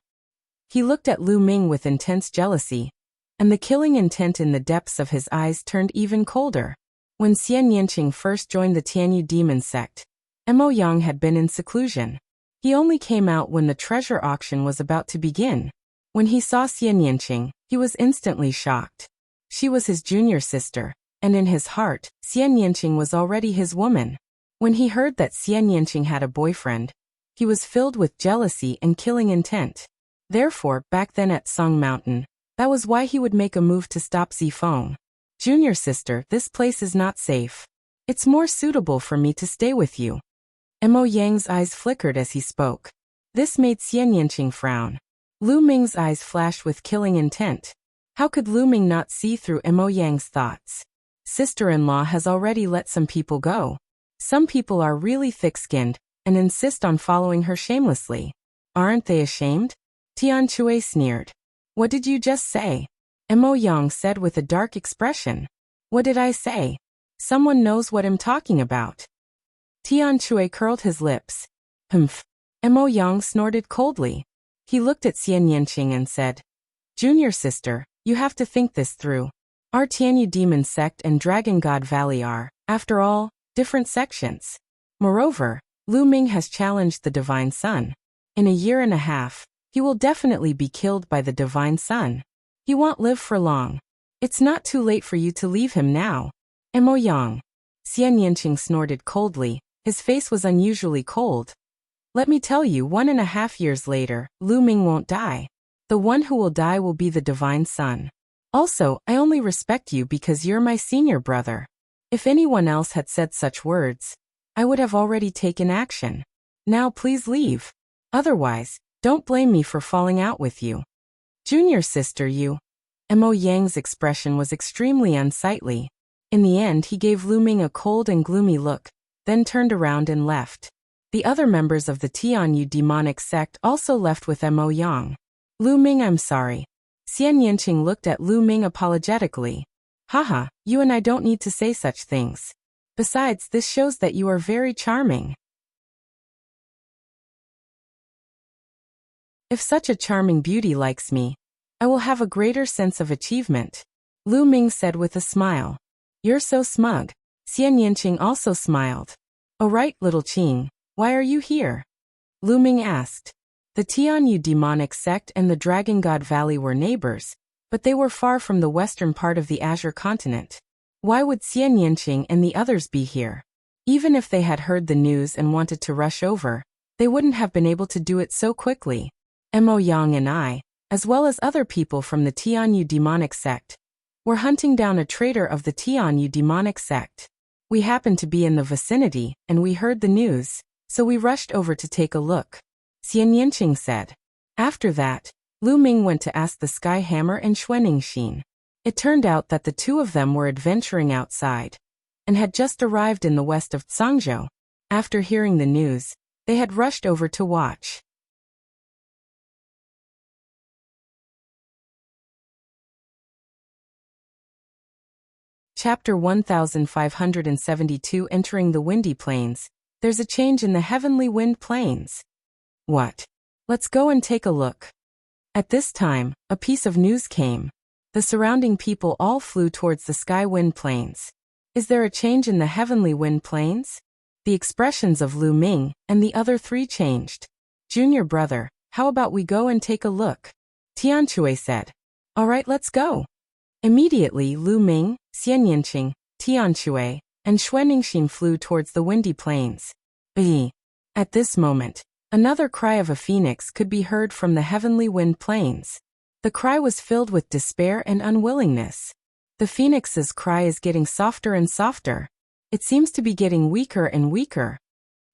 He looked at Lu Ming with intense jealousy, and the killing intent in the depths of his eyes turned even colder. When Xian Yanqing first joined the Tianyu demon sect, Mo Yang had been in seclusion. He only came out when the treasure auction was about to begin. When he saw Xian Yanqing, he was instantly shocked. She was his junior sister, and in his heart, Xian Yanqing was already his woman. When he heard that Xian Yanqing had a boyfriend, he was filled with jealousy and killing intent. Therefore, back then at Song Mountain, that was why he would make a move to stop Zifeng. Junior sister, this place is not safe. It's more suitable for me to stay with you. Mo Yang's eyes flickered as he spoke. This made Xian Yanqing frown. Lu Ming's eyes flashed with killing intent. How could Lu Ming not see through Mo Yang's thoughts? Sister-in-law has already let some people go. Some people are really thick-skinned and insist on following her shamelessly. Aren't they ashamed? Tian Chui sneered. What did you just say? Mo Yang said with a dark expression. What did I say? Someone knows what I'm talking about. Tian Chui curled his lips. Humph. Mo Yang snorted coldly. He looked at Xian Yanqing and said, Junior sister, you have to think this through. Our Tianyu demon sect and Dragon God Valley are, after all, different sections. Moreover, Lu Ming has challenged the Divine Sun. In a year and a half, he will definitely be killed by the Divine Sun. He won't live for long. It's not too late for you to leave him now. Mo Yang. Xian Yanqing snorted coldly. His face was unusually cold. Let me tell you, 1.5 years later, Lu Ming won't die. The one who will die will be the Divine Sun. Also, I only respect you because you're my senior brother. If anyone else had said such words, I would have already taken action. Now please leave. Otherwise, don't blame me for falling out with you. Junior sister, you. Mo Yang's expression was extremely unsightly. In the end, he gave Lu Ming a cold and gloomy look, then turned around and left. The other members of the Tianyu demonic sect also left with Mo Yang. Lu Ming, I'm sorry. Xian Yanqing looked at Lu Ming apologetically. Haha, you and I don't need to say such things. Besides, this shows that you are very charming. If such a charming beauty likes me, I will have a greater sense of achievement. Lu Ming said with a smile. You're so smug. Xian Yanqing also smiled. Oh right, little Qing. Why are you here? Lu Ming asked. The Tianyu demonic sect and the Dragon God Valley were neighbors, but they were far from the western part of the Azure continent. Why would Xian Yanqing and the others be here? Even if they had heard the news and wanted to rush over, they wouldn't have been able to do it so quickly. Mo Yang and I, as well as other people from the Tianyu demonic sect, were hunting down a traitor of the Tianyu demonic sect. We happened to be in the vicinity, and we heard the news, so we rushed over to take a look. Xian Yanqing said. After that, Lu Ming went to ask the Sky Hammer and Xuanningshin. It turned out that the two of them were adventuring outside, and had just arrived in the west of Zhangzhou. After hearing the news, they had rushed over to watch. Chapter 1572. Entering the Windy Plains. There's a change in the heavenly wind plains. What? Let's go and take a look. At this time, a piece of news came. The surrounding people all flew towards the sky wind plains. Is there a change in the heavenly wind plains? The expressions of Lu Ming and the other three changed. Junior brother, how about we go and take a look? Tian Chui said. All right, let's go. Immediately Lu Ming, Xian Yanqing, Tian Chui, and Xuanningshin flew towards the windy plains. At this moment, another cry of a phoenix could be heard from the heavenly wind plains. The cry was filled with despair and unwillingness. The phoenix's cry is getting softer and softer. It seems to be getting weaker and weaker.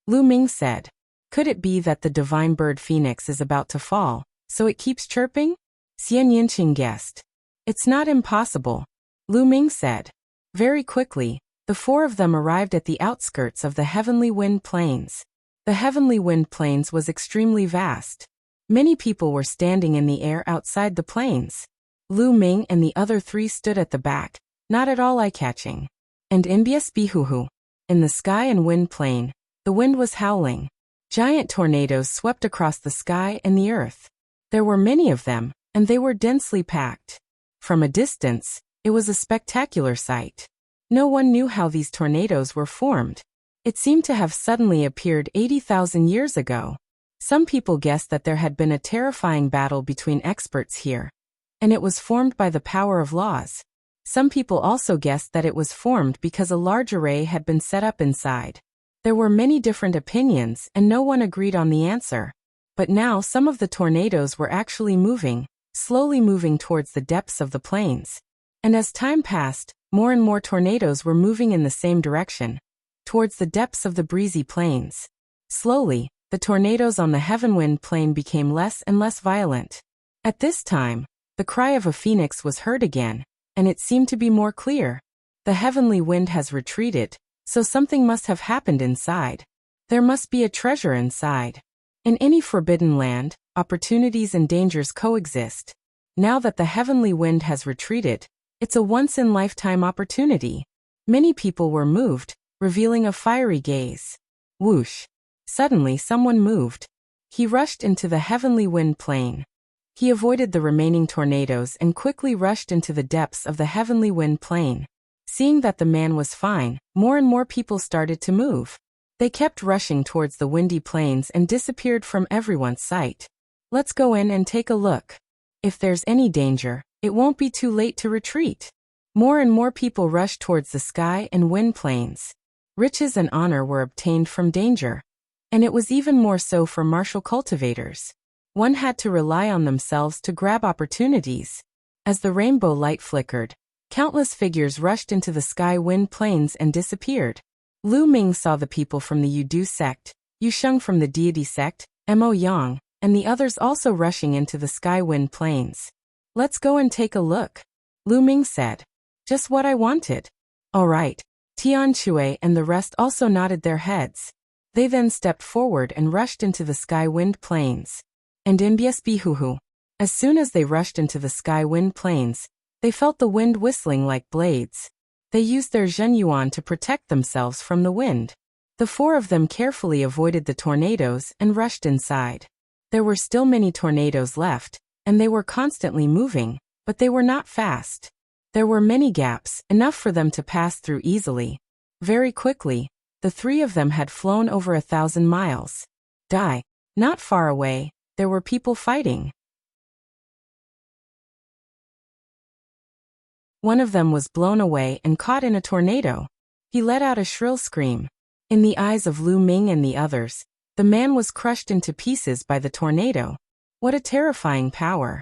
Lu Ming said. Could it be that the divine bird phoenix is about to fall, so it keeps chirping? Xian Yanqing guessed. It's not impossible. Lu Ming said. Very quickly, the four of them arrived at the outskirts of the heavenly wind plains. The heavenly wind plains was extremely vast. Many people were standing in the air outside the plains. Lu Ming and the other three stood at the back, not at all eye-catching. And Imbias Bihuhu. In the sky and wind plain, the wind was howling. Giant tornadoes swept across the sky and the earth. There were many of them, and they were densely packed. From a distance, it was a spectacular sight. No one knew how these tornadoes were formed. It seemed to have suddenly appeared 80,000 years ago. Some people guessed that there had been a terrifying battle between experts here, and it was formed by the power of laws. Some people also guessed that it was formed because a large array had been set up inside. There were many different opinions and no one agreed on the answer. But now some of the tornadoes were actually moving, slowly moving towards the depths of the plains. And as time passed, more and more tornadoes were moving in the same direction, towards the depths of the breezy plains. Slowly, the tornadoes on the Heavenwind Plain became less and less violent. At this time, the cry of a phoenix was heard again, and it seemed to be more clear. The heavenly wind has retreated, so something must have happened inside. There must be a treasure inside. In any forbidden land, opportunities and dangers coexist. Now that the heavenly wind has retreated, it's a once-in-lifetime opportunity. Many people were moved, revealing a fiery gaze. Whoosh! Suddenly someone moved. He rushed into the heavenly wind plain. He avoided the remaining tornadoes and quickly rushed into the depths of the heavenly wind plain. Seeing that the man was fine, more and more people started to move. They kept rushing towards the windy plains and disappeared from everyone's sight. Let's go in and take a look. If there's any danger, it won't be too late to retreat. More and more people rushed towards the sky and wind plains. Riches and honor were obtained from danger. And it was even more so for martial cultivators. One had to rely on themselves to grab opportunities. As the rainbow light flickered, countless figures rushed into the sky wind plains and disappeared. Lu Ming saw the people from the Yudu sect, Yu Sheng from the deity sect, Mo Yang, and the others also rushing into the sky wind plains. Let's go and take a look, Lu Ming said. Just what I wanted. All right. Tian Shui and the rest also nodded their heads. They then stepped forward and rushed into the sky wind plains. And in Biesbihuhu, as soon as they rushed into the sky wind plains, they felt the wind whistling like blades. They used their Zhenyuan to protect themselves from the wind. The four of them carefully avoided the tornadoes and rushed inside. There were still many tornadoes left, and they were constantly moving, but they were not fast. There were many gaps, enough for them to pass through easily. Very quickly, the three of them had flown over 1,000 miles. Not far away, there were people fighting. One of them was blown away and caught in a tornado. He let out a shrill scream. In the eyes of Lu Ming and the others, the man was crushed into pieces by the tornado. What a terrifying power!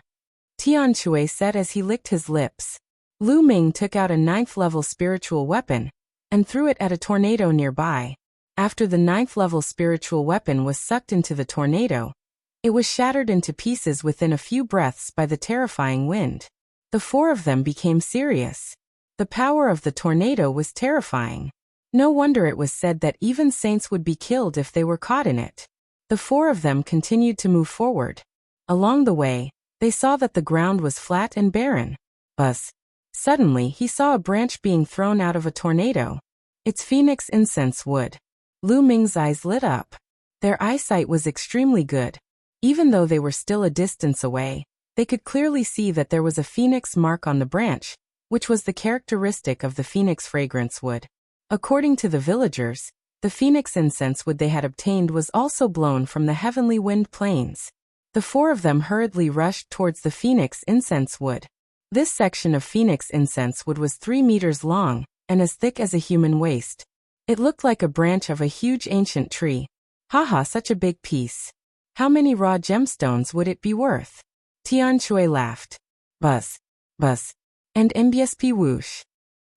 Tian Shui said as he licked his lips. Lu Ming took out a 9th-level spiritual weapon and threw it at a tornado nearby. After the 9th-level spiritual weapon was sucked into the tornado, it was shattered into pieces within a few breaths by the terrifying wind. The four of them became serious. The power of the tornado was terrifying. No wonder it was said that even saints would be killed if they were caught in it. The four of them continued to move forward. Along the way, they saw that the ground was flat and barren. Buzz! Suddenly he saw a branch being thrown out of a tornado. It's phoenix incense wood. Lu Ming's eyes lit up. Their eyesight was extremely good. Even though they were still a distance away, they could clearly see that there was a phoenix mark on the branch, which was the characteristic of the phoenix fragrance wood. According to the villagers, the phoenix incense wood they had obtained was also blown from the heavenly wind plains. The four of them hurriedly rushed towards the phoenix incense wood. This section of phoenix incense wood was 3 meters long and as thick as a human waist. It looked like a branch of a huge ancient tree. Haha, such a big piece. How many raw gemstones would it be worth? Tian Shui laughed. Buzz, buzz, and MBSP whoosh.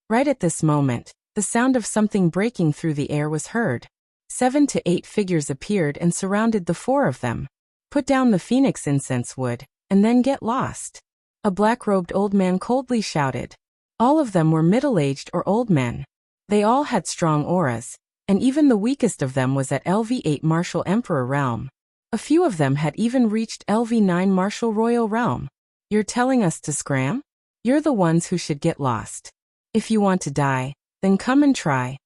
Right at this moment, the sound of something breaking through the air was heard. 7 to 8 figures appeared and surrounded the four of them. Put down the phoenix incense wood, and then get lost. A black-robed old man coldly shouted. All of them were middle-aged or old men. They all had strong auras, and even the weakest of them was at LV8 Martial Emperor realm. A few of them had even reached LV9 Martial Royal realm. You're telling us to scram? You're the ones who should get lost. If you want to die, then come and try.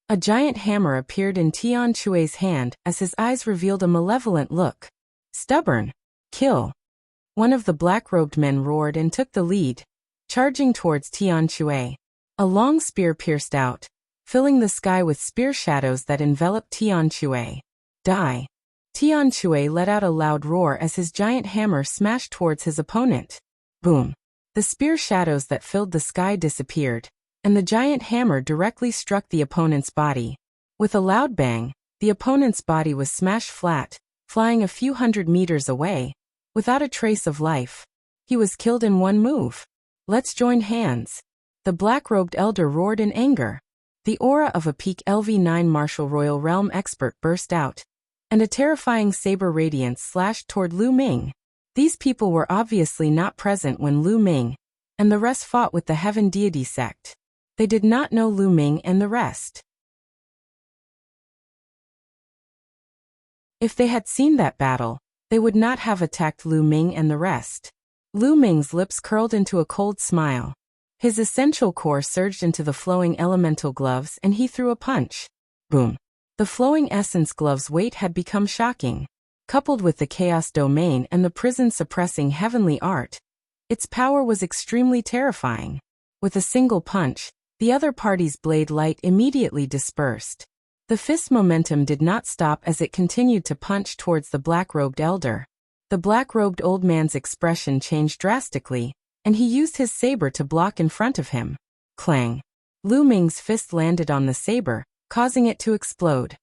A giant hammer appeared in Tian Shui's hand as his eyes revealed a malevolent look. Stubborn. Kill. One of the black-robed men roared and took the lead, charging towards Tian Shui. A long spear pierced out, filling the sky with spear shadows that enveloped Tian Shui. Die. Tian Shui let out a loud roar as his giant hammer smashed towards his opponent. Boom! The spear shadows that filled the sky disappeared, and the giant hammer directly struck the opponent's body. With a loud bang, the opponent's body was smashed flat, flying a few hundred meters away, without a trace of life. He was killed in one move. Let's join hands. The black-robed elder roared in anger. The aura of a peak LV9 martial royal realm expert burst out, and a terrifying saber radiance slashed toward Lu Ming. These people were obviously not present when Lu Ming and the rest fought with the Heaven Deity sect. They did not know Lu Ming and the rest. If they had seen that battle, they would not have attacked Lu Ming and the rest. Lu Ming's lips curled into a cold smile. His essential core surged into the flowing elemental gloves and he threw a punch. Boom! The flowing essence glove's weight had become shocking. Coupled with the chaos domain and the prison-suppressing heavenly art, its power was extremely terrifying. With a single punch, the other party's blade light immediately dispersed. The fist's momentum did not stop as it continued to punch towards the black-robed elder. The black-robed old man's expression changed drastically, and he used his saber to block in front of him. Clang! Lu Ming's fist landed on the saber, causing it to explode.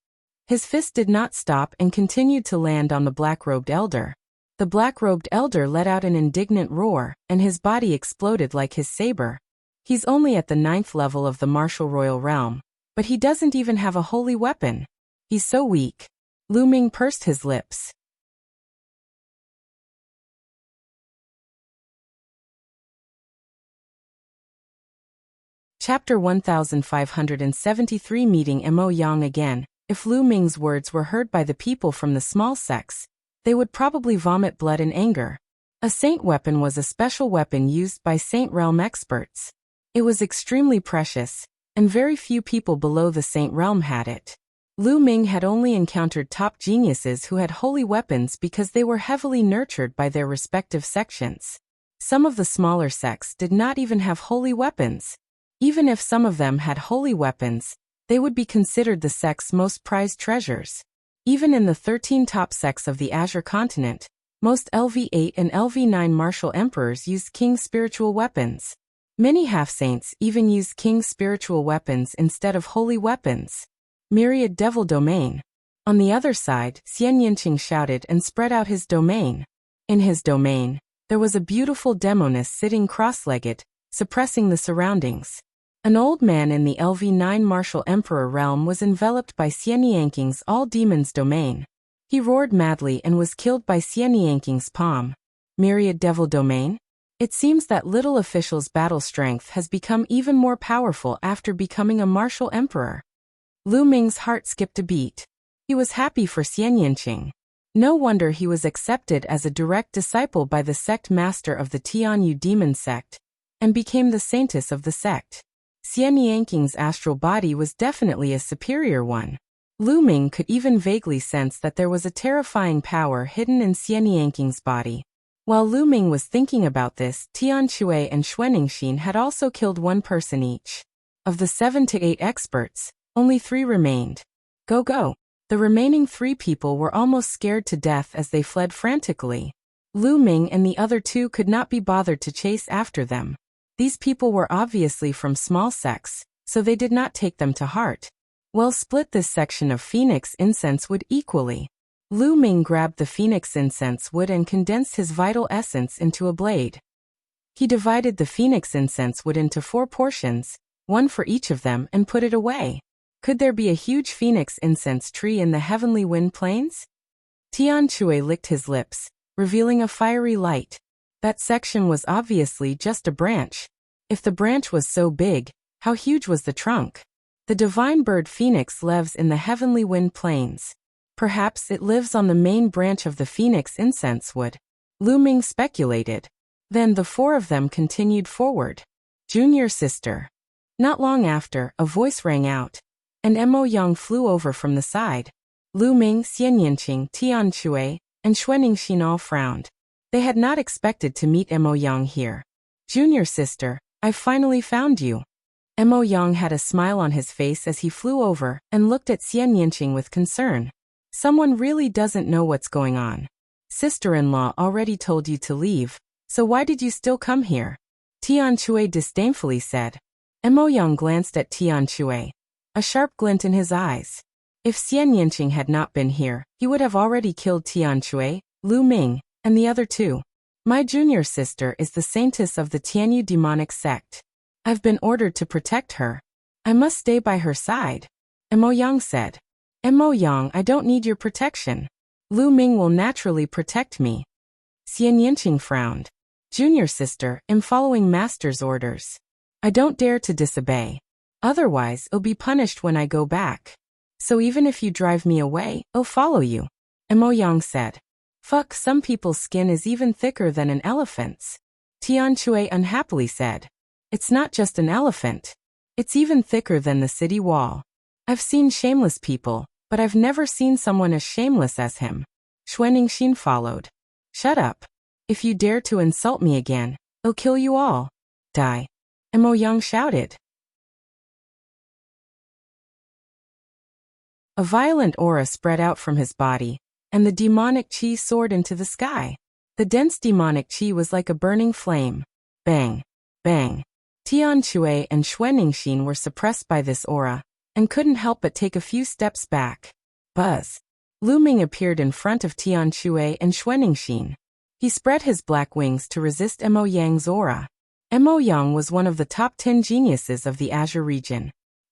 His fist did not stop and continued to land on the black-robed elder. The black-robed elder let out an indignant roar, and his body exploded like his saber. He's only at the 9th level of the martial royal realm, but he doesn't even have a holy weapon. He's so weak. Lu Ming pursed his lips. Chapter 1573 Meeting Mo Yang again. If Lu Ming's words were heard by the people from the small sects, they would probably vomit blood in anger. A saint weapon was a special weapon used by saint realm experts. It was extremely precious, and very few people below the saint realm had it. Lu Ming had only encountered top geniuses who had holy weapons because they were heavily nurtured by their respective sections. Some of the smaller sects did not even have holy weapons. Even if some of them had holy weapons, they would be considered the sect's most prized treasures. Even in the 13 top sects of the Azure continent, most LV8 and LV9 martial emperors used king's spiritual weapons. Many half-saints even used king's spiritual weapons instead of holy weapons. Myriad devil domain. On the other side, Xian Yinqing shouted and spread out his domain. In his domain, there was a beautiful demoness sitting cross-legged, suppressing the surroundings. An old man in the LV9 martial emperor realm was enveloped by Xian Yinqing's all-demons domain. He roared madly and was killed by Xian Yinqing's palm. Myriad devil domain? It seems that little official's battle strength has become even more powerful after becoming a martial emperor. Lu Ming's heart skipped a beat. He was happy for Xian Yinqing. No wonder he was accepted as a direct disciple by the sect master of the Tianyu demon sect, and became the saintess of the sect. Xian Yinqing's astral body was definitely a superior one. Lu Ming could even vaguely sense that there was a terrifying power hidden in Xian Yinqing's body. While Lu Ming was thinking about this, Tian Shui and Xuaningxin had also killed one person each. Of the 7 to 8 experts, only 3 remained. Go! The remaining 3 people were almost scared to death as they fled frantically. Lu Ming and the other 2 could not be bothered to chase after them. These people were obviously from small sects, so they did not take them to heart. Well, split this section of phoenix incense wood equally. Lu Ming grabbed the phoenix incense wood and condensed his vital essence into a blade. He divided the phoenix incense wood into 4 portions, 1 for each of them, and put it away. Could there be a huge phoenix incense tree in the heavenly wind plains? Tian Shui licked his lips, revealing a fiery light. That section was obviously just a branch. If the branch was so big, how huge was the trunk? The divine bird phoenix lives in the heavenly wind plains. Perhaps it lives on the main branch of the phoenix incense wood. Lu Ming speculated. Then the 4 of them continued forward. Junior sister. Not long after, a voice rang out, and Mo Yang flew over from the side. Lu Ming, Xian Yinqing, Tian Shui, and Xuaningxin all frowned. They had not expected to meet Mo Yang here. Junior sister, I finally found you. Mo Yang had a smile on his face as he flew over and looked at Xian Yinqing with concern. Someone really doesn't know what's going on. Sister-in-law already told you to leave, so why did you still come here? Tian Shui disdainfully said. Mo Yang glanced at Tian Shui, a sharp glint in his eyes. If Xian Yinqing had not been here, he would have already killed Tian Shui, Lu Ming, and the other two. My junior sister is the saintess of the Tianyu demonic sect. I've been ordered to protect her. I must stay by her side. Mo Yang said. Mo Yang, I don't need your protection. Lu Ming will naturally protect me. Xian Yinqing frowned. Junior sister, I'm following master's orders. I don't dare to disobey. Otherwise, I'll be punished when I go back. So even if you drive me away, I'll follow you. Mo Yang said. Fuck, some people's skin is even thicker than an elephant's. Tian Shui unhappily said. It's not just an elephant. It's even thicker than the city wall. I've seen shameless people, but I've never seen someone as shameless as him. Xuanixin followed. Shut up. If you dare to insult me again, I'll kill you all. Die. Mo Yang shouted. A violent aura spread out from his body, and the demonic qi soared into the sky. The dense demonic qi was like a burning flame. Bang. Bang. Tian Shui and Xuanixin were suppressed by this aura, and couldn't help but take a few steps back. Buzz. Lu Ming appeared in front of Tian Shui and Xuanixin. He spread his black wings to resist Mo Yang's aura. Mo Yang was one of the top 10 geniuses of the Azure region.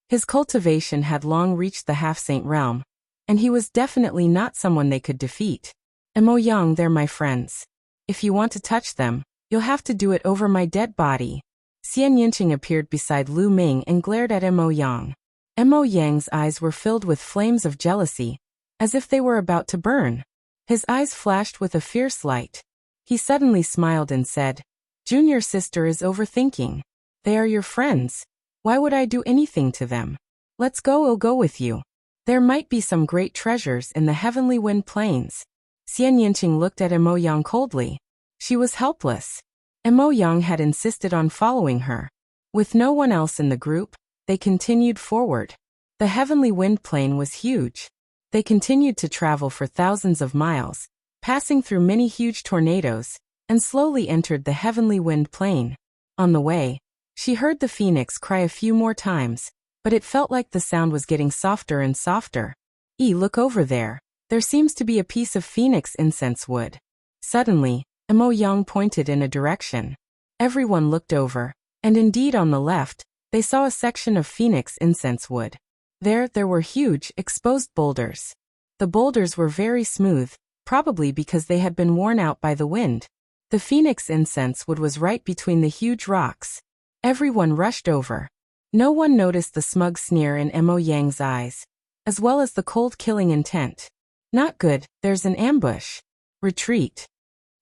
His cultivation had long reached the half-saint realm, and he was definitely not someone they could defeat. Mo Yang, they're my friends. If you want to touch them, you'll have to do it over my dead body. Xian Yinqing appeared beside Lu Ming and glared at Mo Yang. Mo Yang's eyes were filled with flames of jealousy, as if they were about to burn. His eyes flashed with a fierce light. He suddenly smiled and said, Junior sister is overthinking. They are your friends. Why would I do anything to them? Let's go, I'll go with you. There might be some great treasures in the heavenly wind plains. Xian Yinqing looked at Mo Yang coldly. She was helpless. Mo Yang had insisted on following her. With no one else in the group, they continued forward. The heavenly wind plain was huge. They continued to travel for thousands of miles, passing through many huge tornadoes, and slowly entered the heavenly wind plain. On the way, she heard the phoenix cry a few more times, but it felt like the sound was getting softer and softer. Look over there. There seems to be a piece of phoenix incense wood. Suddenly, Mo Yang pointed in a direction. Everyone looked over, and indeed on the left, they saw a section of phoenix incense wood. There were huge, exposed boulders. The boulders were very smooth, probably because they had been worn out by the wind. The phoenix incense wood was right between the huge rocks. Everyone rushed over. No one noticed the smug sneer in Mo Yang's eyes, as well as the cold killing intent. Not good, there's an ambush. Retreat.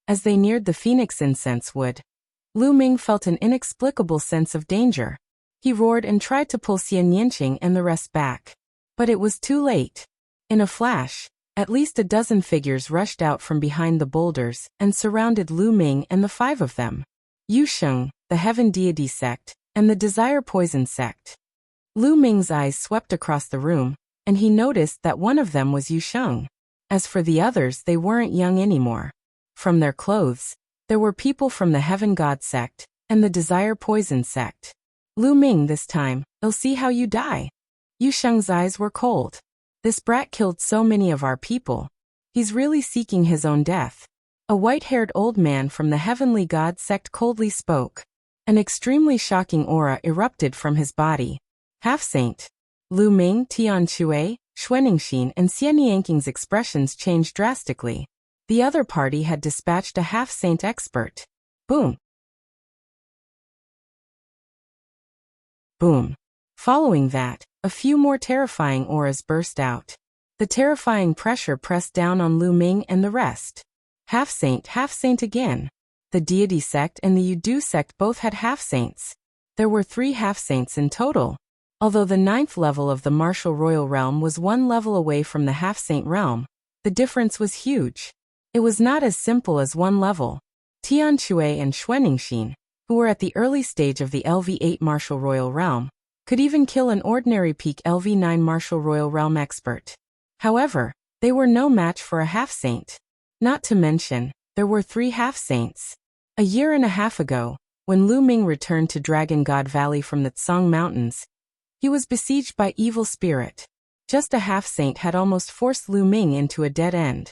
As they neared the phoenix incense wood, Lu Ming felt an inexplicable sense of danger. He roared and tried to pull Xian Yinqing and the rest back. But it was too late. In a flash, at least a dozen figures rushed out from behind the boulders and surrounded Lu Ming and the 5 of them. Yu Sheng, the Heaven Deity sect, and the Desire Poison sect. Lu Ming's eyes swept across the room, and he noticed that one of them was Yu Sheng. As for the others, they weren't young anymore. From their clothes, there were people from the Heaven God sect and the Desire Poison sect. Lu Ming, this time, I'll see how you die. Yu Sheng's eyes were cold. This brat killed so many of our people. He's really seeking his own death. A white-haired old man from the Heavenly God sect coldly spoke. An extremely shocking aura erupted from his body. Half-saint. Lu Ming, Tian Shui, Xuanixin and Xian Yinqing's expressions changed drastically. The other party had dispatched a half-saint expert. Boom. Boom. Following that, a few more terrifying auras burst out. The terrifying pressure pressed down on Lu Ming and the rest. Half-saint again. The deity sect and the Yudu sect both had half-saints. There were 3 half-saints in total. Although the 9th level of the martial royal realm was 1 level away from the half-saint realm, the difference was huge. It was not as simple as 1 level. Tian Shui and Xuanixin, who were at the early stage of the LV8 martial royal realm, could even kill an ordinary peak LV9 martial royal realm expert. However, They were no match for a half-saint. Not to mention, there were 3 half-saints. A year and a half ago, when Lu Ming returned to Dragon God Valley from the Tsang Mountains, he was besieged by evil spirit. Just a half-saint had almost forced Lu Ming into a dead end.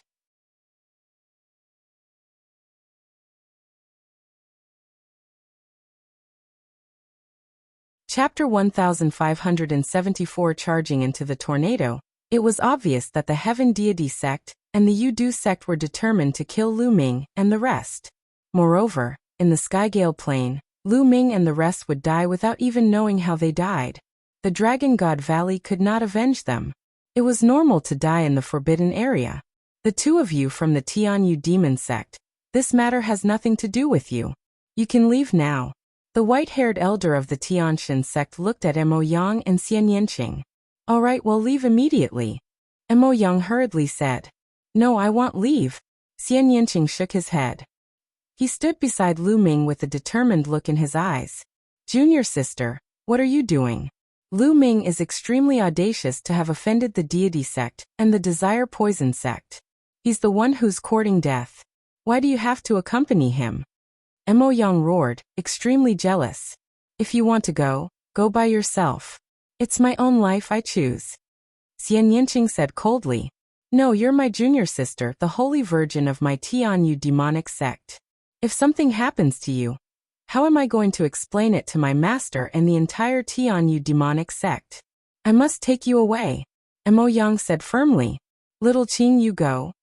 Chapter 1574. Charging into the tornado. It was obvious that the Heaven Deity sect and the Yudu sect were determined to kill Lu Ming and the rest. Moreover, in the Skygale Plain, Lu Ming and the rest would die without even knowing how they died. The Dragon God Valley could not avenge them. It was normal to die in the forbidden area. The 2 of you from the Tianyu demon sect, this matter has nothing to do with you. You can leave now. The white-haired elder of the Tianshan sect looked at Mo Yang and Xian Yanqing. All right, we'll leave immediately. Mo Yang hurriedly said. No, I want leave. Xian Yanqing shook his head. He stood beside Lu Ming with a determined look in his eyes. Junior sister, what are you doing? Lu Ming is extremely audacious to have offended the deity sect and the desire poison sect. He's the one who's courting death. Why do you have to accompany him? Mo Yang roared, extremely jealous. If you want to go, go by yourself. It's my own life I choose. Xian Yanqing said coldly. No, you're my junior sister, the holy virgin of my Tianyu demonic sect. If something happens to you, how am I going to explain it to my master and the entire Tianyu demonic sect? I must take you away. Mo Yang said firmly. Little Qing, you go.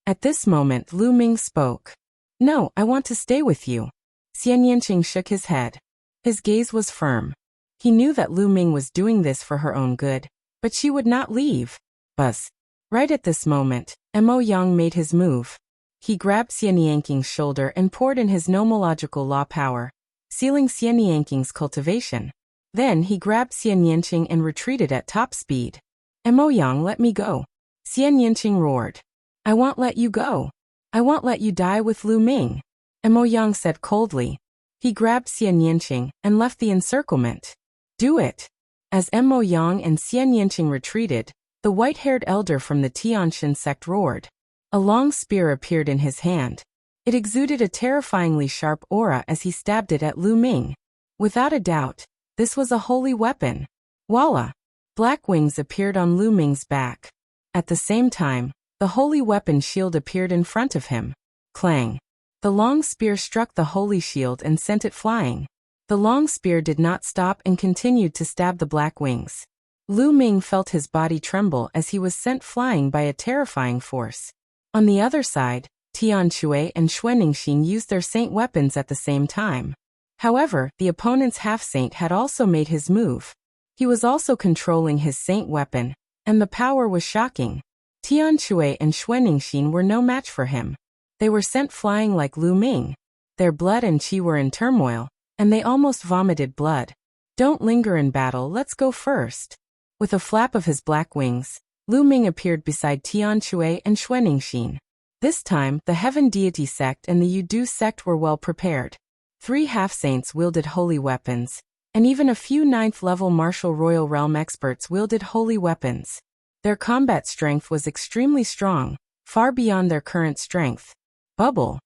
At this moment Lu Ming spoke. No, I want to stay with you. Xian Yanqing shook his head. His gaze was firm. He knew that Lu Ming was doing this for her own good, but she would not leave. Buzz. Right at this moment, Mo Yang made his move. He grabbed Xian Yanqing's shoulder and poured in his nomological law power, sealing Xian Yanqing's cultivation. Then he grabbed Xian Yanqing and retreated at top speed. Mo Yang, let me go. Xian Yanqing roared. I won't let you go. I won't let you die with Lu Ming. Mo Yang said coldly. He grabbed Xian Yanqing and left the encirclement. Do it. As Mo Yang and Xian Yanqing retreated, the white-haired elder from the Tianshan sect roared. A long spear appeared in his hand. It exuded a terrifyingly sharp aura as he stabbed it at Lu Ming. Without a doubt, this was a holy weapon. Voila! Black wings appeared on Lu Ming's back. At the same time, the holy weapon shield appeared in front of him. Clang! The long spear struck the holy shield and sent it flying. The long spear did not stop and continued to stab the black wings. Lu Ming felt his body tremble as he was sent flying by a terrifying force. On the other side, Tian Shui and Xuanningsin used their saint weapons at the same time. However, the opponent's half-saint had also made his move. He was also controlling his saint weapon, and the power was shocking. Tian Shui and Xuanningsin were no match for him. They were sent flying like Lu Ming. Their blood and qi were in turmoil, and they almost vomited blood. Don't linger in battle, let's go first. With a flap of his black wings, Lu Ming appeared beside Tian Shui and Xuanningsin. This time, the Heaven Deity sect and the Yudu sect were well prepared. 3 half-saints wielded holy weapons, and even a few 9th-level martial royal realm experts wielded holy weapons. Their combat strength was extremely strong, far beyond their current strength. Bubble!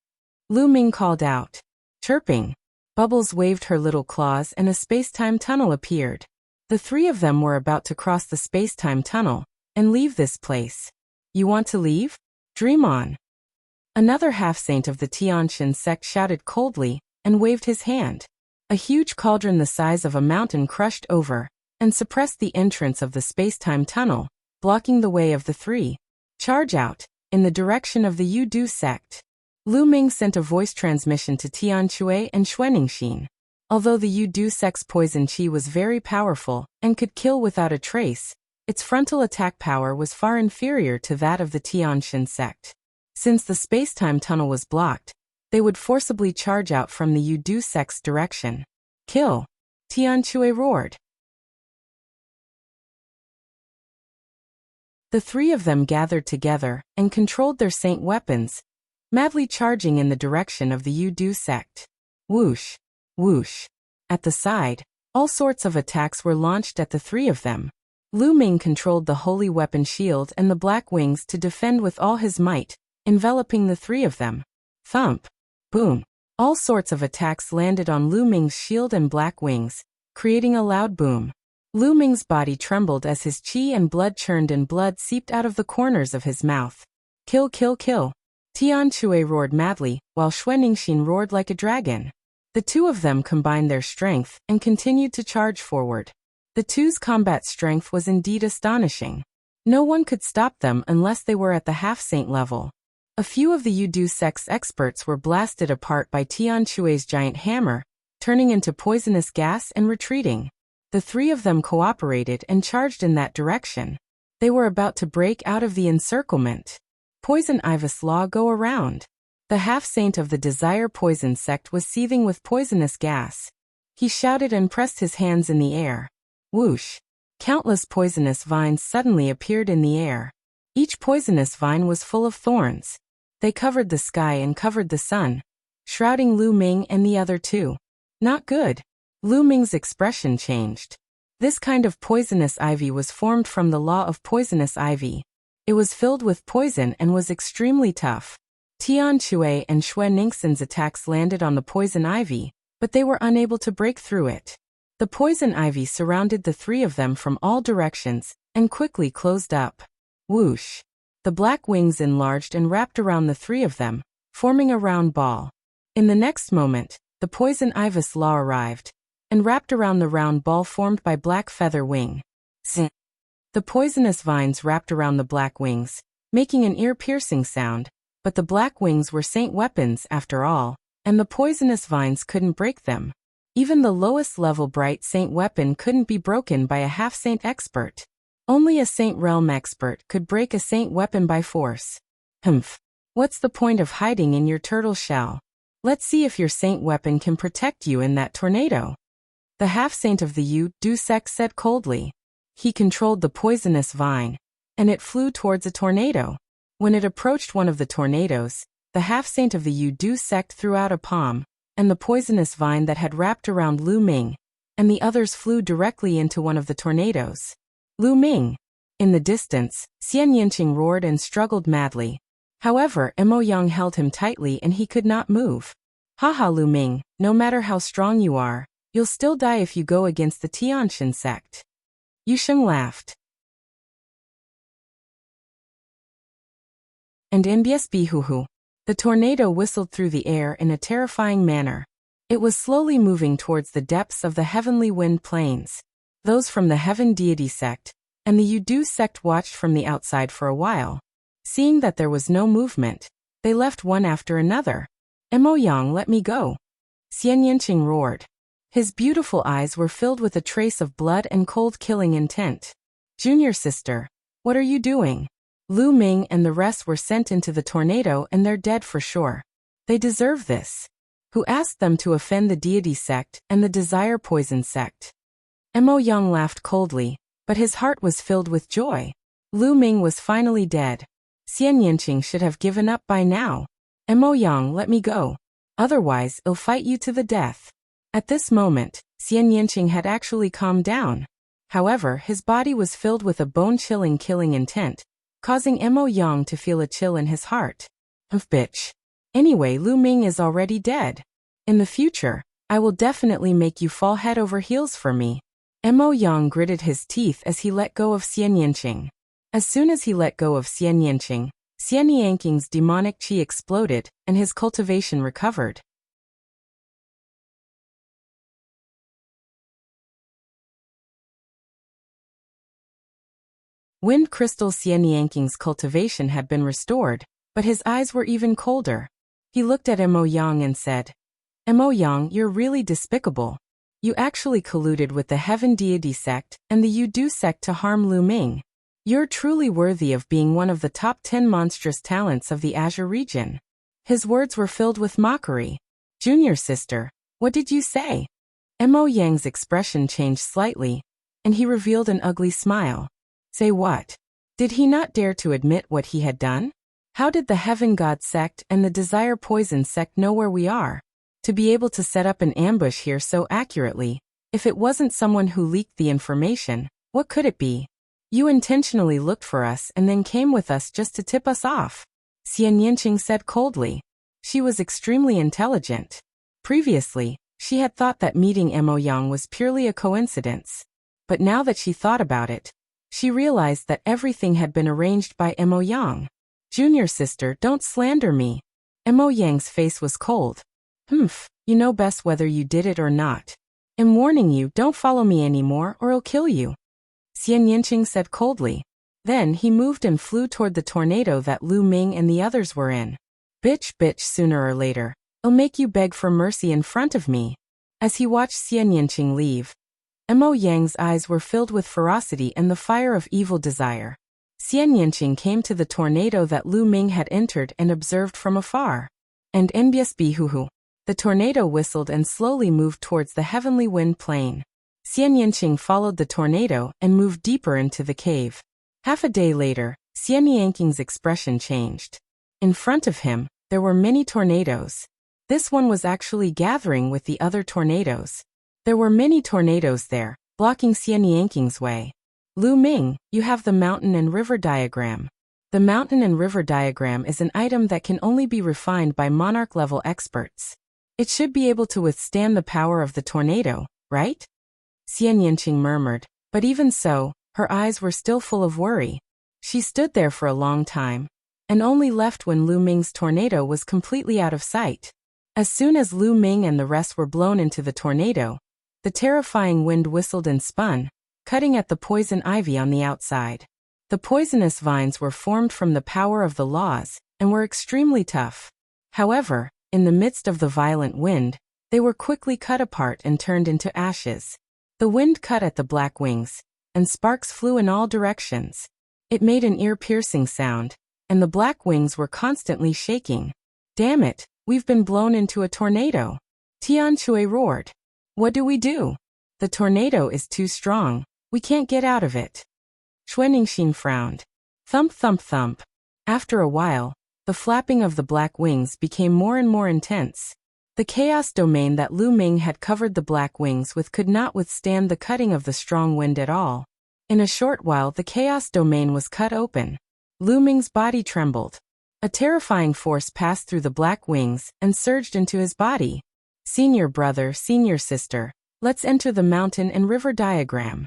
Lu Ming called out. Chirping. Bubbles waved her little claws and a space-time tunnel appeared. The 3 of them were about to cross the space-time tunnel and leave this place. You want to leave? Dream on. Another half-saint of the Tianshan sect shouted coldly and waved his hand. A huge cauldron the size of a mountain crushed over and suppressed the entrance of the space-time tunnel, blocking the way of the 3. Charge out, in the direction of the Yudu sect. Lu Ming sent a voice transmission to Tian Shui and Xuanningsin. Although the Yudu sect's poison qi was very powerful and could kill without a trace, its frontal attack power was far inferior to that of the Tianshan sect. Since the space-time tunnel was blocked, they would forcibly charge out from the Yudu sect's direction. Kill! Tian Shui roared. The 3 of them gathered together and controlled their saint weapons, madly charging in the direction of the Yudu sect. Whoosh! Whoosh! At the side, all sorts of attacks were launched at the 3 of them. Lu Ming controlled the holy weapon shield and the black wings to defend with all his might, enveloping the three of them. Thump! Boom! All sorts of attacks landed on Lu Ming's shield and black wings, creating a loud boom. Lu Ming's body trembled as his qi and blood churned and blood seeped out of the corners of his mouth. Kill, kill, kill! Tian Shui roared madly, while Xue Ningxin roared like a dragon. The two of them combined their strength and continued to charge forward. The two's combat strength was indeed astonishing. No one could stop them unless they were at the half-saint level. A few of the Yudu sect's experts were blasted apart by Tian Shui's giant hammer, turning into poisonous gas and retreating. The three of them cooperated and charged in that direction. They were about to break out of the encirclement. Poison Ibis Law go around. The half-saint of the Desire Poison sect was seething with poisonous gas. He shouted and pressed his hands in the air. Whoosh! Countless poisonous vines suddenly appeared in the air. Each poisonous vine was full of thorns. They covered the sky and covered the sun, shrouding Lu Ming and the other two. Not good. Lu Ming's expression changed. This kind of poisonous ivy was formed from the law of poisonous ivy. It was filled with poison and was extremely tough. Tian Shui and Xue Ningxin's attacks landed on the poison ivy, but they were unable to break through it. The poison ivy surrounded the three of them from all directions and quickly closed up. Whoosh! The black wings enlarged and wrapped around the three of them, forming a round ball. In the next moment, the poison Ibis Law arrived and wrapped around the round ball formed by Black Feather Wing. Zing! The poisonous vines wrapped around the black wings, making an ear-piercing sound, but the black wings were saint weapons after all, and the poisonous vines couldn't break them. Even the lowest level bright saint weapon couldn't be broken by a half-saint expert. Only a saint realm expert could break a saint weapon by force. Humph. What's the point of hiding in your turtle shell? Let's see if your saint weapon can protect you in that tornado. The half-saint of the Yu-Du sect said coldly. He controlled the poisonous vine, and it flew towards a tornado. When it approached one of the tornadoes, the half-saint of the Yu-Du sect threw out a palm, and the poisonous vine that had wrapped around Lu Ming, and the others flew directly into one of the tornadoes. Lu Ming! In the distance, Xian Yinqing roared and struggled madly. However, Mo Yang held him tightly and he could not move. Haha Lu Ming, no matter how strong you are, you'll still die if you go against the Tianxin sect. Yusheng laughed. And Mbiesbihuhu. The tornado whistled through the air in a terrifying manner. It was slowly moving towards the depths of the heavenly wind plains. Those from the Heaven Deity sect and the Yudu sect watched from the outside for a while. Seeing that there was no movement, they left one after another. Mo Yang, let me go. Xian Yinqing roared. His beautiful eyes were filled with a trace of blood and cold killing intent. Junior sister, what are you doing? Lu Ming and the rest were sent into the tornado and they're dead for sure. They deserve this. Who asked them to offend the deity sect and the desire poison sect? Mo Yang laughed coldly, but his heart was filled with joy. Lu Ming was finally dead. Xian Yinqing should have given up by now. Mo Yang, let me go. Otherwise, I'll fight you to the death. At this moment, Xian Yinqing had actually calmed down. However, his body was filled with a bone-chilling killing intent, causing Mo Yang to feel a chill in his heart. Bitch. Anyway, Lu Ming is already dead. In the future, I will definitely make you fall head over heels for me. Mo Yang gritted his teeth as he let go of Xian Yinqing. As soon as he let go of Xian Yinqing, Xian Yanqing's demonic qi exploded and his cultivation recovered. Wind Crystal Xian Yanqing's cultivation had been restored, but his eyes were even colder. He looked at Mo Yang and said, Mo Yang, you're really despicable. You actually colluded with the Heaven Deity sect and the Yudu sect to harm Lu Ming. You're truly worthy of being one of the top 10 monstrous talents of the Azure region. His words were filled with mockery. Junior sister, what did you say? Mo Yang's expression changed slightly, and he revealed an ugly smile. Say what? Did he not dare to admit what he had done? How did the Heaven God sect and the Desire Poison sect know where we are? To be able to set up an ambush here so accurately, if it wasn't someone who leaked the information, what could it be? You intentionally looked for us and then came with us just to tip us off, Xian Yinqing said coldly. She was extremely intelligent. Previously, she had thought that meeting Mo Yang was purely a coincidence. But now that she thought about it, she realized that everything had been arranged by Mo Yang. Junior sister, don't slander me. Mo Yang's face was cold. Humph, you know best whether you did it or not. I'm warning you, don't follow me anymore or I'll kill you, Xian Yinqing said coldly. Then he moved and flew toward the tornado that Lu Ming and the others were in. Bitch, sooner or later, I'll make you beg for mercy in front of me. As he watched Xian Yinqing leave, Mo Yang's eyes were filled with ferocity and the fire of evil desire. Xian Yinqing came to the tornado that Lu Ming had entered and observed from afar. And Nbsbhuhu. The tornado whistled and slowly moved towards the heavenly wind plane. Xian Yinqing followed the tornado and moved deeper into the cave. Half a day later, Xian Yinqing's expression changed. In front of him, there were many tornadoes. This one was actually gathering with the other tornadoes. There were many tornadoes there, blocking Xian Yinqing's way. Lu Ming, you have the mountain and river diagram. The mountain and river diagram is an item that can only be refined by monarch-level experts. It should be able to withstand the power of the tornado, right? Xian Yinqing murmured, but even so, her eyes were still full of worry. She stood there for a long time, and only left when Lu Ming's tornado was completely out of sight. As soon as Lu Ming and the rest were blown into the tornado, the terrifying wind whistled and spun, cutting at the poison ivy on the outside. The poisonous vines were formed from the power of the laws, and were extremely tough. However, in the midst of the violent wind, they were quickly cut apart and turned into ashes. The wind cut at the black wings, and sparks flew in all directions. It made an ear-piercing sound, and the black wings were constantly shaking. Damn it, we've been blown into a tornado. Tian Shui roared. What do we do? The tornado is too strong. We can't get out of it. Xuanixin frowned. Thump, thump, thump. After a while, the flapping of the black wings became more and more intense. The chaos domain that Lu Ming had covered the black wings with could not withstand the cutting of the strong wind at all. In a short while the chaos domain was cut open. Lu Ming's body trembled. A terrifying force passed through the black wings and surged into his body. Senior brother, senior sister, let's enter the mountain and river diagram.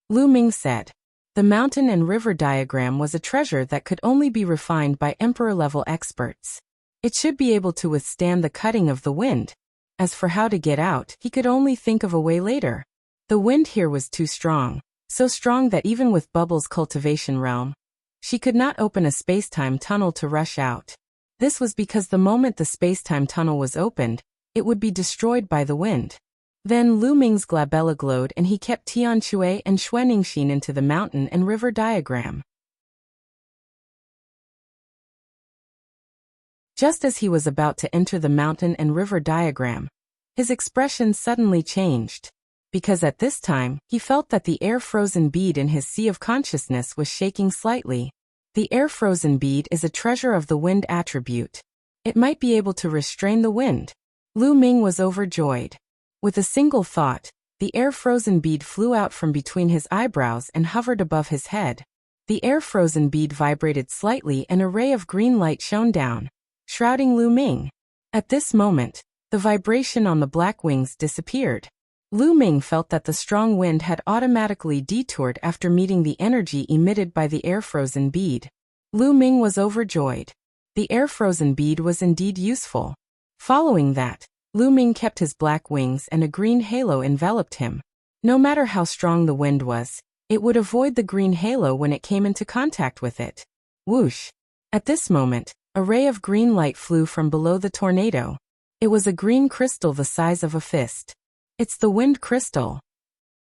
Lu Ming said. The mountain and river diagram was a treasure that could only be refined by emperor-level experts. It should be able to withstand the cutting of the wind. As for how to get out, he could only think of a way later. The wind here was too strong, so strong that even with Bubble's cultivation realm, she could not open a space-time tunnel to rush out. This was because the moment the space-time tunnel was opened, it would be destroyed by the wind. Then Lu Ming's glabella glowed and he kept Tian Shui and Xuanixin into the mountain and river diagram. Just as he was about to enter the mountain and river diagram, his expression suddenly changed. Because at this time, he felt that the air-frozen bead in his sea of consciousness was shaking slightly. The air-frozen bead is a treasure of the wind attribute. It might be able to restrain the wind. Lu Ming was overjoyed. With a single thought, the air-frozen bead flew out from between his eyebrows and hovered above his head. The air-frozen bead vibrated slightly and a ray of green light shone down, shrouding Lu Ming. At this moment, the vibration on the black wings disappeared. Lu Ming felt that the strong wind had automatically detoured after meeting the energy emitted by the air-frozen bead. Lu Ming was overjoyed. The air-frozen bead was indeed useful. Following that, Lu Ming kept his black wings and a green halo enveloped him. No matter how strong the wind was, it would avoid the green halo when it came into contact with it. Whoosh! At this moment, a ray of green light flew from below the tornado. It was a green crystal the size of a fist. It's the wind crystal.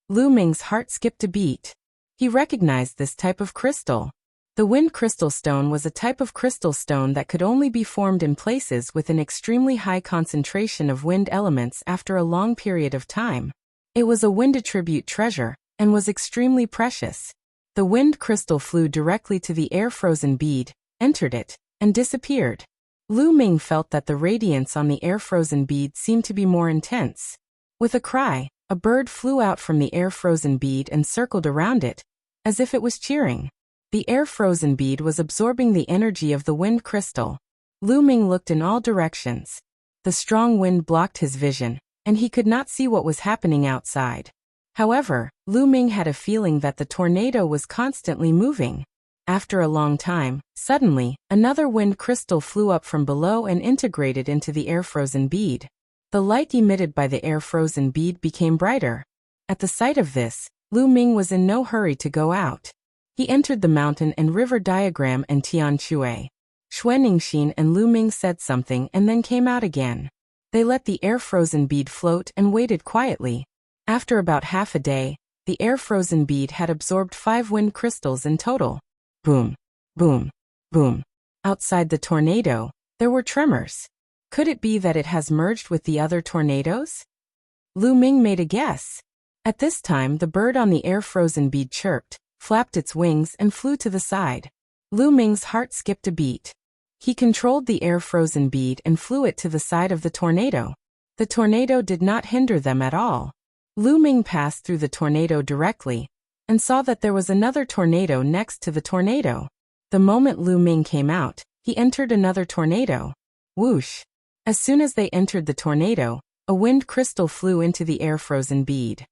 Lu Ming's heart skipped a beat. He recognized this type of crystal. The wind crystal stone was a type of crystal stone that could only be formed in places with an extremely high concentration of wind elements after a long period of time. It was a wind attribute treasure, and was extremely precious. The wind crystal flew directly to the air-frozen bead, entered it, and disappeared. Lu Ming felt that the radiance on the air-frozen bead seemed to be more intense. With a cry, a bird flew out from the air-frozen bead and circled around it, as if it was cheering. The air-frozen bead was absorbing the energy of the wind crystal. Lu Ming looked in all directions. The strong wind blocked his vision, and he could not see what was happening outside. However, Lu Ming had a feeling that the tornado was constantly moving. After a long time, suddenly, another wind crystal flew up from below and integrated into the air-frozen bead. The light emitted by the air-frozen bead became brighter. At the sight of this, Lu Ming was in no hurry to go out. He entered the mountain and river diagram and Tian Shui. Xue Ningxin and Lu Ming said something and then came out again. They let the air-frozen bead float and waited quietly. After about half a day, the air-frozen bead had absorbed 5 wind crystals in total. Boom, boom, boom. Outside the tornado, there were tremors. Could it be that it has merged with the other tornadoes? Lu Ming made a guess. At this time, the bird on the air-frozen bead chirped, flapped its wings and flew to the side. Lu Ming's heart skipped a beat. He controlled the air-frozen bead and flew it to the side of the tornado. The tornado did not hinder them at all. Lu Ming passed through the tornado directly, and saw that there was another tornado next to the tornado. The moment Lu Ming came out, he entered another tornado. Whoosh! As soon as they entered the tornado, a wind crystal flew into the air-frozen bead.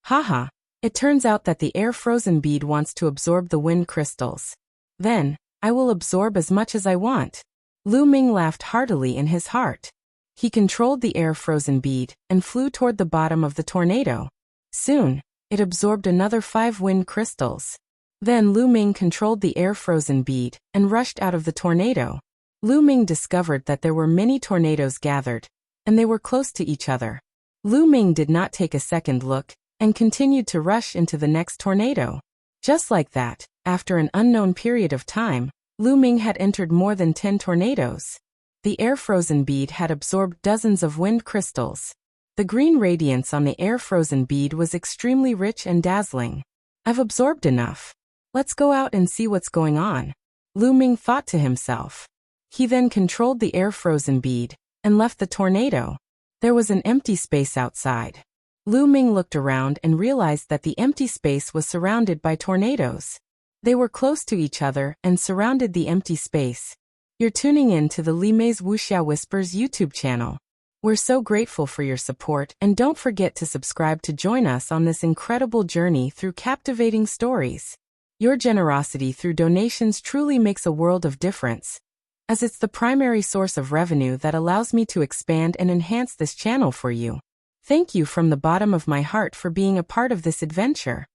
Haha! It turns out that the air-frozen bead wants to absorb the wind crystals. Then, I will absorb as much as I want. Lu Ming laughed heartily in his heart. He controlled the air-frozen bead and flew toward the bottom of the tornado. Soon, it absorbed another 5 wind crystals. Then Lu Ming controlled the air-frozen bead and rushed out of the tornado. Lu Ming discovered that there were many tornadoes gathered, and they were close to each other. Lu Ming did not take a second look and continued to rush into the next tornado. Just like that, after an unknown period of time, Lu Ming had entered more than 10 tornadoes. The air-frozen bead had absorbed dozens of wind crystals. The green radiance on the air-frozen bead was extremely rich and dazzling. I've absorbed enough. Let's go out and see what's going on, Lu Ming thought to himself. He then controlled the air-frozen bead and left the tornado. There was an empty space outside. Lu Ming looked around and realized that the empty space was surrounded by tornadoes. They were close to each other and surrounded the empty space. You're tuning in to the Li Mei's Wuxia Whispers YouTube channel. We're so grateful for your support, and don't forget to subscribe to join us on this incredible journey through captivating stories. Your generosity through donations truly makes a world of difference, as it's the primary source of revenue that allows me to expand and enhance this channel for you. Thank you from the bottom of my heart for being a part of this adventure.